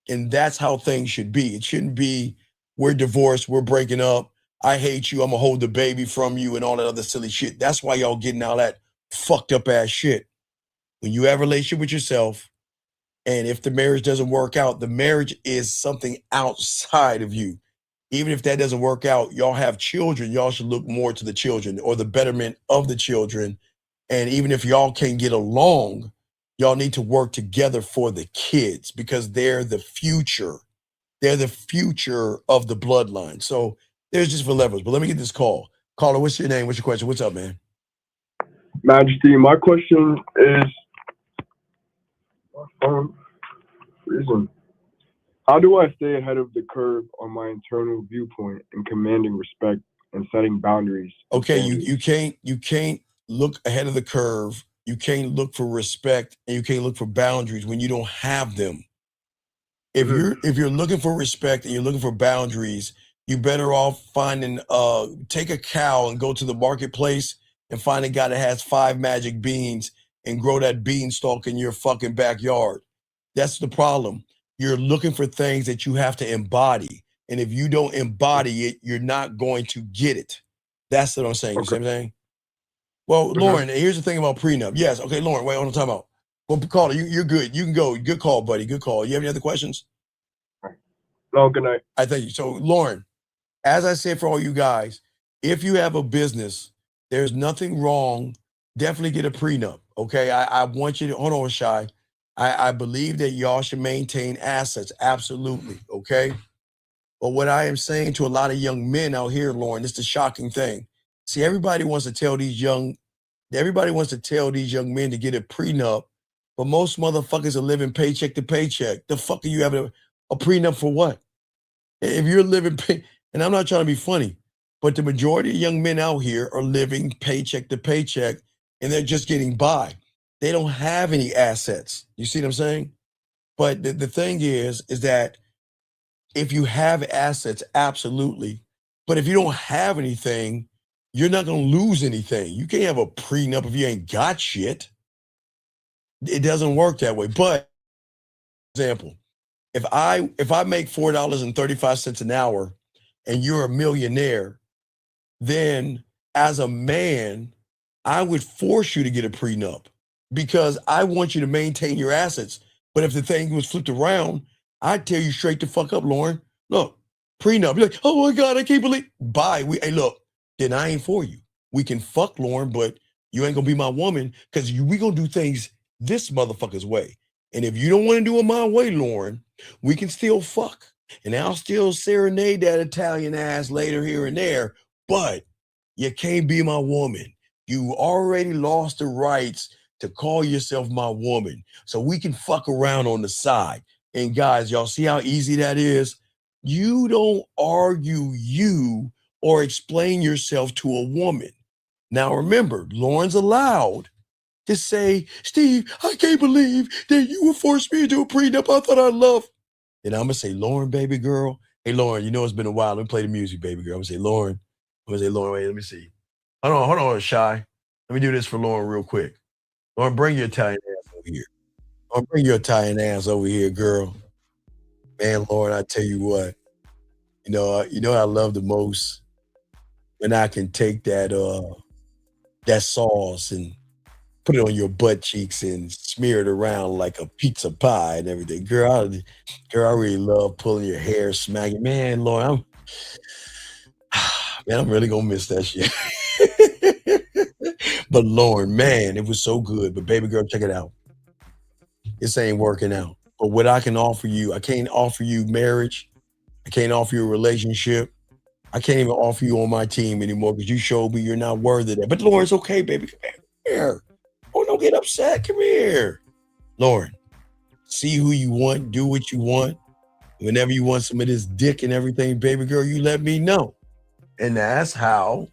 And that's how things should be. It shouldn't be, we're divorced, we're breaking up, I hate you, I'm gonna hold the baby from you, and all that other silly shit. That's why y'all getting all that fucked up ass shit. When you have a relationship with yourself, and if the marriage doesn't work out, the marriage is something outside of you. Even if that doesn't work out, y'all have children, y'all should look more to the children or the betterment of the children. And even if y'all can't get along, y'all need to work together for the kids, because they're the future. They're the future of the bloodline. So there's just for levels. But let me get this call. Caller, what's your name? What's your question? What's up, man? Majesty, my question is, how do I stay ahead of the curve on my internal viewpoint in commanding respect and setting boundaries? Okay, you can't look ahead of the curve. You can't look for respect, and you can't look for boundaries when you don't have them. If you're looking for respect and you're looking for boundaries, you're better off finding take a cow and go to the marketplace and find a guy that has 5 magic beans and grow that beanstalk in your fucking backyard. That's the problem. You're looking for things that you have to embody. And if you don't embody it, you're not going to get it. That's what I'm saying. You see what I'm saying? Well, Lauren, here's the thing about prenup. Yes. Okay, Lauren, wait, hold on, time out. Well, caller, you're good. You can go. Good call, buddy. Good call. You have any other questions? No, good night. I thank you. So, Lauren, as I said for all you guys, if you have a business, there's nothing wrong. Definitely get a prenup. Okay. I want you to hold on, Shy. I believe that y'all should maintain assets. Absolutely. Okay. But what I am saying to a lot of young men out here, Lauren, this is the shocking thing. See, everybody wants to tell these young men to get a prenup, but most motherfuckers are living paycheck to paycheck. The fuck are you having a prenup for what? If you're living, and I'm not trying to be funny, but the majority of young men out here are living paycheck to paycheck, and they're just getting by. They don't have any assets. You see what I'm saying? But the thing is that if you have assets, absolutely. But if you don't have anything, you're not going to lose anything. You can't have a prenup if you ain't got shit. It doesn't work that way. But, for example, if I make $4.35 an hour and you're a millionaire, then as a man, I would force you to get a prenup because I want you to maintain your assets. But if the thing was flipped around, I'd tell you straight the fuck up, Lauren. Look, prenup. You're like, oh my God, I can't believe. Bye. Hey, look, then I ain't for you. We can fuck, Lauren, but you ain't gonna be my woman because we gonna do things this motherfucker's way. And if you don't want to do it my way, Lauren, we can still fuck. And I'll still serenade that Italian ass later here and there, but you can't be my woman. You already lost the rights to call yourself my woman. So we can fuck around on the side. And guys, y'all see how easy that is? You don't argue you or explain yourself to a woman. Now remember, Lauren's allowed to say, Steve, I can't believe that you would force me into a prenup I thought I loved. Then I'm going to say, Lauren, baby girl. Hey, Lauren, you know it's been a while. Let me play the music, baby girl. I'm going to say, Lauren. Wait, let me see. Hold on, Shy. Let me do this for Lauren real quick. Lauren, bring your Italian ass over here. Lauren, bring your Italian ass over here, girl. Man, Lauren, I tell you what. You know I love the most when I can take that sauce and put it on your butt cheeks and smear it around like a pizza pie and everything. Girl, I really love pulling your hair, smacking. Man, Lauren, I'm really gonna miss that shit. But Lauren, man, it was so good. But baby girl, check it out. This ain't working out. But what I can offer you, I can't offer you marriage. I can't offer you a relationship. I can't even offer you on my team anymore because you showed me you're not worthy of that. But Lauren, it's okay, baby. Come here. Oh, don't get upset. Come here. Lauren, see who you want, do what you want. Whenever you want some of this dick and everything, baby girl, you let me know. And that's how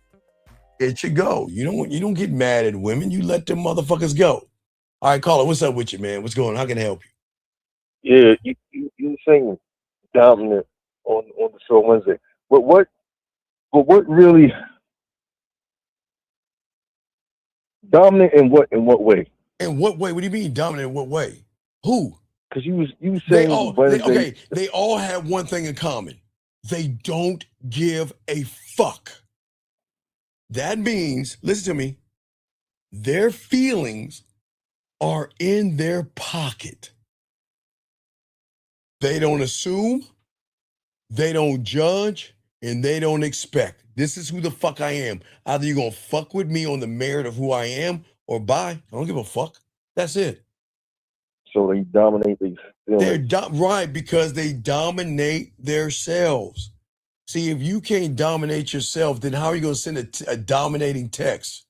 it should go. You don't get mad at women. You let them motherfuckers go. All right, caller, what's up with you, man? What's going on? How can I help you? Yeah, you were saying dominant on the show Wednesday. But what really dominant in what way? In what way? What do you mean dominant in what way? Who? Because you was saying Wednesday. They all have one thing in common. They don't give a fuck. That means, listen to me, their feelings are in their pocket. They don't assume, they don't judge, and they don't expect. This is who the fuck I am. Either you're going to fuck with me on the merit of who I am or bye. I don't give a fuck. That's it. So they dominate these feelings. They're right, because they dominate themselves. See, if you can't dominate yourself, then how are you going to send a dominating text?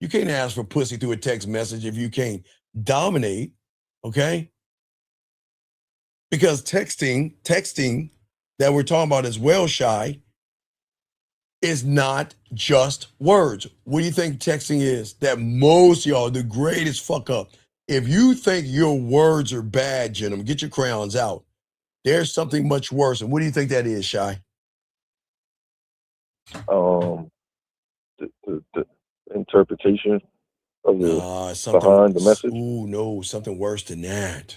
You can't ask for pussy through a text message if you can't dominate, okay? Because texting that we're talking about as well, Shy, is not just words. What do you think texting is? That most y'all, the greatest fuck up. If you think your words are bad, gentlemen, get your crayons out. There's something much worse. And what do you think that is, Shy? The interpretation of the behind the message. Ooh, no, something worse than that.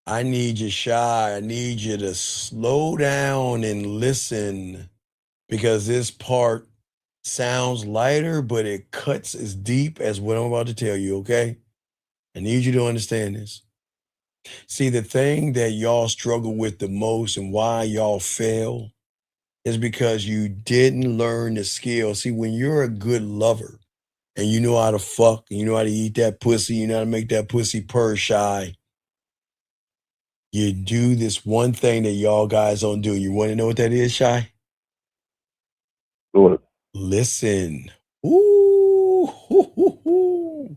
I need you, Shy. I need you to slow down and listen, because this part sounds lighter, but it cuts as deep as what I'm about to tell you, okay? I need you to understand this. See, the thing that y'all struggle with the most and why y'all fail is because you didn't learn the skill. See, when you're a good lover and you know how to fuck and you know how to eat that pussy, you know how to make that pussy purr, Shy, You do this one thing that y'all guys don't do. You want to know what that is, Shy? What? Listen. Ooh. Hoo, hoo, hoo.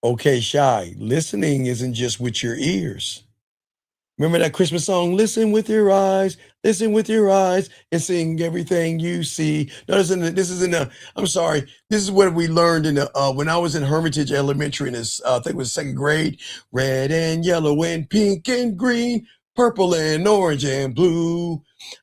Okay, Shy. Listening isn't just with your ears. Remember that Christmas song, listen with your eyes, and sing everything you see. No, this is in the, I'm sorry, this is what we learned in the, when I was in Hermitage Elementary in this, I think it was second grade, red and yellow and pink and green, purple and orange and blue.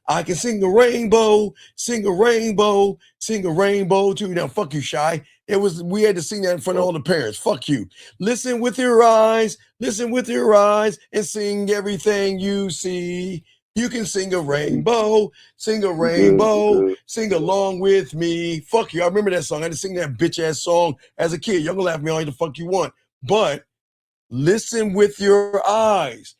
I can sing a rainbow, sing a rainbow, sing a rainbow too. Now, fuck you, Shy. We had to sing that in front of all the parents. Fuck you. Listen with your eyes, and sing everything you see. You can sing a rainbow, sing along with me. Fuck you. I remember that song. I had to sing that bitch ass song as a kid. Y'all can laugh at me all the fuck you want. But listen with your eyes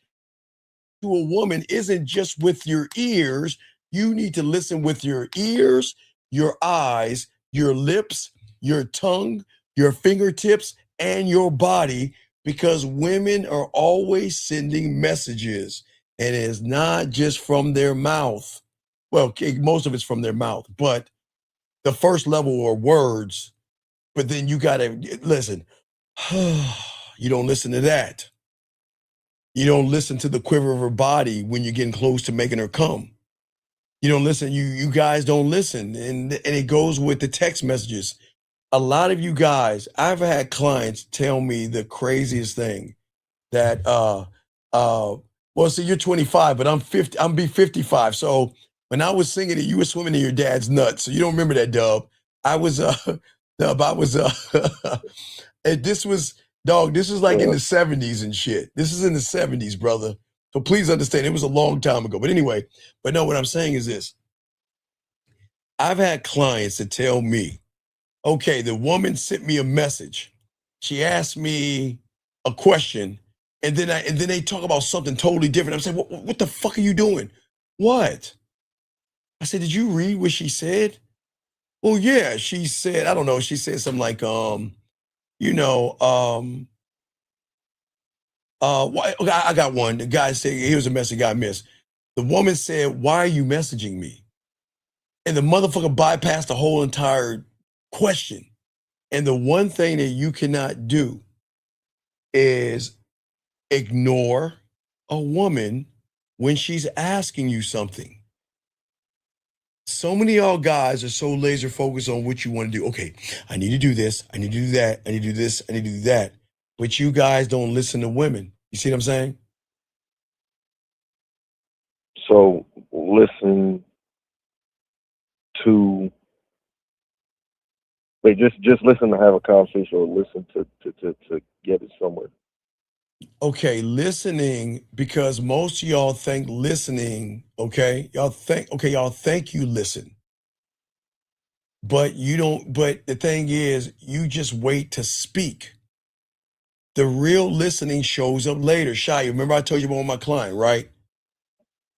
to a woman isn't just with your ears. You need to listen with your ears, your eyes, your lips, your tongue, your fingertips, and your body, because women are always sending messages, and it's not just from their mouth. Well, most of it's from their mouth, but the first level are words. But then you got to listen. You don't listen to that. You don't listen to the quiver of her body when you're getting close to making her come. You don't listen. You guys don't listen. And it goes with the text messages. A lot of you guys, I've had clients tell me the craziest thing that, well, see, you're 25, but I'm 50, I'm be 55. So when I was singing it, you were swimming in your dad's nuts. So you don't remember that, Dub. I was, Dub, I was, and this was, dog, this was like in the 70s and shit. This is in the 70s, brother. So please understand, it was a long time ago. But anyway, but no, what I'm saying is this. I've had clients that tell me, okay, the woman sent me a message. She asked me a question, and then they talk about something totally different. I'm saying, what the fuck are you doing? What? I said, did you read what she said? Well, yeah, she said, I don't know, she said something like, okay, I got one. The guy said, here's a message I missed. The woman said, why are you messaging me? And the motherfucker bypassed the whole entire question. And the one thing that you cannot do is ignore a woman when she's asking you something. So many of y'all guys are so laser focused on what you want to do. Okay, I need to do this. I need to do that. I need to do this. I need to do that. But you guys don't listen to women. You see what I'm saying? So listen to, wait, just listen to have a conversation, or listen to get it somewhere. Okay, listening, because most of y'all think listening, okay? Y'all think you listen. But you don't, but the thing is, you just wait to speak. The real listening shows up later. Shy, remember I told you about my client, right?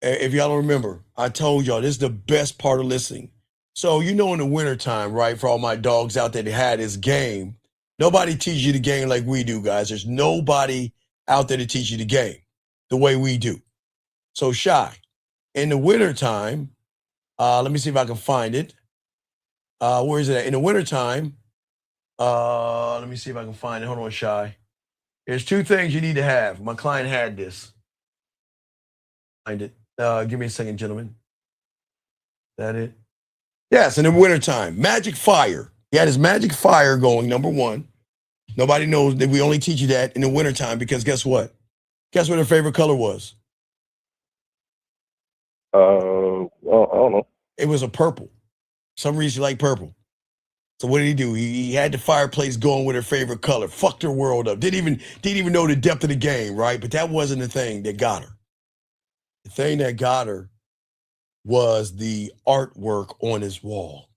If y'all don't remember, I told y'all this is the best part of listening. So in the wintertime, right, for all my dogs out there that had this game, nobody teaches you the game like we do, guys. There's nobody out there to teach you the game the way we do. So Shy, in the wintertime, let me see if I can find it. Where is it at? In the wintertime, let me see if I can find it. Hold on, Shy. There's two things you need to have. My client had this. Find it. Give me a second, gentlemen. That it? Yes, in the wintertime. Magic fire. He had his magic fire going, number one. Nobody knows that we only teach you that in the wintertime because guess what? Guess what her favorite color was? Well, I don't know. It was a purple. Some reason she liked purple. So what did he do? He had the fireplace going with her favorite color. Fucked her world up. Didn't even know the depth of the game, right? But that wasn't the thing that got her. The thing that got her was the artwork on his wall.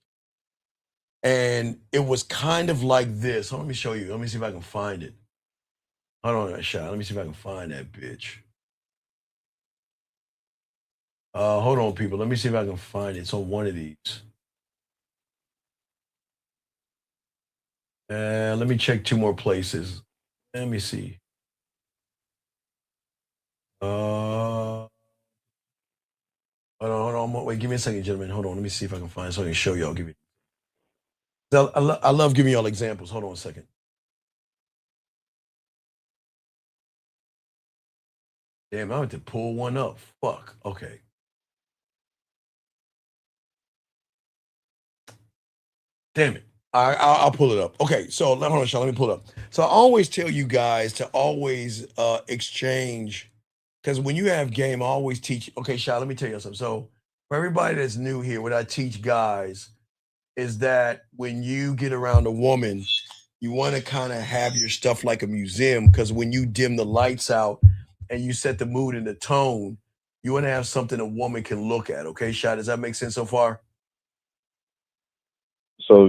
And it was kind of like this. Let me show you. Let me see if I can find it. Hold on a shot. Let me see if I can find that bitch. Hold on, people. Let me see if I can find it. It's on one of these. Let me check two more places. Let me see. Hold on. Wait, give me a second, gentlemen. Hold on. Let me see if I can find something to show y'all. Give me. I love giving y'all examples. Hold on a second. Damn, I went to pull one up. Fuck. Okay. Damn it. I'll pull it up. Okay, so hold on, Sean. Let me pull it up. So I always tell you guys to always exchange, because when you have game, I always teach. Okay, Sean, let me tell you something. So for everybody that's new here, what I teach guys is that when you get around a woman, you want to kind of have your stuff like a museum, because when you dim the lights out and you set the mood and the tone, you want to have something a woman can look at. Okay, Sean, does that make sense so far? So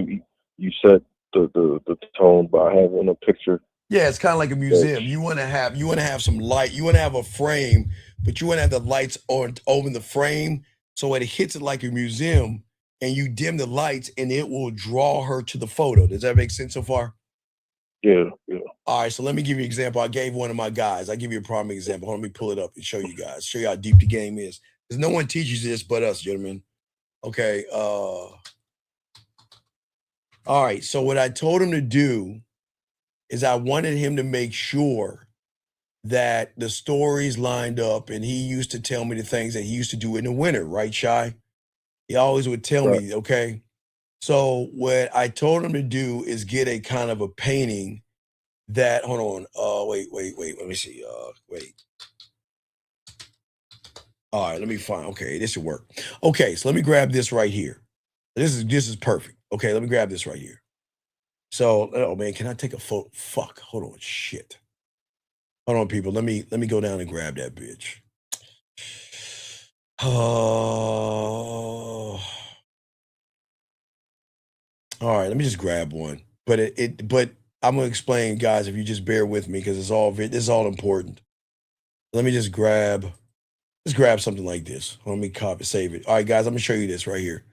you set the tone by having a picture. Yeah, it's kind of like a museum. You want to have some light. You want to have a frame, but you want to have the lights on over the frame, so it hits it like a museum, and you dim the lights, and it will draw her to the photo. Does that make sense so far? Yeah. All right, so let me give you an example. I gave one of my guys. I give you a prime example. Let me pull it up and show you guys. Show you how deep the game is. Because no one teaches this but us, gentlemen. Okay. All right, so what I told him to do is I wanted him to make sure that the stories lined up, and he used to tell me the things that he used to do in the winter, right, Shy? He always would tell me, okay? So what I told him to do is get a kind of a painting that, hold on, wait, let me see, wait. All right, let me find, okay, this should work. Okay, so let me grab this right here. This is perfect. Okay, let me grab this right here. So, oh man, can I take a photo? Fuck, hold on, shit. Hold on, people. Let me go down and grab that bitch. Oh. All right, let me just grab one. But but I'm gonna explain, guys, if you just bear with me, because this is all important. Let me just grab something like this. Let me copy, save it. All right, guys, I'm gonna show you this right here.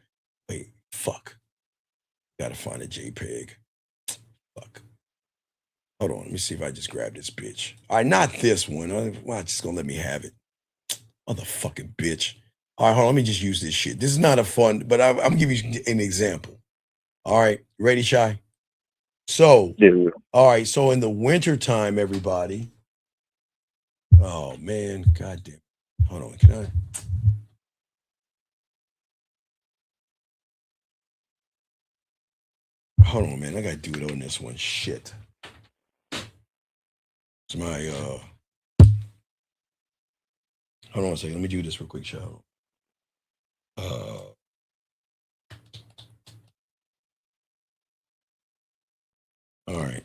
Wait, fuck. Gotta find a JPEG. Fuck. Hold on, let me see if I just grab this bitch. All right, not this one. Why just gonna let me have it? Motherfucking bitch. All right, hold on, let me just use this shit. This is not a fun, but I'm gonna give you an example. All right, ready, Shy? So, all right, so in the wintertime, everybody. Oh man, goddamn. Hold on, can I? Hold on, man. I gotta do it on this one. Shit. It's my hold on a second. Let me do this real quick, child. All right.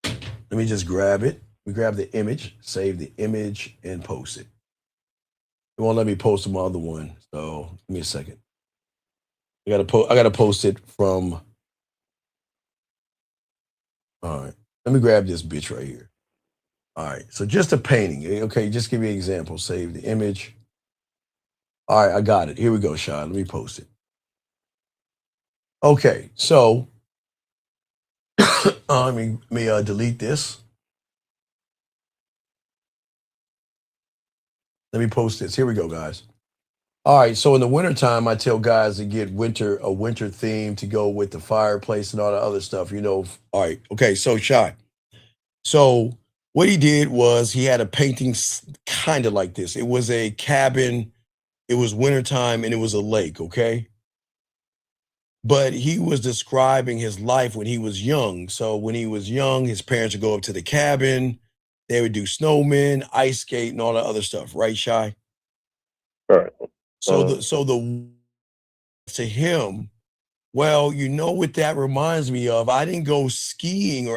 Let me just grab it. We grab the image, save the image, and post it. It won't let me post my other one. So give me a second. I gotta post it from. All right. Let me grab this bitch right here. All right. So just a painting. Okay, just give me an example. Save the image. All right, I got it. Here we go, Sean. Let me post it. Okay, so let me delete this. Let me post this. Here we go, guys. All right, so in the wintertime, I tell guys to get a winter theme to go with the fireplace and all the other stuff, you know. All right, okay, so Shy. So what he did was he had a painting kind of like this. It was a cabin, it was wintertime, and it was a lake, okay? But he was describing his life when he was young. So when he was young, his parents would go up to the cabin, they would do snowmen, ice skate, and all that other stuff, right, Shy? Right. So to him, well, you know what that reminds me of? I didn't go skiing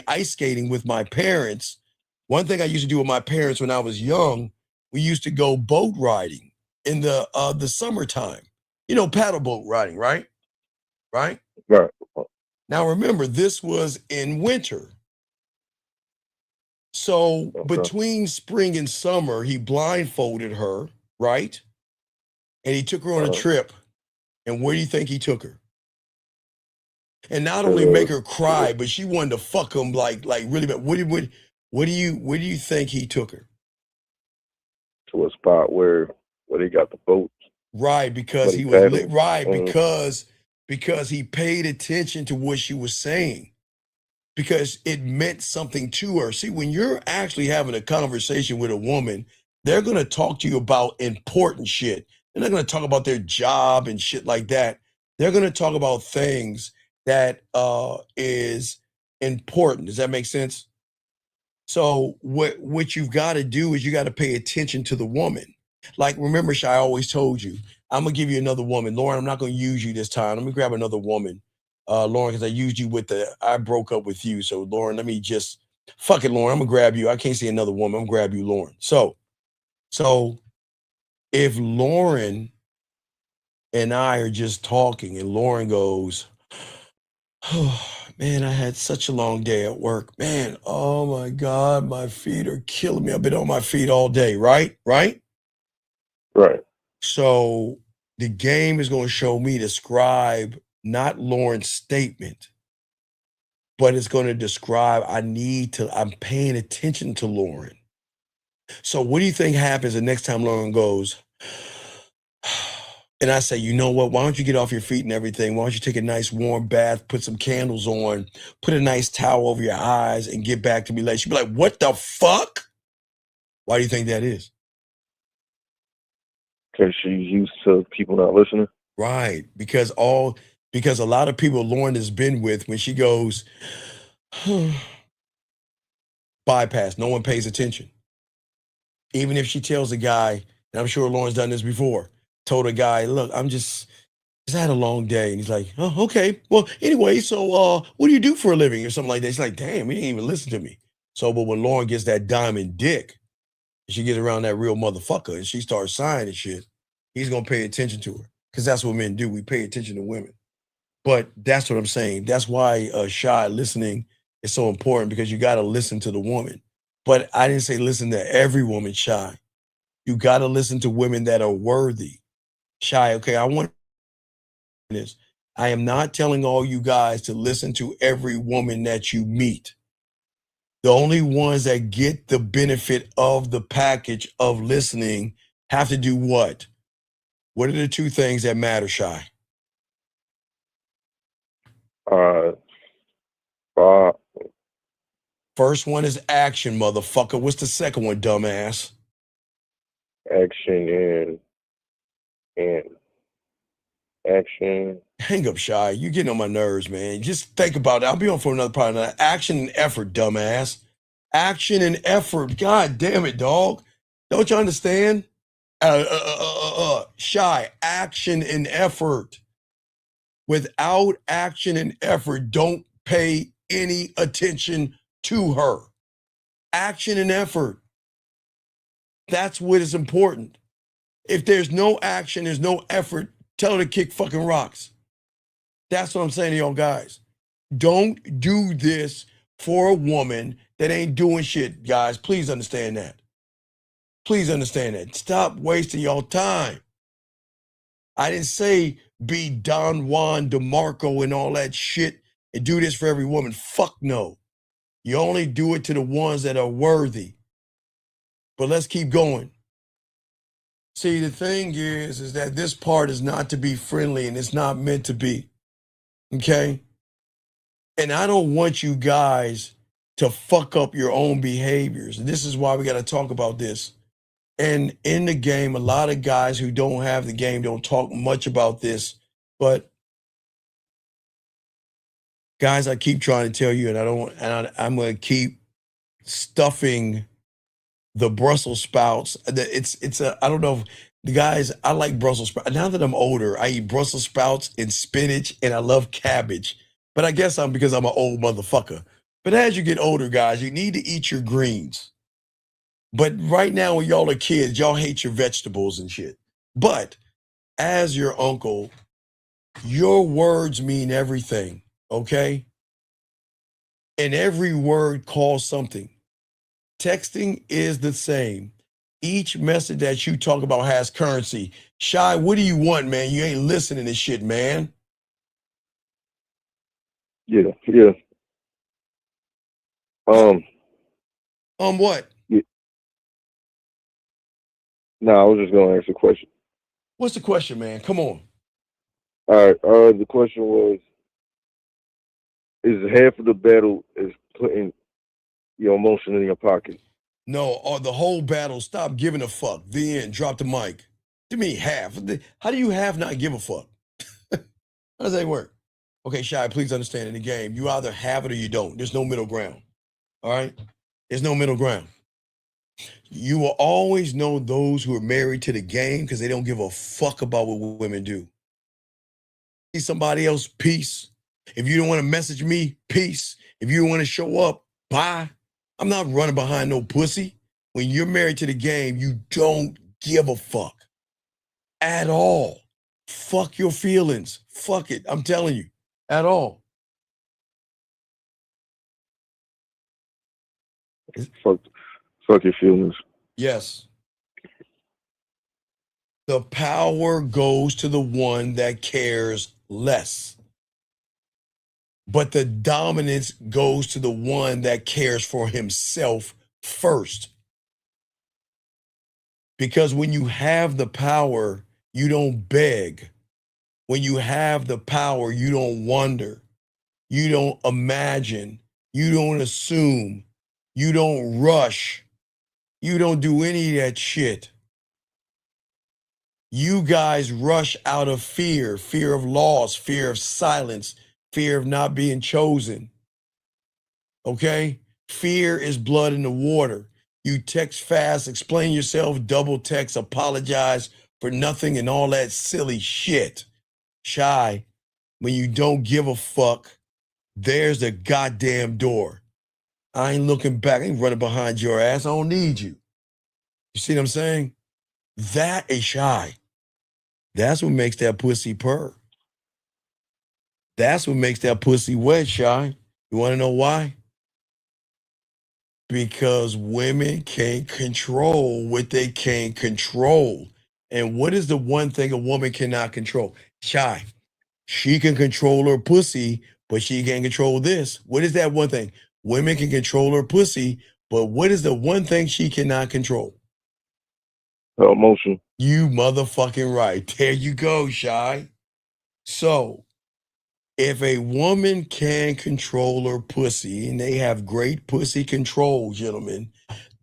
ice skating with my parents. One thing I used to do with my parents when I was young, we used to go boat riding in the summertime. You know, paddle boat riding, right? Right? Right. Now remember, this was in winter. So between spring and summer, he blindfolded her, right? And he took her on a trip. And where do you think he took her? And not only make her cry, but she wanted to fuck him like really bad. Where do you think he took her? to a spot where they got the votes. Right, because But he he was paddled. right, because he paid attention to what she was saying. Because it meant something to her. See, when you're actually having a conversation with a woman, they're going to talk to you about important shit. They're not going to talk about their job and shit like that. They're going to talk about things that is important. Does that make sense? So what you've got to do is you got to pay attention to the woman. Like, remember, Shy, I always told you, I'm going to give you another woman. Lauren, I'm not going to use you this time. Let me grab another woman. Lauren, because I used you I broke up with you. So, Lauren, let me just, fuck it, Lauren, I'm going to grab you. I can't see another woman. I'm going to grab you, Lauren. So if Lauren and I are just talking and Lauren goes, oh, man, I had such a long day at work. Man, oh my God, my feet are killing me. I've been on my feet all day, right? Right? Right. So the game is going to show me describe not Lauren's statement, but it's going to describe I'm paying attention to Lauren. So what do you think happens the next time Lauren goes, and I say, you know what, why don't you get off your feet and everything? Why don't you take a nice warm bath, put some candles on, put a nice towel over your eyes and get back to me later? She'd be like, what the fuck? Why do you think that is? Because she's used to people not listening. Right. Because a lot of people Lauren has been with, when she goes, bypass, no one pays attention. Even if she tells a guy, and I'm sure Lauren's done this before, told a guy, look, I just had a long day. And he's like, oh, okay. Well, anyway, so what do you do for a living or something like that? He's like, damn, he didn't even listen to me. So, but when Lauren gets that diamond dick, she gets around that real motherfucker and she starts sighing and shit, he's going to pay attention to her. Because that's what men do. We pay attention to women. But that's what I'm saying. That's why Shy listening is so important, because you got to listen to the woman. But I didn't say listen to every woman, Shy. You got to listen to women that are worthy. Shy, okay, I want this. I am not telling all you guys to listen to every woman that you meet. The only ones that get the benefit of the package of listening have to do what? What are the two things that matter, Shy? First one is action, motherfucker. What's the second one, dumbass? Action and action. Hang up, Shy. You're getting on my nerves, man. Just think about it. I'll be on for another part of that. Action and effort, dumbass. Action and effort. God damn it, dog. Don't you understand? Shy. Action and effort. Without action and effort, don't pay any attention to her. Action and effort. That's what is important. If there's no action, there's no effort, tell her to kick fucking rocks. That's what I'm saying to y'all guys. Don't do this for a woman that ain't doing shit, guys. Please understand that. Please understand that. Stop wasting y'all time. I didn't say be Don Juan DeMarco and all that shit and do this for every woman. Fuck no. You only do it to the ones that are worthy. But let's keep going. See, the thing is that this part is not to be friendly, and it's not meant to be. Okay? And I don't want you guys to fuck up your own behaviors. And this is why we got to talk about this. And in the game, a lot of guys who don't have the game don't talk much about this. But guys, I keep trying to tell you, and I'm going to keep stuffing the Brussels sprouts. I don't know if the guys, I like Brussels sprouts. Now that I'm older, I eat Brussels sprouts and spinach, and I love cabbage. But I guess because I'm an old motherfucker. But as you get older, guys, you need to eat your greens. But right now, when y'all are kids, y'all hate your vegetables and shit. But as your uncle, your words mean everything, okay? And every word calls something. Texting is the same. Each message that you talk about has currency. Shy, what do you want, man? You ain't listening to shit, man. Yeah. What? No, I was just gonna ask a question. What's the question, man? Come on. All right. The question was: is half of the battle is putting your emotion in your pocket? No, or the whole battle. Stop giving a fuck. The end. Drop the mic. To me, half. How do you half not give a fuck? How does that work? Okay, Shy, please understand, in the game, you either have it or you don't. There's no middle ground. All right? There's no middle ground. You will always know those who are married to the game because they don't give a fuck about what women do. See somebody else, peace. If you don't want to message me, peace. If you don't want to show up, bye. I'm not running behind no pussy. When you're married to the game, you don't give a fuck at all. Fuck your feelings. Fuck it. I'm telling you, at all. Fuck your feelings. Yes. The power goes to the one that cares less. But the dominance goes to the one that cares for himself first. Because when you have the power, you don't beg. When you have the power, you don't wonder. You don't imagine. You don't assume. You don't rush. You don't do any of that shit. You guys rush out of fear of loss, fear of silence, fear of not being chosen. Okay? Fear is blood in the water. You text fast, explain yourself, double text, apologize for nothing and all that silly shit. Shy, when you don't give a fuck, there's the goddamn door. I ain't looking back. I ain't running behind your ass. I don't need you. You see what I'm saying? That is shy. That's what makes that pussy purr. That's what makes that pussy wet, Shy. You want to know why? Because women can't control what they can't control. And what is the one thing a woman cannot control? Shy. She can control her pussy, but she can't control this. What is that one thing? Women can control her pussy, but what is the one thing she cannot control? Her emotion. You motherfucking right. There you go, Shy. So, if a woman can control her pussy, and they have great pussy control, gentlemen,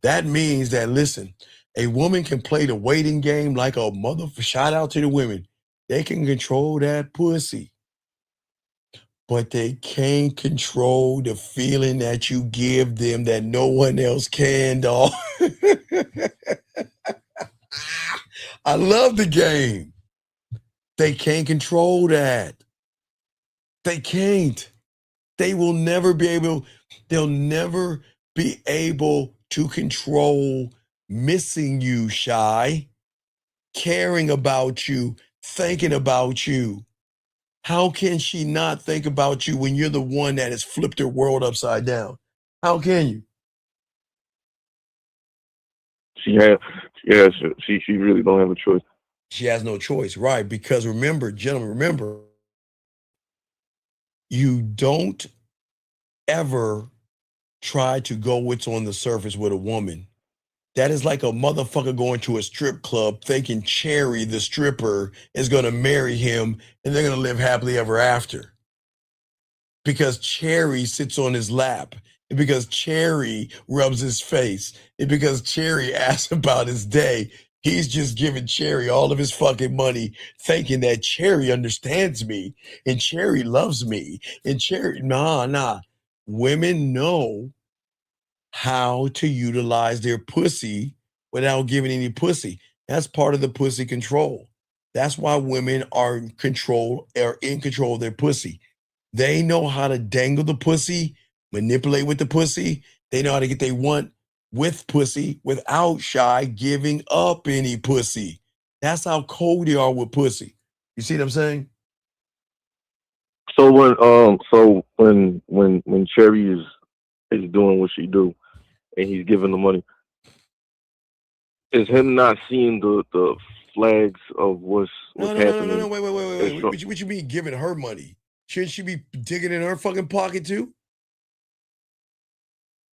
that means that, listen, a woman can play the waiting game like a mother. Shout out to the women. They can control that pussy, but they can't control the feeling that you give them that no one else can, dog. I love the game. They can't control that. They can't. They will never be able, they'll never be able to control missing you, Shy, caring about you, thinking about you. How can she not think about you when you're the one that has flipped her world upside down? How can you? She really don't have a choice. She has no choice, right? Because remember, gentlemen, remember, you don't ever try to go what's on the surface with a woman. That is like a motherfucker going to a strip club thinking Cherry, the stripper, is going to marry him and they're going to live happily ever after. Because Cherry sits on his lap, and because Cherry rubs his face, and because Cherry asks about his day, he's just giving Cherry all of his fucking money, thinking that Cherry understands me and Cherry loves me. And Cherry, nah. Women know how to utilize their pussy without giving any pussy. That's part of the pussy control. That's why women are in control of their pussy. They know how to dangle the pussy, manipulate with the pussy. They know how to get they want with pussy without Shy giving up any pussy. That's how cold they are with pussy. You see what I'm saying? So when Cherry is doing what she do, and he's giving the money, is him not seeing the flags of what's happening? No, wait. What you mean giving her money? Shouldn't she be digging in her fucking pocket too?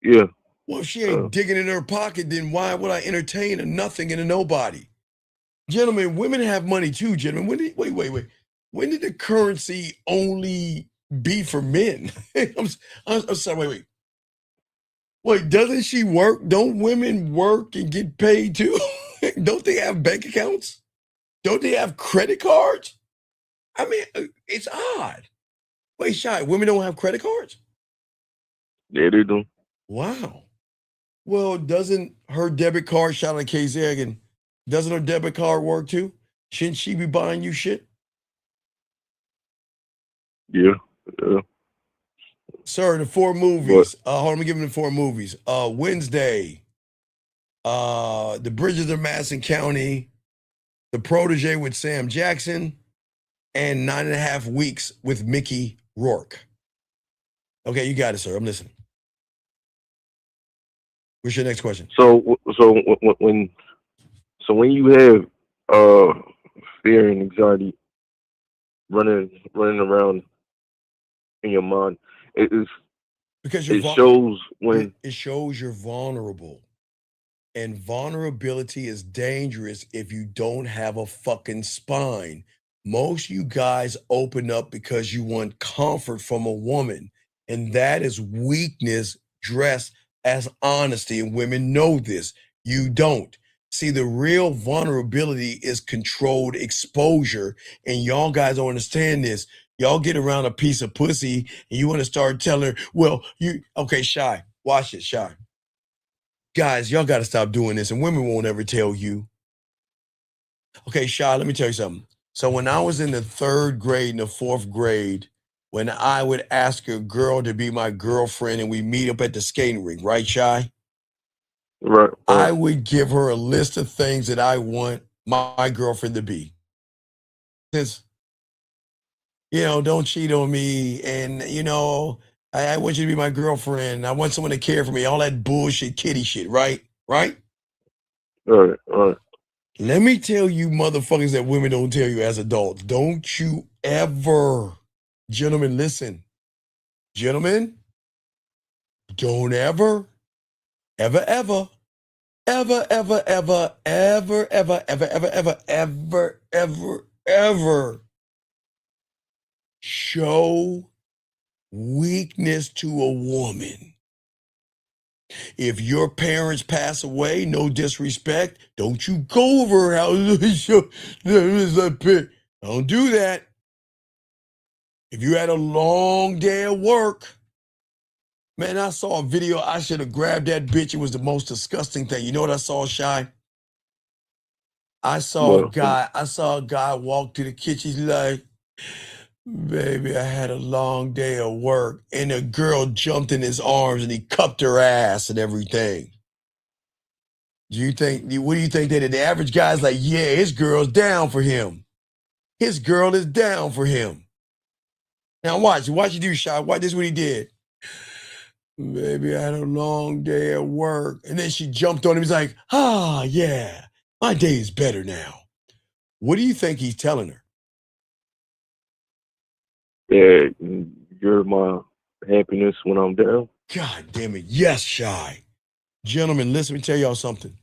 Yeah. Well, if she ain't digging in her pocket, then why would I entertain a nothing and a nobody? Gentlemen, women have money too, gentlemen. Wait. When did the currency only be for men? I'm sorry, wait. Wait, doesn't she work? Don't women work and get paid too? Don't they have bank accounts? Don't they have credit cards? I mean, it's odd. Wait, Shy, women don't have credit cards? Yeah, they do. Wow. Well, doesn't her debit card, shout out to KZ, doesn't her debit card work too? Shouldn't she be buying you shit? Yeah. Sir, the 4 movies. Hold on, let me give him the 4 movies. Wednesday, The Bridges of Madison County, The Protege with Sam Jackson, and 9.5 Weeks with Mickey Rourke. Okay, you got it, sir. I'm listening. What's your next question? So when you have fear and anxiety running around in your mind, because it shows you're vulnerable. And vulnerability is dangerous if you don't have a fucking spine. Most you guys open up because you want comfort from a woman. And that is weakness dressed as honesty. And women know this. You don't. See, the real vulnerability is controlled exposure. And y'all guys don't understand this. Y'all get around a piece of pussy and you want to start telling her, okay, Shy, watch it, Shy. Guys, y'all got to stop doing this, and women won't ever tell you. Okay, Shy, let me tell you something. So when I was in the 3rd grade and the 4th grade, when I would ask a girl to be my girlfriend and we meet up at the skating rink, right, Shy? Right. I would give her a list of things that I want my girlfriend to be. Since, don't cheat on me, and, I want you to be my girlfriend. I want someone to care for me. All that bullshit, kitty shit, right? Right? All right. Let me tell you motherfuckers that women don't tell you as adults. Don't you ever, gentlemen, listen. Gentlemen, don't ever show weakness to a woman. If your parents pass away, no disrespect, don't you go over her house. Don't do that. If you had a long day at work, man, I saw a video. I should have grabbed that bitch. It was the most disgusting thing. You know what I saw, Shy? I saw a guy walk to the kitchen. He's like, baby, I had a long day of work. And a girl jumped in his arms and he cupped her ass and everything. What do you think they did? The average guy's like, yeah, his girl's down for him. His girl is down for him. Now watch you do, Shy. Watch this, what he did. Baby, I had a long day at work. And then she jumped on him. He's like, yeah, my day is better now. What do you think he's telling her? Yeah, you're my happiness when I'm down. God damn it. Yes, Shy. Gentlemen, listen, let me tell y'all something.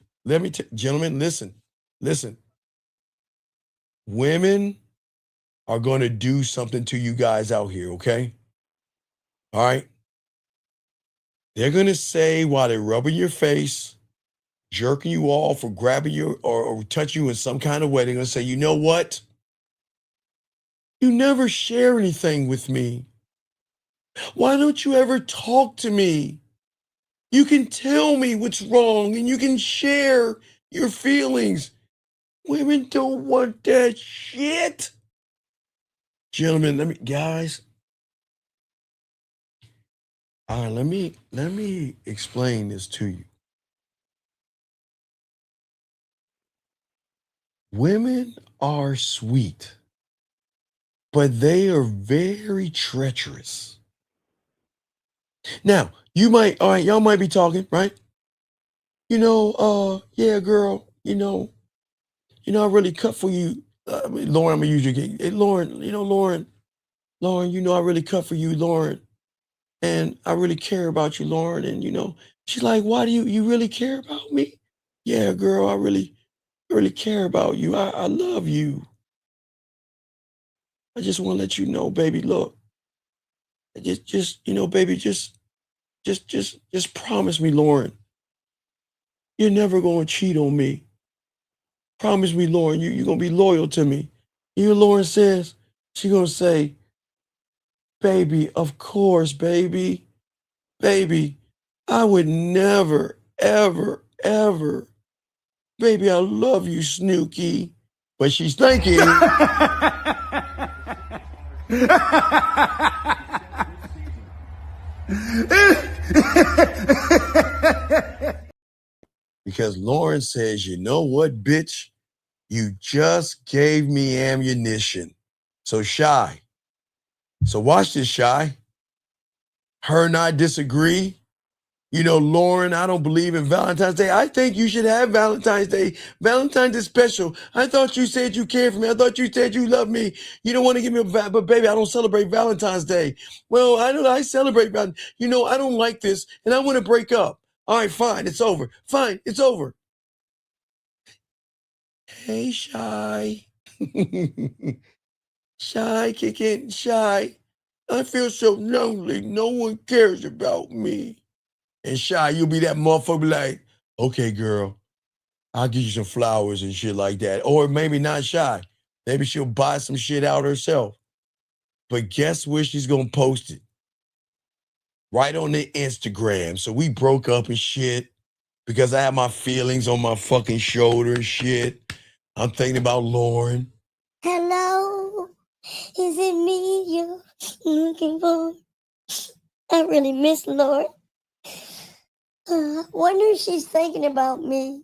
Gentlemen, listen. Women are going to do something to you guys out here, okay? All right? They're going to say while they're rubbing your face, jerking you off, or grabbing you or touching you in some kind of way, they're going to say, you know what? You never share anything with me. Why don't you ever talk to me? You can tell me what's wrong and you can share your feelings. Women don't want that shit. Gentlemen, guys. All right, let me explain this to you. Women are sweet, but they are very treacherous. Now, y'all might be talking, right? Yeah, girl, I really cut for you. Lauren, I'm gonna use your game. Hey, Lauren, Lauren, I really cut for you, Lauren. And I really care about you, Lauren. And, she's like, why do you really care about me? Yeah, girl, I really I really care about you. I love you. I just want to let you know, baby, look. Just baby, just promise me, Lauren. You're never going to cheat on me. Promise me, Lauren, you're going to be loyal to me. You know what Lauren says? She's going to say, baby, of course, baby. Baby, I would never, ever, ever. Baby, I love you, Snooky. But she's thinking. Because Lauren says, you know what, bitch? You just gave me ammunition. So Shy. So watch this, Shy. Her and I disagree. You know, Lauren, I don't believe in Valentine's Day. I think you should have Valentine's Day. Valentine's is special. I thought you said you cared for me. I thought you said you love me. You don't want to give me but baby, I don't celebrate Valentine's Day. Well, I celebrate Valentine's. You know, I don't like this, and I want to break up. All right, fine, it's over. Fine, it's over. Hey, Shy. Shy, kick in, Shy. I feel so lonely. No one cares about me. And Shy, you'll be that motherfucker like, okay, girl, I'll give you some flowers and shit like that. Or maybe not Shy. Maybe she'll buy some shit out herself. But guess where she's going to post it? Right on the Instagram. So we broke up and shit because I had my feelings on my fucking shoulder and shit. I'm thinking about Lauren. Hello, is it me you're looking for? I really miss Lauren. Wonder if she's thinking about me.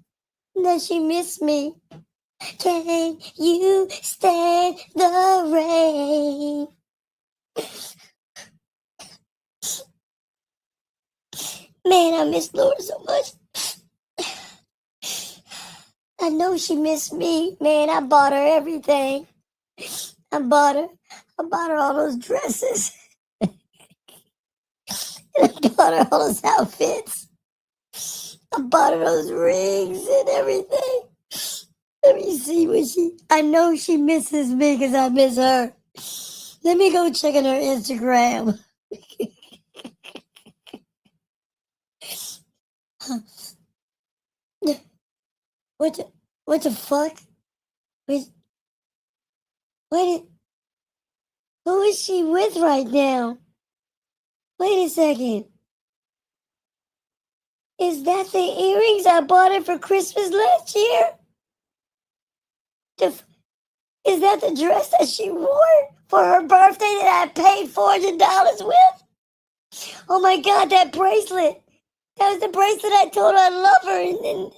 Does she miss me? Can you stand the rain? Man, I miss Lauren so much. I know she missed me. Man, I bought her everything. I bought her all those dresses. I bought her all those outfits. I bought her those rings and everything. Let me see what I know she misses me because I miss her. Let me go check on her Instagram. What the fuck? Who is she with right now? Wait a second. Is that the earrings I bought her for Christmas last year? Is that the dress that she wore for her birthday that I paid $400 with? Oh my God, that bracelet. That was the bracelet I told her I love her. And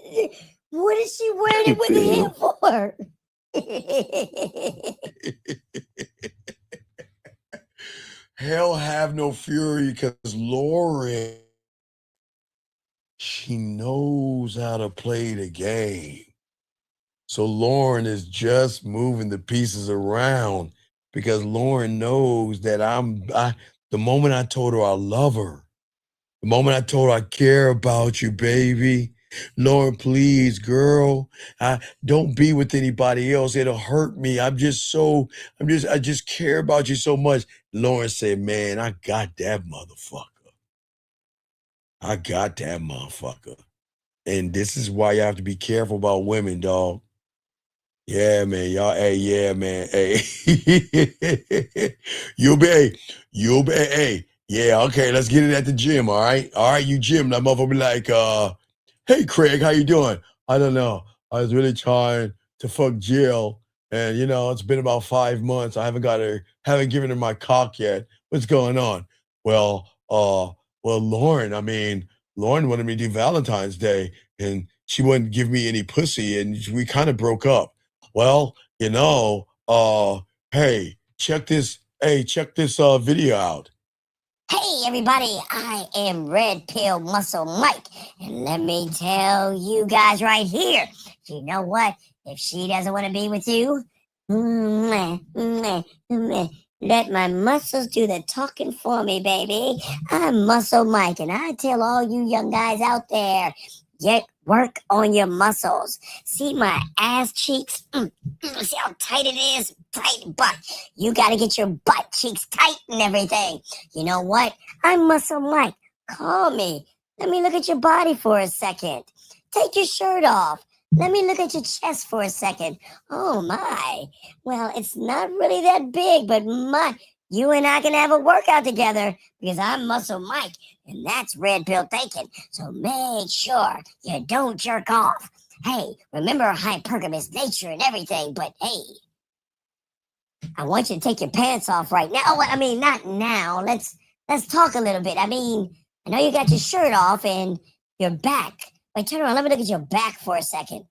what is she wearing it with him for? Hell have no fury because Lauren, she knows how to play the game. So Lauren is just moving the pieces around because Lauren knows that the moment I told her I love her, the moment I told her I care about you, baby, Lauren, please, girl, don't be with anybody else. It'll hurt me. I just care about you so much. Lauren said, man, I got that motherfucker. I got that motherfucker. And this is why you have to be careful about women, dog. Yeah, man, y'all, hey, yeah, man, hey. You'll be, hey, yeah, okay, let's get it at the gym, all right? All right, you gym, that motherfucker be like, hey, Craig, how you doing? I don't know. I was really trying to fuck Jill, and, you know, it's been about 5 months. I haven't given her my cock yet. What's going on? Well, Lauren wanted me to do Valentine's Day, and she wouldn't give me any pussy, and we kind of broke up. Well, you know, hey, check this video out. Hey everybody, I am Red Pill Muscle Mike, and let me tell you guys right here, you know what? If she doesn't want to be with you, let my muscles do the talking for me, baby. I'm Muscle Mike, and I tell all you young guys out there, get Work on your muscles. See my ass cheeks? See how tight it is? Tight butt. You got to get your butt cheeks tight and everything. You know what? I'm Muscle Mike. Call me. Let me look at your body for a second. Take your shirt off. Let me look at your chest for a second. Oh my. Well, it's not really that big, but you and I can have a workout together because I'm Muscle Mike, and that's red pill thinking. So make sure you don't jerk off. Hey, remember hypergamous nature and everything, but hey, I want you to take your pants off right now. Oh, I mean, not now. Let's talk a little bit. I mean, I know you got your shirt off and your back. Wait, turn around. Let me look at your back for a second.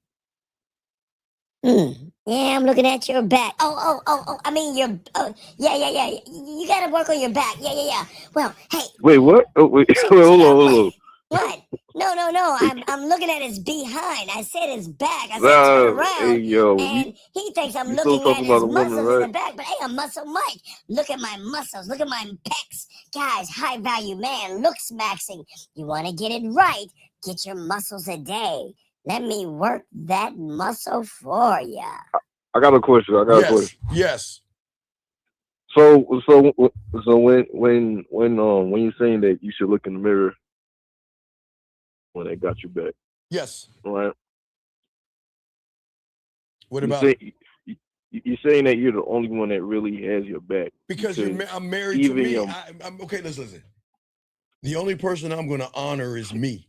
Yeah, I'm looking at your back. Oh. I mean, your. Yeah. You got to work on your back. Yeah. Well, hey. Wait, what? Oh, wait. Hold on. What? No. I'm looking at his behind. I said his back. I said turn around. Hey, yo, and he thinks I'm looking at his muscles in the back. But hey, I'm Muscle Mike. Look at my muscles. Look at my pecs. Guys, high value man, looks maxing. You want to get it right? Get your muscles a day. Let me work that muscle for you. I got a question. Yes. So when you're saying that you should look in the mirror when they got your back. Yes. Right. What about? You're saying that you're the only one that really has your back because I'm married to me. I'm okay. Listen. The only person I'm going to honor is me.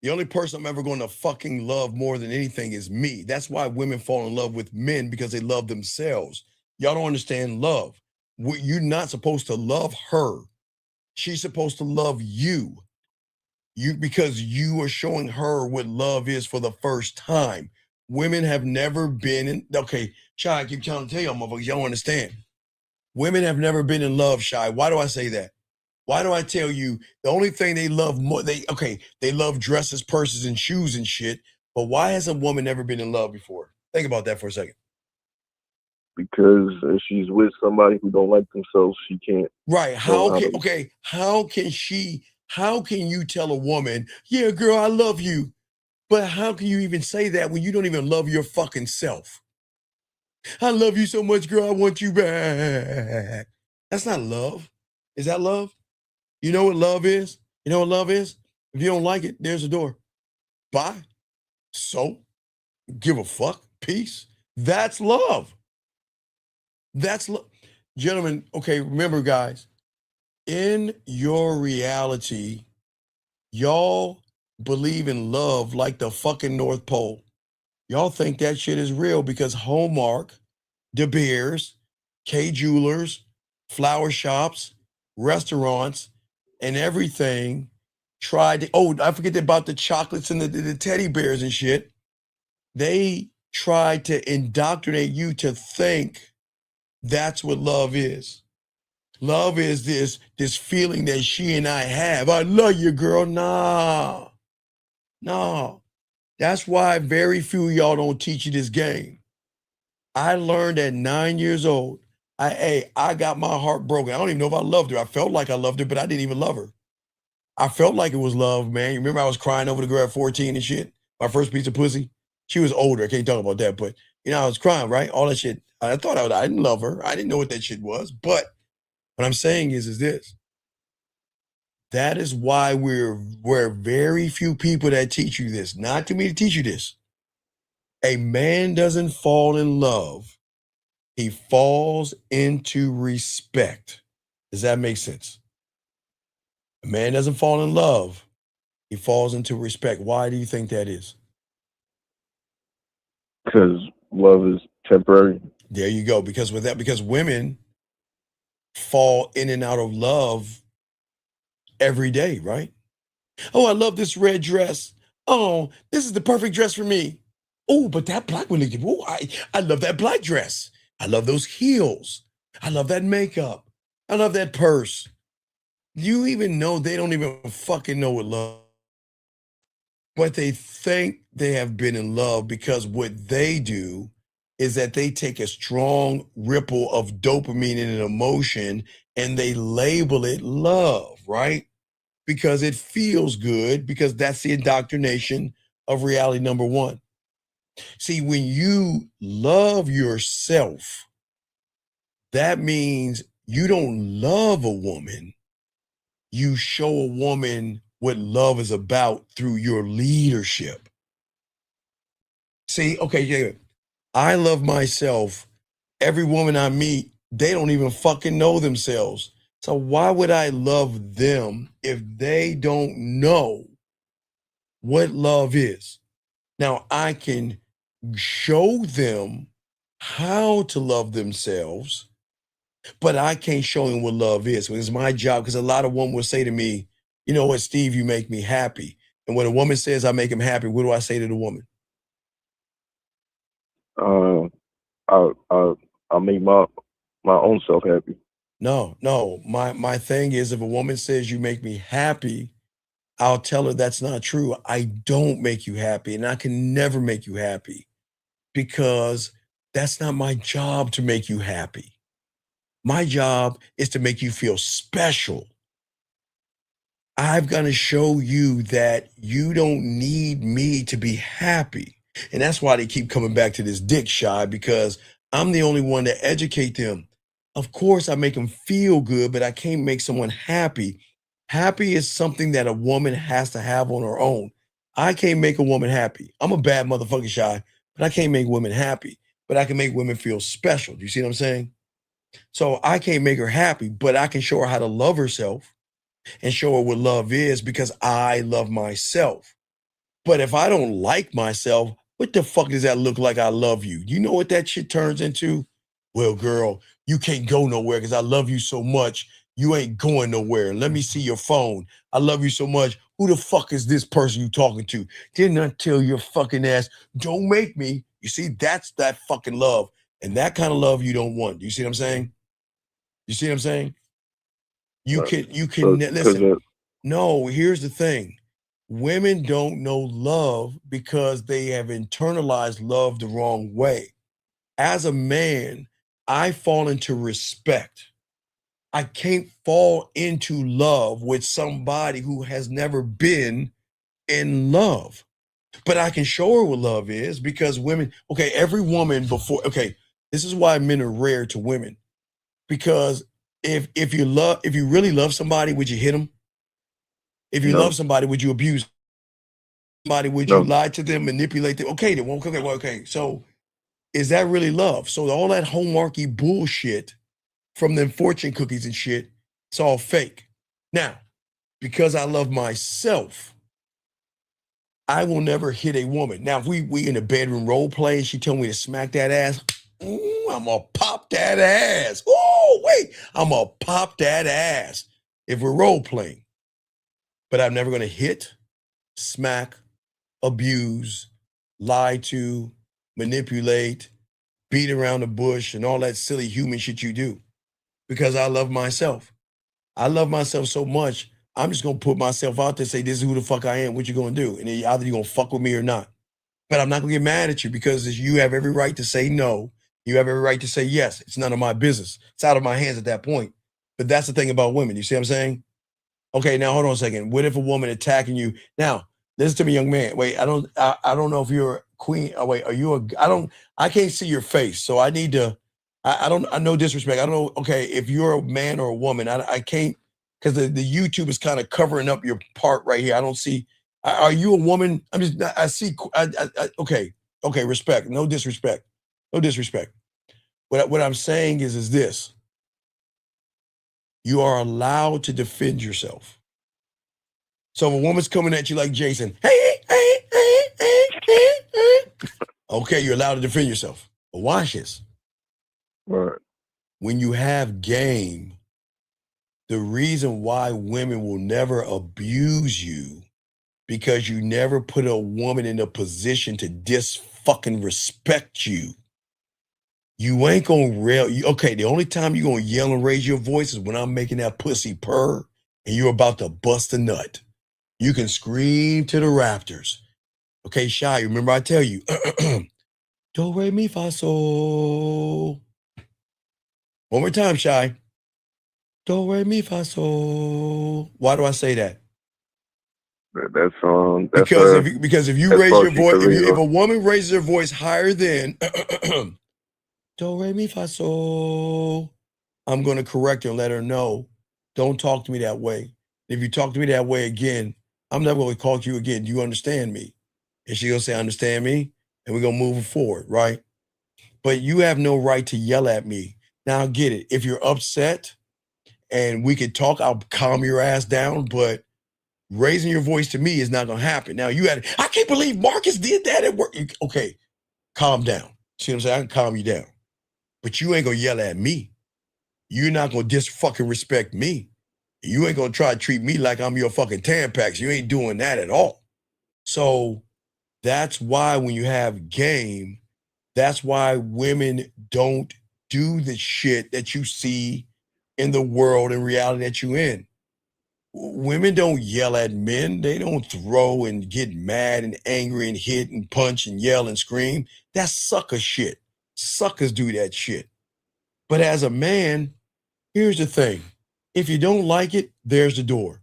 The only person I'm ever going to fucking love more than anything is me. That's why women fall in love with men, because they love themselves. Y'all don't understand love. You're not supposed to love her. She's supposed to love you. Because you are showing her what love is for the first time. Women have never been in, okay, Shy, I keep trying to tell y'all motherfuckers, y'all don't understand. Women have never been in love, Shy. Why do I say that? Why do I tell you the only thing they love more, they love dresses, purses, and shoes and shit, but why has a woman never been in love before? Think about that for a second. Because if she's with somebody who don't like themselves, she can't. Right. How can you tell a woman, yeah, girl, I love you, but how can you even say that when you don't even love your fucking self? I love you so much, girl, I want you back. That's not love. Is that love? You know what love is? You know what love is? If you don't like it, there's a door. Bye. So, give a fuck. Peace. That's love. That's love. Gentlemen, okay, remember, guys, in your reality, y'all believe in love like the fucking North Pole. Y'all think that shit is real because Hallmark, De Beers, K Jewelers, flower shops, restaurants, and everything tried to, I forget about the chocolates and the teddy bears and shit. They tried to indoctrinate you to think that's what love is. Love is this feeling that she and I have. I love you, girl. Nah. That's why very few of y'all don't teach you this game. I learned at 9 years old. I got my heart broken. I don't even know if I loved her. I felt like I loved her, but I didn't even love her. I felt like it was love, man. You remember I was crying over the girl at 14 and shit? My first piece of pussy? She was older. I can't talk about that, but I was crying, right? All that shit. I thought I didn't love her. I didn't know what that shit was. But what I'm saying is this. That is why we're very few people that teach you this. Not to me to teach you this. A man doesn't fall in love. He falls into respect. Does that make sense? A man doesn't fall in love. He falls into respect. Why do you think that is? Because love is temporary. There you go. Because women fall in and out of love every day, right? Oh, I love this red dress. Oh, this is the perfect dress for me. Oh, but that black one, I love that black dress. I love those heels. I love that makeup. I love that purse. You even know they don't even fucking know what love. But they think they have been in love because what they do is that they take a strong ripple of dopamine and an emotion and they label it love, right? Because it feels good, because that's the indoctrination of reality number one. See, when you love yourself, that means you don't love a woman. You show a woman what love is about through your leadership. See, okay, yeah, I love myself. Every woman I meet, they don't even fucking know themselves. So why would I love them if they don't know what love is? Now, I can show them how to love themselves, but I can't show them what love is. It's my job, because a lot of women will say to me, you know what, Steve, you make me happy. And when a woman says I make him happy, what do I say to the woman? I'll make my own self happy. No. My thing is, if a woman says you make me happy, I'll tell her that's not true. I don't make you happy, and I can never make you happy, because that's not my job to make you happy. My job is to make you feel special. I've got to show you that you don't need me to be happy. And that's why they keep coming back to this dick, Shy, because I'm the only one to educate them. Of course, I make them feel good, but I can't make someone happy. Happy is something that a woman has to have on her own. I can't make a woman happy. I'm a bad motherfucker, Shy, but I can't make women happy. But I can make women feel special. Do you see what I'm saying? So I can't make her happy, but I can show her how to love herself and show her what love is, because I love myself. But if I don't like myself, what the fuck does that look like I love you? You know what that shit turns into? Well, girl, you can't go nowhere because I love you so much. You ain't going nowhere. Let me see your phone. I love you so much. Who the fuck is this person you talking to? Didn't I tell your fucking ass, don't make me? You see, that's that fucking love. And that kind of love you don't want. You see what I'm saying? You see what I'm saying? You can listen. No, here's the thing. Women don't know love because they have internalized love the wrong way. As a man, I fall into respect. I can't fall into love with somebody who has never been in love. But I can show her what love is, because women, okay, every woman before, okay, this is why men are rare to women. Because if you really love somebody, would you hit them? If you love somebody, would you abuse somebody? Would you lie to them, manipulate them? Okay, then okay. So is that really love? So all that homeworky bullshit from them fortune cookies and shit, it's all fake. Now, because I love myself, I will never hit a woman. Now, if we in a bedroom role play and she told me to smack that ass, I'm gonna pop that ass. Oh, wait, I'm gonna pop that ass if we're role playing. But I'm never gonna hit, smack, abuse, lie to, manipulate, beat around the bush, and all that silly human shit you do, because I love myself. I love myself so much, I'm just gonna put myself out there and say, this is who the fuck I am, what you gonna do? And then either you're gonna fuck with me or not. But I'm not gonna get mad at you, because you have every right to say no. You have every right to say yes. It's none of my business. It's out of my hands at that point. But that's the thing about women. You see what I'm saying? Okay, now hold on a second. What if a woman attacking you? Now, listen to me, young man. Wait, I don't know if you're a queen. Oh, wait, are you I can't see your face. So I need to, I no disrespect. I don't know. Okay, if you're a man or a woman, I can't, because the YouTube is kind of covering up your part right here. I don't see, are you a woman? I see, okay, respect. No disrespect. No disrespect. What I'm saying is this. You are allowed to defend yourself. So if a woman's coming at you like Jason, okay, you're allowed to defend yourself. But watch this. Right. When you have game, the reason why women will never abuse you, because you never put a woman in a position to fucking respect you. You ain't gonna okay, the only time you're gonna yell and raise your voice is when I'm making that pussy purr and you're about to bust a nut. You can scream to the rafters. Okay, Shy, remember I tell you, do, re, mi, fa, sol. One more time, Shy. Do, re, mi, fa, sol. Why do I say that? That's because if you that's raise your faulty, voice, if Khalil. a woman raises her voice higher than do re mi fa sol, I'm going to correct her and let her know, don't talk to me that way. If you talk to me that way again, I'm never going to call you again. Do you understand me? And she's going to say, understand me, and we're going to move forward, right? But you have no right to yell at me. Now, I get it. If you're upset and we could talk, I'll calm your ass down, but raising your voice to me is not going to happen. Now, I can't believe Marcus did that at work. Okay, calm down. See what I'm saying? I can calm you down. But you ain't going to yell at me. You're not going to fucking respect me. You ain't going to try to treat me like I'm your fucking Tampax. You ain't doing that at all. So that's why when you have game, that's why women don't do the shit that you see in the world and reality that you're in. Women don't yell at men. They don't throw and get mad and angry and hit and punch and yell and scream. That's sucker shit. Suckers do that shit. But as a man, here's the thing. If you don't like it, there's the door.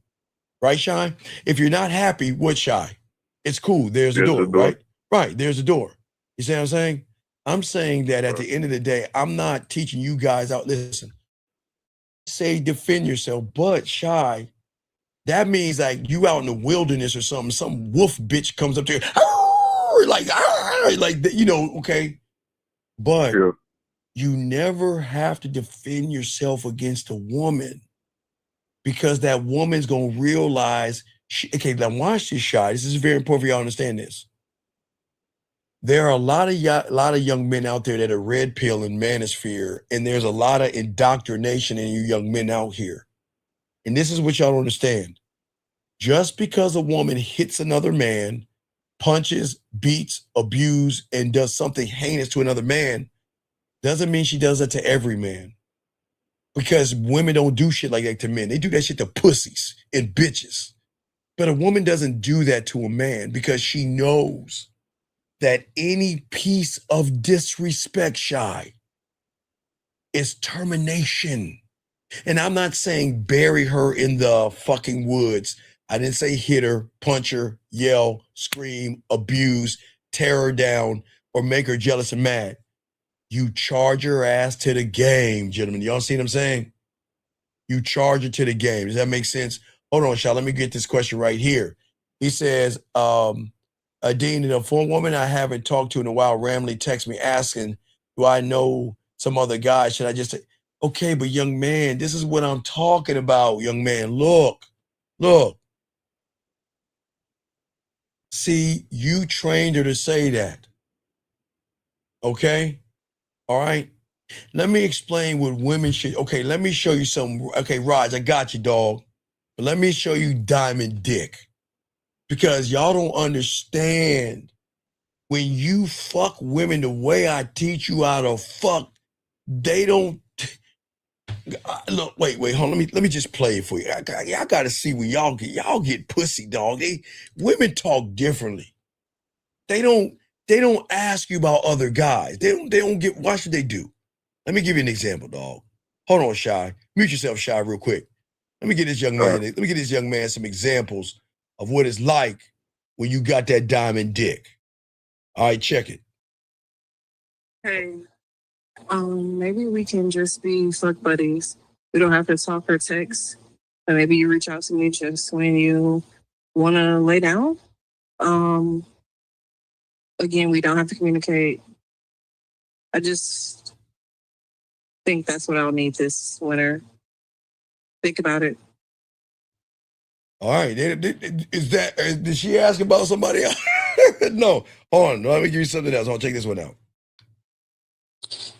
Right, Shy? If you're not happy, what, Shy? It's cool. There's the door, right? Right, there's the door. You see what I'm saying? I'm saying that at the end of the day, I'm not teaching you guys out. Listen, say defend yourself, but Shy, that means like you out in the wilderness or something, some wolf bitch comes up to you, like, you know, okay? But you never have to defend yourself against a woman because that woman's going to realize, okay, now watch this, Shy. This is very important for y'all to understand this. There are a lot of young men out there that are red pill and manosphere, and there's a lot of indoctrination in you young men out here. And this is what y'all don't understand. Just because a woman hits another man, punches, beats, abuses, and does something heinous to another man, doesn't mean she does that to every man. Because women don't do shit like that to men. They do that shit to pussies and bitches. But a woman doesn't do that to a man because she knows that any piece of disrespect, Shy, is termination. And I'm not saying bury her in the fucking woods. I didn't say hit her, punch her, yell, scream, abuse, tear her down, or make her jealous and mad. You charge her ass to the game, gentlemen. Y'all see what I'm saying? You charge her to the game. Does that make sense? Hold on, Shaw. Let me get this question right here. He says, Dean, a foreign woman I haven't talked to in a while randomly texts me asking, do I know some other guy? Should I just say, okay, but young man, this is what I'm talking about, young man. Look. See, you trained her to say that. Okay? All right? Let me explain what women should. Okay, let me show you some. Okay, Raj, I got you, dog. But let me show you Diamond Dick. Because y'all don't understand. When you fuck women the way I teach you how to fuck, they don't. Look, wait, hold on. Let me just play it for you. I gotta see where y'all get pussy, dog. Women talk differently. They don't ask you about other guys. They don't get. Why should they do? Let me give you an example, dog. Hold on, Shy. Mute yourself, Shy, real quick. Let me get this young man. Let me get this young man some examples of what it's like when you got that diamond dick. All right, check it. Hey, maybe we can just be fuck buddies. We don't have to talk or text. And maybe you reach out to me just when you want to lay down. Again, we don't have to communicate. I just think that's what I'll need this winter. Think about it. All right. Did she ask about somebody else? No. Hold on. Let me give you something else. I'll check this one out.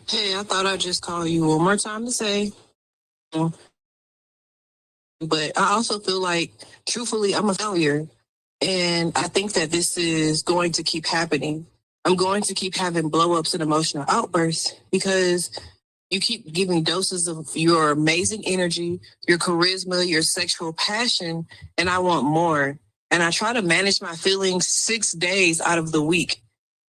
Hey, I thought I'd just call you one more time to say. But I also feel like, truthfully, I'm a failure. And I think that this is going to keep happening. I'm going to keep having blow-ups and emotional outbursts because you keep giving doses of your amazing energy, your charisma, your sexual passion, and I want more. And I try to manage my feelings 6 days out of the week,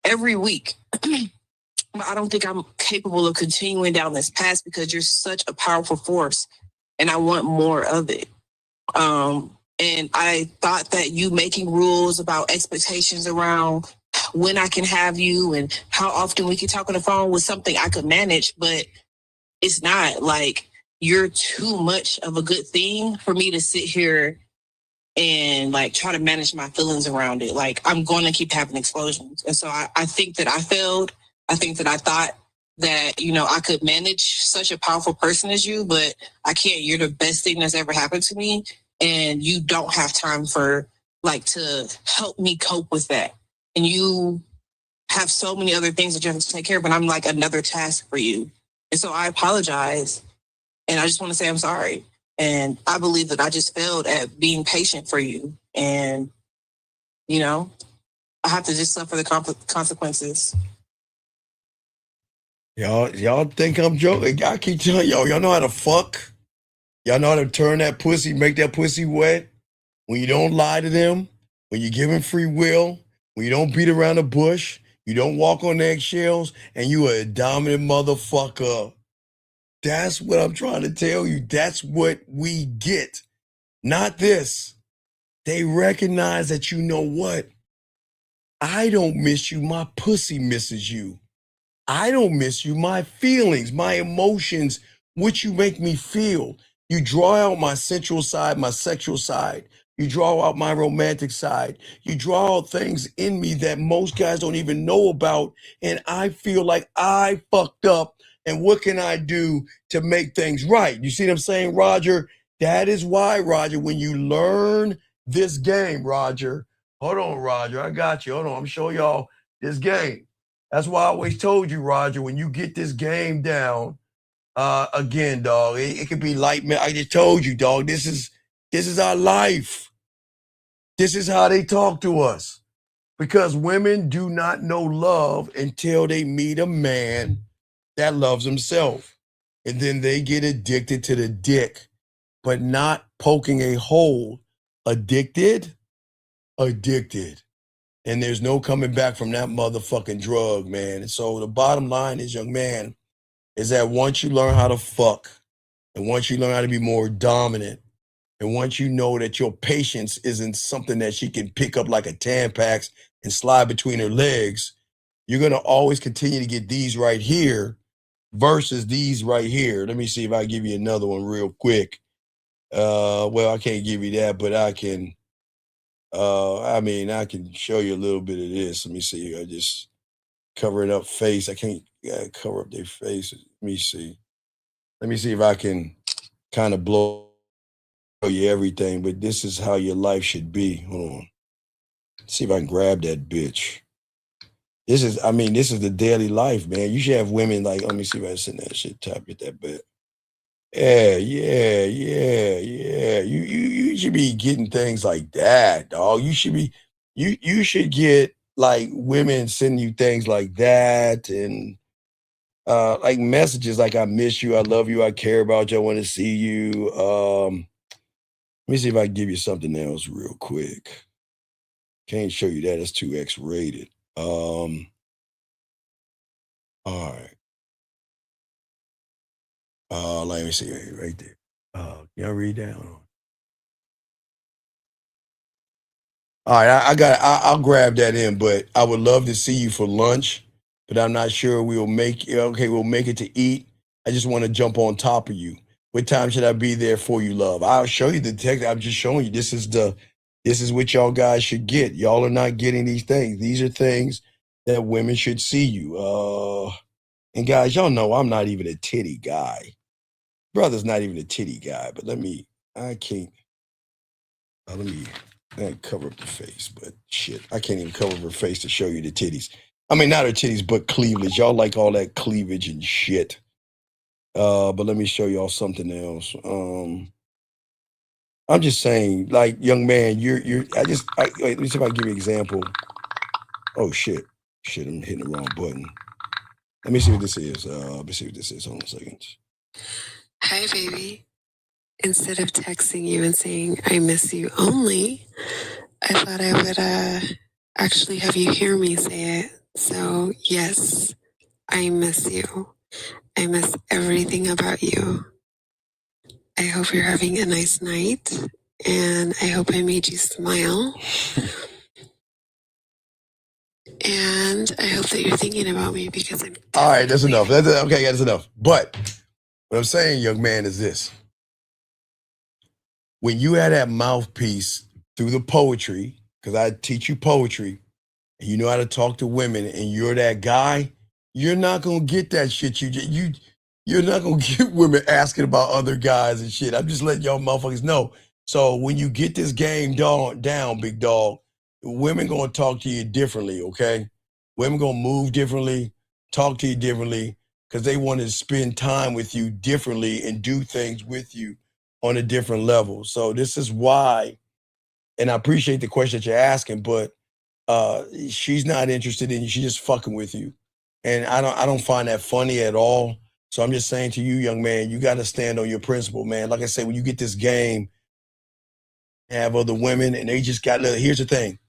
every week. But I don't think I'm capable of continuing down this path because you're such a powerful force, and I want more of it. And I thought that you making rules about expectations around when I can have you and how often we can talk on the phone was something I could manage, but it's not. Like, you're too much of a good thing for me to sit here and like try to manage my feelings around it. Like, I'm going to keep having explosions. And so I think that I failed. I think that I thought that, I could manage such a powerful person as you, but I can't. You're the best thing that's ever happened to me. And you don't have time for to help me cope with that. And you have so many other things that you have to take care of, but I'm like another task for you. And so I apologize. And I just want to say I'm sorry. And I believe that I just failed at being patient for you. And, I have to just suffer the consequences. Y'all think I'm joking? I keep telling y'all know how to fuck? Y'all know how to turn that pussy, make that pussy wet? When you don't lie to them, when you give them free will, when you don't beat around the bush, you don't walk on eggshells, and you are a dominant motherfucker. That's what I'm trying to tell you. That's what we get. Not this. They recognize that, you know what? I don't miss you. My pussy misses you. I don't miss you. My feelings, my emotions, what you make me feel. You draw out my sensual side, my sexual side. You draw out my romantic side. You draw out things in me that most guys don't even know about. And I feel like I fucked up. And what can I do to make things right? You see what I'm saying, Roger? That is why, Roger, when you learn this game, Roger, hold on, Roger, I got you. Hold on, I'm showing y'all this game. That's why I always told you, Roger, when you get this game down, again, dog, it could be light. I just told you, dog, this is our life. This is how they talk to us. Because women do not know love until they meet a man that loves himself. And then they get addicted to the dick, but not poking a hole. Addicted. And there's no coming back from that motherfucking drug, man. And so the bottom line is, young man, is that once you learn how to fuck, and once you learn how to be more dominant, and once you know that your patience isn't something that she can pick up like a Tampax and slide between her legs, you're going to always continue to get these right here versus these right here. Let me see if I give you another one real quick. Well, I can't give you that, but I can. I can show you a little bit of this. Let me see. I just covering up face. I can't cover up their faces. Let me see. Let me see if I can kind of blow you everything, but this is how your life should be. Hold on. Let's see if I can grab that bitch. This is the daily life, man. You should have women like, let me see if I can send that shit, type it that bit. Yeah. You should be getting things like that, dog. You should get like women sending you things like that, and like messages like, I miss you, I love you, I care about you, I want to see you. Let me see if I can give you something else real quick. Can't show you that, it's too X-rated. All right. Let me see right there. Y'all read that? All right, I'll grab that in, but I would love to see you for lunch, but I'm not sure we'll make it to eat. I just want to jump on top of you. What time should I be there for you, love? I'll show you the text. I'm just showing you this is what y'all guys should get. Y'all are not getting these things. These are things that women should see you. And guys, y'all know I'm not even a titty guy. Brother's not even a titty guy, but let me cover up the face, but shit, I can't even cover her face to show you the titties. I mean, not her titties, but cleavage. Y'all like all that cleavage and shit. But let me show y'all something else. I'm just saying, like, young man, wait, let me see if I can give you an example. Oh shit, I'm hitting the wrong button. Let me see what this is. Hold on a second. Hi, baby. Instead of texting you and saying, I miss you only, I thought I would actually have you hear me say it. So, yes, I miss you. I miss everything about you. I hope you're having a nice night. and I hope I made you smile. And I hope that you're thinking about me because I'm. All right, that's enough. Okay, that's enough. But what I'm saying, young man, is this. When you had that mouthpiece through the poetry, because I teach you poetry, and you know how to talk to women, and you're that guy, you're not gonna get that shit. You're not gonna get women asking about other guys and shit. I'm just letting y'all motherfuckers know. So when you get this game down, big dog, women gonna talk to you differently, okay? Women gonna move differently, talk to you differently, because they want to spend time with you differently and do things with you on a different level. So this is why, and I appreciate the question that you're asking, but she's not interested in you. She's just fucking with you. And I don't find that funny at all. So I'm just saying to you, young man, you got to stand on your principle, man. Like I said, when you get this game, have other women, and they just got, here's the thing.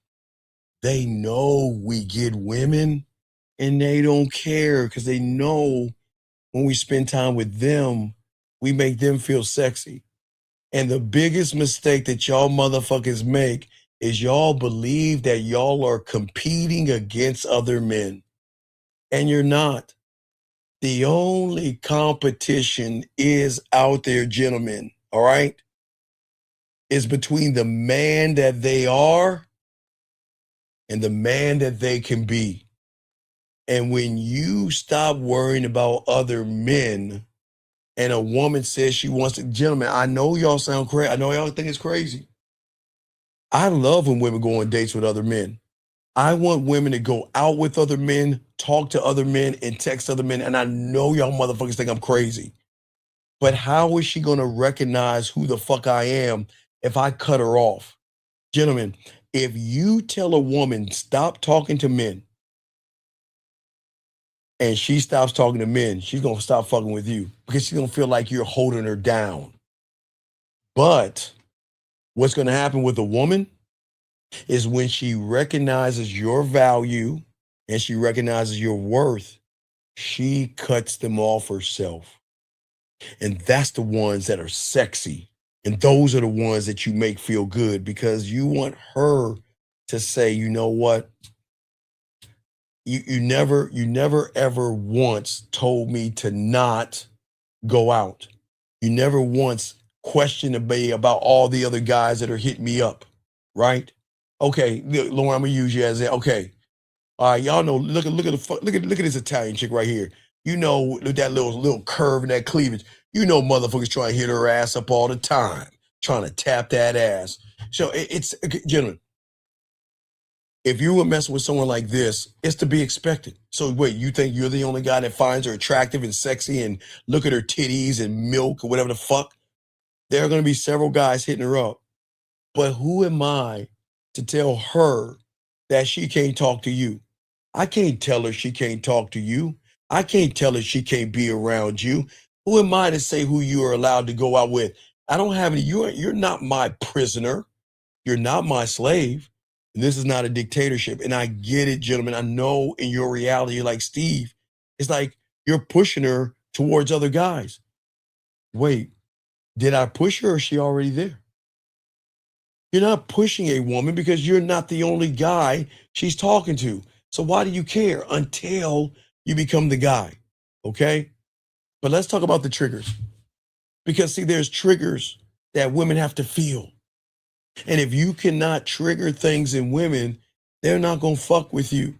They know we get women, and they don't care because they know when we spend time with them, we make them feel sexy. And the biggest mistake that y'all motherfuckers make is y'all believe that y'all are competing against other men. And you're not. The only competition is out there, gentlemen, all right? Is between the man that they are and the man that they can be. And when you stop worrying about other men and a woman says she wants to, gentlemen, I know y'all sound crazy. I know y'all think it's crazy. I love when women go on dates with other men. I want women to go out with other men, talk to other men, and text other men. And I know y'all motherfuckers think I'm crazy. But how is she going to recognize who the fuck I am if I cut her off? Gentlemen, if you tell a woman, stop talking to men, and she stops talking to men, she's going to stop fucking with you because she's going to feel like you're holding her down. But what's going to happen with a woman is when she recognizes your value and she recognizes your worth, she cuts them off herself. And that's the ones that are sexy. And those are the ones that you make feel good because you want her to say, you know what? You never ever once told me to not go out. You never once questioned me about all the other guys that are hitting me up, right? Okay, Lauren, I'm gonna use you as okay. All right, y'all know. Look at this Italian chick right here. You know, with that little curve and that cleavage. You know, motherfuckers trying to hit her ass up all the time, trying to tap that ass. So it's gentlemen. If you were messing with someone like this, it's to be expected. So wait, you think you're the only guy that finds her attractive and sexy and look at her titties and milk or whatever the fuck? There are going to be several guys hitting her up. But who am I to tell her that she can't talk to you? I can't tell her she can't talk to you. I can't tell her she can't be around you. Who am I to say who you are allowed to go out with? I don't have any, you're not my prisoner. You're not my slave. And this is not a dictatorship. And I get it, gentlemen. I know in your reality, you're like, Steve, it's like you're pushing her towards other guys. Wait, did I push her or is she already there? You're not pushing a woman because you're not the only guy she's talking to. So why do you care until you become the guy? Okay? But let's talk about the triggers. Because see, there's triggers that women have to feel. And if you cannot trigger things in women, they're not going to fuck with you.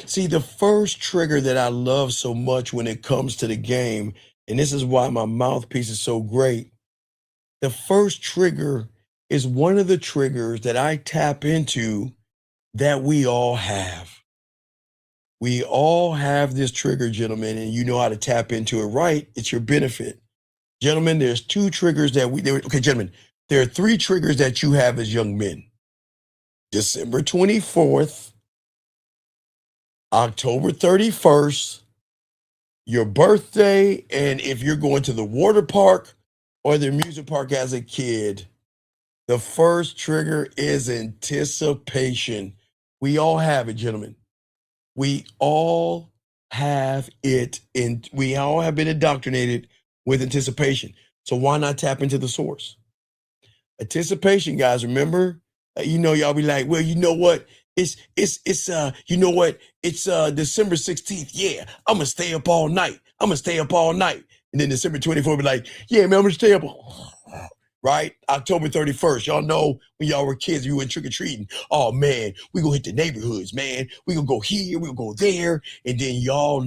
See, the first trigger that I love so much when it comes to the game, and this is why my mouthpiece is so great, the first trigger is one of the triggers that I tap into that we all have. We all have this trigger, gentlemen, and you know how to tap into it right. It's your benefit. Gentlemen, there's two triggers that okay, gentlemen, there are three triggers that you have as young men. December 24th, October 31st, your birthday, and if you're going to the water park or the amusement park as a kid, the first trigger is anticipation. We all have it, gentlemen. We all have it, and we all have been indoctrinated with anticipation. So why not tap into the source? Anticipation, guys. Remember, y'all be like, well, you know what? It's you know what? It's December 16th. Yeah, I'm gonna stay up all night. And then December 24th, be like, yeah, man, I'm gonna stay up. Right? October 31st. Y'all know when y'all were kids, you went trick-or-treating. Oh man, we gonna hit the neighborhoods, man. We gonna go here, we gonna go there. And then y'all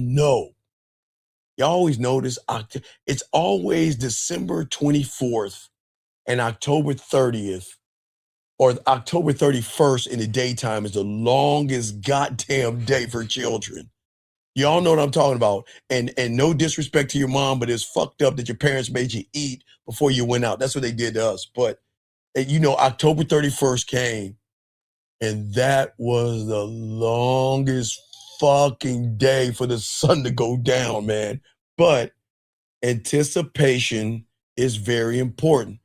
always notice it's always December 24th and October 30th or October 31st in the daytime is the longest goddamn day for children. Y'all know what I'm talking about. And no disrespect to your mom, but it's fucked up that your parents made you eat before you went out. That's what they did to us. But October 31st came, and that was the longest fucking day for the sun to go down, man. But anticipation is very important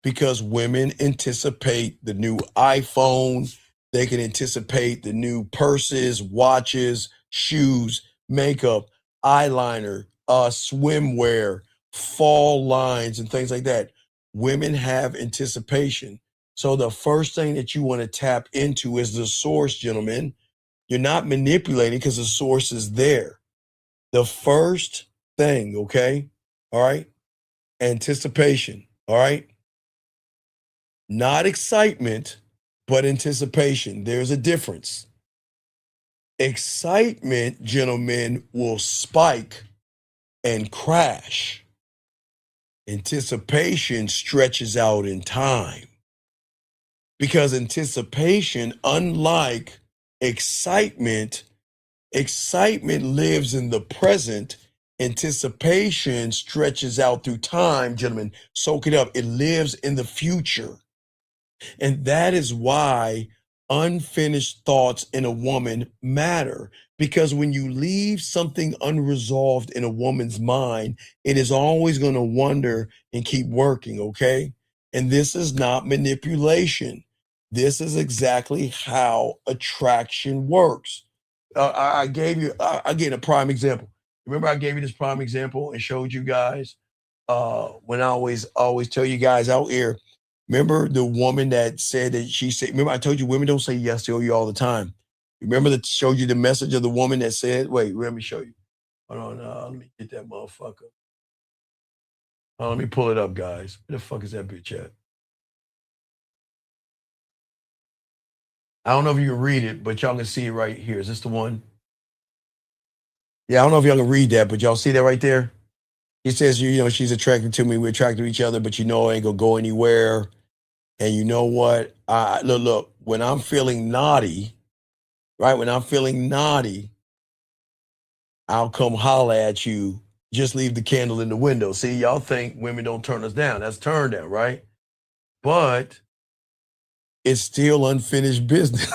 because women anticipate the new iPhone. They can anticipate the new purses, watches, shoes, makeup, eyeliner, swimwear, fall lines, and things like that. Women have anticipation. So the first thing that you want to tap into is the source, gentlemen. You're not manipulating because the source is there. The first thing, okay? All right? Anticipation, all right? Not excitement, but anticipation. There's a difference. Excitement, gentlemen, will spike and crash. Anticipation stretches out in time. Because anticipation, unlike excitement lives in the present. Anticipation stretches out through time, gentlemen. Soak it up. It lives in the future. And that is why unfinished thoughts in a woman matter. Because when you leave something unresolved in a woman's mind, it is always going to wonder and keep working, okay? And this is not manipulation. This is exactly how attraction works. I gave you, again, a prime example. Remember I gave you this prime example and showed you guys when I always tell you guys out here, remember the woman that said that she said, remember I told you women don't say yes to you all the time. Remember that showed you the message of the woman that said, wait, let me show you. Hold on, let me get that motherfucker. Let me pull it up, guys. Where the fuck is that bitch at? I don't know if you can read it, but y'all can see it right here. Is this the one? Yeah, I don't know if y'all can read that, but y'all see that right there? He says, she's attracted to me. We're attracted to each other, but I ain't gonna go anywhere. And you know what? Look, when I'm feeling naughty, right? When I'm feeling naughty, I'll come holler at you. Just leave the candle in the window. See, y'all think women don't turn us down. That's turn down, right? But it's still unfinished business.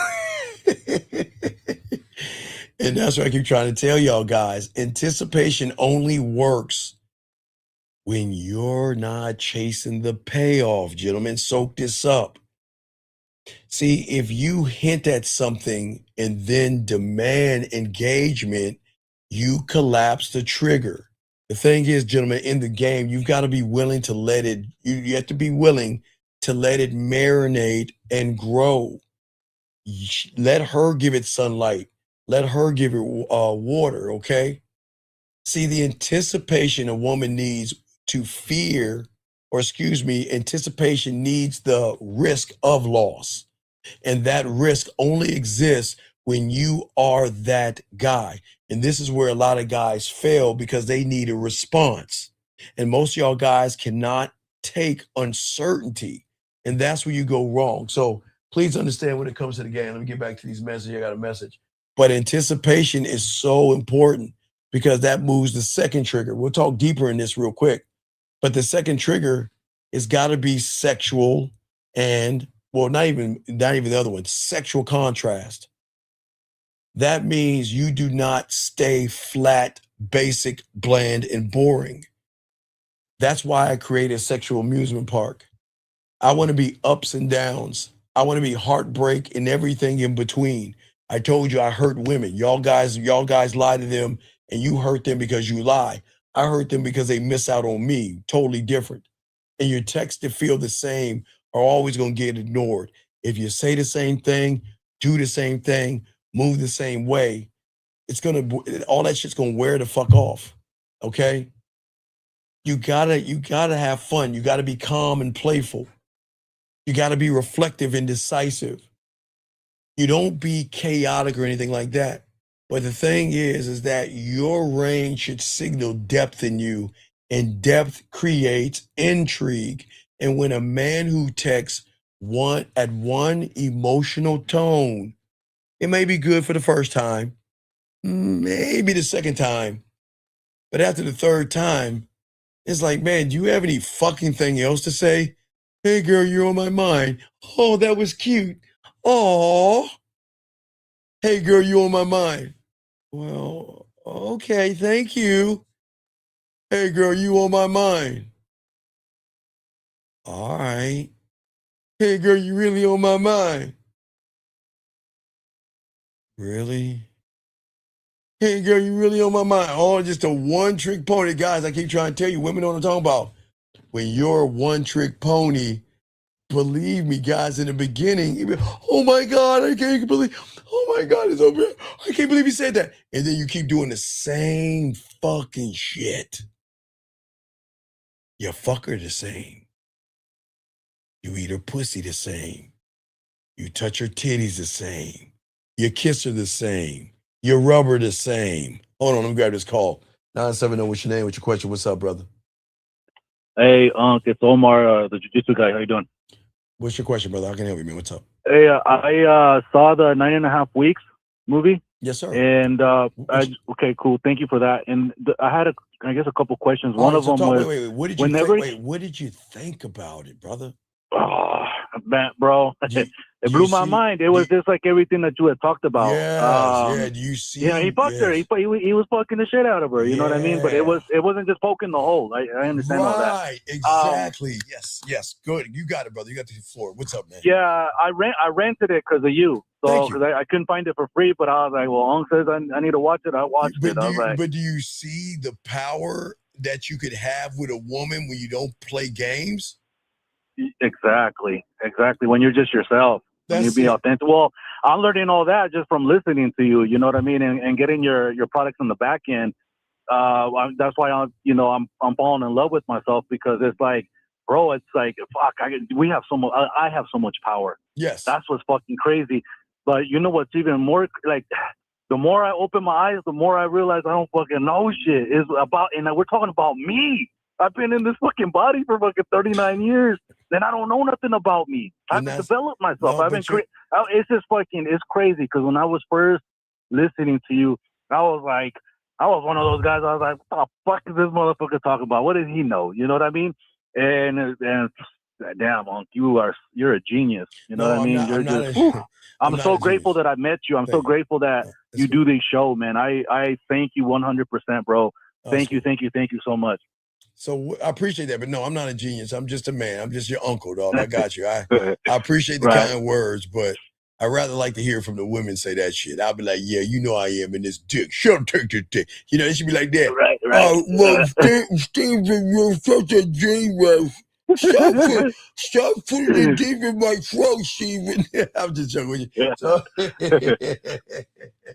And that's what I keep trying to tell y'all guys. Anticipation only works when you're not chasing the payoff, gentlemen. Soak this up. See, if you hint at something and then demand engagement, you collapse the trigger. The thing is, gentlemen, in the game, you've got to be willing to let it, you have to be willing to let it marinate and grow. Let her give it sunlight. Let her give it water, okay? See, the anticipation a woman needs to fear, anticipation needs the risk of loss. And that risk only exists when you are that guy. And this is where a lot of guys fail because they need a response. And most of y'all guys cannot take uncertainty. And that's where you go wrong. So please understand when it comes to the game. Let me get back to these messages. I got a message. But anticipation is so important because that moves the second trigger. We'll talk deeper in this real quick. But the second trigger has got to be sexual and, well, not even the other one, sexual contrast. That means you do not stay flat, basic, bland, and boring. That's why I created a sexual amusement park. I want to be ups and downs. I want to be heartbreak and everything in between. I told you I hurt women. Y'all guys lie to them and you hurt them because you lie. I hurt them because they miss out on me. Totally different. And your texts that feel the same are always going to get ignored. If you say the same thing, do the same thing, move the same way, all that shit's going to wear the fuck off. Okay? You gotta have fun. You gotta be calm and playful. You gotta be reflective and decisive. You don't be chaotic or anything like that. But the thing is that your range should signal depth in you, and depth creates intrigue. And when a man who texts at one emotional tone, it may be good for the first time, maybe the second time, but after the third time, it's like, man, do you have any fucking thing else to say? Hey, girl, you're on my mind. Oh, that was cute. Oh, hey, girl, you on my mind. Well, okay, thank you. Hey, girl, you on my mind. All right. Hey, girl, you really on my mind. Really? Hey, girl, you really on my mind. Oh, just a one-trick pony. Guys, I keep trying to tell you, women know what I'm talking about. When you're a one-trick pony, believe me, guys, in the beginning, you'd be, oh my God, I can't believe, oh my God, it's over here. I can't believe he said that. And then you keep doing the same fucking shit. You fuck her the same. You eat her pussy the same. You touch her titties the same. You kiss her the same. You rub her the same. Hold on, let me grab this call. 970, what's your name? What's your question? What's up, brother? Hey, it's Omar, the jiu-jitsu guy. How you doing? What's your question, brother? How can I help you, man? What's up? Hey, I saw the 9.5 Weeks movie. Yes, sir. And okay, cool. Thank you for that. And I had I guess a couple questions. One of them was, wait. What did you think? What did you think about it, brother? Oh, man, bro, it blew my mind. It was just like everything that you had talked about. Yeah. Do you see? Yeah, he fucked her. He was fucking the shit out of her. You know what I mean? But it wasn't just poking the hole. I understand all that. Right, exactly. Yes. Good. You got it, brother. You got the floor. What's up, man? Yeah, I rented it because of you. So because I couldn't find it for free, but I was like, well, Ong says I need to watch it. I watched it. But do you see the power that you could have with a woman when you don't play games? Exactly. When you're just yourself, when you be authentic. Well, I'm learning all that just from listening to you. You know what I mean, and getting your products on the back end. That's why I'm falling in love with myself, because it's like, bro, it's like, fuck, we have so much. I have so much power. Yes, that's what's fucking crazy. But you know what's even more like, the more I open my eyes, the more I realize I don't fucking know shit. Is about, and we're talking about me. I've been in this fucking body for fucking 39 years, and I don't know nothing about me. I haven't developed myself. It's just fucking, it's crazy. Because when I was first listening to you, I was one of those guys. I was like, what the fuck is this motherfucker talking about? What does he know? You know what I mean? And damn, Monk, you're a genius. You know what I mean? I'm so grateful that I met you. I'm so grateful that you do this show, man. I thank you 100%, bro. Thank you so much. So I appreciate that, but no, I'm not a genius. I'm just a man. I'm just your uncle, dog. I got you. I appreciate the kind words, but I rather like to hear from the women say that shit. I'll be like, yeah, you know I am in this dick. Shut up, take this dick. You know, it should be like that. Right. Oh, well, Steve, you're such a genius. Stop putting it deep in my throat, Steven. I'm just joking with you. Yeah. So,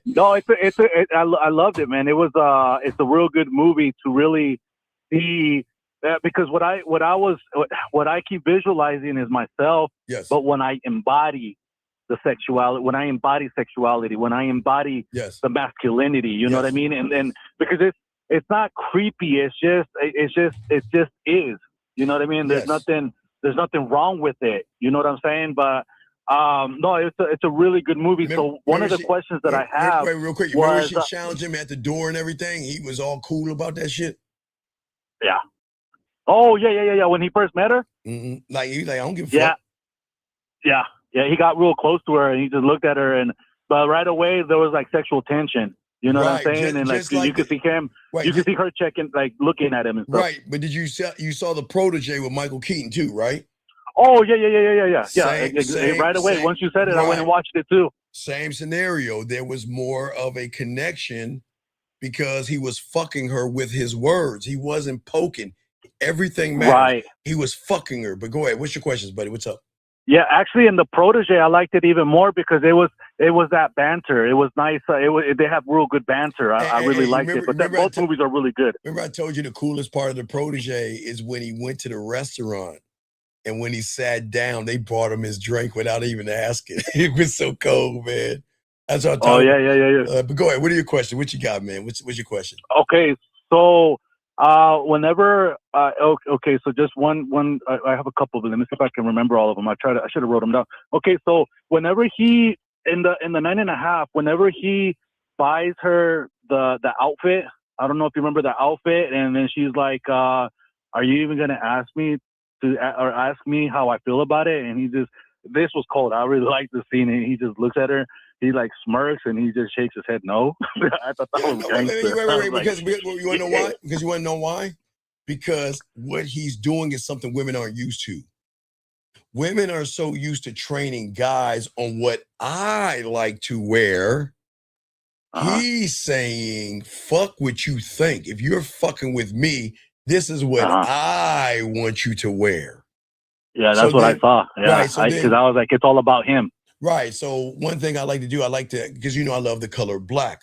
no, I loved it, man. It was it's a real good movie to really see that, because what I keep visualizing is myself. Yes. But when I embody the sexuality, when I embody the masculinity, you know what I mean? And because it's not creepy. It just is. You know what I mean? There's nothing wrong with it. You know what I'm saying? But no, it's a really good movie. So one of the questions that I have, wait, real quick, you remember she challenged him at the door and everything? He was all cool about that shit. Yeah. Oh yeah. When he first met her, like he was like, I don't give a fuck. Yeah. He got real close to her and he just looked at her, but right away there was like sexual tension. You know what I'm saying? And like you could see him, you could see her checking, like looking at him and stuff. Right, but you saw the protege with Michael Keaton too, right? Oh yeah. Right away, once you said it, I went and watched it too. Same scenario. There was more of a connection because he was fucking her with his words. He wasn't poking. Everything mattered. Right. He was fucking her. But go ahead. What's your questions, buddy? What's up? Yeah, actually, in the Protege, I liked it even more because it was that banter. It was nice. They have real good banter. I really liked it. But both movies are really good. Remember, I told you the coolest part of the Protege is when he went to the restaurant and when he sat down, they brought him his drink without even asking. It was so cold, man. That's what I'm talking about. Yeah. But go ahead. What are your questions? What you got, man? What's your question? Okay, so whenever okay, so just one I have a couple of them. Let me see if I can remember all of them. I should have wrote them down. Okay, so whenever he in the 9.5, whenever he buys her the outfit, I don't know if you remember the outfit, and then she's like, are you even gonna ask me or ask me how I feel about it? And this was cold. I really liked the scene, and he just looks at her. He like smirks and he just shakes his head no. I thought that was gangster. Wait, because you want to know why? Because you want to know why? Because what he's doing is something women aren't used to. Women are so used to training guys on what I like to wear. He's saying, fuck what you think. If you're fucking with me, this is what I want you to wear. Yeah, that's what I saw. Yeah, because I was like, it's all about him. Right. So one thing I like to do, because I love the color black.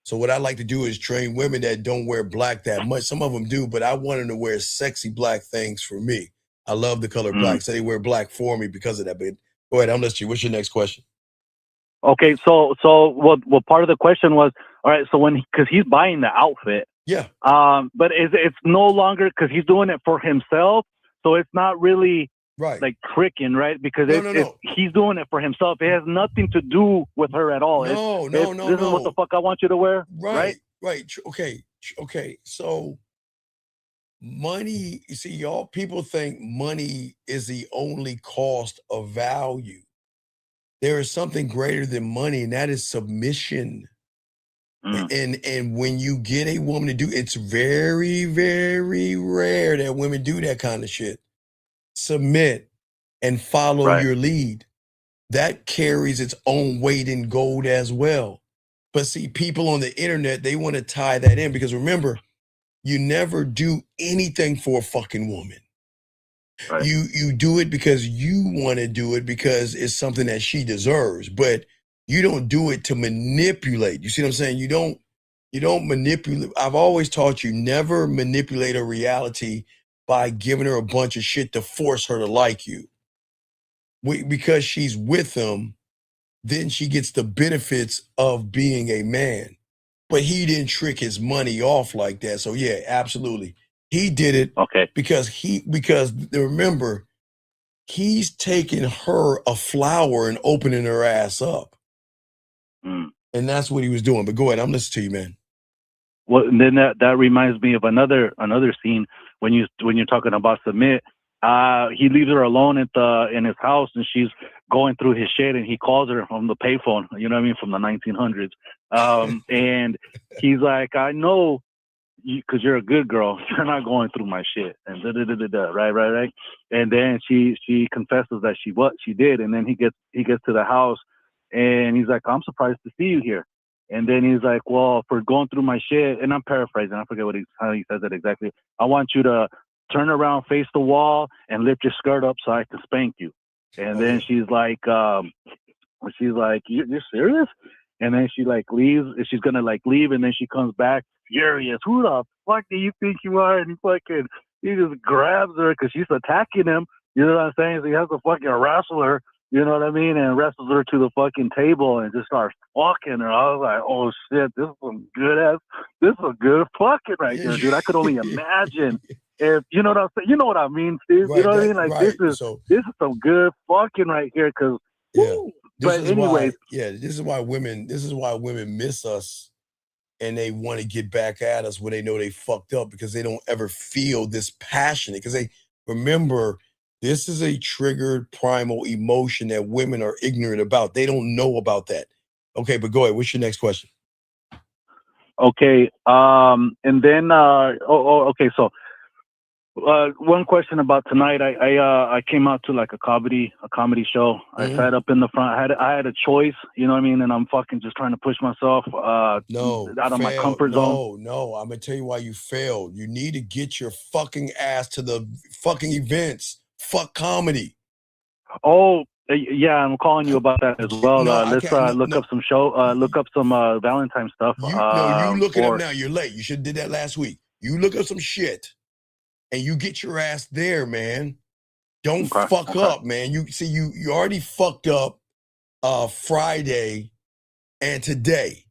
So what I like to do is train women that don't wear black that much. Some of them do, but I want them to wear sexy black things for me. I love the color black. So they wear black for me because of that. But go ahead, I'm listening to you. What's your next question? Okay, so what part of the question was, all right, so because he's buying the outfit. Yeah. But it's no longer, because he's doing it for himself. So it's not really like tricking, right? Because he's doing it for himself. It has nothing to do with her at all. This is what the fuck I want you to wear. Right. Okay. So money, you see, y'all people think money is the only cost of value. There is something greater than money, and that is submission. And when you get a woman to do, it's very, very rare that women do that kind of shit. Submit and follow your lead. That carries its own weight in gold as well. But see, people on the internet, they want to tie that in because remember, you never do anything for a fucking woman. You do it because you want to do it because it's something that she deserves, but you don't do it to manipulate. You see what I'm saying? You don't manipulate. I've always taught you never manipulate a reality by giving her a bunch of shit to force her to like you. Because she's with him, then she gets the benefits of being a man. But he didn't trick his money off like that. So yeah, absolutely. He did it because remember, he's taking her a flower and opening her ass up. And that's what he was doing. But go ahead, I'm listening to you, man. Well, and then that reminds me of another scene when you're talking about submit. He leaves her alone in his house, and she's going through his shit, and he calls her on the payphone. You know what I mean, from the 1900s. And he's like, "I know, because you're a good girl. You're not going through my shit." And right. And then she confesses that she did, and then he gets to the house, and he's like, "I'm surprised to see you here." And then he's like, "Well, for going through my shit," and I'm paraphrasing, I forget how he says it exactly. "I want you to turn around, face the wall, and lift your skirt up so I can spank you." And then she's like, "You're serious?" And then she like leaves. She's gonna like leave, and then she comes back furious. "Who the fuck do you think you are?" And he just grabs her because she's attacking him. You know what I'm saying? So he has to fucking wrestle her. You know what I mean? And wrestles her to the fucking table and just starts fucking her. I was like, "Oh shit, this is some this is a good fucking right here, dude." I could only imagine if you know what I'm saying. You know what I mean, Steve? You know what I mean? Like this is some good fucking right here. Because but anyways, this is why women miss us, and they want to get back at us when they know they fucked up because they don't ever feel this passionate. Because they remember, this is a triggered primal emotion that women are ignorant about. They don't know about that. Okay, but go ahead. What's your next question? Okay. And then okay. So one question about tonight. I came out to like a comedy show. I sat up in the front. I had a choice, you know what I mean? And I'm fucking just trying to push myself out of my comfort zone. No, I'm gonna tell you why you failed. You need to get your fucking ass to the fucking events. Fuck comedy. Oh, yeah, I'm calling you about that as well. No, I Let's can't. look up some look up some Valentine stuff. You look it up for now. You're late. You should have did that last week. You look up some shit, and you get your ass there, man. Don't fuck up, man. You see, you already fucked up Friday and today.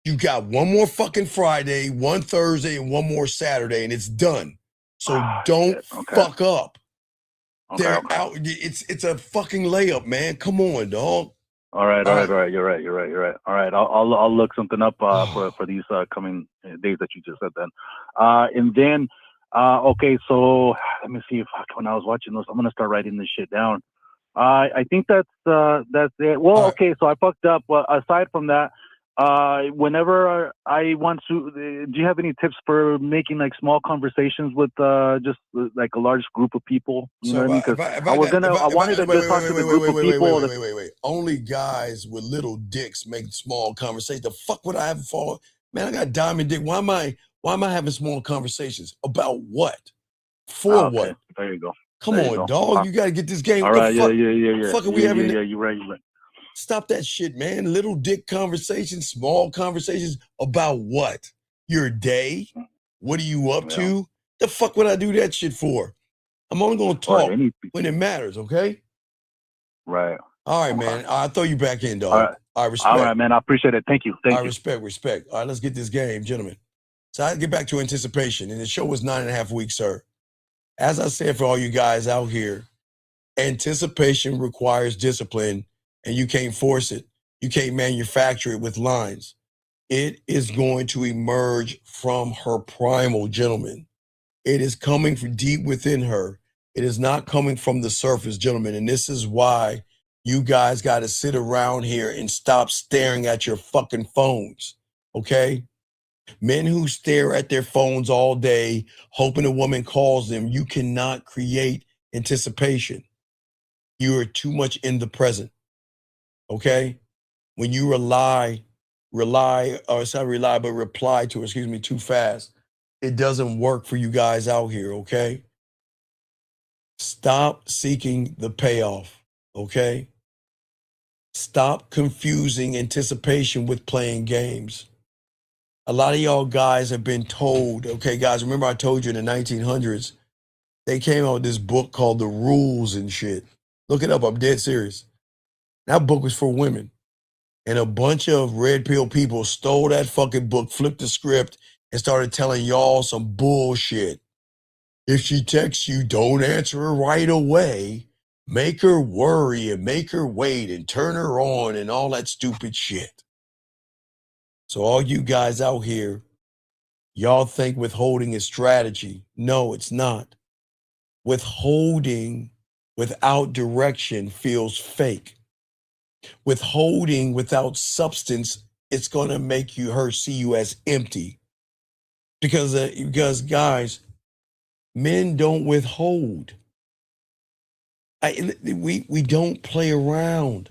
You got one more fucking Friday, one Thursday, and one more Saturday, and it's done. So don't fuck up. They're out. It's a fucking layup, man. Come on, dog. All right. You're right. All right, I'll look something up for these coming days that you just said then. And then okay, so let me see if when I was watching this, I'm gonna start writing this shit down. I think that's it. Well, okay, so I fucked up. Aside from that, whenever I want to, do you have any tips for making like small conversations with just like a large group of people? You know what I mean? Because I wanted to just talk to the group of people. Wait. Only guys with little dicks make small conversations. The fuck would I have for? Man, I got diamond dick. Why am I having small conversations? About what? For what? There you go. Come on, dog. You got to get this game. All What right, the fuck? yeah. Fuck are we having? Yeah, you're right. Stop that shit, man. Little dick conversations, small conversations about what? Your day? What are you up to? The fuck would I do that shit for? I'm only going to talk when it matters, okay? Right. All right, man. I'll throw you back in, dog. I respect. All right, man. I appreciate it. Thank you. Respect. All right, let's get this game, gentlemen. So I get back to anticipation, and the show was 9.5 weeks, sir. As I said for all you guys out here, anticipation requires discipline, and you can't force it. You can't manufacture it with lines. It is going to emerge from her primal, gentlemen. It is coming from deep within her. It is not coming from the surface, gentlemen. And this is why you guys got to sit around here and stop staring at your fucking phones, okay? Men who stare at their phones all day, hoping a woman calls them, you cannot create anticipation. You are too much in the present, okay? When you reply to, too fast, it doesn't work for you guys out here, okay? Stop seeking the payoff, okay? Stop confusing anticipation with playing games. A lot of y'all guys have been told, okay, guys, remember I told you in the 1900s, they came out with this book called The Rules and shit. Look it up, I'm dead serious. That book was for women. And a bunch of red pill people stole that fucking book, flipped the script, and started telling y'all some bullshit. If she texts you, don't answer her right away. Make her worry and make her wait and turn her on and all that stupid shit. So all you guys out here, y'all think withholding is strategy. No, it's not. Withholding without direction feels fake. Withholding without substance, it's going to make her see you as empty. Because guys, men don't withhold. We don't play around.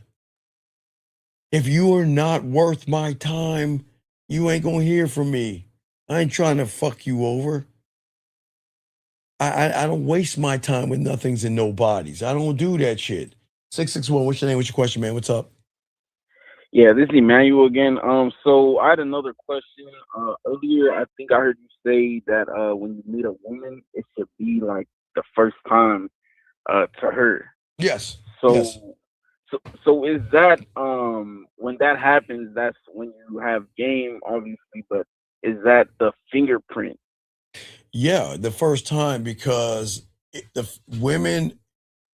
If you are not worth my time, you ain't gonna hear from me. I ain't trying to fuck you over. I don't waste my time with nothings and nobodies. I don't do that shit. 661, what's your name? What's your question, man? What's up? Yeah, this is Emanuel again. So I had another question. Earlier, I think I heard you say that when you meet a woman, it should be like the first time to her. Yes. So is that when that happens, that's when you have game, obviously, but is that the fingerprint? Yeah, the first time, because the women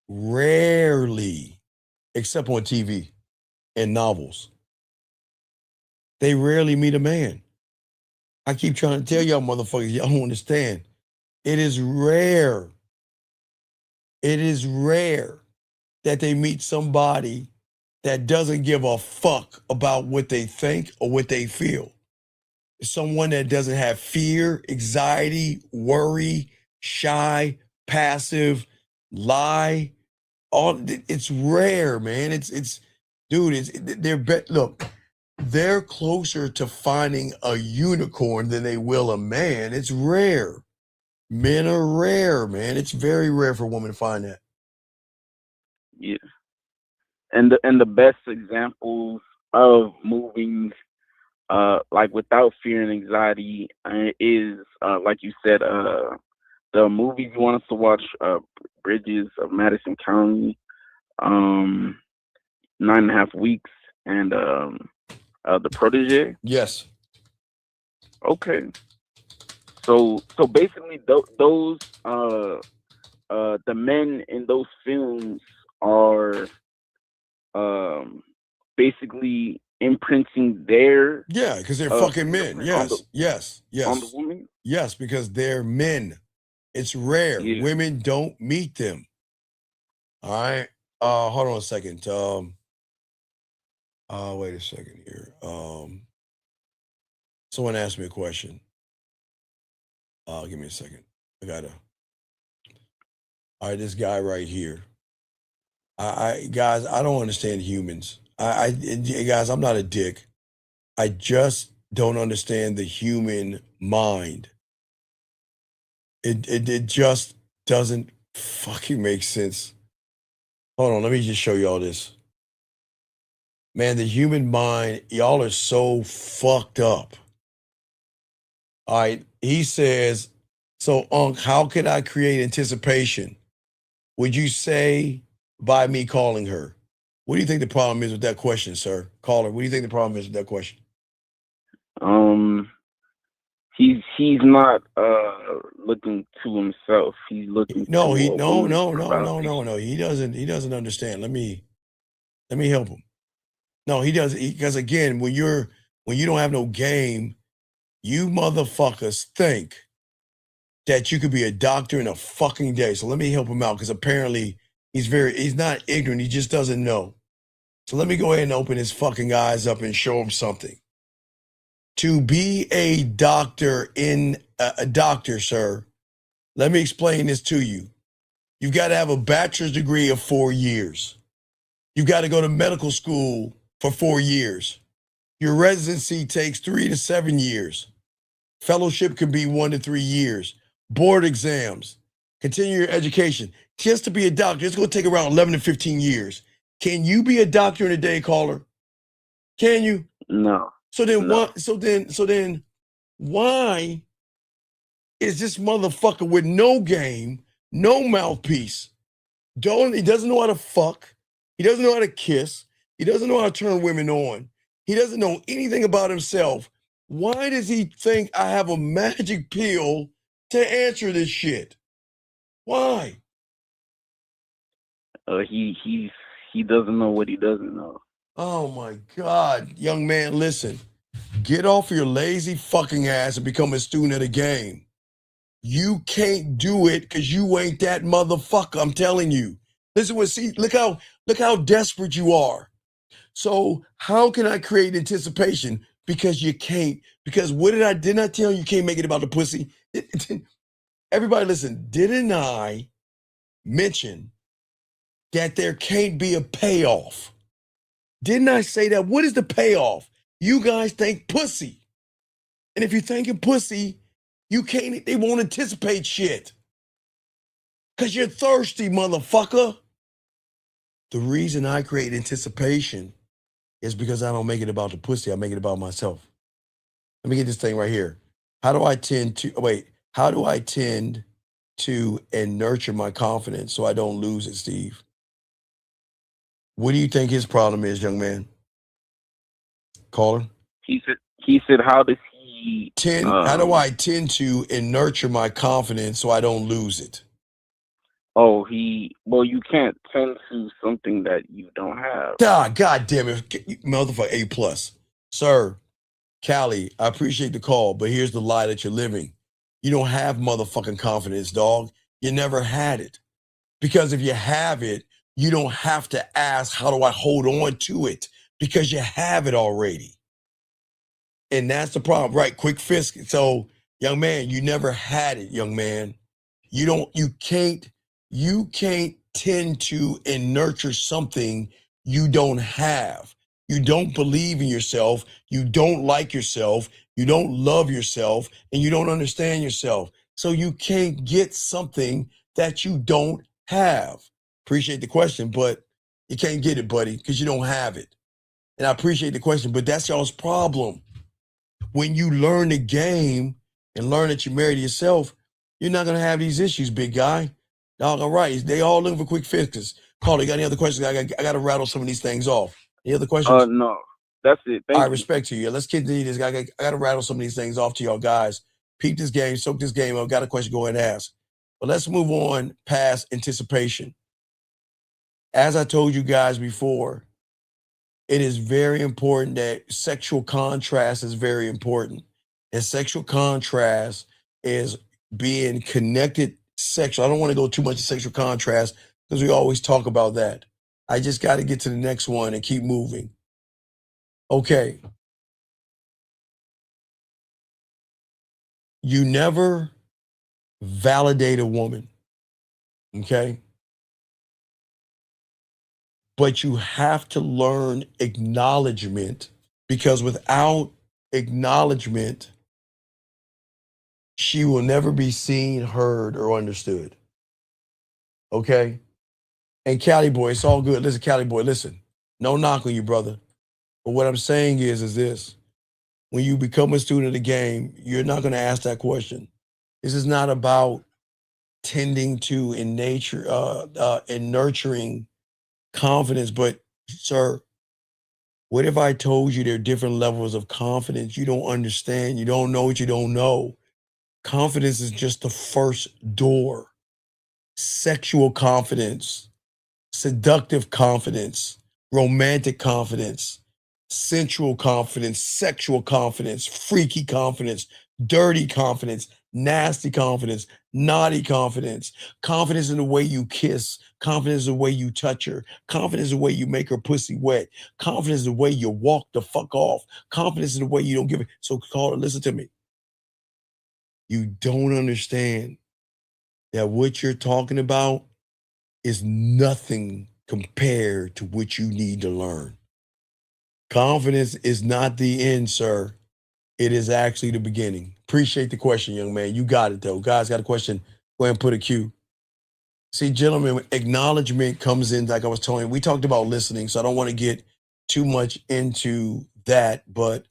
rarely, except on TV and novels, they rarely meet a man. I keep trying to tell y'all motherfuckers, y'all don't understand. It is rare. It is rare that they meet somebody that doesn't give a fuck about what they think or what they feel. Someone that doesn't have fear, anxiety, worry, shy, passive, lie. It's rare, man. They're closer to finding a unicorn than they will a man. It's rare. Men are rare, man. It's very rare for a woman to find that. Yeah. And the best examples of moving like without fear and anxiety is like you said, the movies you want us to watch, Bridges of Madison County, 9.5 Weeks, and The Protege. Yes. Okay. So basically those the men in those films are basically imprinting their because they're fucking men. fingerprint Yes. on the woman. Yes, because they're men. It's rare. Yeah. Women don't meet them. All right. Hold on a second. Wait a second here. Someone asked me a question. Give me a second. All right, this guy right here. Guys, I don't understand humans. Guys, I'm not a dick. I just don't understand the human mind. It just doesn't fucking make sense. Hold on, let me just show you all this. Man, the human mind, y'all are so fucked up. All right, he says, so Unc, how can I create anticipation? Would you say by me calling her? What do you think the problem is with that question, sir? Caller, what do you think the problem is with that question? He's not looking to himself. He's looking No. to He validation. He doesn't understand. Let me help him. No, he doesn't, because again, when you don't have no game, you motherfuckers think that you could be a doctor in a fucking day. So let me help him out, because apparently he's not ignorant, he just doesn't know. So let me go ahead and open his fucking eyes up and show him something. To be a doctor sir, let me explain this to you. You've got to have a bachelor's degree of 4 years. You've got to go to medical school for 4 years. Your residency takes 3 to 7 years. Fellowship can be 1 to 3 years. Board exams, continue your education. Just to be a doctor, it's going to take around 11 to 15 years. Can you be a doctor in a day, caller? Can you? No. So then why is this motherfucker with no game, no mouthpiece? He doesn't know how to fuck. He doesn't know how to kiss. He doesn't know how to turn women on. He doesn't know anything about himself. Why does he think I have a magic pill to answer this shit? Why? He doesn't know what he doesn't know. Oh my God, young man, listen. Get off your lazy fucking ass and become a student of the game. You can't do it because you ain't that motherfucker, I'm telling you. Look how desperate you are. So how can I create anticipation? Because you can't. Because didn't I tell you can't make it about the pussy? Everybody listen, didn't I mention that there can't be a payoff? Didn't I say that? What is the payoff? You guys think pussy. And if you're thinking pussy, they won't anticipate shit. Because you're thirsty, motherfucker. The reason I create anticipation is because I don't make it about the pussy. I make it about myself. Let me get this thing right here. How do I tend to and nurture my confidence so I don't lose it, Steve? What do you think his problem is, young man? Caller? He said, how does he how do I tend to and nurture my confidence so I don't lose it? You can't tend to something that you don't have. God damn it, motherfucker, A+. Sir, Callie, I appreciate the call, but here's the lie that you're living. You don't have motherfucking confidence, dog. You never had it. Because if you have it, you don't have to ask, how do I hold on to it? Because you have it already. And that's the problem, right? Quick fix. So, young man, you never had it, young man. You can't tend to and nurture something you don't have. You don't believe in yourself. You don't like yourself. You don't love yourself, and you don't understand yourself. So you can't get something that you don't have. Appreciate the question, but You can't get it, buddy, because you don't have it. And I appreciate the question, but that's y'all's problem. When you learn the game and learn that you're married to yourself, you're not going to have these issues, big guy. Dog, all right. They all looking for quick fixes. Carl, you got any other questions? I got to rattle some of these things off. Any other questions? No, that's it. Thank I you. respect to you. Let's continue this. I got to rattle some of these things off to y'all guys. Peep this game, soak this game up. Got a question, go ahead and ask. But let's move on past anticipation. As I told you guys before, it is very important that sexual contrast is very important. And sexual contrast is being connected sexual. I don't want to go too much to sexual contrast because we always talk about that. I just got to get to the next one and keep moving. Okay. You never validate a woman, okay? But you have to learn acknowledgement, because without acknowledgement, she will never be seen, heard, or understood. Okay? And Cali boy, it's all good. Listen, Cali boy, listen. No knock on you, brother. But what I'm saying is this. When you become a student of the game, you're not going to ask that question. This is not about tending to in nature and nurturing confidence. But sir, what if I told you there are different levels of confidence? You don't understand. You don't know what you don't know. Confidence is just the first door. Sexual confidence, seductive confidence, romantic confidence, sensual confidence, sexual confidence, freaky confidence, dirty confidence, nasty confidence, naughty confidence, confidence in the way you kiss, confidence in the way you touch her, confidence in the way you make her pussy wet, confidence in the way you walk the fuck off, confidence in the way you don't give it. So Carter, listen to me. You don't understand that what you're talking about is nothing compared to what you need to learn. Confidence is not the end, sir. It is actually the beginning. Appreciate the question, young man. You got it, though. Guys, got a question? Go ahead and put a Q. See, gentlemen, acknowledgement comes in, like I was telling you. We talked about listening, so I don't want to get too much into that. But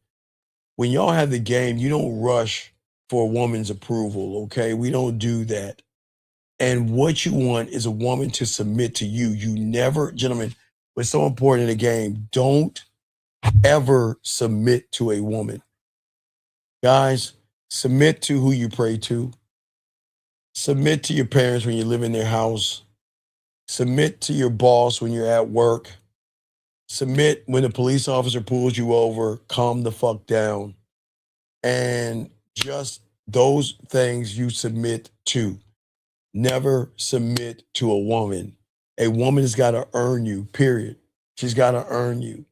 when y'all have the game, you don't rush for a woman's approval, okay? We don't do that. And what you want is a woman to submit to you. You never, gentlemen, what's so important in the game, don't ever submit to a woman. Guys, submit to who you pray to. Submit to your parents when you live in their house. Submit to your boss when you're at work. Submit when the police officer pulls you over. Calm the fuck down. And just those things you submit to. Never submit to a woman. A woman has got to earn you, period. She's got to earn you.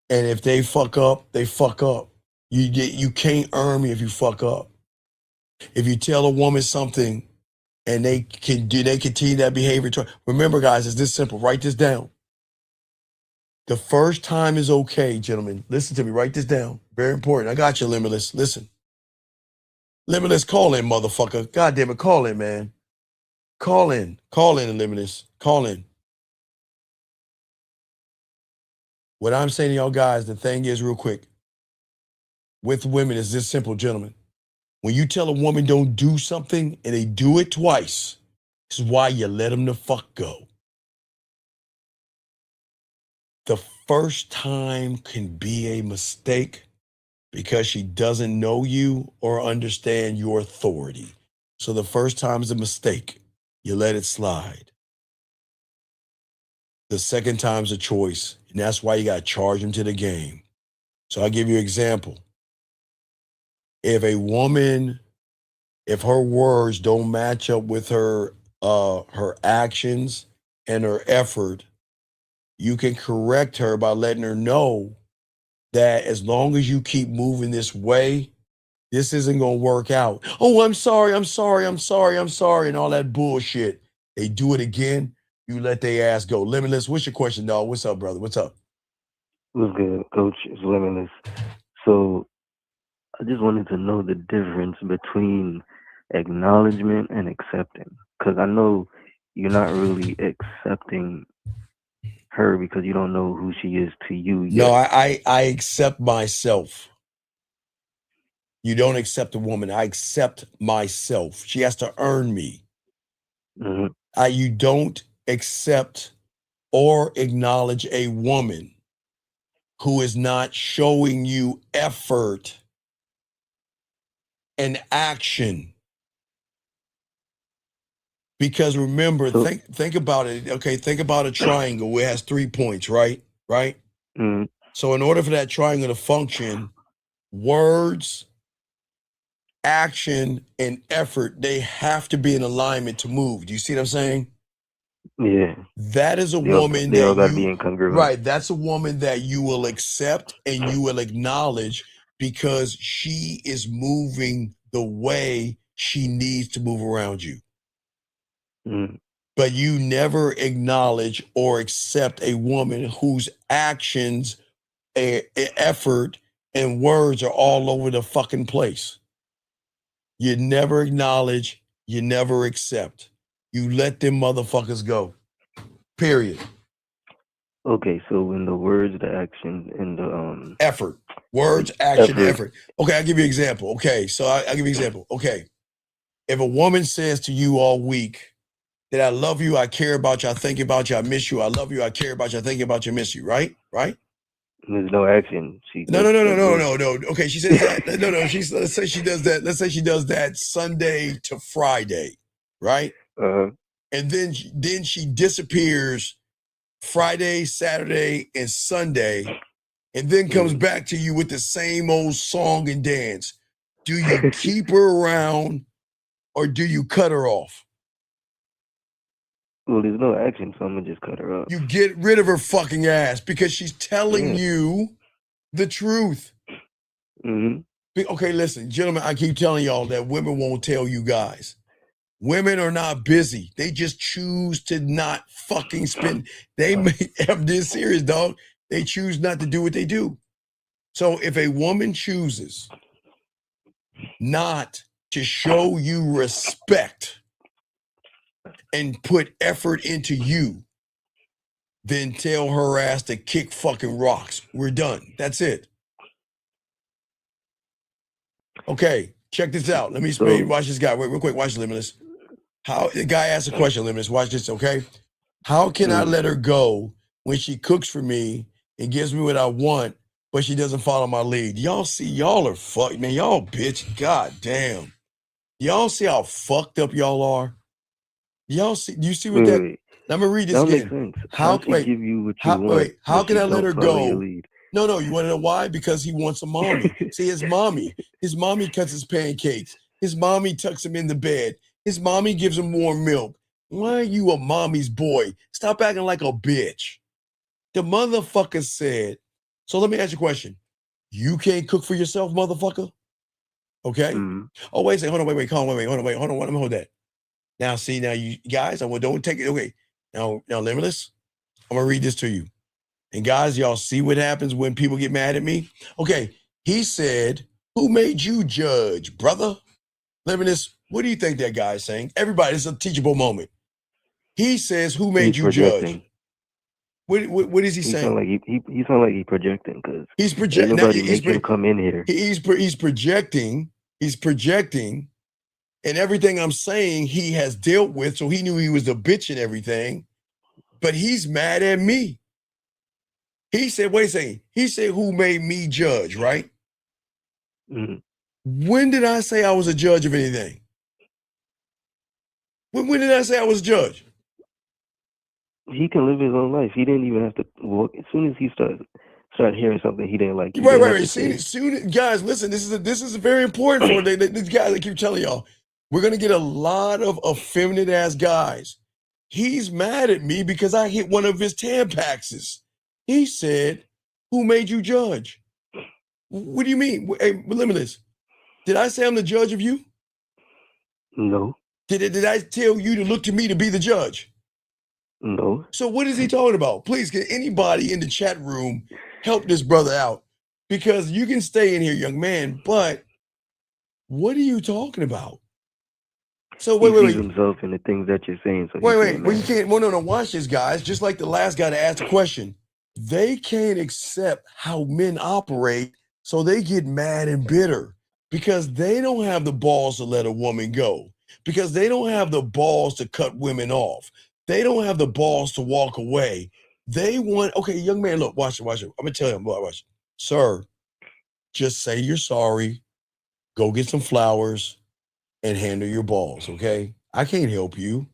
And if they fuck up, they fuck up. You can't earn me if you fuck up. If you tell a woman something and they continue that behavior. Remember, guys, it's this simple. Write this down. The first time is okay, gentlemen. Listen to me. Write this down. Very important. I got you, Limitless. Listen. Limitless, call in, motherfucker. God damn it, call in, man. Call in. Call in, Limitless. Call in. What I'm saying to y'all guys, the thing is, real quick, with women is this simple, gentlemen. When you tell a woman don't do something and they do it twice, this is why you let them the fuck go. The first time can be a mistake because she doesn't know you or understand your authority. So the first time is a mistake. You let it slide. The second time's a choice, and that's why you got to charge them to the game. So I'll give you an example. If a woman, if her words don't match up with her actions and her effort, you can correct her by letting her know that as long as you keep moving this way, this isn't going to work out. Oh, I'm sorry, and all that bullshit. They do it again, you let their ass go. Limitless, what's your question, dog? What's up, brother? What's up? What's good, Coach? It's Limitless. So I just wanted to know the difference between acknowledgement and accepting. Because I know you're not really accepting her because you don't know who she is to you yet. No, I accept myself. You don't accept a woman. I accept myself. She has to earn me. Mm-hmm. You don't accept or acknowledge a woman who is not showing you effort and action. Because remember, think about it. Okay, think about a triangle. It has 3 points, right? Right? Mm-hmm. So in order for that triangle to function, words, action, and effort, they have to be in alignment to move. Do you see what I'm saying? Yeah. That is a They all woman gotta that be you, incongruent. right, that's a woman that you will accept and you will acknowledge because she is moving the way she needs to move around you. Mm. But you never acknowledge or accept a woman whose actions, effort, and words are all over the fucking place. You never acknowledge, you never accept. You let them motherfuckers go. Period. Okay, so in the words, the action, and the Effort. Words, action, effort. Okay, I'll give you an example. Okay, so I'll give you an example. Okay. If a woman says to you all week that I love you, I care about you, I think about you, I miss you, I love you, I care about you, I think about you, I miss you, right? Right? There's no action. No. Okay, she says that. No. Let's say she does that. Let's say she does that Sunday to Friday, right? And then she disappears Friday, Saturday, and Sunday, and then comes back to you with the same old song and dance. Do you keep her around or do you cut her off? Well, there's no action, so I'm gonna just cut her off. You get rid of her fucking ass because she's telling you the truth. Mm-hmm. Okay, listen, gentlemen, I keep telling y'all that women won't tell you guys. Women are not busy. They just choose to not fucking spend. I'm this serious, dog. They choose not to do what they do. So if a woman chooses not to show you respect and put effort into you, then tell her ass to kick fucking rocks. We're done. That's it. Okay, check this out. Let me explain. Watch this guy. Wait, real quick. Watch Limitless. How the guy asked a question, Limitless. Watch this, okay? How can I let her go when she cooks for me and gives me what I want, but she doesn't follow my lead? Y'all see, y'all are fucked, man. Y'all bitch. God damn. Y'all see how fucked up y'all are? Y'all see, you see what that? I'm gonna read this again. That makes sense. How she give you what you want? How can I let her go? Lead? No, you wanna know why? Because he wants a mommy. See, his mommy cuts his pancakes. His mommy tucks him in the bed. His mommy gives him warm milk. Why are you a mommy's boy? Stop acting like a bitch. The motherfucker said, so let me ask you a question. You can't cook for yourself, motherfucker? Okay? Oh, wait a second. Hold on, wait, hold on, let me hold that. Now, see, now you guys, don't take it. Okay. Now, Limitless, I'm gonna read this to you. And guys, y'all see what happens when people get mad at me? Okay, he said, who made you judge, brother? Limitless, what do you think that guy is saying? Everybody, it's a teachable moment. He says, who made you judge? What is he saying? He sound like he's projecting because he's projecting. Nobody make him come in here. He's projecting. He's projecting. And everything I'm saying, he has dealt with, so he knew he was a bitch and everything. But he's mad at me. He said, wait a second. He said, who made me judge, right? When did I say I was a judge of anything? When did I say I was a judge? He can live his own life. He didn't even have to walk. As soon as he started hearing something he didn't like. Right. Soon, guys, listen, this is very important for these guys. I keep telling y'all, we're gonna get a lot of effeminate ass guys. He's mad at me because I hit one of his Tampaxes. He said, who made you judge? What do you mean? Hey, Limitless, did I say I'm the judge of you? No. Did I tell you to look to me to be the judge? No. So what is he talking about? Please, can anybody in the chat room help this brother out? Because you can stay in here, young man, but what are you talking about? So he wait. sees himself in the things that you're saying. So Wait. Well, you can't. Well, no. Watch this, guys. Just like the last guy to ask the question, they can't accept how men operate, so they get mad and bitter because they don't have the balls to let a woman go, because they don't have the balls to cut women off. They don't have the balls to walk away. They want. Okay, young man, look, watch it. I'm gonna tell him, watch, sir. Just say you're sorry. Go get some flowers and handle your balls. Okay, I can't help you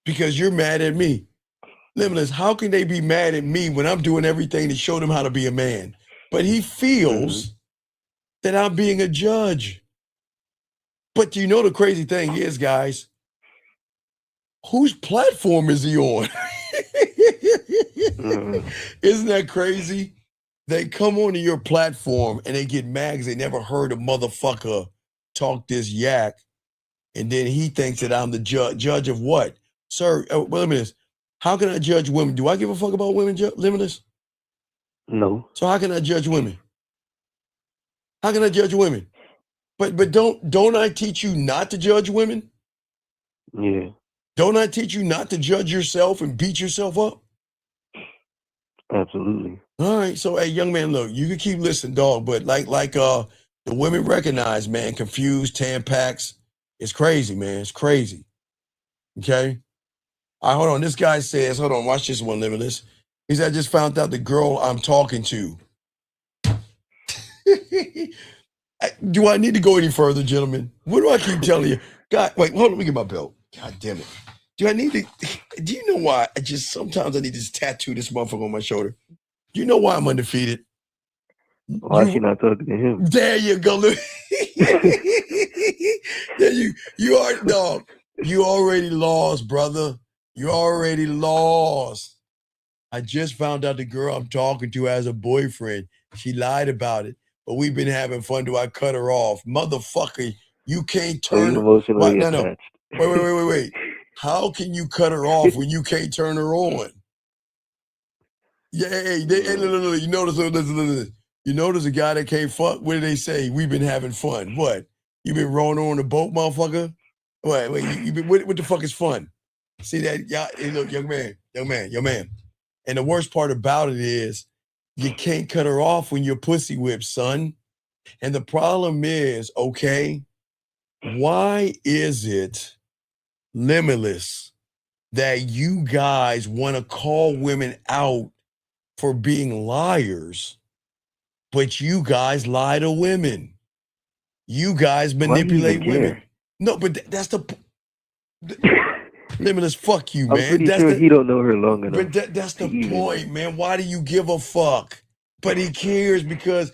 because you're mad at me. Limitless, how can they be mad at me when I'm doing everything to show them how to be a man? But he feels that I'm being a judge. But you know the crazy thing is, guys, whose platform is he on? Isn't that crazy? They come onto your platform and they get mad because they never heard a motherfucker talk this yak. And then he thinks that I'm the judge of what? Sir, Limitless, how can I judge women? Do I give a fuck about women, Limitless? No. So how can I judge women? How can I judge women? But don't I teach you not to judge women? Yeah. Don't I teach you not to judge yourself and beat yourself up? Absolutely. All right. So hey, young man, look, you can keep listening, dog, but like the women recognize, man, confused, Tampax. It's crazy, man. It's crazy. Okay. All right, hold on. This guy says, hold on, watch this one, Limitless. He said, I just found out the girl I'm talking to. Do I need to go any further, gentlemen? What do I keep telling you? God, wait, hold on, let me get my belt. God damn it. Do you know why sometimes I need to just tattoo this motherfucker on my shoulder? Do you know why I'm undefeated? Why is she not talking to him? There you go. You already, dog. You already lost, brother. You already lost. I just found out the girl I'm talking to has a boyfriend. She lied about it, but we've been having fun. Do I cut her off? Motherfucker, you can't turn her. Emotionally No. attached. Wait. How can you cut her off when you can't turn her on? Yeah, hey, look, you notice, listen. You notice a guy that can't fuck? What do they say? We've been having fun. What? You been rowing on the boat, motherfucker? Wait, you been, what the fuck is fun? See that? Yeah, hey, look, young man. And the worst part about it is you can't cut her off when you're pussy whipped, son. And the problem is, okay, why is it, Limitless, that you guys want to call women out for being liars, but you guys lie to women? You guys manipulate women. No, but that's the Limitless, fuck you, man. I'm pretty sure he don't know her long enough. But that's the point, man. Why do you give a fuck? But he cares because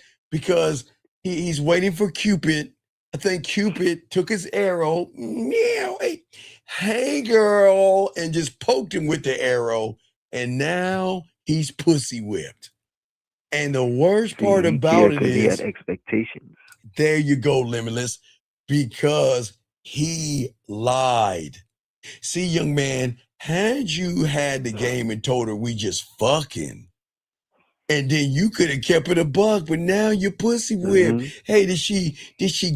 he's waiting for Cupid. I think Cupid took his arrow, meow, hey girl, and just poked him with the arrow, and now he's pussy whipped. And the worst part about it is he had expectations. There you go, Limitless, because he lied. See, young man, had you had the game and told her we just fucking, and then you could have kept it a buck, but now you're pussy whipped. Hey, did she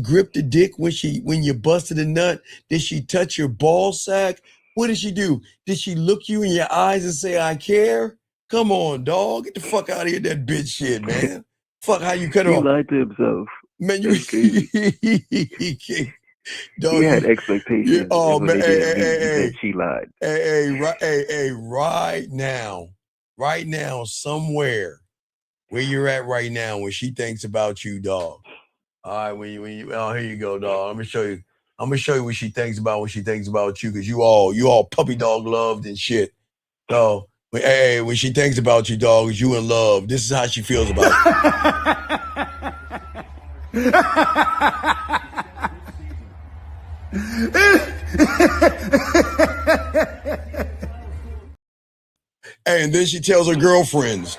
grip the dick when you busted a nut? Did she touch your ball sack? What did she do? Did she look you in your eyes and say, I care? Come on, dog. Get the fuck out of here, that bitch shit, man. Fuck how you cut her off. He lied to himself. Man, he can't. Dog, he had expectations. Oh man, hey, she lied. Right now, somewhere where you're at right now, when she thinks about you, dog. All right, when you here you go, dog. I'm gonna show you what she thinks about when she thinks about you, because you all puppy dog loved and shit. So when she thinks about you, dog, is you in love. This is how she feels about it. And then she tells her girlfriends.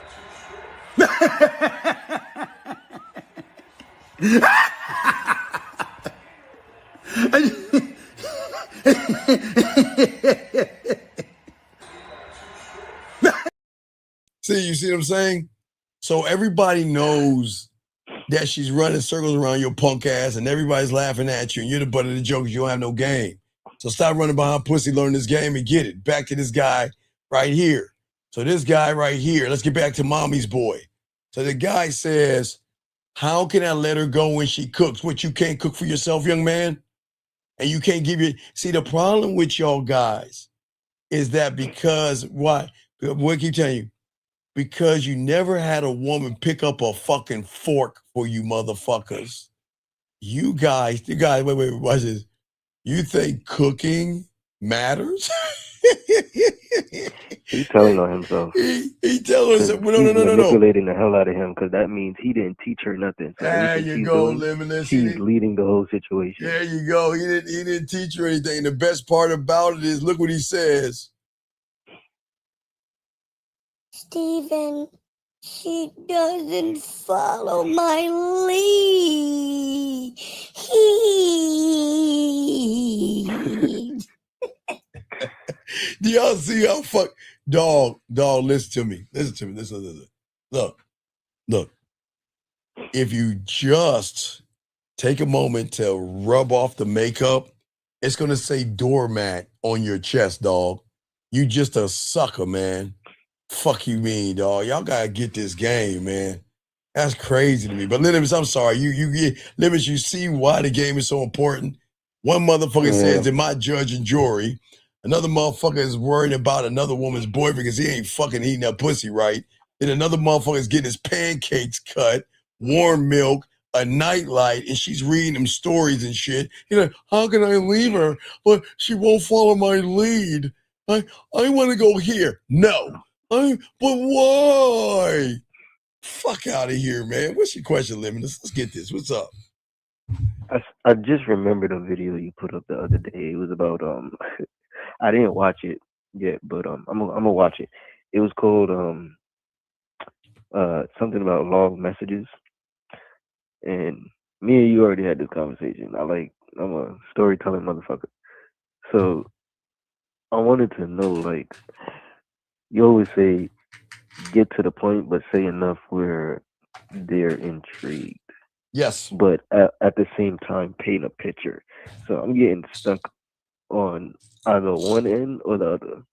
You see what I'm saying? So everybody knows that she's running circles around your punk ass, and everybody's laughing at you, and you're the butt of the joke because you don't have no game. So stop running behind pussy, learn this game and get it. Back to this guy right here. So this guy right here, let's get back to mommy's boy. So the guy says, how can I let her go when she cooks? What, you can't cook for yourself, young man? And you can't give your, see, the problem with y'all guys is that because, why? What I keep telling you? Because you never had a woman pick up a fucking fork for you motherfuckers. You guys, wait, watch this. You think cooking matters? He's telling on himself. He telling us, no. She's manipulating the hell out of him because that means he didn't teach her nothing. So There everything you she's go, doing, Limitless. she's leading the whole situation. There you go. He didn't teach her anything. The best part about it is, look what he says. Steven, she doesn't follow my lead. Do y'all see how dog, listen to me. Listen. Look. If you just take a moment to rub off the makeup, it's gonna say doormat on your chest, dog. You just a sucker, man. Fuck you mean, dog. Y'all gotta get this game, man. That's crazy to me. But Limitless, I'm sorry. Limitless, you see why the game is so important? One motherfucker says, "Am I judge and jury?" Another motherfucker is worried about another woman's boyfriend because he ain't fucking eating that pussy right. Then another motherfucker is getting his pancakes cut, warm milk, a nightlight, and she's reading them stories and shit. You're like, how can I leave her? But she won't follow my lead. I want to go here. No. But why? Fuck out of here, man. What's your question, Limitless? Let's get this. What's up? I just remembered a video you put up the other day. It was about I didn't watch it yet, but I'm gonna watch it. It was called something about long messages. And me and you already had this conversation. I'm a storytelling motherfucker. So I wanted to know, like, you always say get to the point, but say enough where they're intrigued. Yes. But at the same time, paint a picture. So I'm getting stuck on either one end or the other.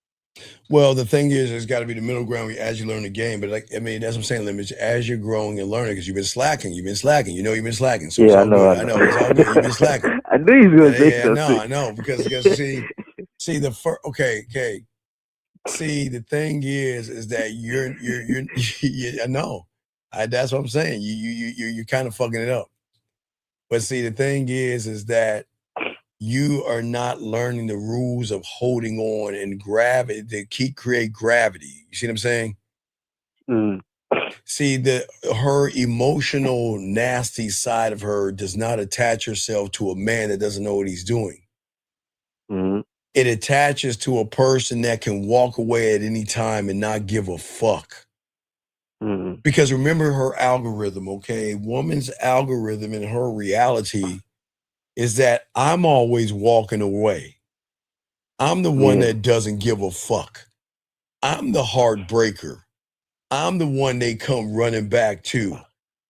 Well, the thing is, there's got to be the middle ground as you learn the game. But that's what I'm saying, Limits. As you're growing and learning, because you've been slacking. You know, you've been slacking. So yeah, I know. It's all good. You've been slacking. I knew you was gonna say something. I know. Because see the first. Okay. See, the thing is that you're I know. That's what I'm saying. You're kind of fucking it up. But see, the thing is that you are not learning the rules of holding on and gravity to create gravity. You see what I'm saying? Mm. See, her emotional, nasty side of her does not attach herself to a man that doesn't know what he's doing. Mm. It attaches to a person that can walk away at any time and not give a fuck. Mm. Because remember her algorithm, okay? Woman's algorithm in her reality is that I'm always walking away. I'm the one that doesn't give a fuck. I'm the heartbreaker. I'm the one they come running back to.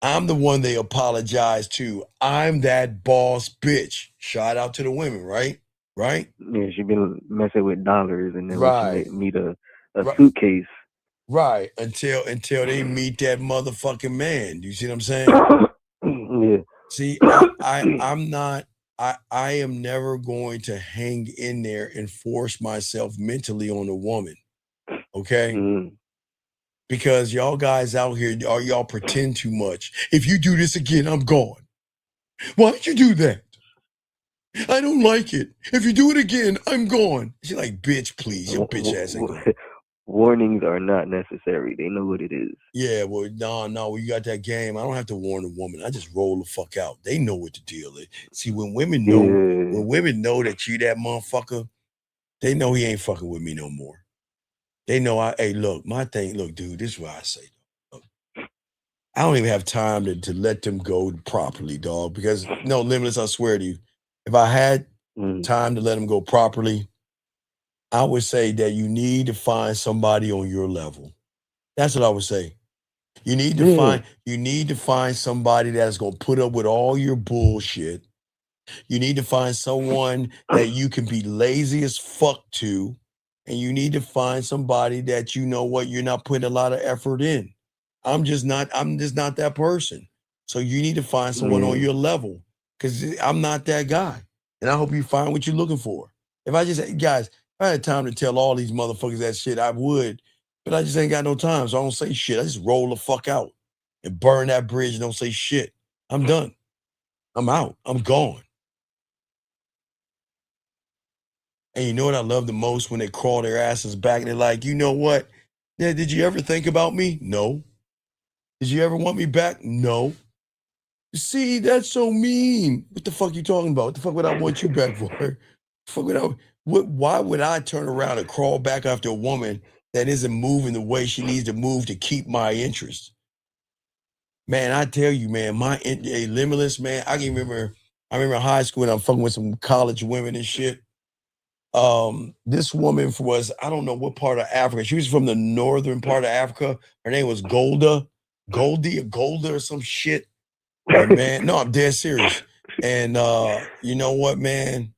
I'm the one they apologize to. I'm that boss bitch. Shout out to the women, right? Right? Yeah, she been messing with dollars, and then Right. when she meet a suitcase. Right. Until they meet that motherfucking man. Do you see what I'm saying? Yeah. See, I'm not. I am never going to hang in there and force myself mentally on a woman. Okay? Mm. Because y'all guys out here, y'all pretend too much. If you do this again, I'm gone. Why'd you do that? I don't like it. If you do it again, I'm gone. She's like, bitch, please. Your bitch ass ain't gone. Warnings are not necessary. They know what it is. Yeah, well, no, you got that game. I don't have to warn a woman. I just roll the fuck out. They know what the deal is. See, when women know that you that motherfucker, they know he ain't fucking with me no more. They know look, dude, this is what I say. Look, I don't even have time to let them go properly, dog, because no, Limitless, I swear to you, if I had time to let them go properly, I would say that you need to find somebody on your level. That's what I would say. You need to find somebody that's gonna put up with all your bullshit You need to find someone that you can be lazy as fuck to, and you need to find somebody that you know what you're not putting a lot of effort in. I'm just not that person. So you need to find someone on your level, because I'm not that guy. And I hope you find what you're looking for. If I had time to tell all these motherfuckers that shit, I would, but I just ain't got no time. So I don't say shit. I just roll the fuck out and burn that bridge and don't say shit. I'm done. I'm out. I'm gone. And you know what I love the most? When they crawl their asses back and they're like, you know what? Yeah, did you ever think about me? No. Did you ever want me back? No. See, that's so mean. What the fuck you talking about? What the fuck would I want you back for? Why would I turn around and crawl back after a woman that isn't moving the way she needs to move to keep my interest? Man, I tell you, man, Limitless, man, I remember high school and I'm fucking with some college women and shit. This woman was, I don't know what part of Africa. She was from the northern part of Africa. Her name was Golda or some shit. And man, no, I'm dead serious. And you know what, man?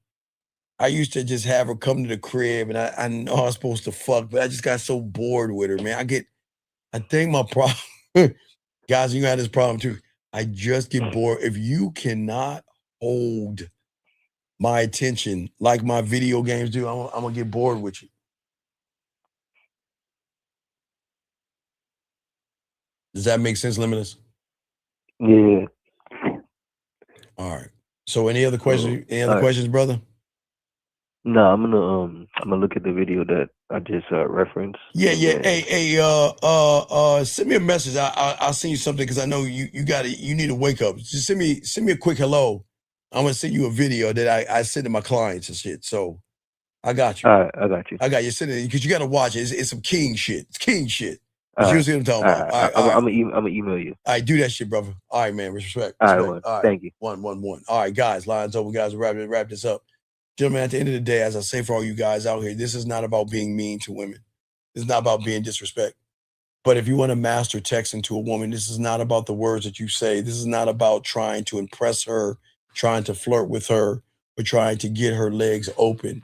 I used to just have her come to the crib, and I know I was supposed to fuck, but I just got so bored with her, man. I think my problem, guys, you got this problem too. I just get bored. If you cannot hold my attention like my video games do, I'm gonna get bored with you. Does that make sense, Limitless? Yeah. All right. So any other questions? Any other questions, brother? No, I'm gonna look at the video that I just referenced. Yeah. Hey, send me a message. I'll send you something, because I know you need to wake up. Just send me a quick hello. I'm gonna send you a video that I send to my clients and shit. So I got you. All right, I got you. I got you. Send it, because you gotta watch it. It's some king shit. It's king shit. You see what I'm talking about? All right. I'm gonna email you. All right, do that shit, brother. All right, man. Respect. All right. Thank you. One. All right, guys. Lines open, guys. Wrap this up. Gentlemen, at the end of the day, as I say for all you guys out here, this is not about being mean to women. This is not about being disrespect. But if you want to master texting to a woman, this is not about the words that you say. This is not about trying to impress her, trying to flirt with her, or trying to get her legs open.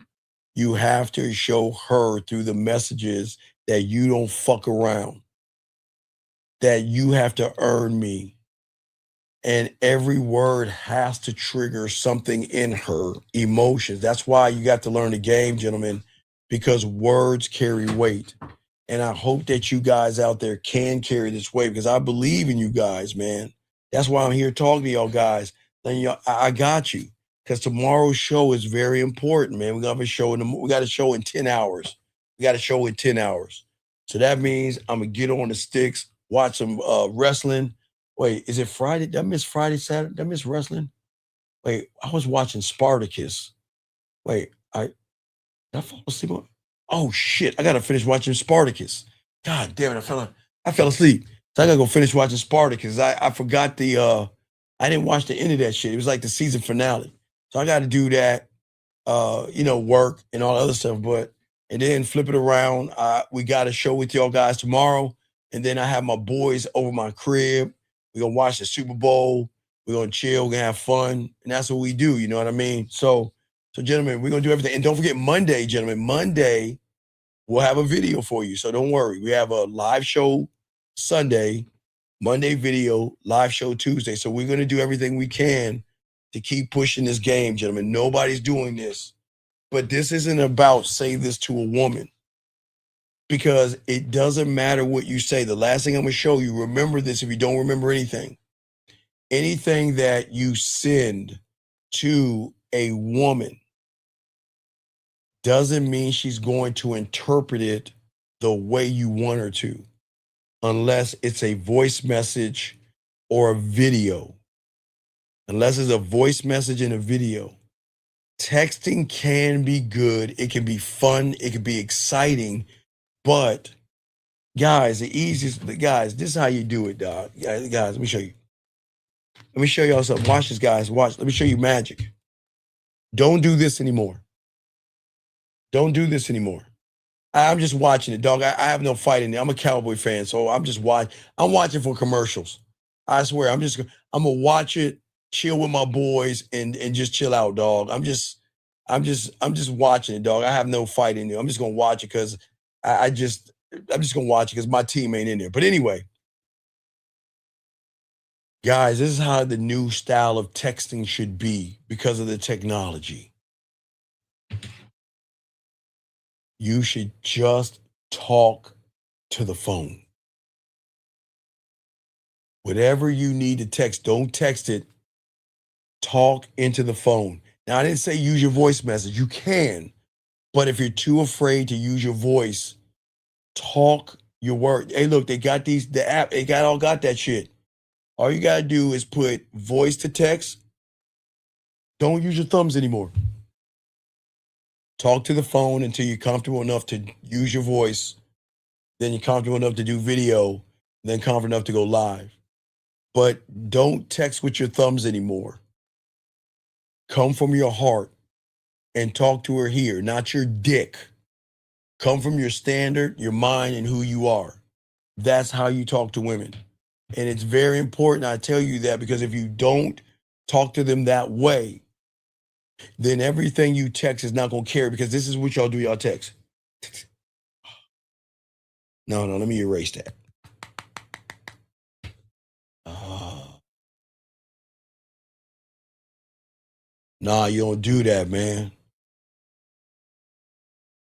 You have to show her through the messages that you don't fuck around, that you have to earn me. And every word has to trigger something in her, emotions. That's why you got to learn the game, gentlemen, because words carry weight. And I hope that you guys out there can carry this weight, because I believe in you guys, man. That's why I'm here talking to y'all guys. I got you, because tomorrow's show is very important, man. We're gonna have a show we got a show in 10 hours. So that means I'm gonna get on the sticks, watch some wrestling. Wait, is it Friday? Did I miss Friday, Saturday? Did I miss wrestling? Wait, I was watching Spartacus. Wait, did I fall asleep on? Oh shit, I gotta finish watching Spartacus. God damn it, I fell asleep. So I gotta go finish watching Spartacus. I forgot I didn't watch the end of that shit. It was like the season finale. So I gotta do that, work and all the other stuff. And then flip it around. We got a show with y'all guys tomorrow. And then I have my boys over my crib. We're going to watch the Super Bowl. We're going to chill. We're going to have fun. And that's what we do. You know what I mean? So gentlemen, we're going to do everything. And don't forget Monday, gentlemen. Monday, we'll have a video for you. So don't worry. We have a live show Sunday, Monday video, live show Tuesday. So we're going to do everything we can to keep pushing this game, gentlemen. Nobody's doing this. But this isn't about say this to a woman, because it doesn't matter what you say. The last thing I'm going to show you, remember this if you don't remember anything. Anything that you send to a woman doesn't mean she's going to interpret it the way you want her to, unless it's a voice message or a video. Unless it's a voice message and a video. Texting can be good. It can be fun. It can be exciting. But guys, this is how you do it, dog. Guys, let me show you. Let me show y'all something. Watch this, guys. Watch. Let me show you magic. Don't do this anymore. I'm just watching it, dog. I have no fight in there. I'm a Cowboy fan, so I'm just watching. I'm watching for commercials. I swear, I'm gonna watch it chill with my boys and just chill out, dog. I'm just watching it, dog. I have no fight in there. I'm just gonna watch it because I'm just gonna watch it because my team ain't in there. But anyway, guys, this is how the new style of texting should be because of the technology. You should just talk to the phone. Whatever you need to text, don't text it. Talk into the phone. Now, I didn't say use your voice message. You can, but if you're too afraid to use your voice, talk your word. Hey, look, they got the app. They got that shit. All you gotta do is put voice to text. Don't use your thumbs anymore. Talk to the phone until you're comfortable enough to use your voice. Then you're comfortable enough to do video. Then comfortable enough to go live. But don't text with your thumbs anymore. Come from your heart and talk to her here, not your dick. Come from your standard, your mind, and who you are. That's how you talk to women. And it's very important I tell you that, because if you don't talk to them that way, then everything you text is not going to carry, because this is what y'all do, y'all text. No, let me erase that. Nah, you don't do that, man.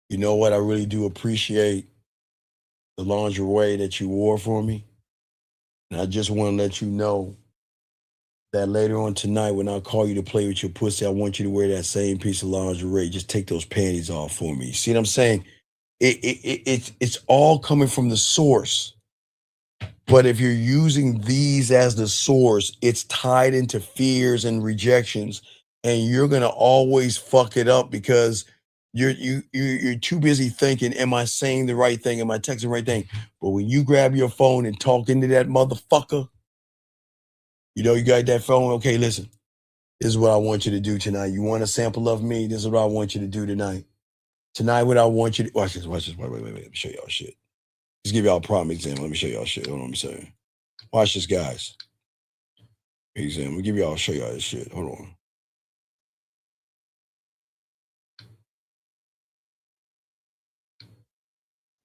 You know what? I really do appreciate the lingerie that you wore for me. And I just want to let you know that later on tonight, when I call you to play with your pussy, I want you to wear that same piece of lingerie. Just take those panties off for me. See what I'm saying? It's all coming from the source. But if you're using these as the source, it's tied into fears and rejections, and you're gonna always fuck it up because you're too busy thinking, am I saying the right thing? Am I texting the right thing? But when you grab your phone and talk into that motherfucker, you know you got that phone. Okay, listen, this is what I want you to do tonight. You want a sample of me? This is what I want you to do tonight. Tonight, what I want you to watch this. Wait. Let me show y'all shit. Just give y'all a prime example. Let me show y'all shit. Hold on, let me say. Watch this, guys. Example. Let me show y'all this shit. Hold on.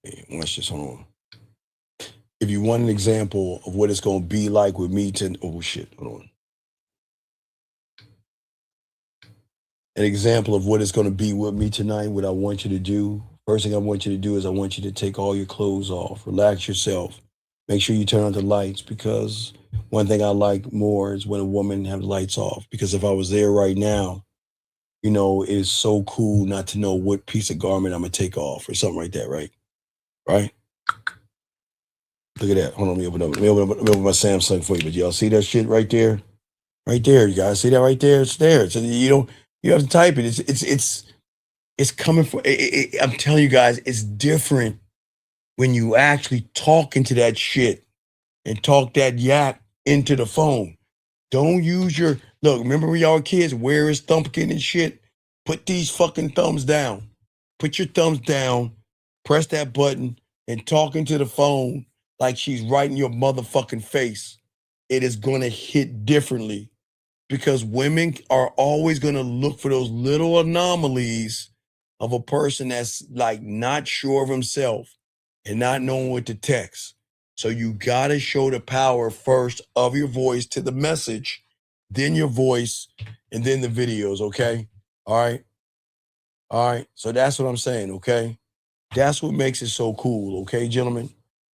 Hey, watch this. Hold on. If you want an example of what it's gonna be like with me oh shit, hold on. An example of what it's gonna be with me tonight, what I want you to do. First thing I want you to do is I want you to take all your clothes off, relax yourself. Make sure you turn on the lights, because one thing I like more is when a woman have the lights off, because if I was there right now, you know, it's so cool not to know what piece of garment I'm gonna take off or something like that, right? Right? Look at that. Hold on, let me open my Samsung for you. But y'all see that shit right there? Right there, you guys see that right there? It's there. So you have to type it. It's coming from. I'm telling you guys, it's different when you actually talk into that shit and talk that yak into the phone. Don't use your look. Remember when y'all were kids? Where is thumbkin and shit? Put these fucking thumbs down. Put your thumbs down. Press that button and talk into the phone like she's right in your motherfucking face. It is gonna hit differently, because women are always gonna look for those little anomalies of a person that's like not sure of himself and not knowing what to text. So you gotta show the power first of your voice to the message, then your voice, and then the videos, okay? All right. So that's what I'm saying, okay? That's what makes it so cool, okay, gentlemen?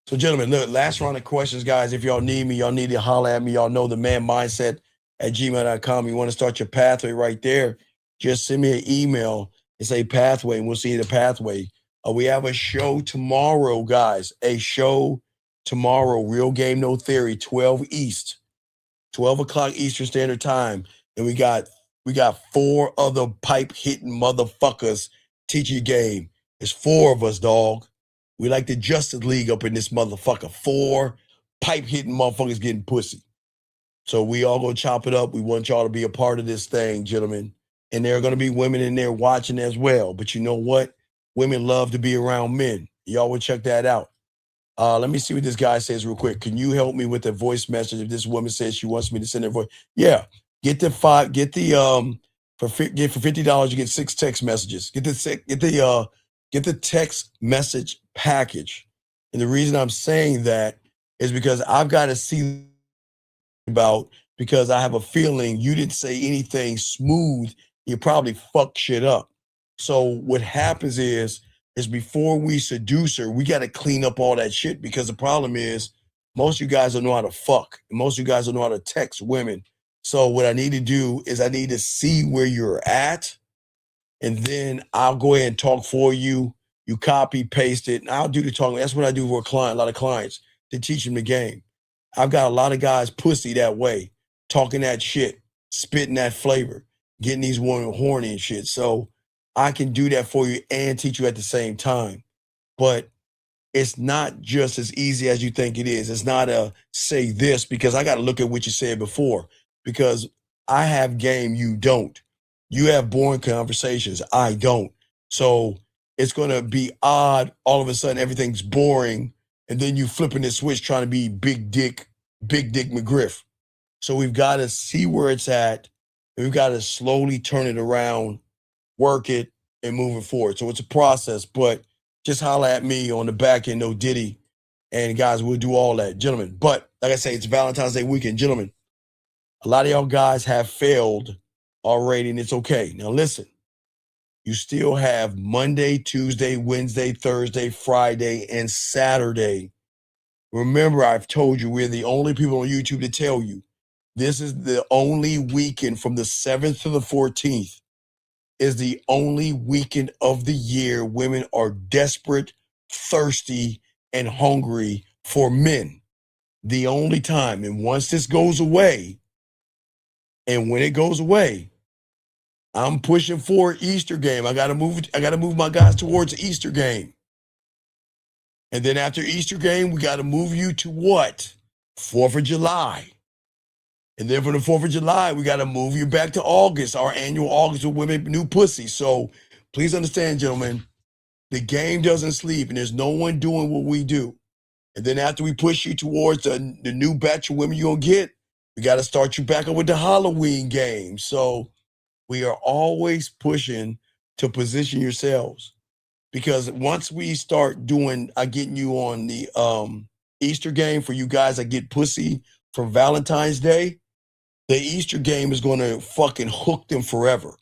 So, gentlemen, look, last round of questions, guys. If y'all need me, y'all need to holler at me. Y'all know the man mindset at gmail.com. You want to start your pathway right there, just send me an email and say pathway, and we'll see the pathway. We have a show tomorrow, guys. A show tomorrow, Real Game No Theory, 12 East, 12 o'clock Eastern Standard Time. And we got 4 other pipe-hitting motherfuckers teaching game. It's 4 of us, dog. We like the Justice League up in this motherfucker. 4 pipe-hitting motherfuckers getting pussy. So we all gonna chop it up. We want y'all to be a part of this thing, gentlemen. And there are gonna be women in there watching as well. But you know what? Women love to be around men. Y'all will check that out. Let me see what this guy says real quick. Can you help me with a voice message if this woman says she wants me to send her voice? Yeah. Get the for $50 you get 6 text messages. Get the text message package. And the reason I'm saying that is because I've got to see because I have a feeling you didn't say anything smooth. You probably fucked shit up. So what happens is before we seduce her, we got to clean up all that shit, because the problem is most of you guys don't know how to fuck. And most of you guys don't know how to text women. So what I need to do is I need to see where you're at, and then I'll go ahead and talk for you. You copy, paste it, and I'll do the talking. That's what I do for a lot of clients, to teach them the game. I've got a lot of guys pussy that way, talking that shit, spitting that flavor, getting these women horny and shit. So I can do that for you and teach you at the same time. But it's not just as easy as you think it is. It's not a say this, because I got to look at what you said before, because I have game, you don't. You have boring conversations, I don't. So it's going to be odd. All of a sudden, everything's boring. And then you flipping the switch trying to be big dick McGriff. So we've got to see where it's at. And we've got to slowly turn it around, work it, and move it forward. So it's a process, but just holler at me on the back end, no Diddy. And guys, we'll do all that, gentlemen. But like I say, it's Valentine's Day weekend, gentlemen. A lot of y'all guys have failed already, and it's okay. Now listen, you still have Monday, Tuesday, Wednesday, Thursday, Friday, and Saturday. Remember, I've told you we're the only people on YouTube to tell you this is the only weekend from the 7th to the 14th is the only weekend of the year women are desperate, thirsty, and hungry for men. The only time. And once this goes away, and when it goes away, I'm pushing for Easter game. I gotta move my guys towards the Easter game. And then after Easter game, we gotta move you to what? 4th of July. And then from the 4th of July, we gotta move you back to August, our annual August with Women New Pussy. So please understand, gentlemen, the game doesn't sleep, and there's no one doing what we do. And then after we push you towards the new batch of women you're gonna get, we gotta start you back up with the Halloween game. So we are always pushing to position yourselves, because once we start getting you on the Easter game for you guys that get pussy for Valentine's Day, the Easter game is going to fucking hook them forever.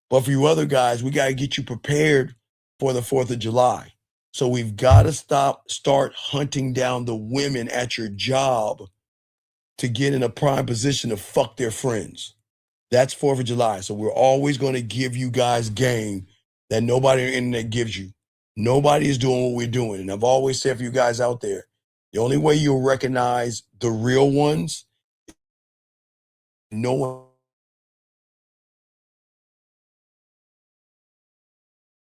But for you other guys, we got to get you prepared for the 4th of July. So we've got to start hunting down the women at your job to get in a prime position to fuck their friends. That's 4th of July. So we're always going to give you guys game that nobody on the internet gives you. Nobody is doing what we're doing. And I've always said for you guys out there, the only way you'll recognize the real ones, no one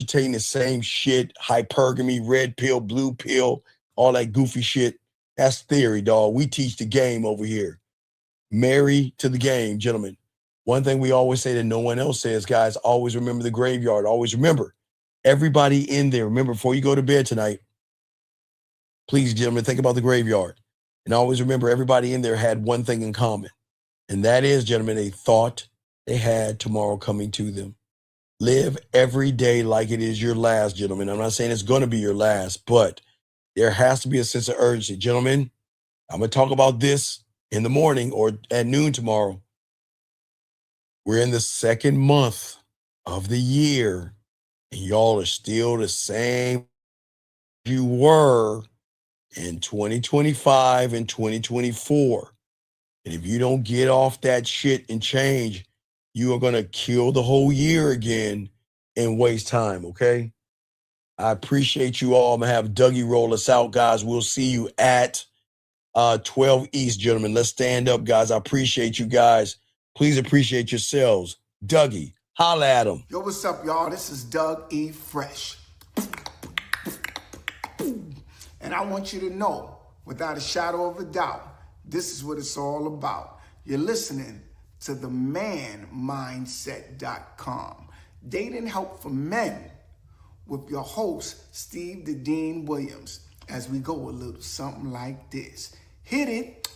taking the same shit, hypergamy, red pill, blue pill, all that goofy shit. That's theory, dog. We teach the game over here. Marry to the game, gentlemen. One thing we always say that no one else says, guys, always remember the graveyard. Always remember, everybody in there, remember, before you go to bed tonight, please, gentlemen, think about the graveyard. And always remember, everybody in there had one thing in common. And that is, gentlemen, they thought they had tomorrow coming to them. Live every day like it is your last, gentlemen. I'm not saying it's going to be your last, but there has to be a sense of urgency. Gentlemen, I'm going to talk about this in the morning or at noon tomorrow. We're in the 2nd month of the year, and y'all are still the same you were in 2025 and 2024. And if you don't get off that shit and change, you are going to kill the whole year again and waste time, okay? I appreciate you all. I'm going to have Dougie roll us out, guys. We'll see you at 12 East, gentlemen. Let's stand up, guys. I appreciate you guys. Please appreciate yourselves. Dougie, holla at him. Yo, what's up, y'all? This is Doug E. Fresh. And I want you to know, without a shadow of a doubt, this is what it's all about. You're listening to themanmindset.com. Dating help for men with your host, Steve the Dean Williams, as we go a little something like this. Hit it.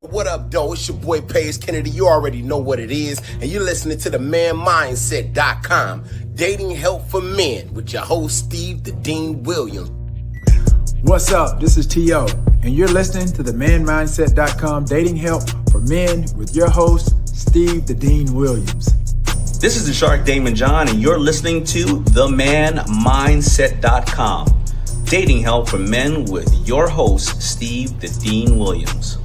What up, though? It's your boy Paige Kennedy. You already know what it is. And you're listening to the manmindset.com. Dating help for men with your host, Steve the Dean Williams. What's up? This is T.O. And you're listening to the manmindset.com dating help for men with your host, Steve the Dean Williams. This is the Shark Damon John, and you're listening to themanmindset.com. Dating help for men with your host, Steve the Dean Williams.